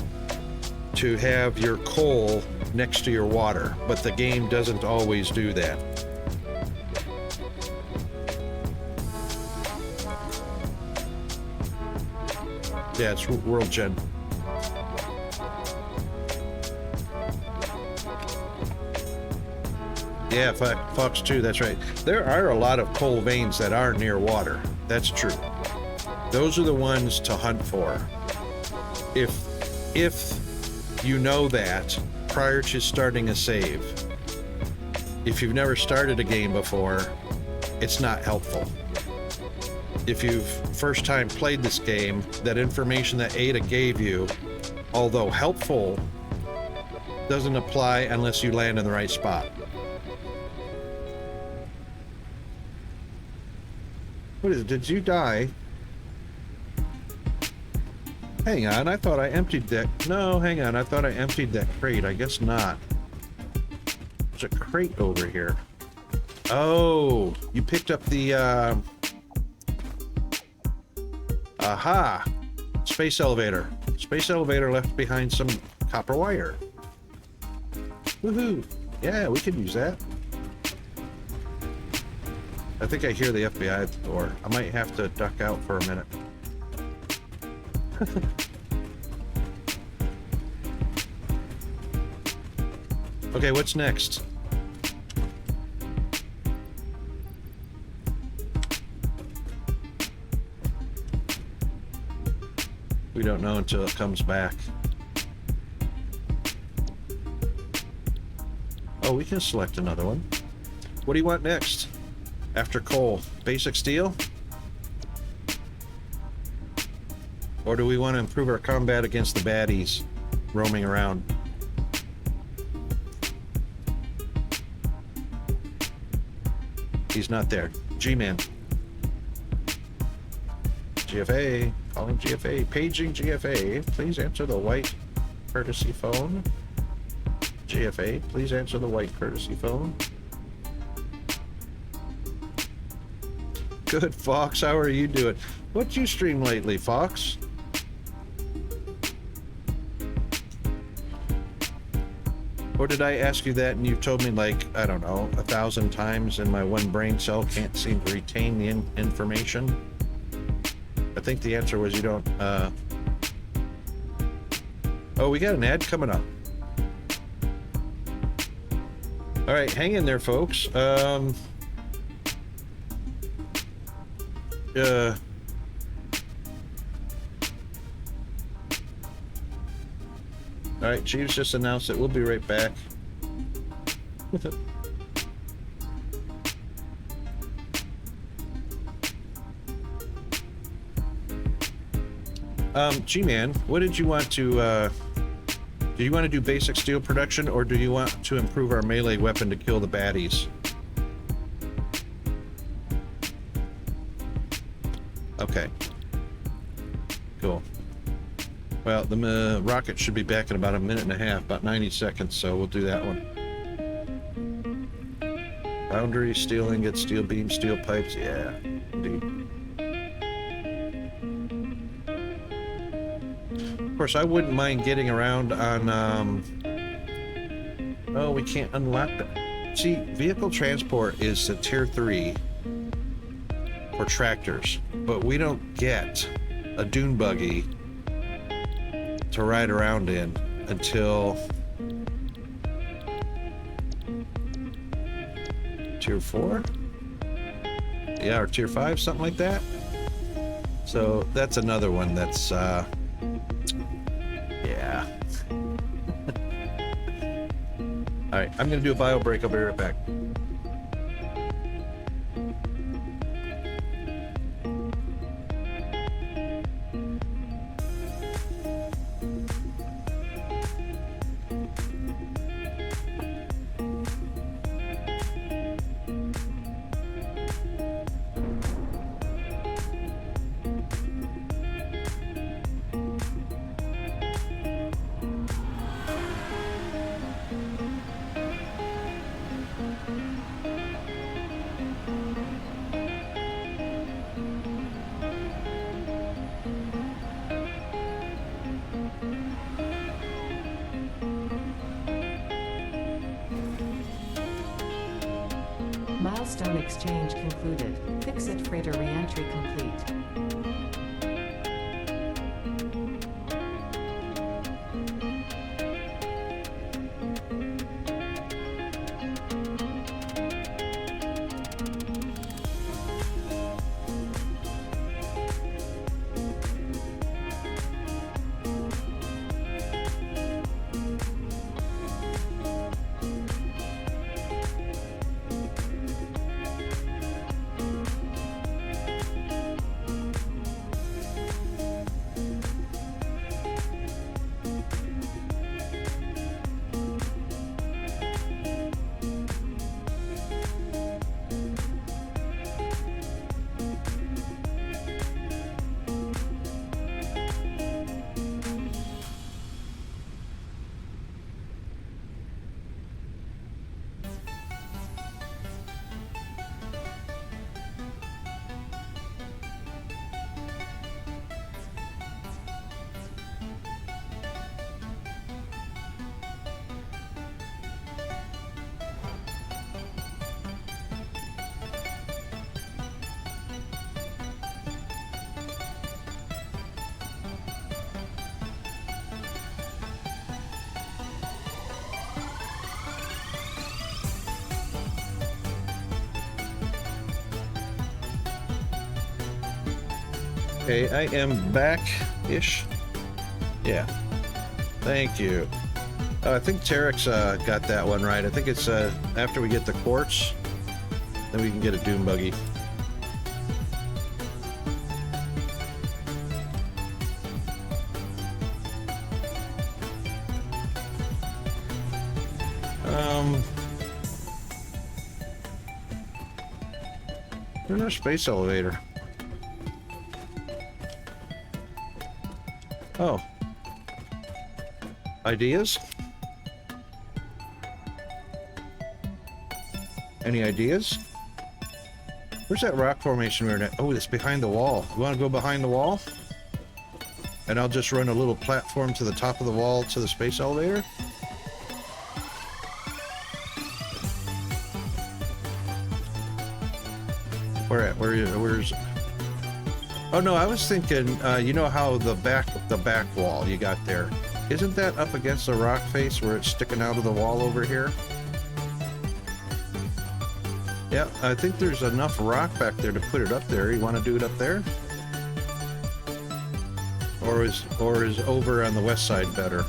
to have your coal next to your water, but the game doesn't always do that. Yeah, it's World Gen. Yeah, Fox 2, that's right. There are a lot of coal veins that are near water. That's true. Those are the ones to hunt for. If you know that prior to starting a save. If you've never started a game before, it's not helpful. If you've first time played this game, that information that Ada gave you, although helpful, doesn't apply unless you land in the right spot. What is it? Did you die? Hang on, I thought I emptied that. No, hang on, I thought I emptied that crate. I guess not. There's a crate over here. Oh, you picked up the, aha! Space elevator. Space elevator left behind some copper wire. Woohoo! Yeah, we could use that. I think I hear the FBI at the door. I might have to duck out for a minute. Okay, what's next? We don't know until it comes back. Oh, we can select another one. What do you want next? After coal, basic steel? Or do we want to improve our combat against the baddies roaming around? He's not there. G-Man. GFA. Calling GFA. Paging GFA. Please answer the white courtesy phone. GFA. Please answer the white courtesy phone. Good, Fox. How are you doing? What you stream lately, Fox? Or did I ask you that and you told me, like, I don't know, 1,000 times and my one brain cell can't seem to retain the information? think the answer was you don't. Oh, we got an ad coming up. All right, hang in there, folks. All right, Jeeves just announced it. We'll be right back with it. G-Man, what did you want to, do you want to do basic steel production, or do you want to improve our melee weapon to kill the baddies? Okay. Cool. Well, the rocket should be back in about a minute and a half, about 90 seconds, so we'll do that one. Foundry, steel ingots, steel beams, steel pipes, yeah, indeed. Of course, I wouldn't mind getting around on, oh, we can't unlock that. See, vehicle transport is a tier 3 for tractors, but we don't get a dune buggy to ride around in until tier 4? Yeah, or tier 5, something like that. So that's another one that's, yeah. All right, I'm gonna do a bio break. I'll be right back. Milestone exchange concluded. Fix-it freighter re-entry complete. Okay, I am back-ish. Yeah. Thank you. I think Tarek's got that one right. I think it's after we get the quartz, then we can get a dune buggy. There's no space elevator. Oh. Ideas? Any ideas? Where's that rock formation we were at? Oh, it's behind the wall. You want to go behind the wall? And I'll just run a little platform to the top of the wall to the space elevator? Where at? Where's... Oh no, I was thinking, you know how the back wall you got there, isn't that up against the rock face where it's sticking out of the wall over here? Yeah, I think there's enough rock back there to put it up there. You want to do it up there? Or is over on the west side better?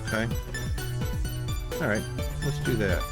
Okay. All right, let's do that.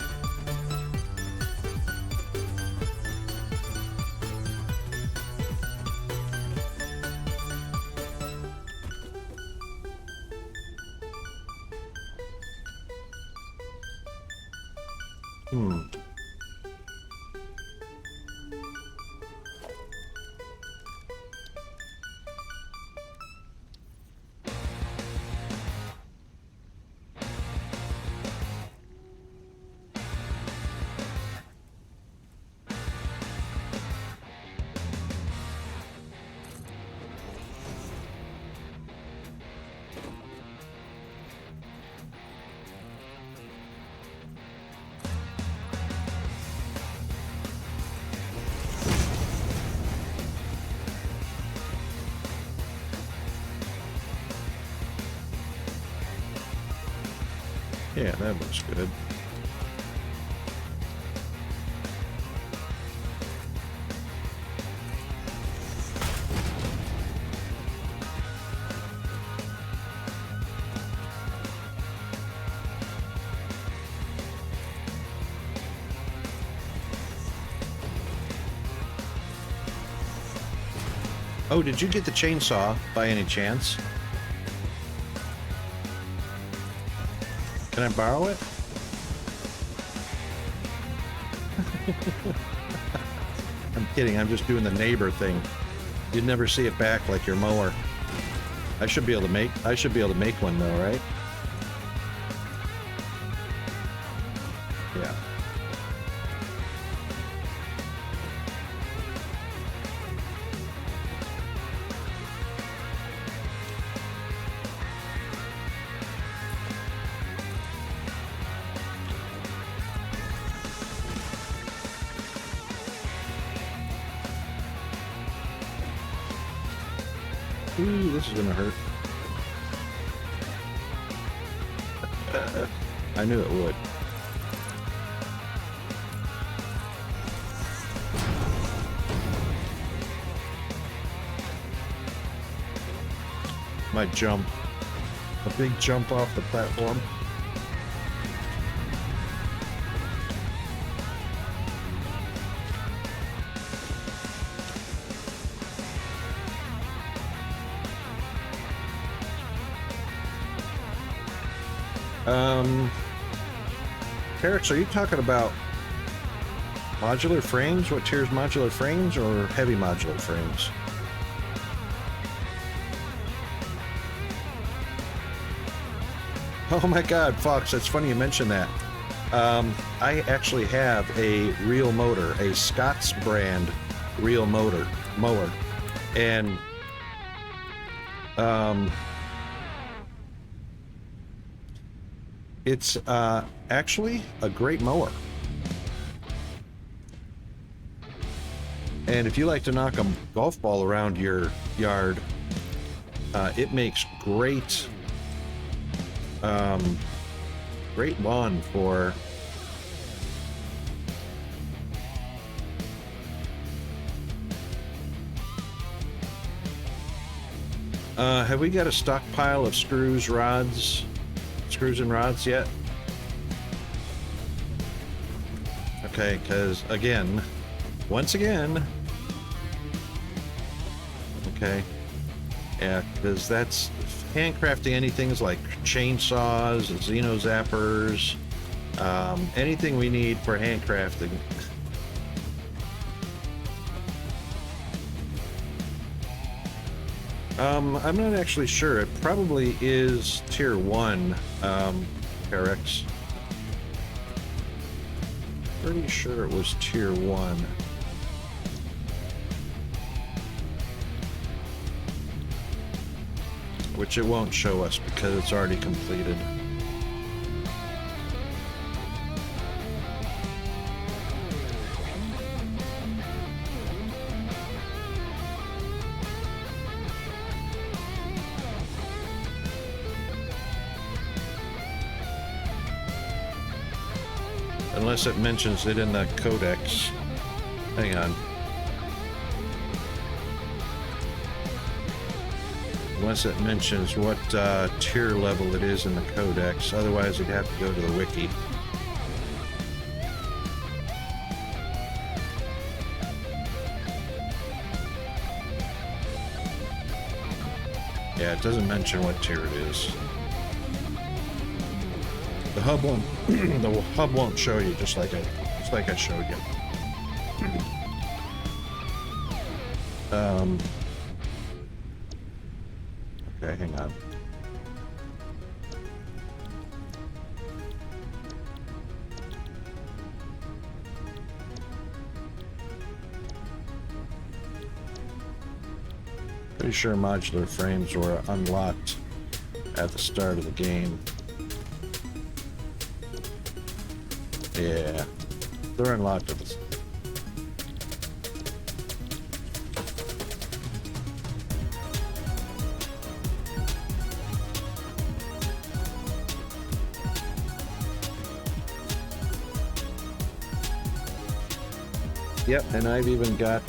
Yeah, that looks good. Oh, did you get the chainsaw by any chance? Can I borrow it? I'm kidding, I'm just doing the neighbor thing. You'd never see it back like your mower. I should be able to make one though, right? Yeah. Ooh, this is gonna hurt. I knew it would. Might jump. A big jump off the platform. Terex, are you talking about modular frames? What tiers, modular frames or heavy modular frames? Oh my God, Fox, that's funny you mentioned that. I actually have a reel motor, a Scott's brand reel mower, and it's actually a great mower. And if you like to knock a golf ball around your yard, it makes great lawn for have we got a stockpile of screws and rods yet? Okay, because once again, okay, yeah, because that's handcrafting anything like chainsaws, Xeno zappers, anything we need for handcrafting. I'm not actually sure. It probably is tier 1, Terex. Pretty sure it was tier 1. Which it won't show us because it's already completed. Unless it mentions it in the codex. Hang on. Unless it mentions what tier level it is in the codex. Otherwise, you'd have to go to the wiki. Yeah, it doesn't mention what tier it is. The hub won't. The hub won't show you, just like I showed you. Okay, hang on. Pretty sure modular frames were unlocked at the start of the game. Yeah, they're unlocked at the... Yep, and I've even got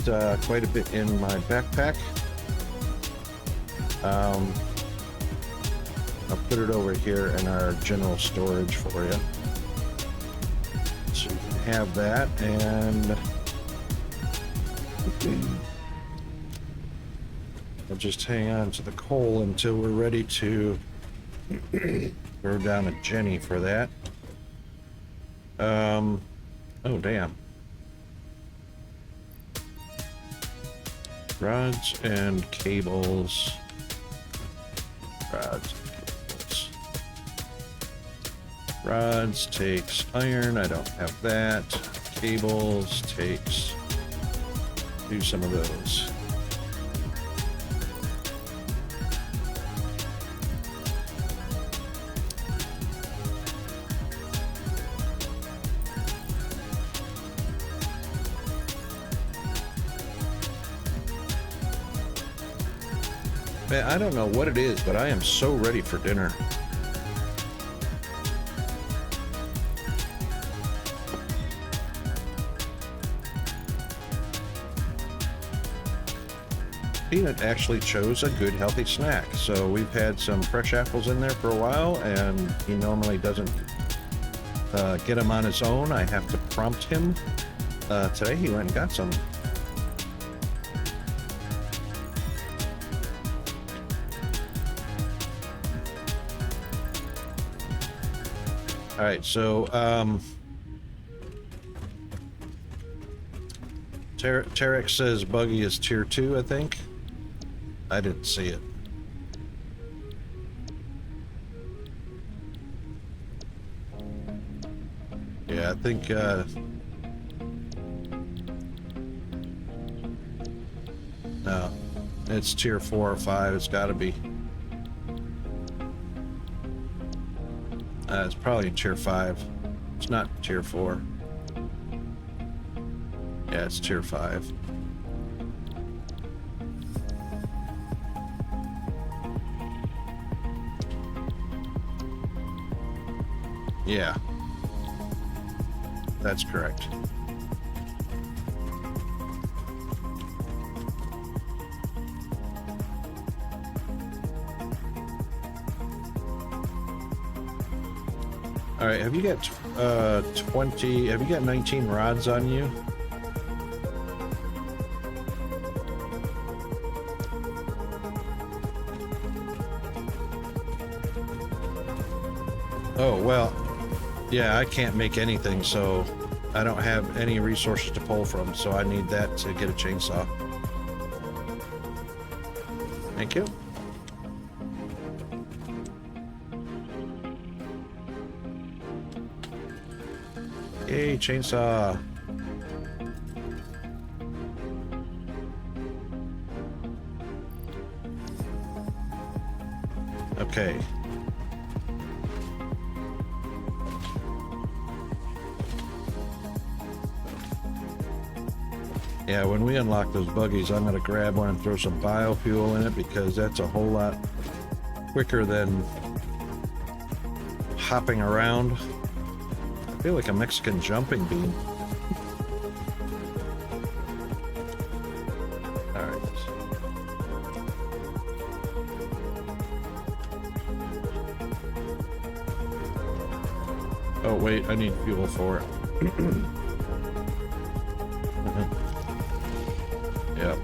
quite a bit in my backpack. I'll put it over here in our general storage for you. So you can have that, and I'll just hang on to the coal until we're ready to go down to Jenny for that. Oh, damn. Rods and cables. Rods and cables. Rods takes iron. I don't have that. Cables takes... do some of those. Man, I don't know what it is, but I am so ready for dinner. Peanut actually chose a good healthy snack. So we've had some fresh apples in there for a while, and he normally doesn't get them on his own. I have to prompt him. Today he went and got some. All right, so Tarek says Buggy is tier 2, I think. I didn't see it. Yeah, I think no, it's tier 4 or 5. It's got to be. It's probably in tier 5. It's not tier 4. Yeah, it's tier 5. Yeah. That's correct. All right, have you got 20, have you got 19 rods on you? Oh, well, yeah, I can't make anything, so I don't have any resources to pull from, so I need that to get a chainsaw. Thank you. Yay, chainsaw. Okay. Yeah, when we unlock those buggies, I'm going to grab one and throw some biofuel in it, because that's a whole lot quicker than hopping around. feel like a Mexican jumping bean. All right. Oh wait, I need fuel for it. Yep.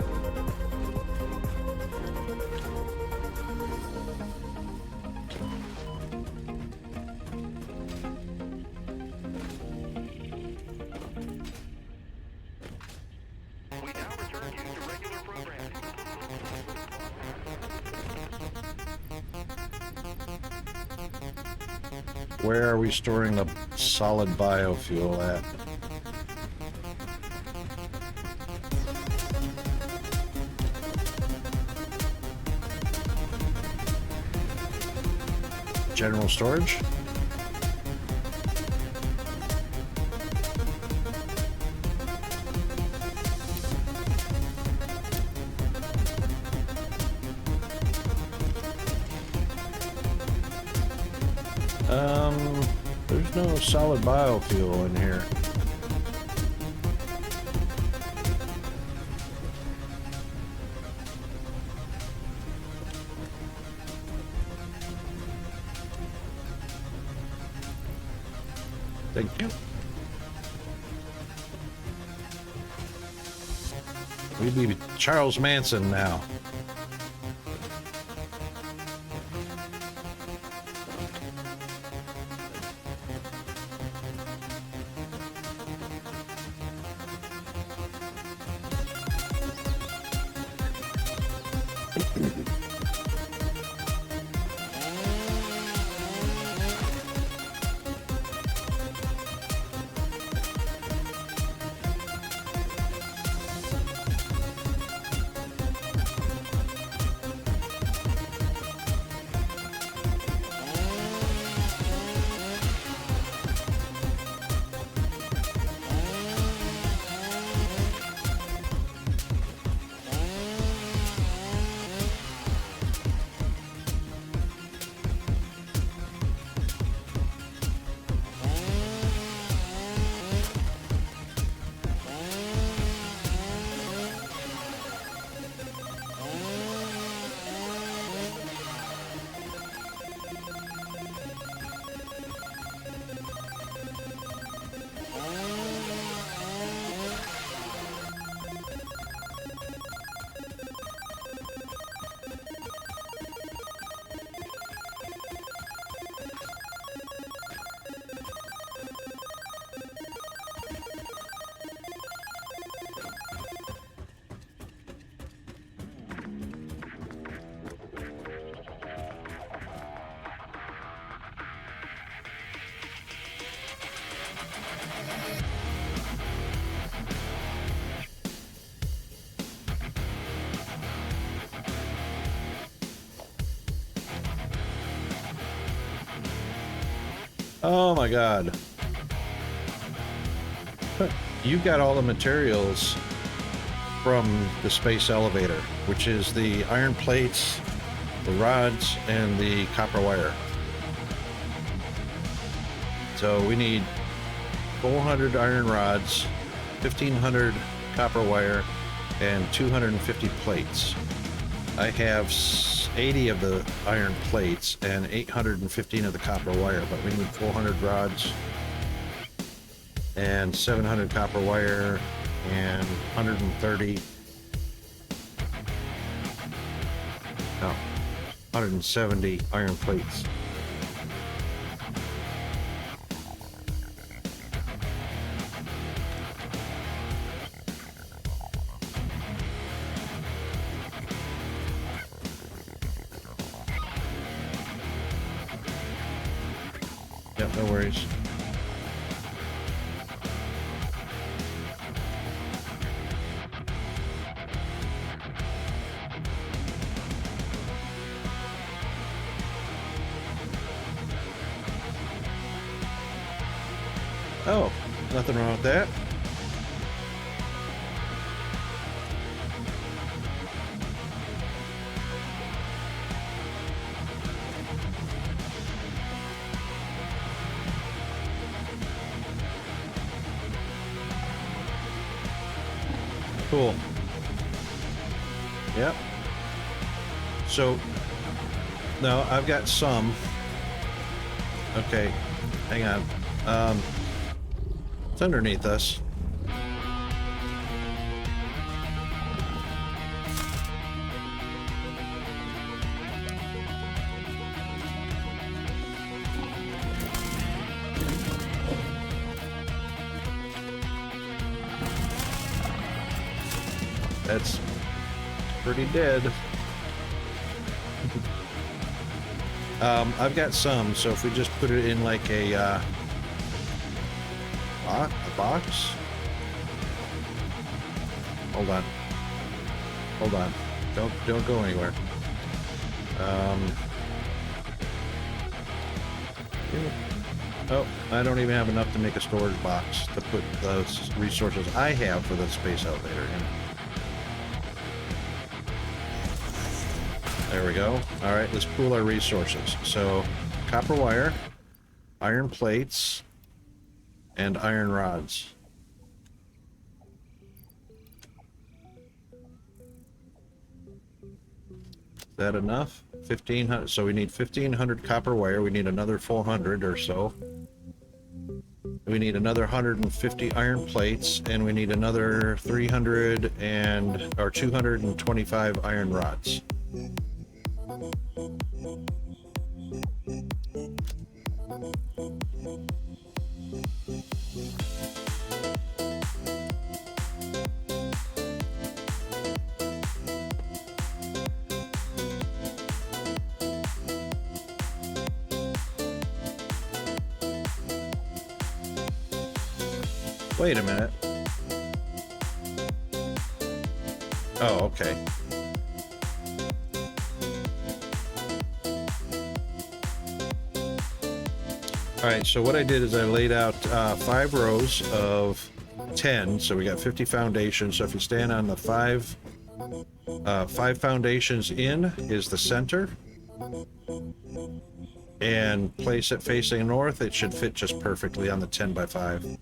Where are we storing the solid biofuel at? General storage? There's no solid biofuel in here. Thank you. We'd be Charles Manson now. Oh my God. You got all the materials from the space elevator, which is the iron plates, the rods, and the copper wire. So we need 400 iron rods, 1,500 copper wire, and 250 plates. I have 80 of the iron plates and 815 of the copper wire, but we need 400 rods and 700 copper wire and 170 iron plates. Yep, no worries. Oh, nothing wrong with that. cool. Yep. So, no, I've got some. Okay, hang on. It's underneath us. That's pretty dead. I've got some, so if we just put it in like a box. Hold on. Hold on. Don't go anywhere. Oh, I don't even have enough to make a storage box to put the resources I have for the space elevator in. There we go. All right, let's pool our resources. So, copper wire, iron plates, and iron rods. Is that enough? 1,500. So we need 1,500 copper wire. We need another 400 or so. We need another 150 iron plates, and we need another 300 or 225 iron rods. Wait a minute. Oh, okay. All right, so what I did is I laid out 5 rows of 10, so we got 50 foundations. So if you stand on the 5 foundations in is the center, and place it facing north, it should fit just perfectly on the 10 by 5.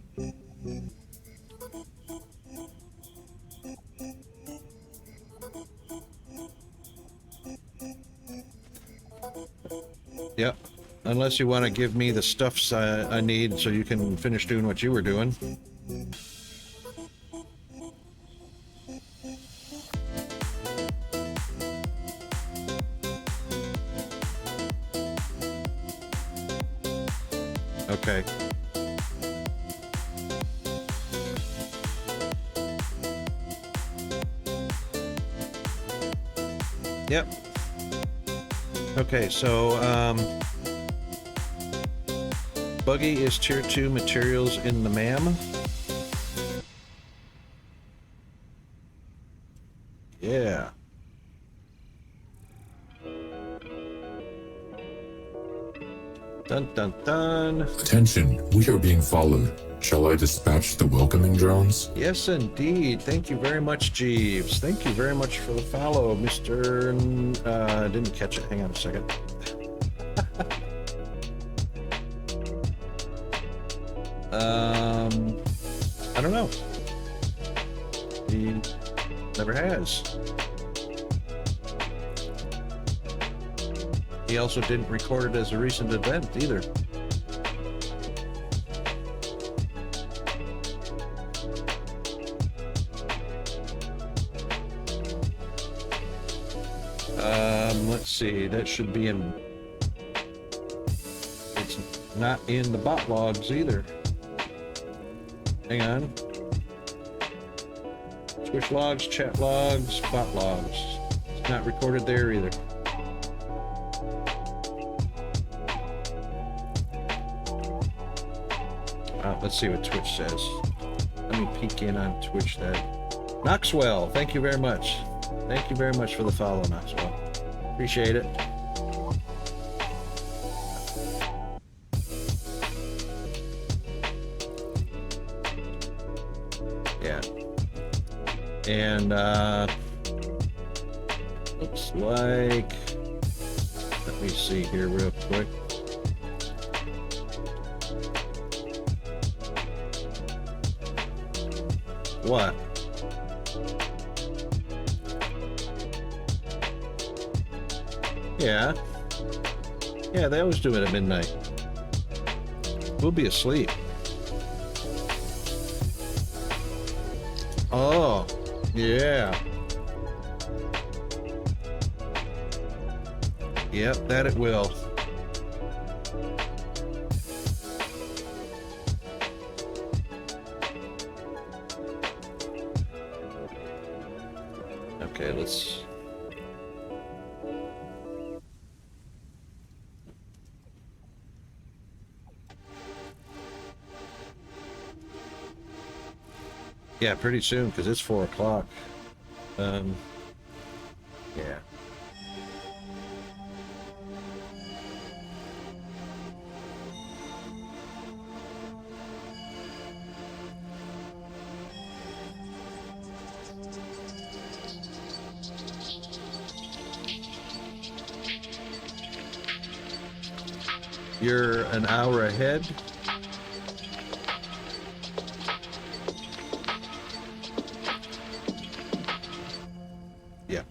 Yep. Unless you want to give me the stuffs I need so you can finish doing what you were doing. Okay. Yep. Okay, so, buggy is tier 2 materials in the MAM. Yeah. Dun dun dun. Attention, we are being followed. Shall I dispatch the welcoming drones? Yes, indeed. Thank you very much, Jeeves. Thank you very much for the follow, Mr. Didn't catch it. Hang on a second. I don't know. He never has. He also didn't record it as a recent event either. Let's see, that should be in, it's not in the bot logs either. Hang on. Switch logs, chat logs, bot logs. It's not recorded there either. Let's see what Twitch says. Let me peek in on Twitch then. Knoxwell, thank you very much. Thank you very much for the follow, Knoxwell. Appreciate it. Yeah. And, looks like, let me see here real quick. What? Yeah. Yeah, they always do it at midnight. We'll be asleep. Oh, yeah. Yep, that it will. Okay, let's... Yeah, pretty soon, because it's 4 o'clock. Yeah. You're an hour ahead. Yeah.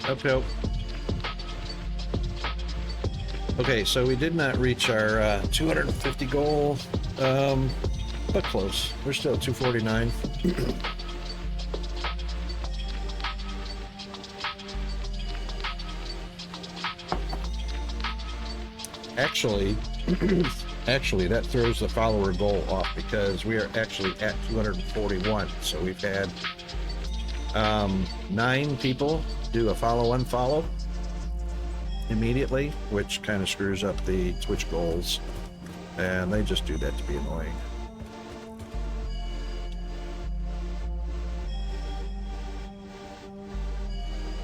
Okay. Okay, so we did not reach our 250 goal, but close. We're still at 249. Actually, actually, that throws the follower goal off because we are actually at 241. So we've had 9 people do a follow-unfollow immediately, which kind of screws up the Twitch goals, and they just do that to be annoying.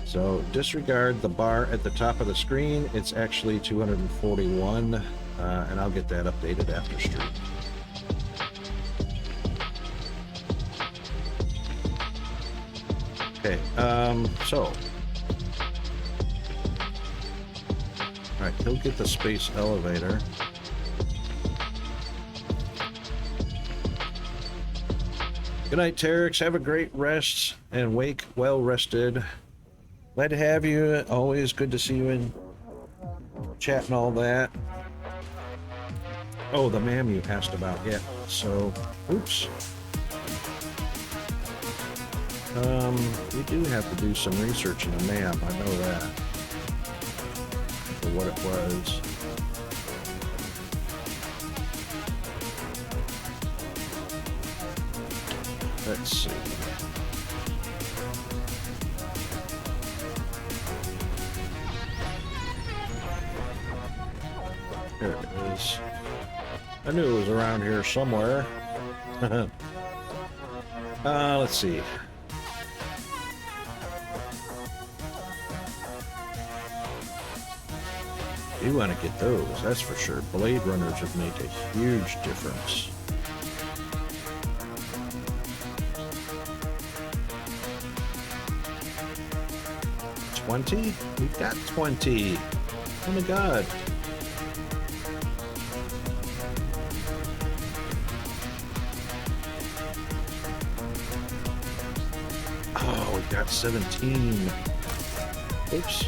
So disregard the bar at the top of the screen. It's actually 241, and I'll get that updated after stream. Okay, so all right, he'll get the space elevator. Good night, Terex. Have a great rest and wake well rested. Glad to have you. Always good to see you in chat and all that. Oh, the ma'am you asked about. Yeah. So, oops. We do have to do some research in the ma'am. I know that. For what it was. Let's see. There it is. I knew it was around here somewhere. Let's see. You want to get those, that's for sure. Blade runners would make a huge difference. $20? We've got 20. Oh my god. Oh, we got 17. Oops.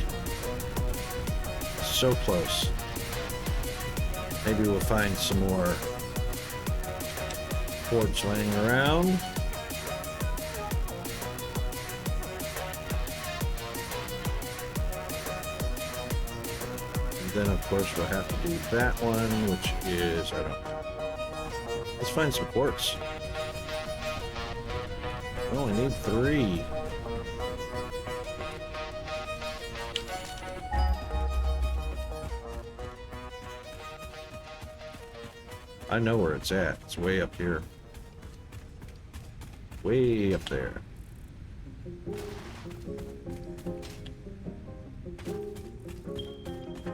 So close. Maybe we'll find some more cords laying around. And then of course we'll have to do that one, which is, I don't know. Let's find some quartz. We only need 3. I know where it's at. It's way up here. Way up there.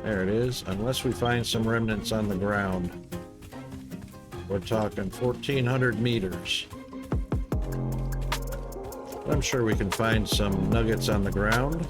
There it is. Unless we find some remnants on the ground. We're talking 1,400 meters. I'm sure we can find some nuggets on the ground.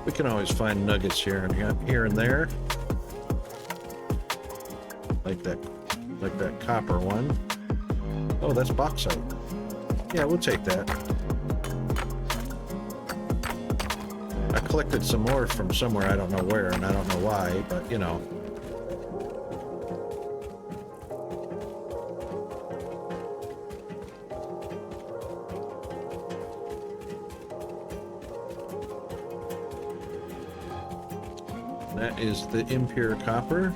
We can always find nuggets here and there, like that copper one. Oh, that's bauxite. Yeah, we'll take that. I collected some more from somewhere, I don't know where, and I don't know why, but you know. That is the impure copper.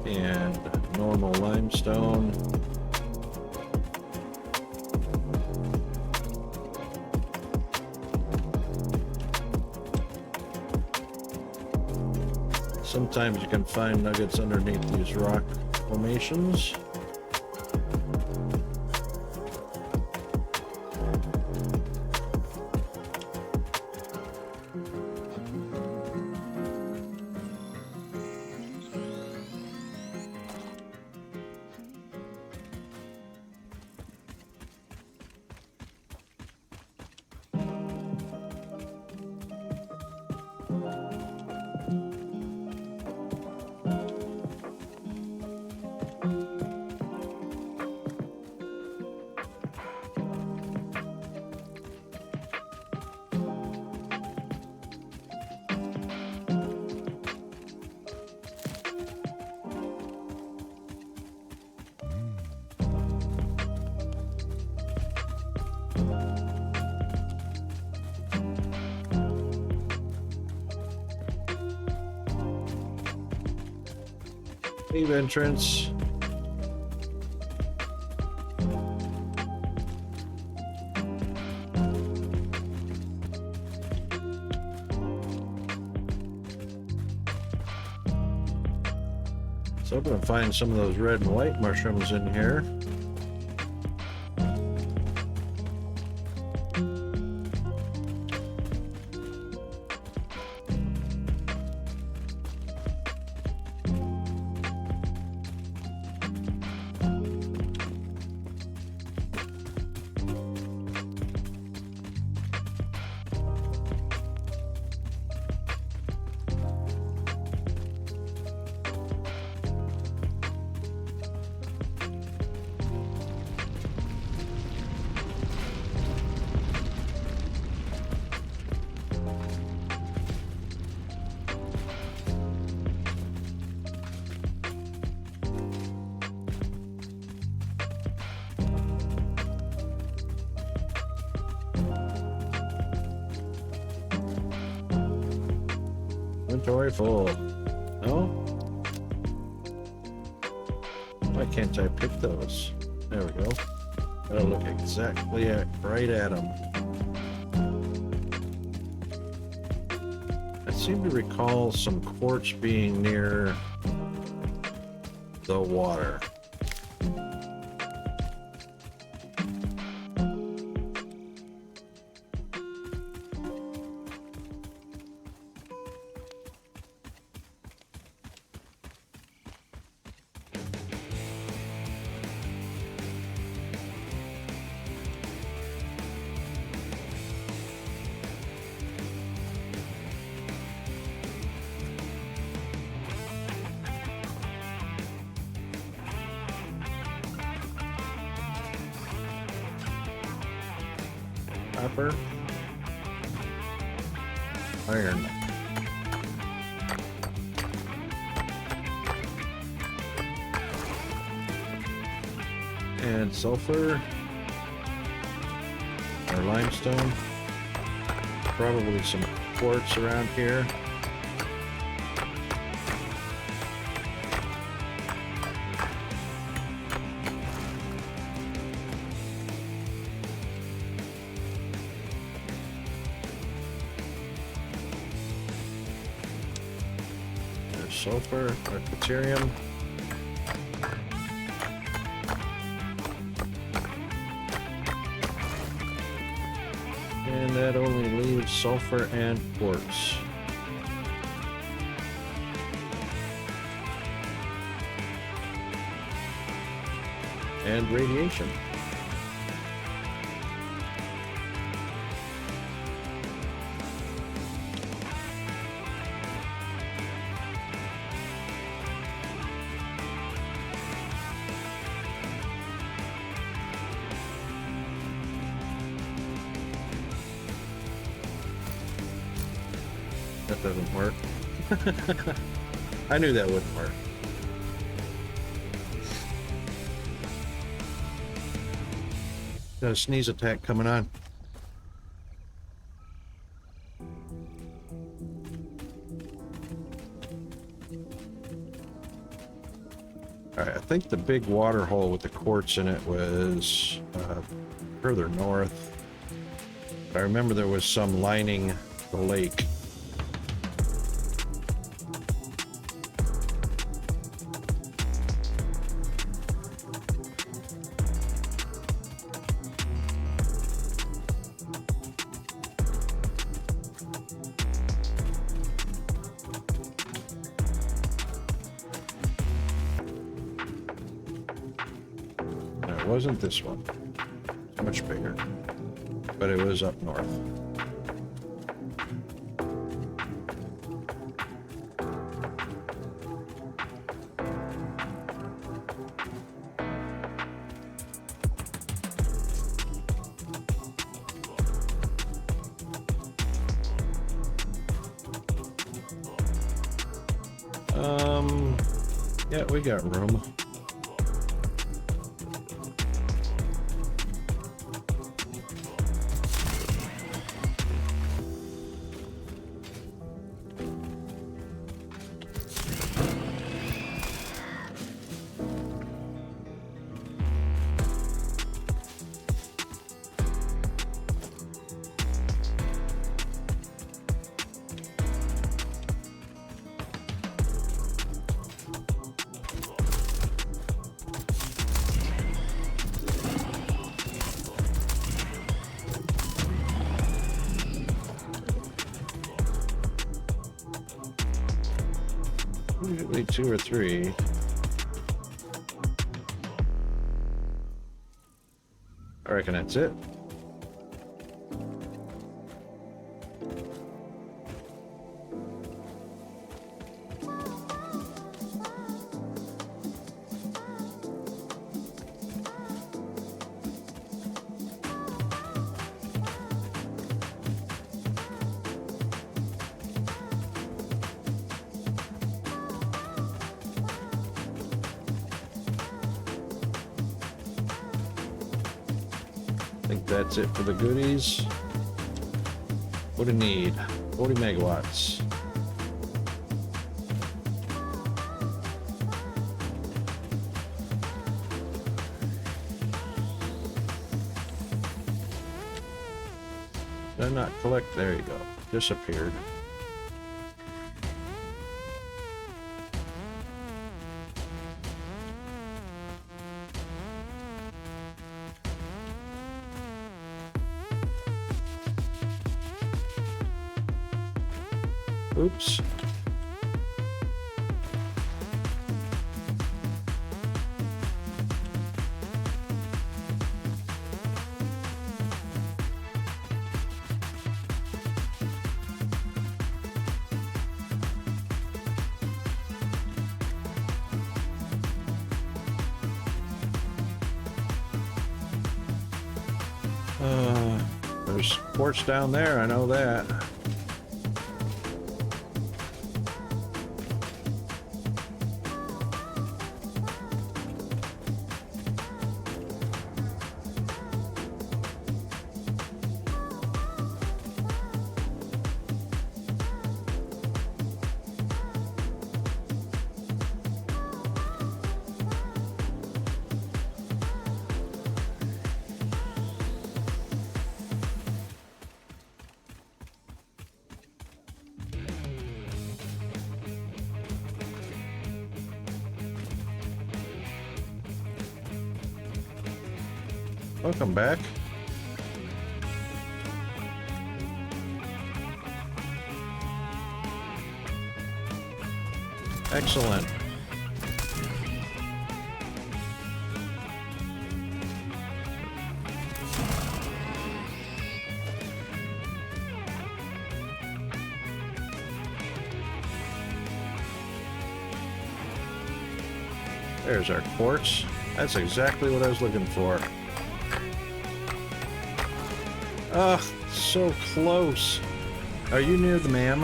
And normal limestone. Sometimes you can find nuggets underneath these rock formations. Cave entrance. So I'm going to find some of those red and white mushrooms in here. Inventory full. No? Why can't I pick those? There we go. Gotta look exactly right at them. I seem to recall some quartz being near the water. Copper, iron, and sulfur or limestone. probably some quartz around here. There's sulfur, deuterium. And that only leaves sulfur and quartz. And radiation. That doesn't work. I knew that wouldn't work. Got a sneeze attack coming on. Alright, I think the big water hole with the quartz in it was further north. I remember there was some lining the lake. It wasn't this one. It's much bigger. But it was up north. Yeah, we got room. Usually 2 or 3. I reckon that's it. I think that's it for the goodies. What do you need? 40 megawatts. Did I not collect? There you go. Disappeared. Oops. There's quartz down there, I know that. Welcome back. Excellent. There's our quartz. That's exactly what I was looking for. Ugh, so close. Are you near the ma'am?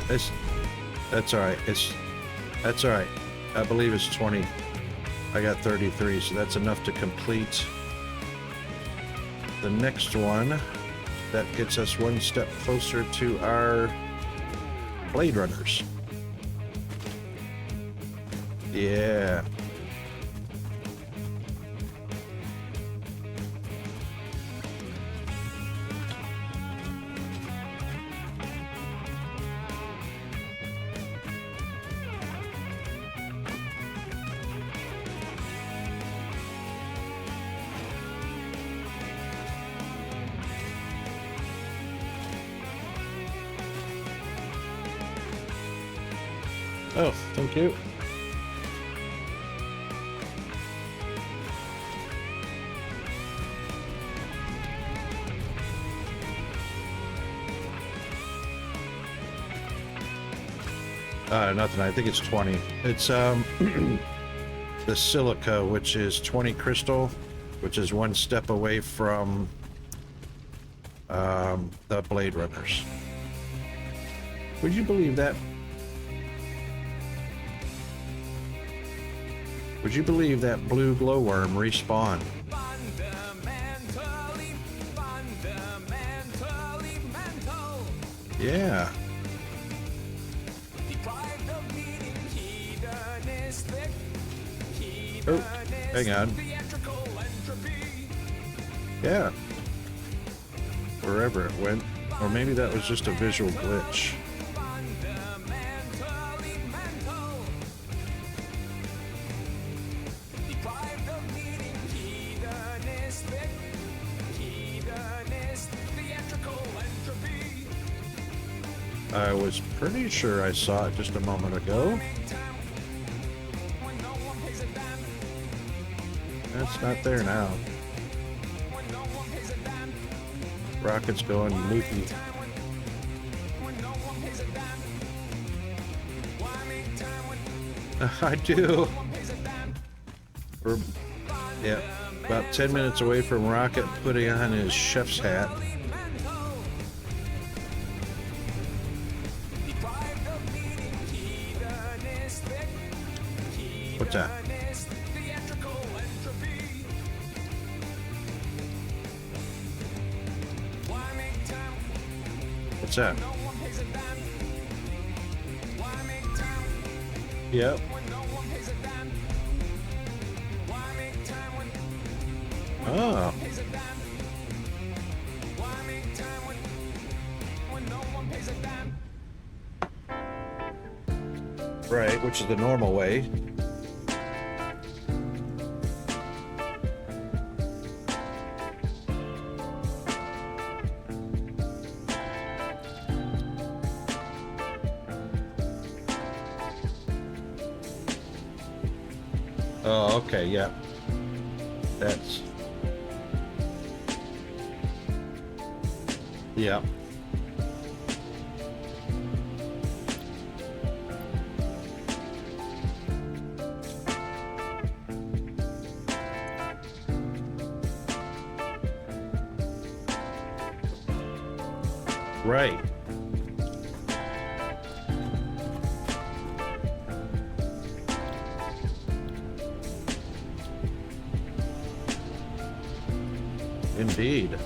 That's alright. That's alright. I believe it's 20. I got 33, so that's enough to complete the next one. That gets us one step closer to our Blade Runners. Yeah. Oh, thank you. Nothing. I think it's 20. It's the silica, which is 20 crystal, which is one step away from the Blade Runners. Would you believe that? Would you believe that blue glowworm respawned? Yeah. Oh, hang on. Yeah. Wherever it went. Or maybe that was just a visual glitch. I was pretty sure I saw it just a moment ago. It's not there now. Rocket's going loopy. I do. We're, yeah, about 10 minutes away from Rocket putting on his chef's hat. What's that? What's that? Yep. Oh. Right, which is the normal way. Oh, okay, yeah. That's... yeah. Right. Indeed.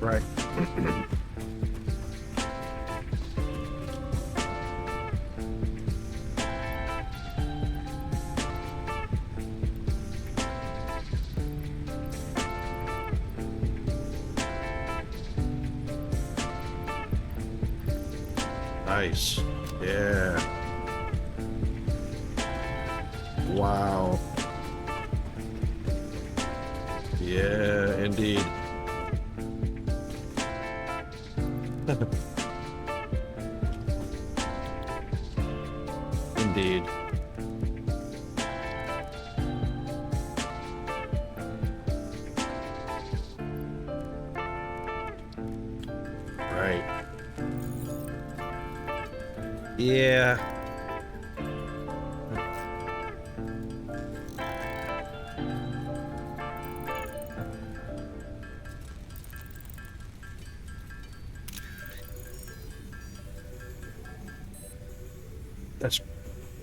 Right. Nice. Yeah. Wow. Yeah, indeed. Indeed. Right. Yeah. That's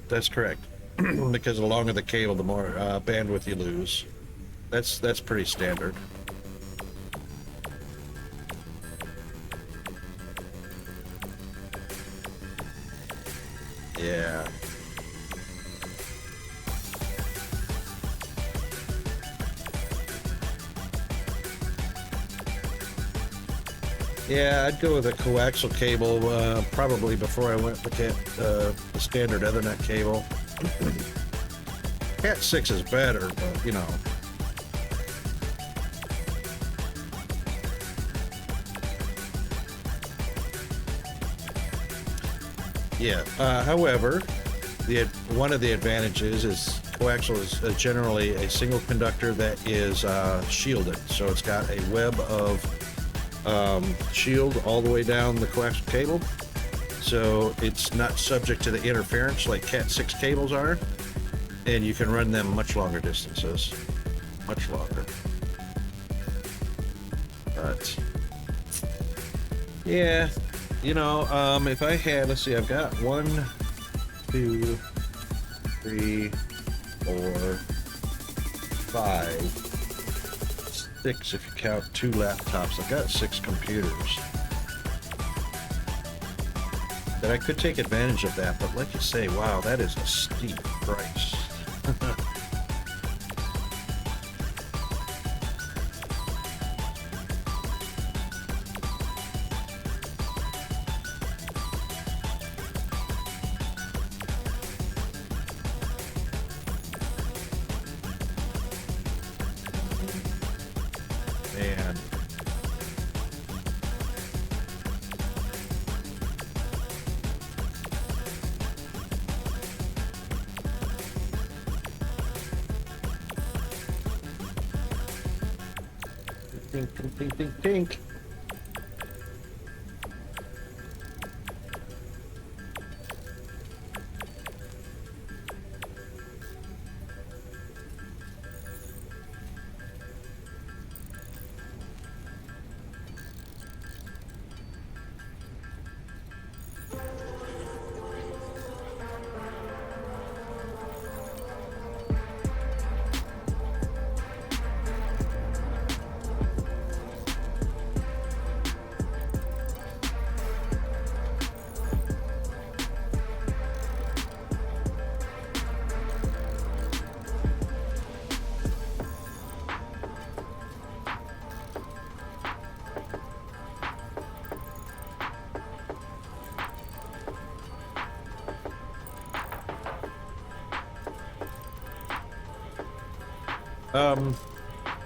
that's correct. Because the longer the cable, the more bandwidth you lose. That's pretty standard. Yeah. Yeah, I'd go with a coaxial cable probably before I went with the standard Ethernet cable. Cat 6 is better, but you know. Yeah. However, one of the advantages is coaxial is generally a single conductor that is shielded, so it's got a web of shield all the way down the coaxial cable, so it's not subject to the interference like Cat 6 cables are, and you can run them much longer distances, much longer. But yeah, you know, if I had, let's see, I've got 1, 2, 3, 4, 5, 6 if you count 2 laptops. I've got 6 computers that I could take advantage of that, but like you say, wow, that is a steep price. Man. Tink, tink, tink, tink, tink.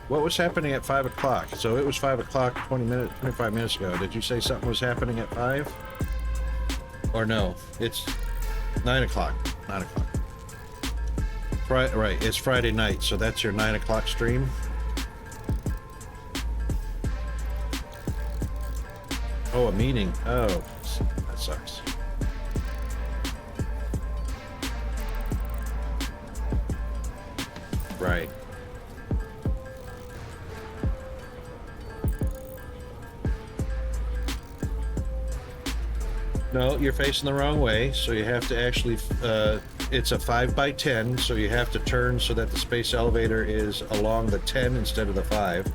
What was happening at 5 o'clock? So it was 5 o'clock 25 minutes ago. Did you say something was happening at 5? Or no? It's 9 o'clock. 9 o'clock. Right, it's Friday night, so that's your 9 o'clock stream? Oh, a meeting. Oh, that sucks. Right. No, you're facing the wrong way, so you have to actually, it's a 5x10, so you have to turn so that the space elevator is along the 10 instead of the 5.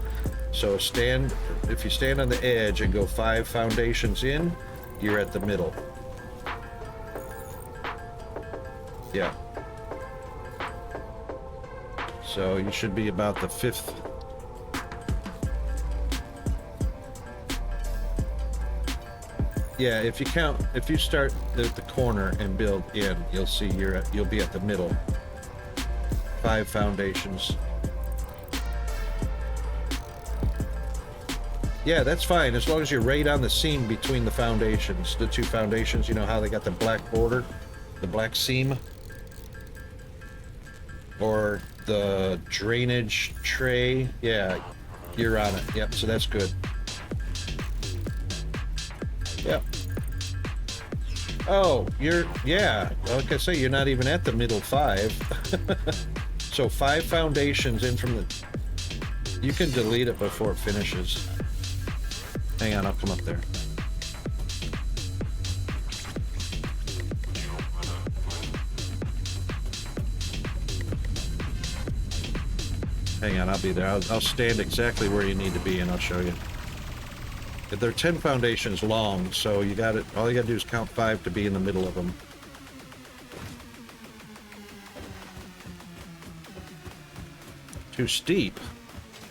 So if you stand on the edge and go 5 foundations in, you're at the middle. Yeah. So you should be about the 5th. Yeah, if you count, if you start at the corner and build in, you'll see you'll be at the middle. 5 foundations. Yeah, that's fine, as long as you're right on the seam between the foundations. The 2 foundations, you know how they got the black border? The black seam? Or the drainage tray? Yeah, you're on it. Yep, so that's good. Yep. Oh, yeah, like I say, you're not even at the middle 5. So 5 foundations in from the... You can delete it before it finishes. Hang on, I'll come up there. Hang on, I'll be there. I'll stand exactly where you need to be and I'll show you. They're 10 foundations long, so you got it. All you gotta do is count 5 to be in the middle of them. Too steep.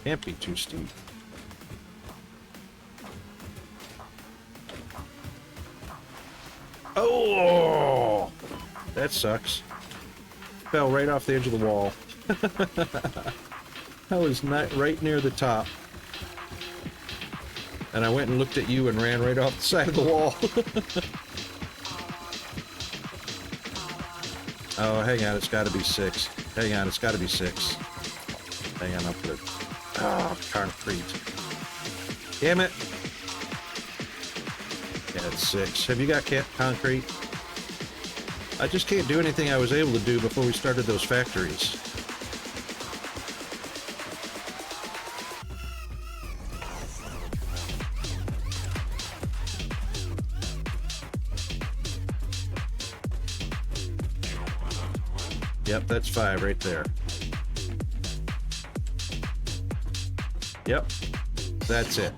Can't be too steep. Oh, that sucks. Fell right off the edge of the wall. I was not right near the top. And I went and looked at you and ran right off the side of the wall. Oh, hang on, it's got to be 6. Hang on, it's got to be 6. Hang on, I'll put it. Oh, concrete. Damn it. Yeah, it's 6. Have you got concrete? I just can't do anything I was able to do before we started those factories. Yep, that's 5 right there. Yep, that's it.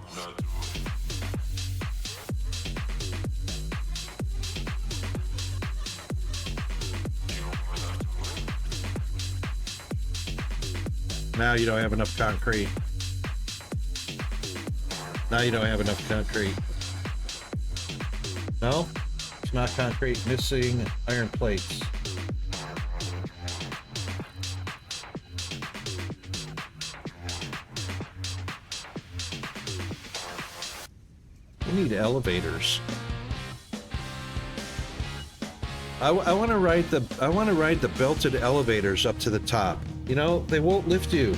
Now you don't have enough concrete. Now you don't have enough concrete. No? It's not concrete. Missing iron plates. We need elevators. I want to ride the belted elevators up to the top. You know, they won't lift you.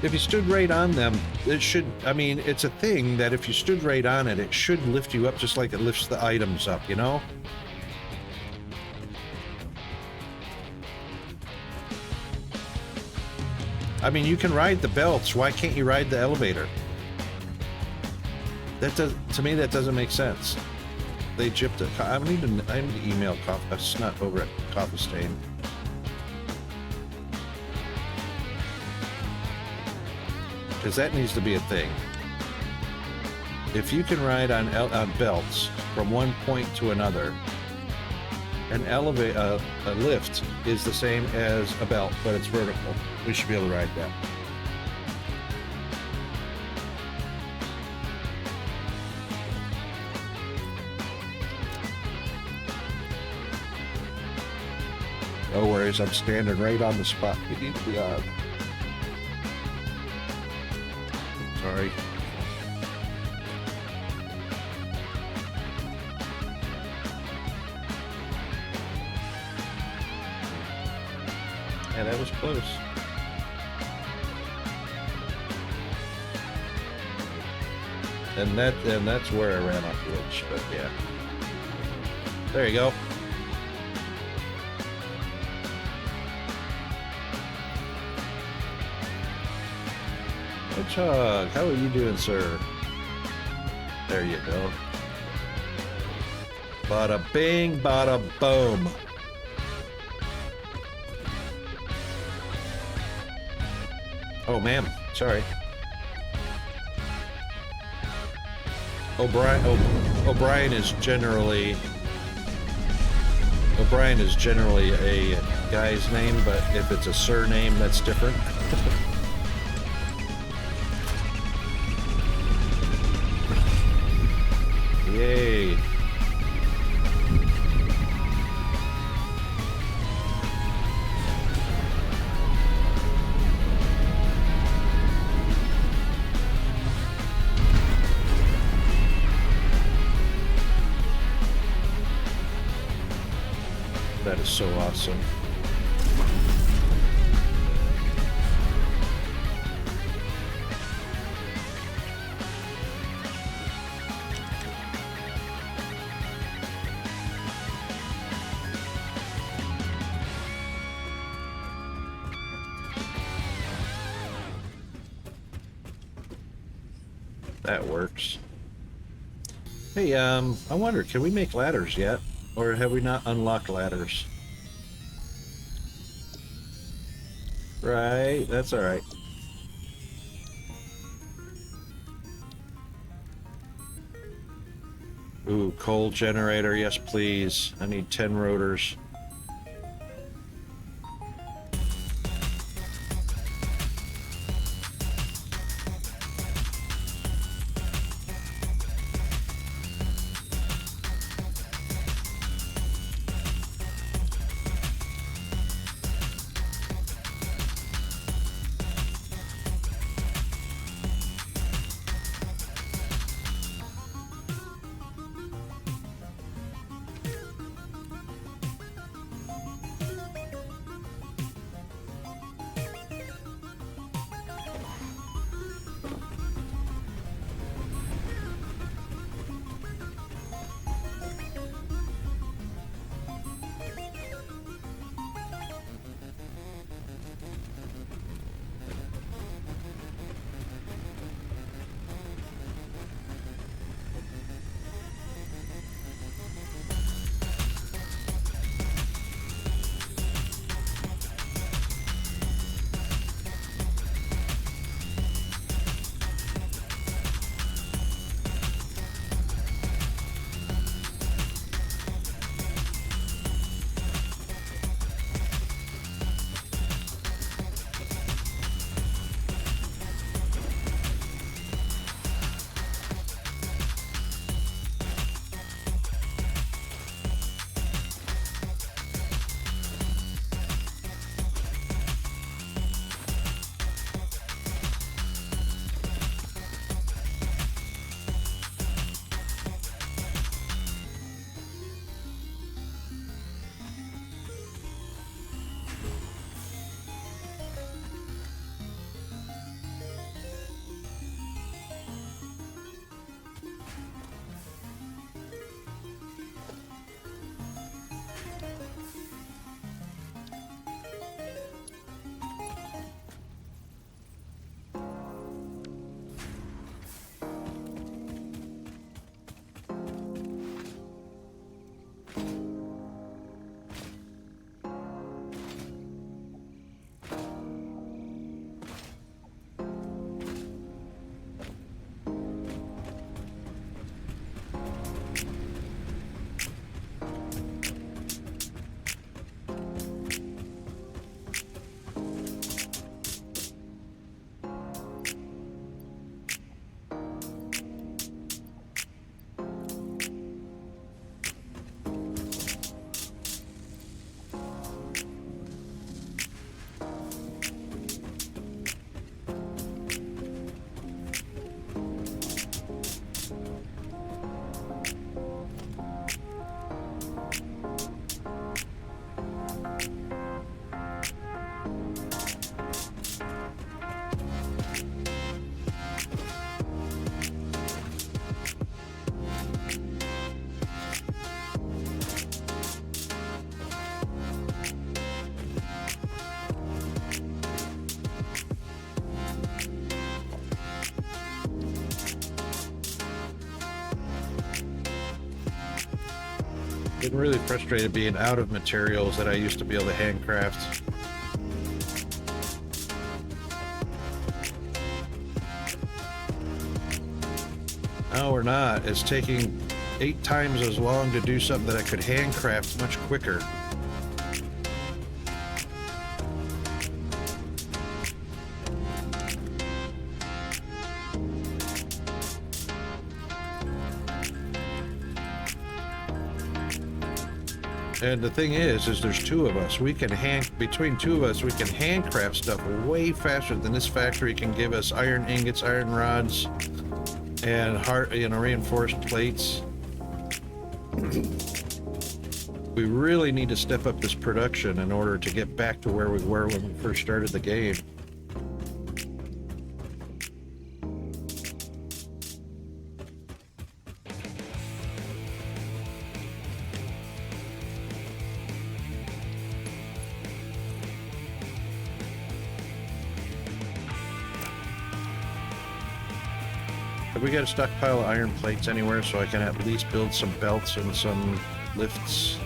If you stood right on them, it should, I mean, it's a thing that if you stood right on it, it should lift you up just like it lifts the items up, you know? I mean, you can ride the belts. Why can't you ride the elevator? That does, to me, that doesn't make sense. They gypped it. I need to email Coffee. It's not over at Coffee Stain. Because that needs to be a thing. If you can ride on belts from one point to another, a lift is the same as a belt, but it's vertical. We should be able to ride that. No worries, I'm standing right on the spot we need to be on. Sorry. Yeah, that was close. And that's where I ran off the edge, but yeah. There you go. Hedgehog, how are you doing, sir? There you go. Bada bing, bada boom. Oh, ma'am. Sorry. O'Brien is generally a guy's name, but if it's a surname, that's different. Yay. That is so awesome. That works. Hey, I wonder, can we make ladders yet? Or have we not unlocked ladders? Right, that's alright. Ooh, coal generator, yes please. I need 10 rotors. Been really frustrated being out of materials that I used to be able to handcraft. No, we're not. It's taking 8 times as long to do something that I could handcraft much quicker. And the thing is there's two of us. Between two of us, we can handcraft stuff way faster than this factory can give us iron ingots, iron rods, and reinforced plates. We really need to step up this production in order to get back to where we were when we first started the game. Have we got a stockpile of iron plates anywhere so I can at least build some belts and some lifts?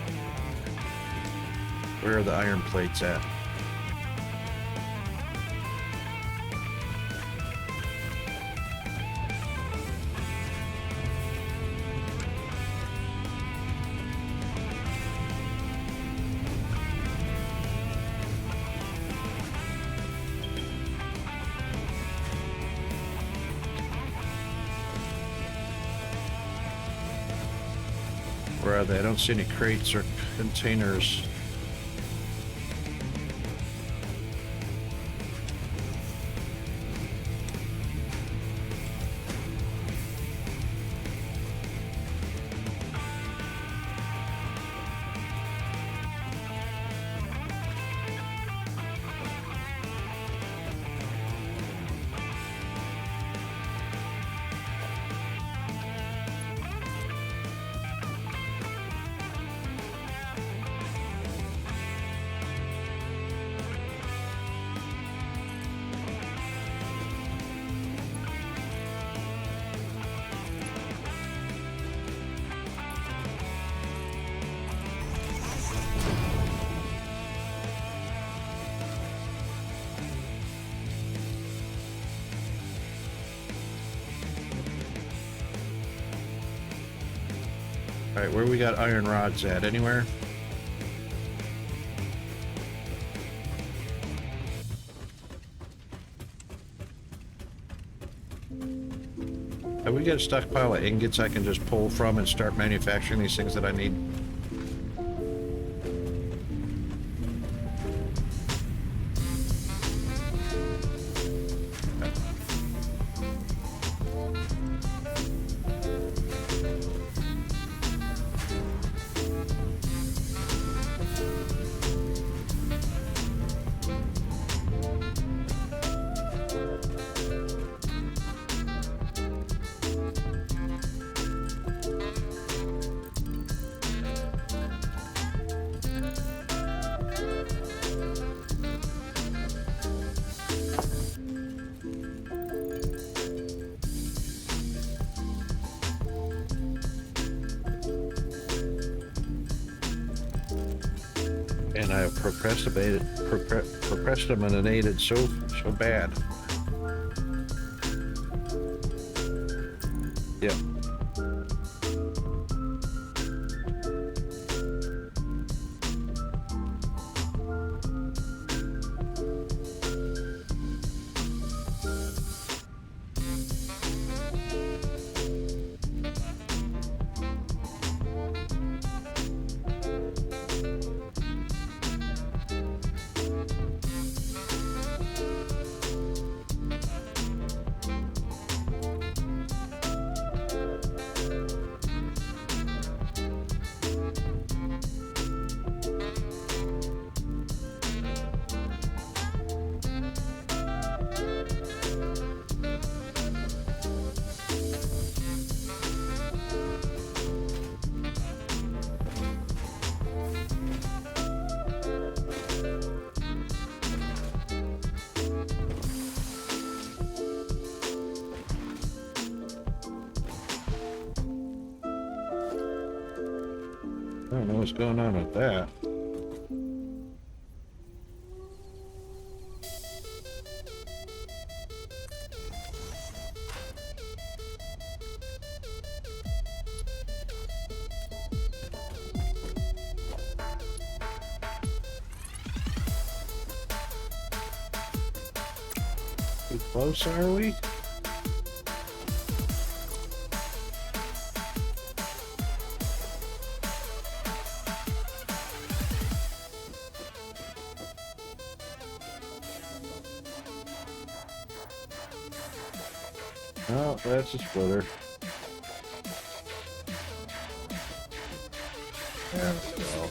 Where are the iron plates at? Where are they? I don't see any crates or containers. Alright, where we got iron rods at? Anywhere? Have we got a stockpile of ingots I can just pull from and start manufacturing these things that I need? And I have procrastinated so bad. Yep. I don't know what's going on with that. Too close, are we? Oh, that's a splitter. There we go.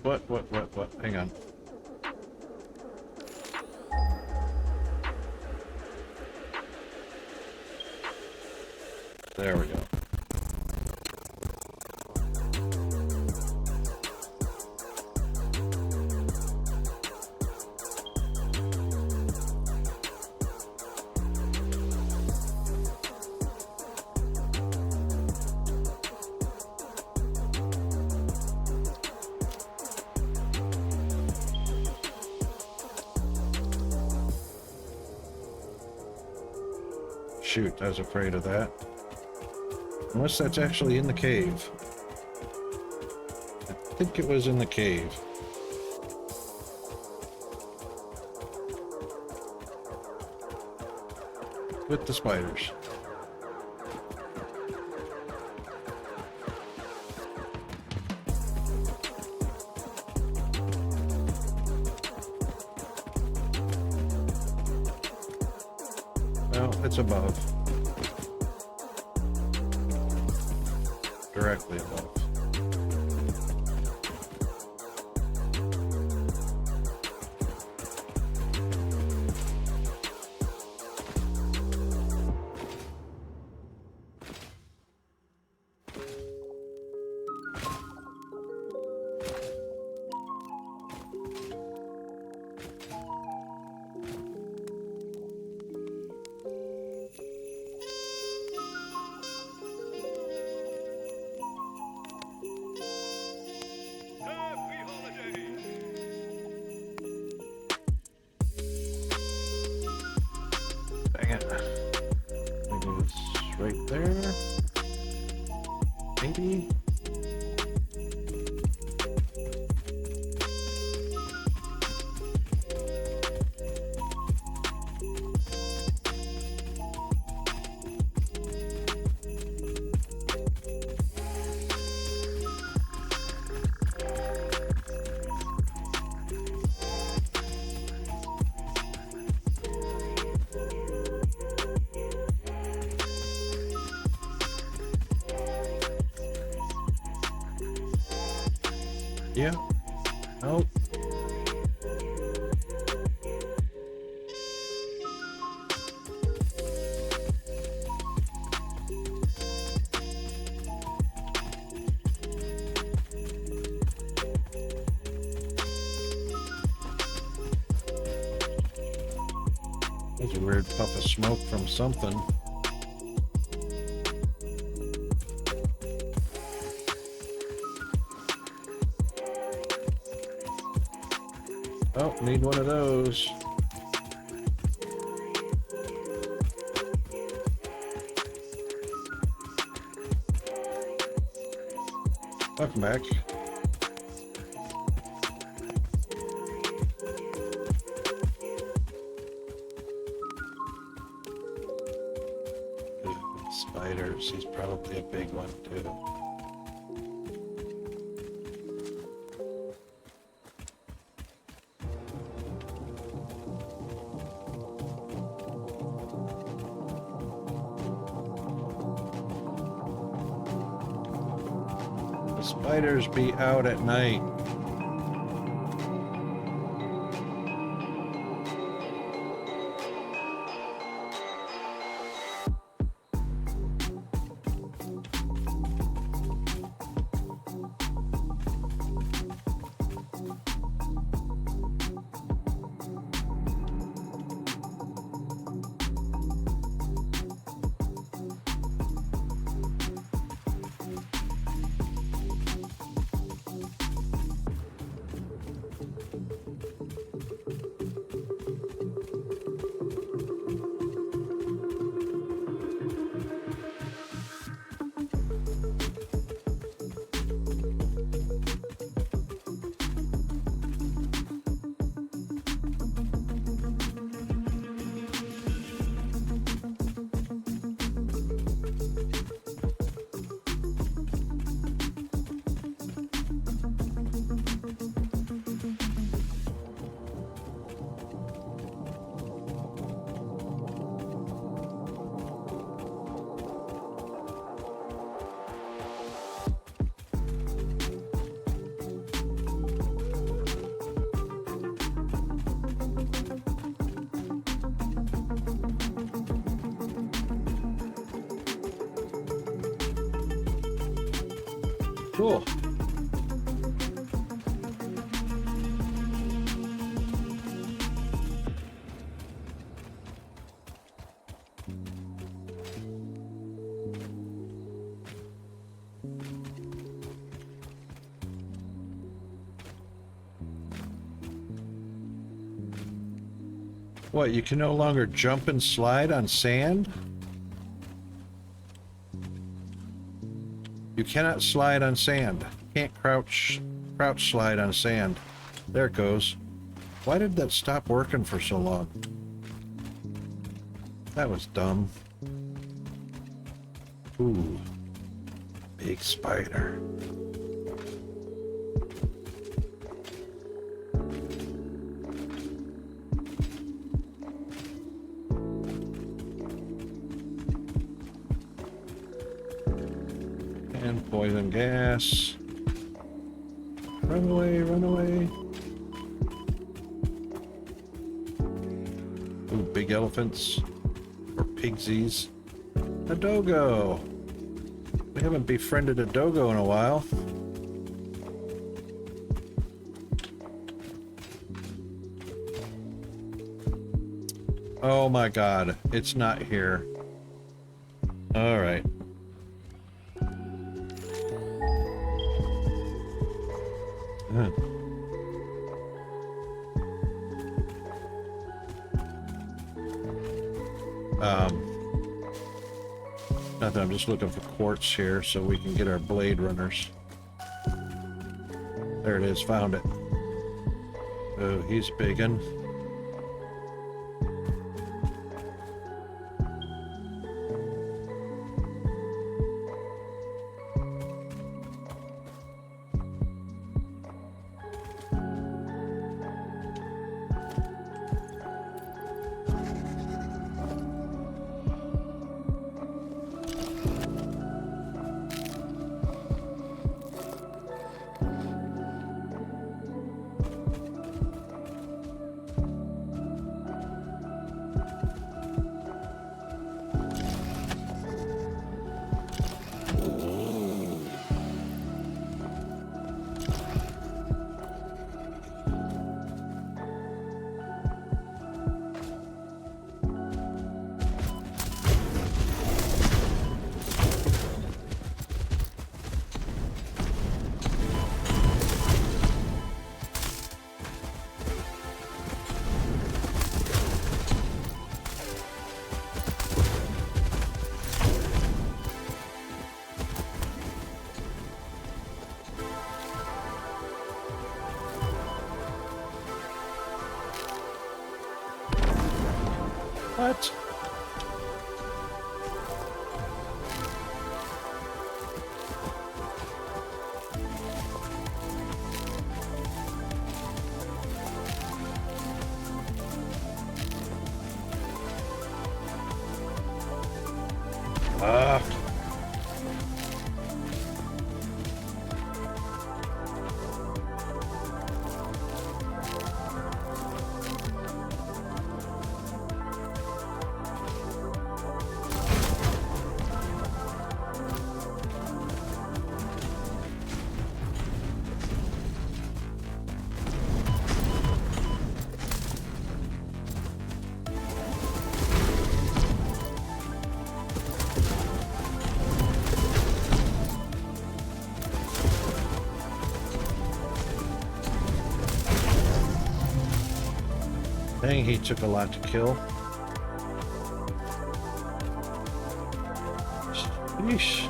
What? Hang on. There we go. Shoot, I was afraid of that. Unless that's actually in the cave. I think it was in the cave. With the spiders. Well, it's above. Directly above. Dang it. Maybe it's right there. Maybe. Yeah. Nope. There's a weird puff of smoke from something. Oh, need one of those. Welcome back. Spiders, he's probably a big one too. The spiders be out at night. Cool. What, you can no longer jump and slide on sand? You cannot slide on sand. Can't crouch slide on sand. There it goes. Why did that stop working for so long? That was dumb. Ooh. Big spider. And poison gas. Run away, run away. Ooh, big elephants. Or pigsies. A dogo. We haven't befriended a dogo in a while. Oh my god, it's not here. Alright. Nothing, I'm just looking for quartz here so we can get our blade runners. There it is, found it. Oh, he's biggin'. What? Ah. Dang, he took a lot to kill. Sheesh.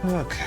Okay.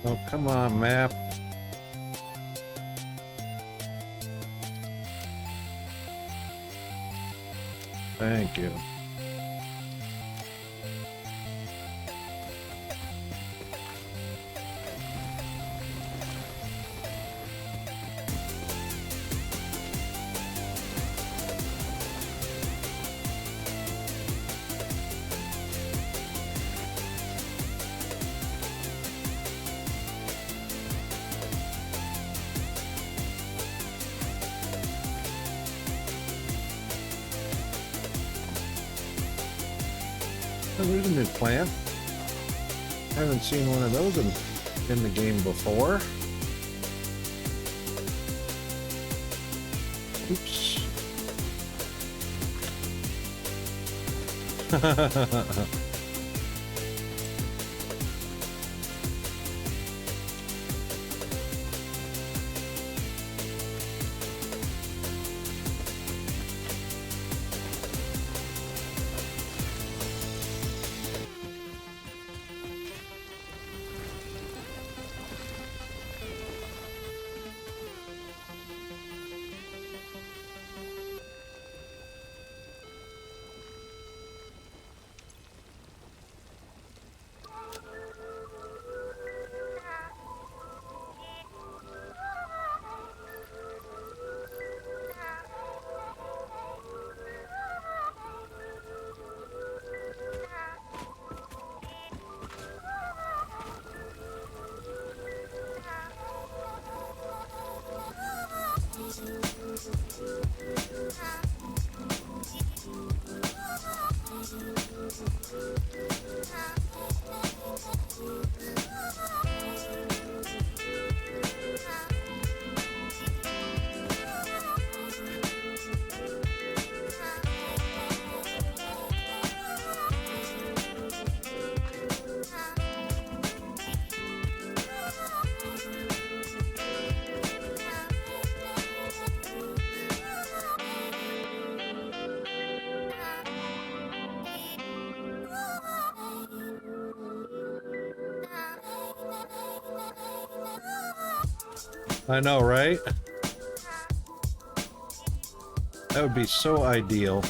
Oh, come on, map. Thank you. Oh, there's a new plant. Haven't seen one of those in the game before. Oops. I know, right? That would be so ideal.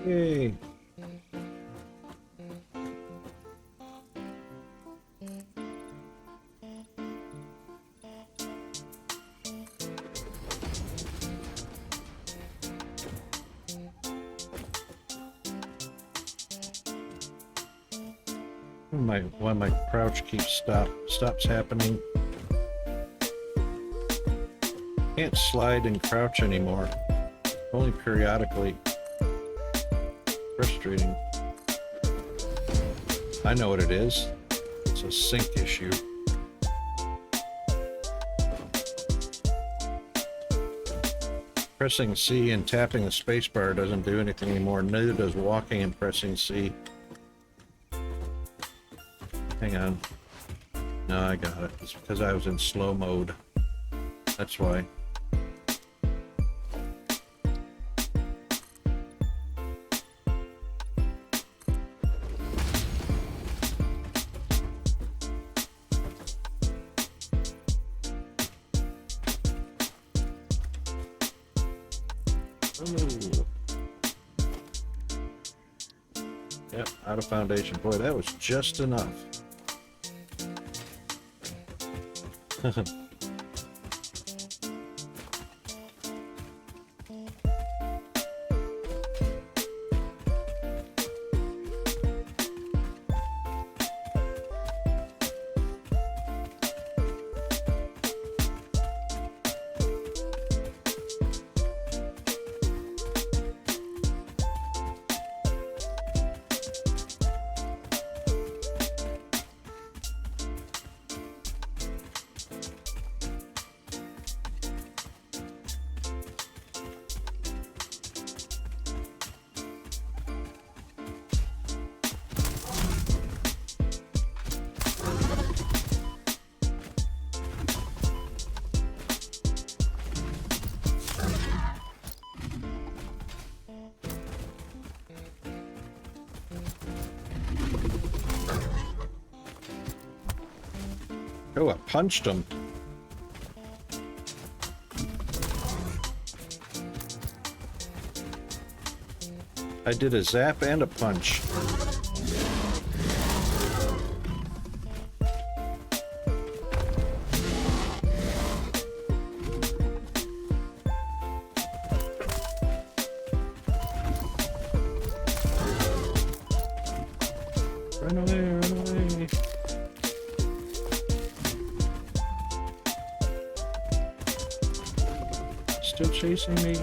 Yay. Why my crouch stops happening. Can't slide and crouch anymore. Only periodically. Frustrating. I know what it is. It's a sync issue. Pressing C and tapping the spacebar doesn't do anything anymore. Neither does walking and pressing C. Hang on. No, I got it. It's because I was in slow mode. That's why. Ooh. Yep, out of foundation. Boy, that was just enough. Oh, I punched him. I did a zap and a punch. Run away, run away. Still chasing me.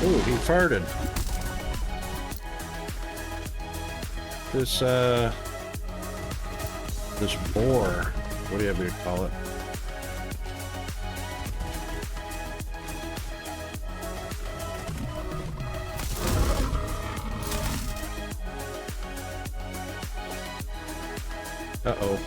Ooh, he farted. This boar, whatever you call it. Uh-oh.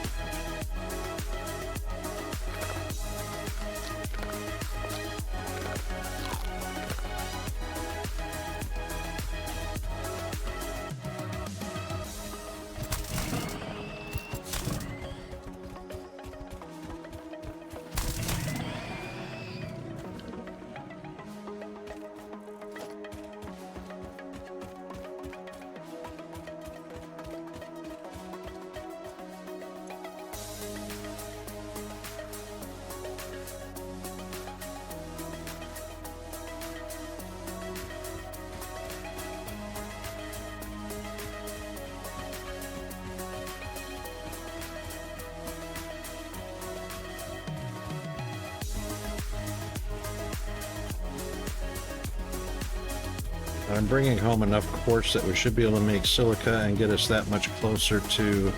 I'm bringing home enough quartz that we should be able to make silica and get us that much closer to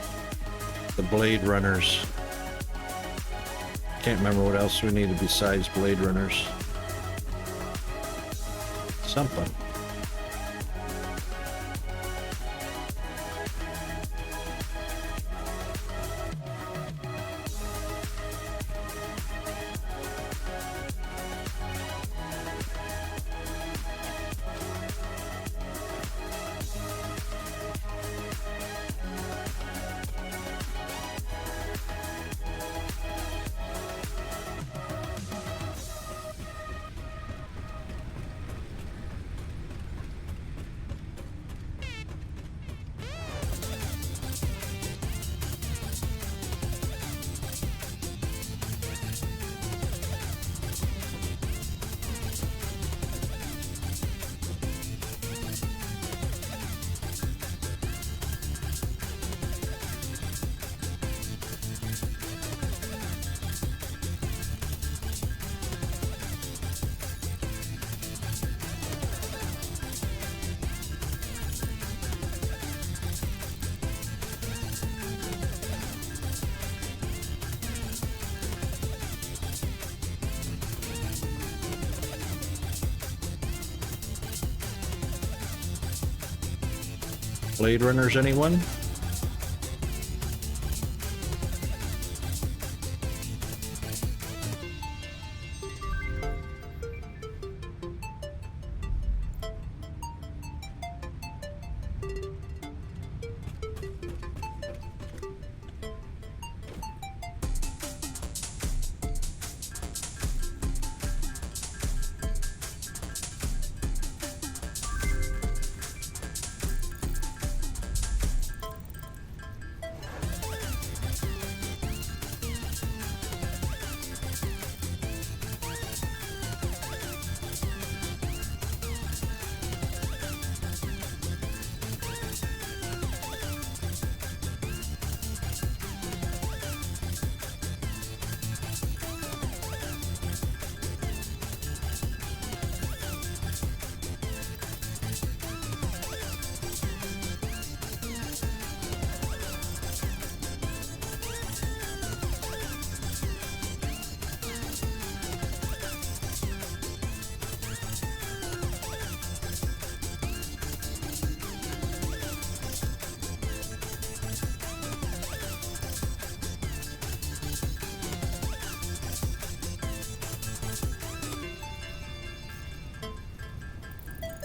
the blade runners. Can't remember what else we needed besides blade runners. Something. Blade runners, anyone?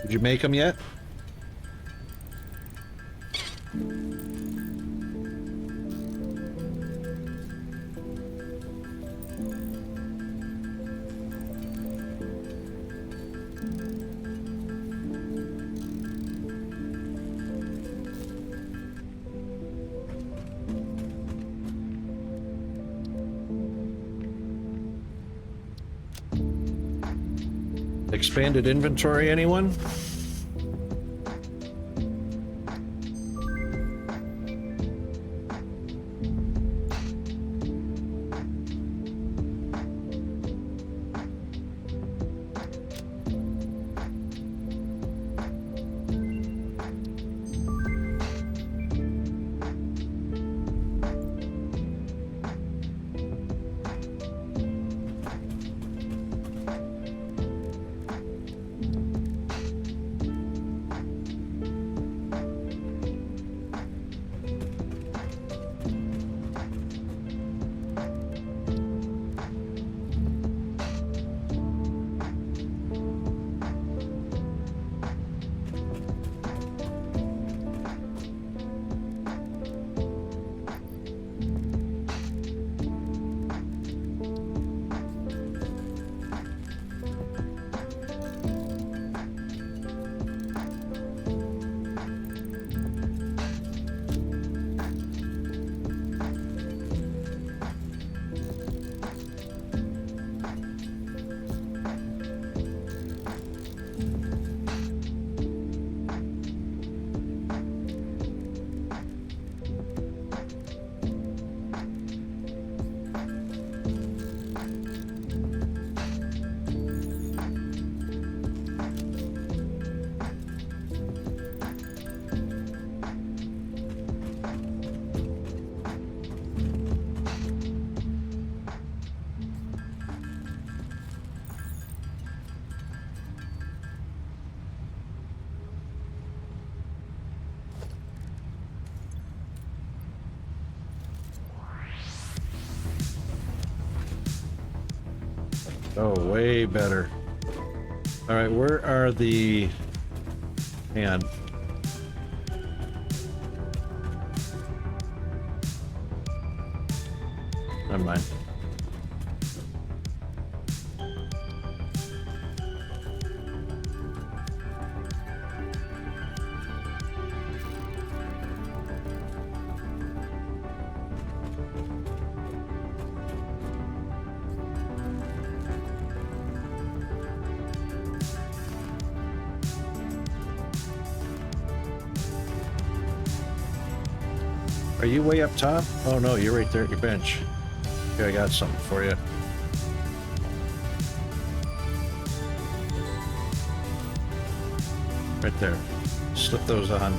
Did you make them yet? Expanded inventory, anyone? Oh, way better. All right, where are the... Hang on. Never mind. Are you way up top? Oh no, you're right there at your bench. Here, I got something for you. Right there. Slip those on.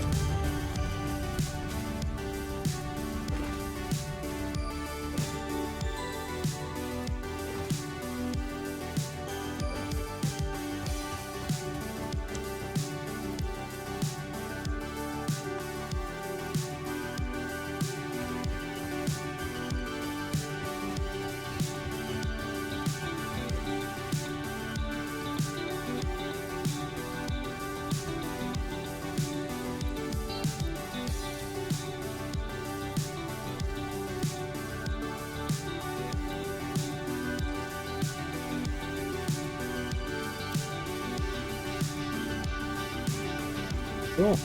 Cool.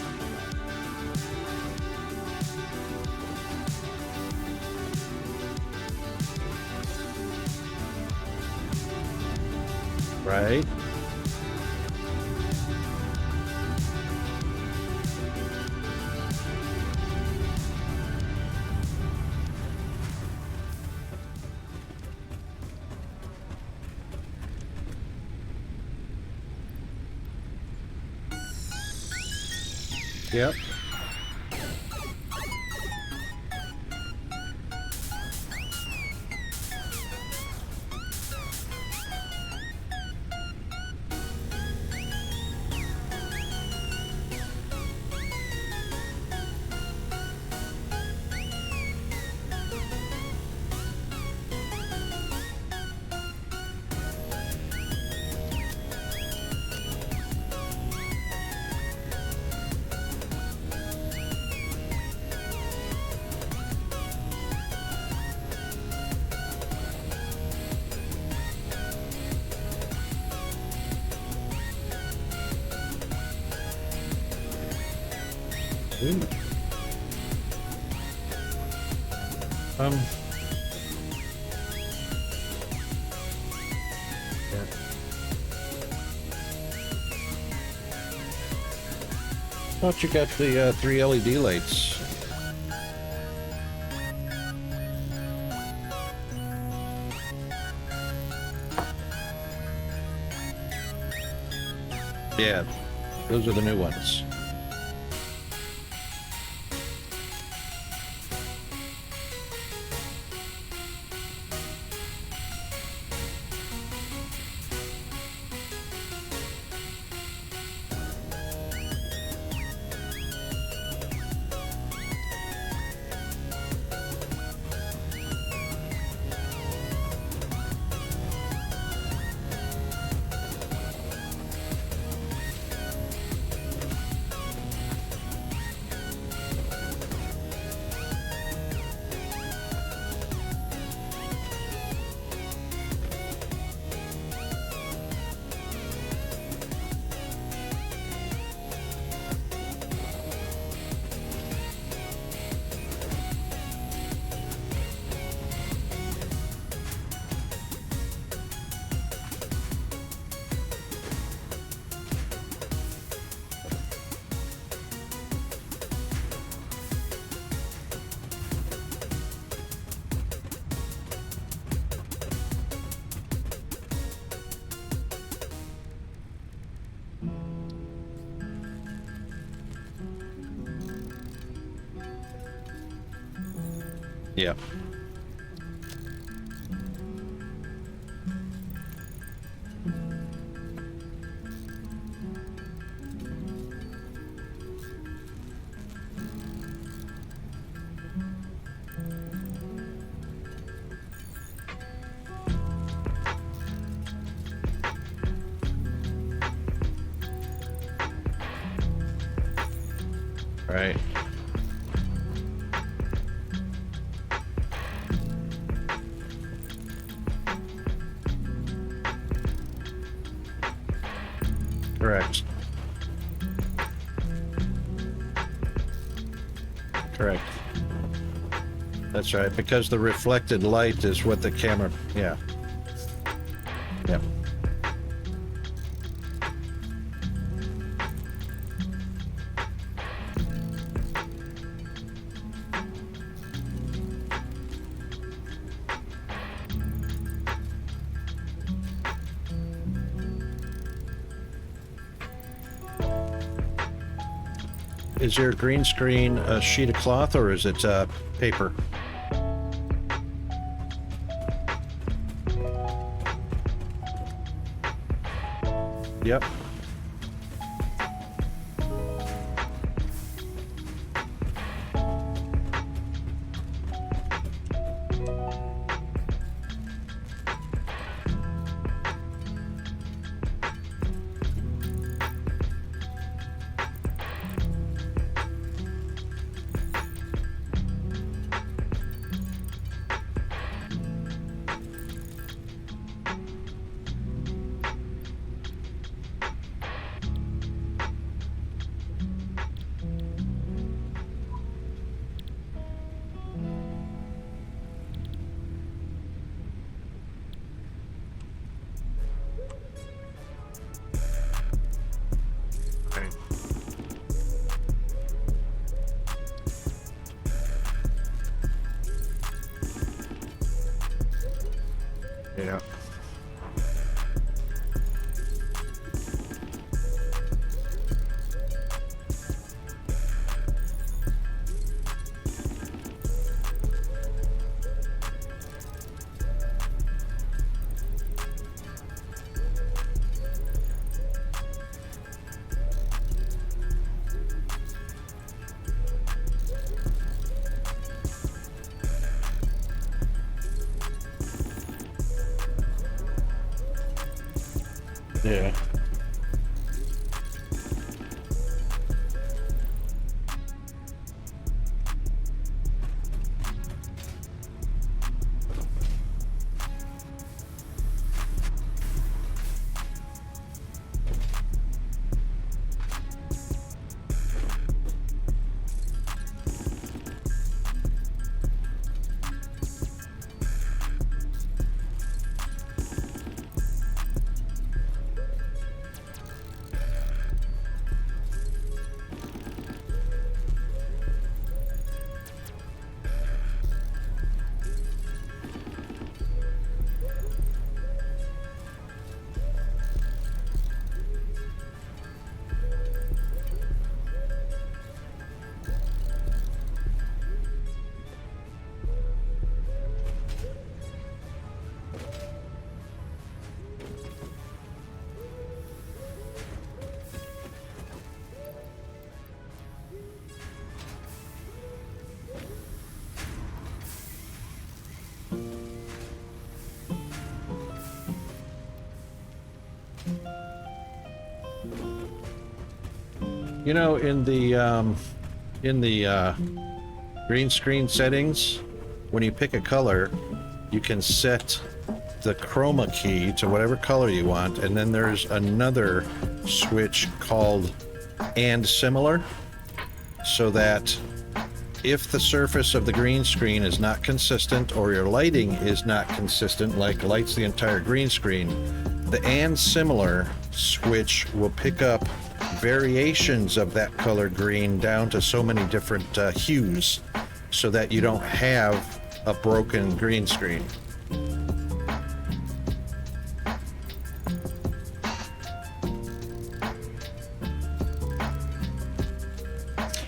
Right. Yep. Ooh. Yeah. Thought you got the 3 LED lights. Yeah, those are the new ones. Yeah. Right. Correct. Correct. That's right, because the reflected light is what the camera, yeah. Yep. Is your green screen a sheet of cloth or is it paper? Yep. Yeah. Yeah. You know, in the green screen settings, when you pick a color, you can set the chroma key to whatever color you want, and then there's another switch called and similar, so that if the surface of the green screen is not consistent or your lighting is not consistent, like lights the entire green screen, the and similar switch will pick up variations of that color green down to so many different hues, so that you don't have a broken green screen.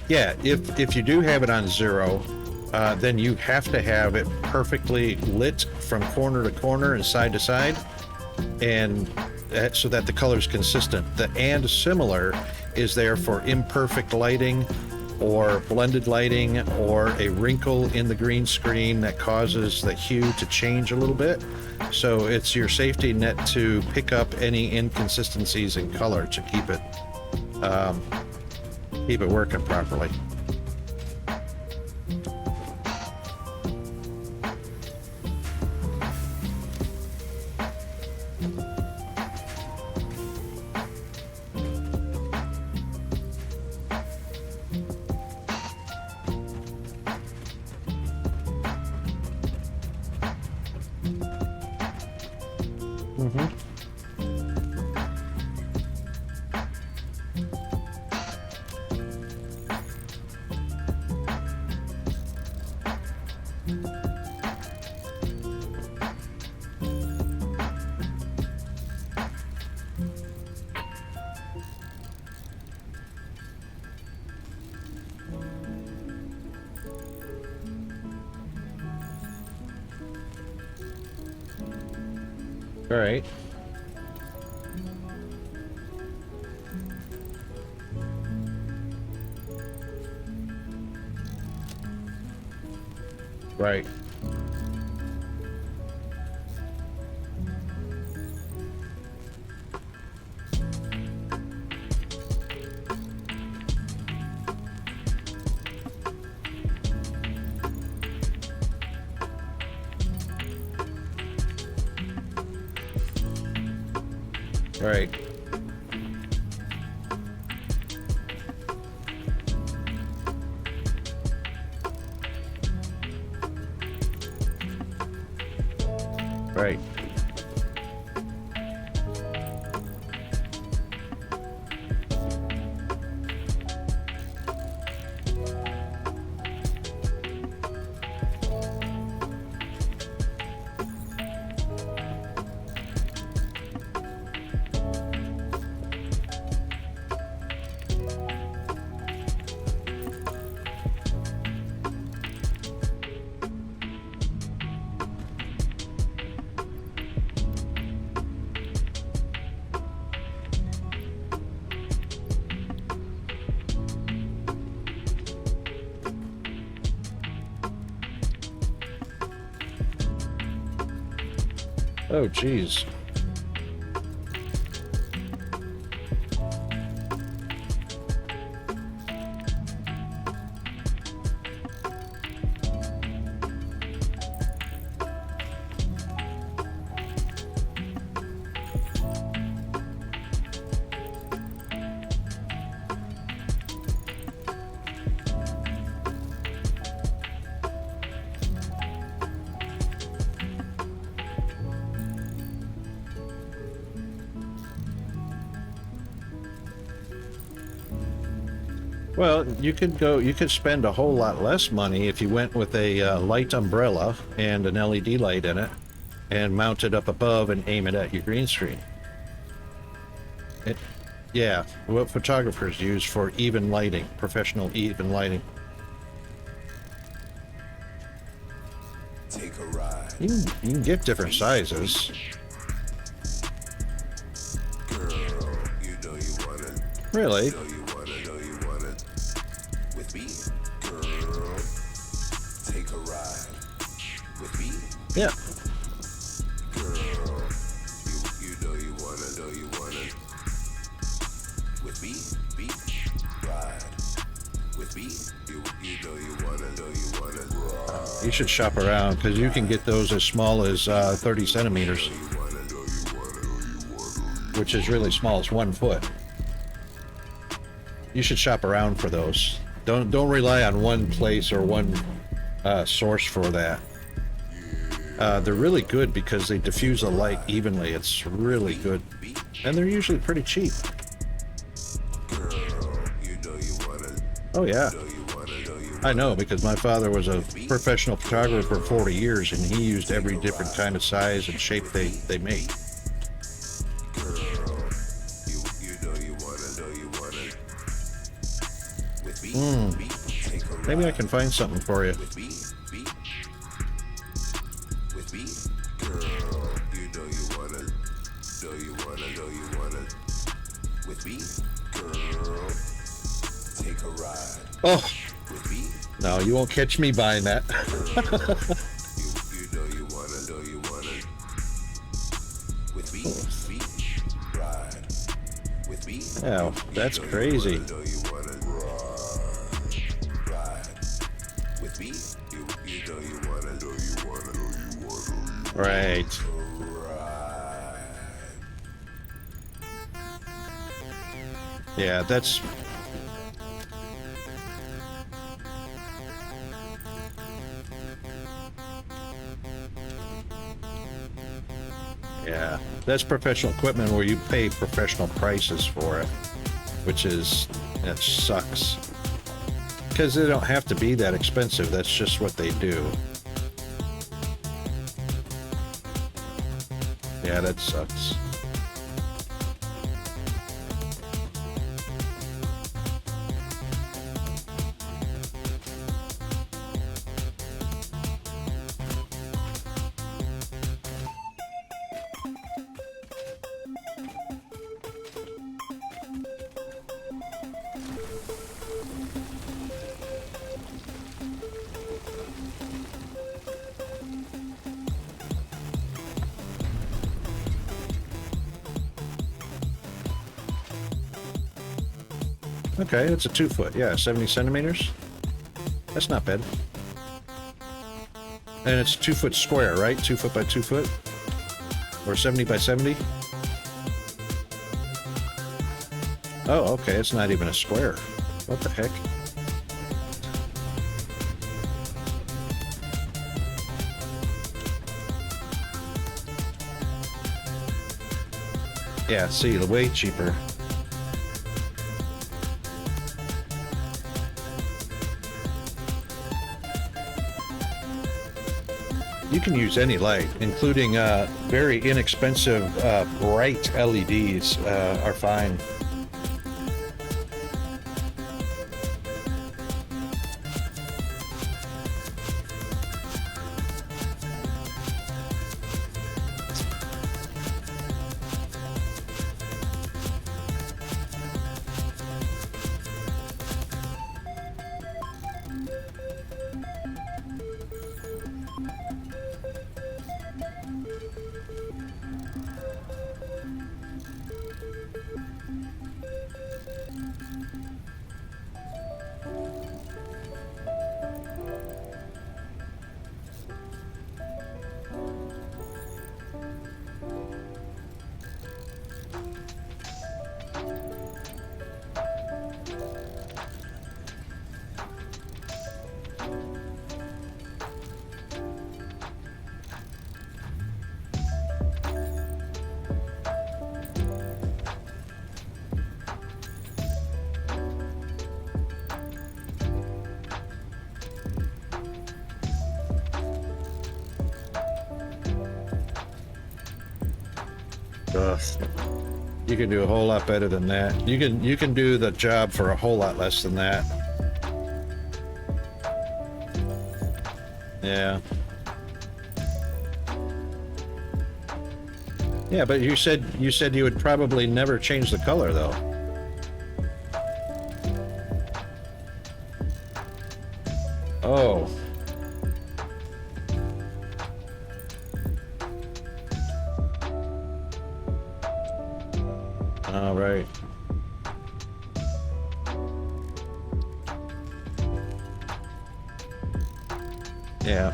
Yeah, if you do have it on 0, then you have to have it perfectly lit from corner to corner and side to side, and so that the color is consistent. The and similar is there for imperfect lighting or blended lighting or a wrinkle in the green screen that causes the hue to change a little bit. So it's your safety net to pick up any inconsistencies in color to keep it keep it working properly. All right. Right. Right. Right. Oh, geez. Well, you could spend a whole lot less money if you went with a light umbrella and an LED light in it and mount it up above and aim it at your green screen. Yeah, what photographers use for even lighting, professional even lighting. Take a ride. You can get different sizes. Girl, you know you want it. Really? Know you want it. With me, girl. Take a ride. With me, Yeah. girl. You know you want it. With me, ride. With me, you know you want it. You should shop around because you can get those as small as 30 centimeters, which is really small. It's 1 foot. You should shop around for those. Don't rely on one place or one source for that. They're really good because they diffuse the light evenly. It's really good, and they're usually pretty cheap. Girl, you know you want it. Oh yeah. Know you want it. I know because my father was a professional photographer for 40 years and he used every different kind of size and shape they make. Girl, you know you want it. With me, take a ride. Maybe I can find something for you. With me, girl, you know you want it. Know you want it. With me, girl, take a ride. Oh, With me, no, you won't catch me buying that. you know you want it. With me, ride. With me, Oh, that's crazy. know you want it. With me, you know you wanna, know you wanna, know you wanna. Right. Right. Yeah, that's... Yeah, that's professional equipment where you pay professional prices for it, which is, that sucks. Because they don't have to be that expensive, that's just what they do. Yeah, that sucks. Okay, it's a 2 foot, yeah, 70 centimeters. That's not bad. And it's 2 foot square, right? 2 foot by 2 foot? Or 70 by 70? Oh, okay, it's not even a square. What the heck? Yeah, see, way cheaper. You can use any light, including very inexpensive bright LEDs are fine. Ugh. You can do a whole lot better than that. You can do the job for a whole lot less than that. Yeah. Yeah, but you said you would probably never change the color though. Oh. All right. Yeah.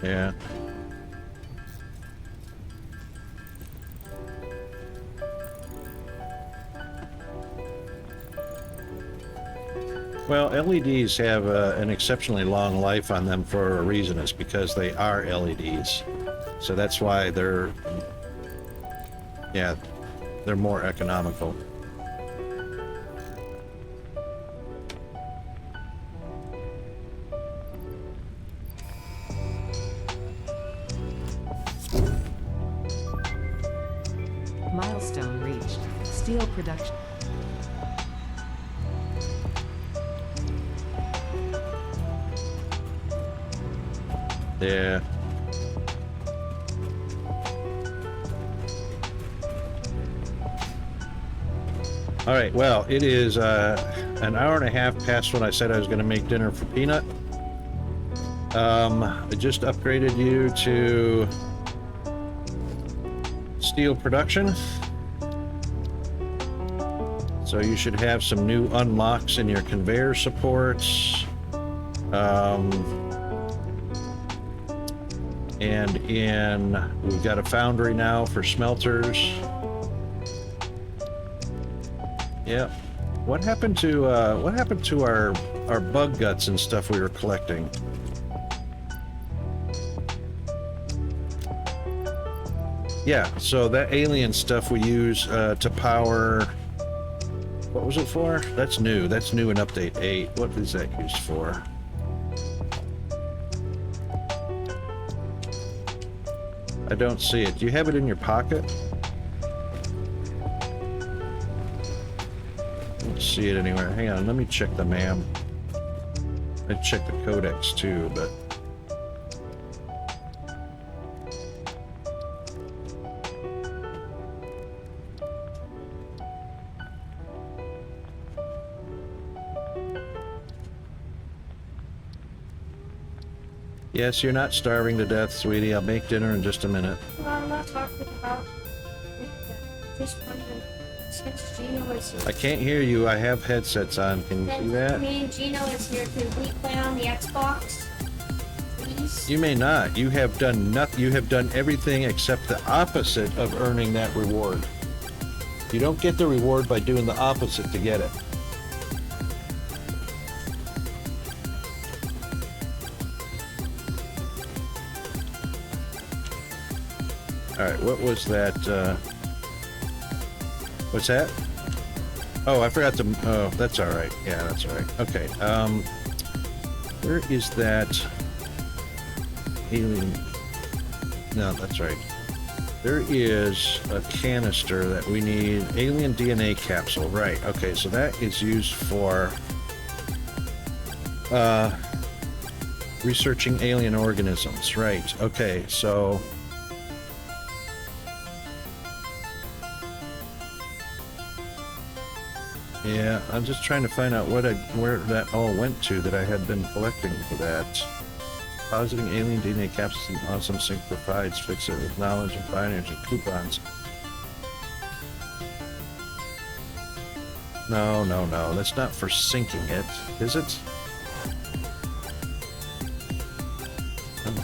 Yeah. Well, LEDs have an exceptionally long life on them for a reason. It's because they are LEDs. So that's why they're, yeah, they're more economical. Milestone reached. Steel production. Yeah. All right, well, it is an hour and a half past when I said I was going to make dinner for Peanut. I just upgraded you to steel production. So you should have some new unlocks in your conveyor supports. We've got a foundry now for smelters. Yep. What happened to our bug guts and stuff we were collecting? Yeah, so that alien stuff we use to power. What was it for? That's new. That's new in update 8. What is that used for? I don't see it. Do you have it in your pocket? I don't see it anywhere. Hang on, let me check the MAM. I check the codex too, but yes, you're not starving to death, sweetie. I'll make dinner in just a minute. Well, I'm not talking about just wondering, since Gino is here. I can't hear you. I have headsets on. Can you see that? Me and Gino is here. Can we play on the Xbox? Please? You may not. You have done nothing. You have done everything except the opposite of earning that reward. You don't get the reward by doing the opposite to get it. All right, what was that? What's that? Oh, I forgot to. Oh, that's all right. Yeah, that's all right. Okay. Where is that alien? No, that's right. There is a canister that we need. Alien DNA capsule. Right. Okay, so that is used for researching alien organisms. Right. Okay, so. Yeah, I'm just trying to find out where that all went to that I had been collecting for that. Depositing alien DNA capsules in awesome sync provides. Fix it with knowledge and pioneers and coupons. No, that's not for syncing it, is it?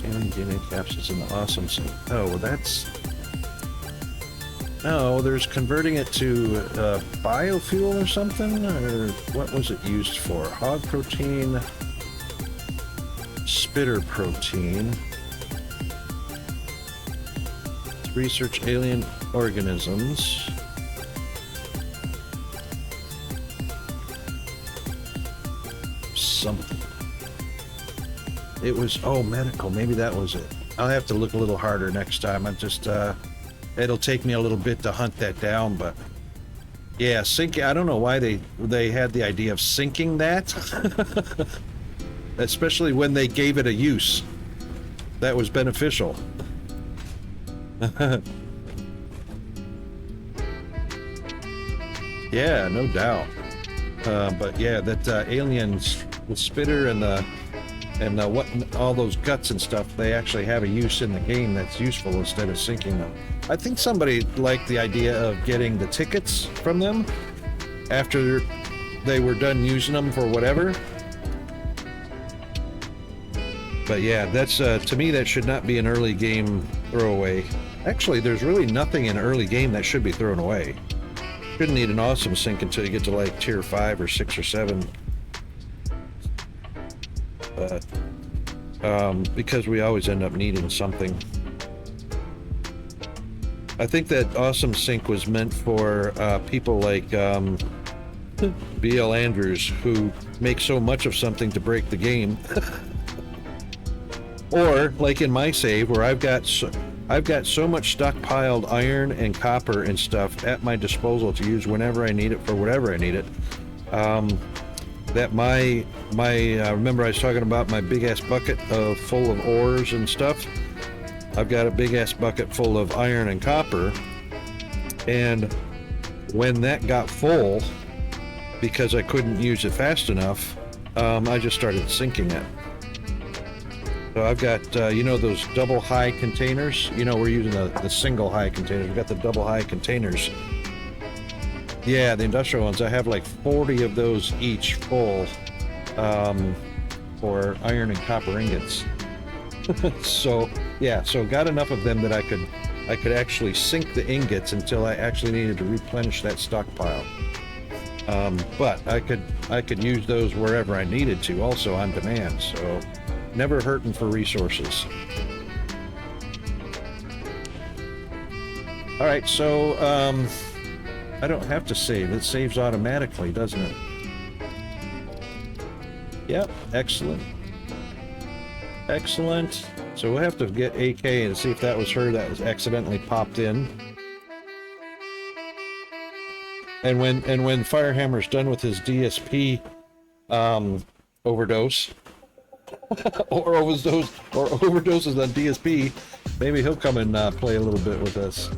Alien DNA capsules in the awesome sync. Oh, well, that's. No, there's converting it to biofuel or something, or what was it used for? Hog protein, spitter protein. To research alien organisms. Something. It was, oh, medical, maybe that was it. I'll have to look a little harder next time. I'm just, it'll take me a little bit to hunt that down, but yeah, sync. I don't know why they had the idea of syncing that, especially when they gave it a use that was beneficial. Yeah, no doubt. But yeah, that aliens, the spitter and what all those guts and stuff, they actually have a use in the game that's useful instead of syncing them. I think somebody liked the idea of getting the tickets from them after they were done using them for whatever. But yeah, that's to me that should not be an early game throwaway. Actually, there's really nothing in early game that should be thrown away. Shouldn't need an awesome sync until you get to like tier 5 or 6 or 7. But because we always end up needing something. I think that Awesome Sync was meant for people like BL Andrews, who make so much of something to break the game. Or like in my save, where I've got so much stockpiled iron and copper and stuff at my disposal to use whenever I need it for whatever I need it. That my remember I was talking about my big ass bucket full of ores and stuff. I've got a big ass bucket full of iron and copper, and when that got full, because I couldn't use it fast enough, I just started sinking it. So I've got, you know, those double high containers. You know, we're using the single high containers. We've got the double high containers. Yeah, the industrial ones. I have like 40 of those each full for iron and copper ingots. So yeah, so got enough of them that I could actually sink the ingots until I actually needed to replenish that stockpile. But I could use those wherever I needed to, also on demand. So never hurting for resources. All right, so I don't have to save. It saves automatically, doesn't it? Yep, excellent. Excellent. So we'll have to get AK and see if that was her that was accidentally popped in. And when Firehammer's done with his DSP overdose, or overdoses on DSP, maybe he'll come and play a little bit with us.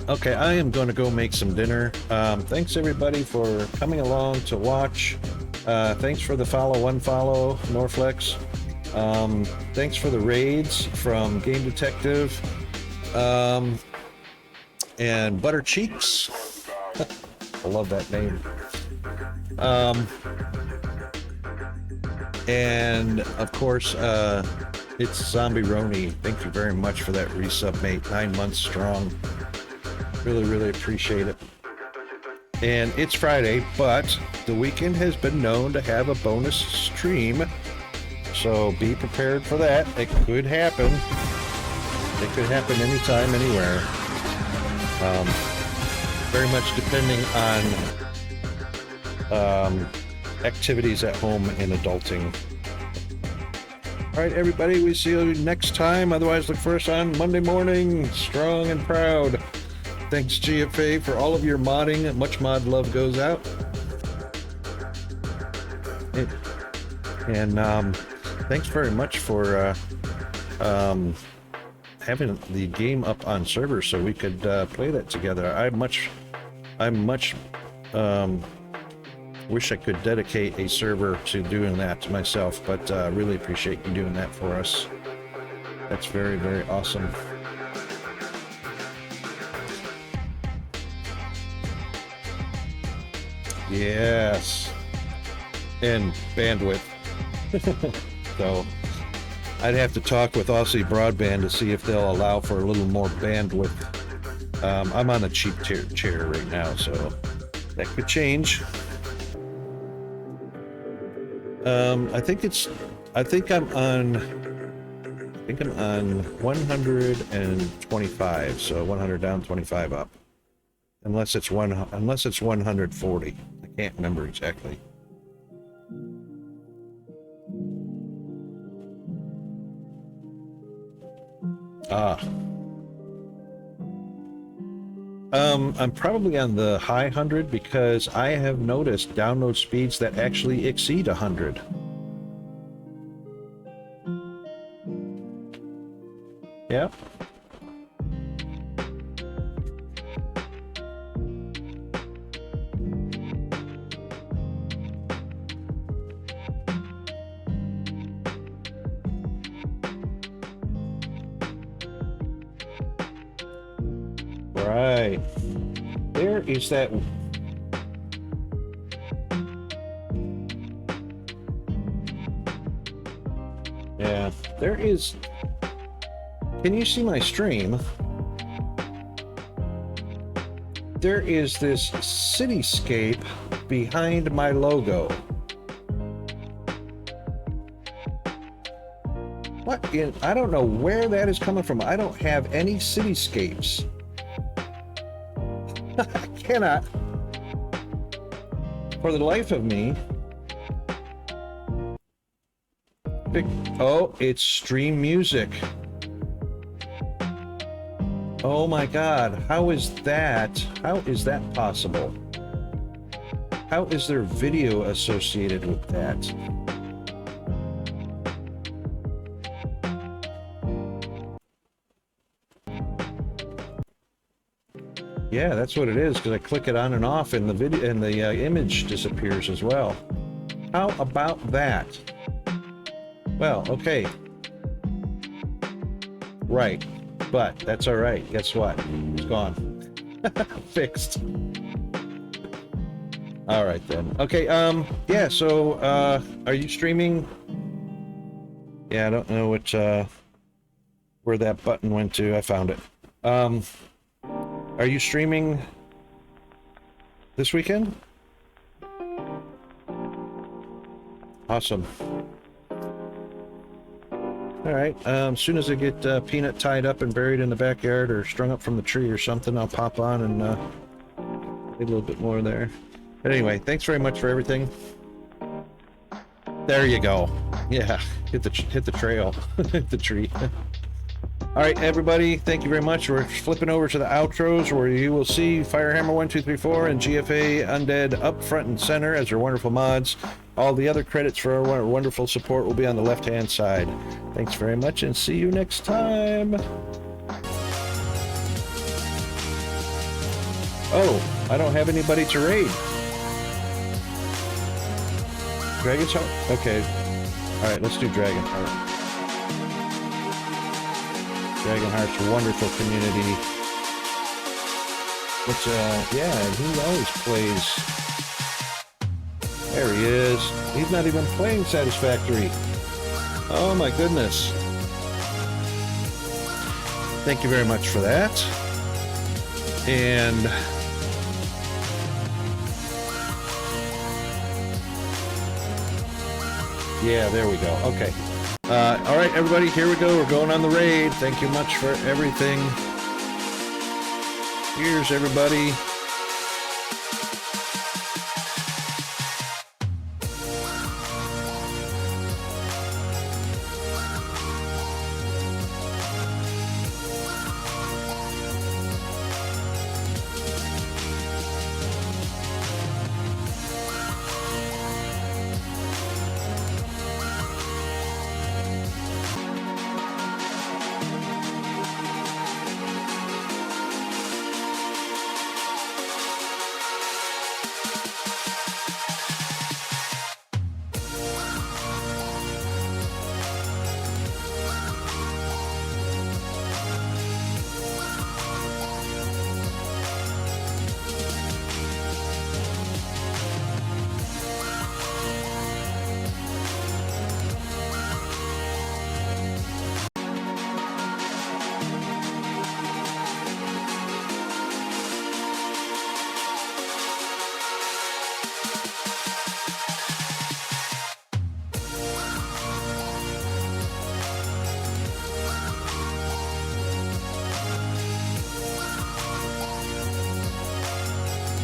Okay, I am going to go make some dinner. Thanks everybody for coming along to watch. Thanks for the unfollow, Norflex. Thanks for the raids from Game Detective and Butter Cheeks. I love that name. And of course, it's Zombie Roni. Thank you very much for that resub, mate. 9 months strong. Really, really appreciate it. And it's Friday, but the weekend has been known to have a bonus stream. So be prepared for that. It could happen. It could happen anytime, anywhere. Very much depending on activities at home and adulting. All right, everybody, we see you next time. Otherwise, look for us on Monday morning, strong and proud. Thanks, GFA, for all of your modding. Much mod love goes out. And thanks very much for having the game up on server so we could play that together. I much wish I could dedicate a server to doing that myself, but really appreciate you doing that for us. That's very, very awesome. Yes. And bandwidth. So I'd have to talk with Aussie Broadband to see if they'll allow for a little more bandwidth. I'm on a cheap chair right now, so that could change. I think I'm on 125, so 100 down, 25 up. Unless it's 140. I can't remember exactly. I'm probably on the high 100 because I have noticed download speeds that actually exceed 100. Yeah. Right. There is that. Yeah, there is. Can you see my stream? There is this cityscape behind my logo. What in, I don't know where that is coming from. I don't have any cityscapes. I cannot, for the life of me. Oh, it's stream music. Oh my God, how is that? How is that possible? How is there video associated with that? Yeah, that's what it is, because I click it on and off and the video and the image disappears as well. How about that? Well, okay. Right. But that's all right. Guess what? It's gone. Fixed. All right then. Okay, yeah, so are you streaming? Yeah, I don't know which where that button went to. I found it. Are you streaming this weekend? Awesome. All right. As soon as I get Peanut tied up and buried in the backyard or strung up from the tree or something, I'll pop on and get a little bit more there. But anyway, thanks very much for everything. There you go. Yeah, hit the trail, hit the tree. All right, everybody, thank you very much. We're flipping over to the outros where you will see Firehammer1234 and GFA Undead up front and center as our wonderful mods. All the other credits for our wonderful support will be on the left-hand side. Thanks very much and see you next time. Oh, I don't have anybody to raid. Dragon's Heart? Okay. Alright, let's do Dragon Heart. Dragon Heart's a wonderful community. Which, yeah, and he always plays. There he is. He's not even playing Satisfactory. Oh my goodness. Thank you very much for that. And yeah, there we go. Okay. All right, everybody, here we go. We're going on the raid. Thank you much for everything. Here's everybody.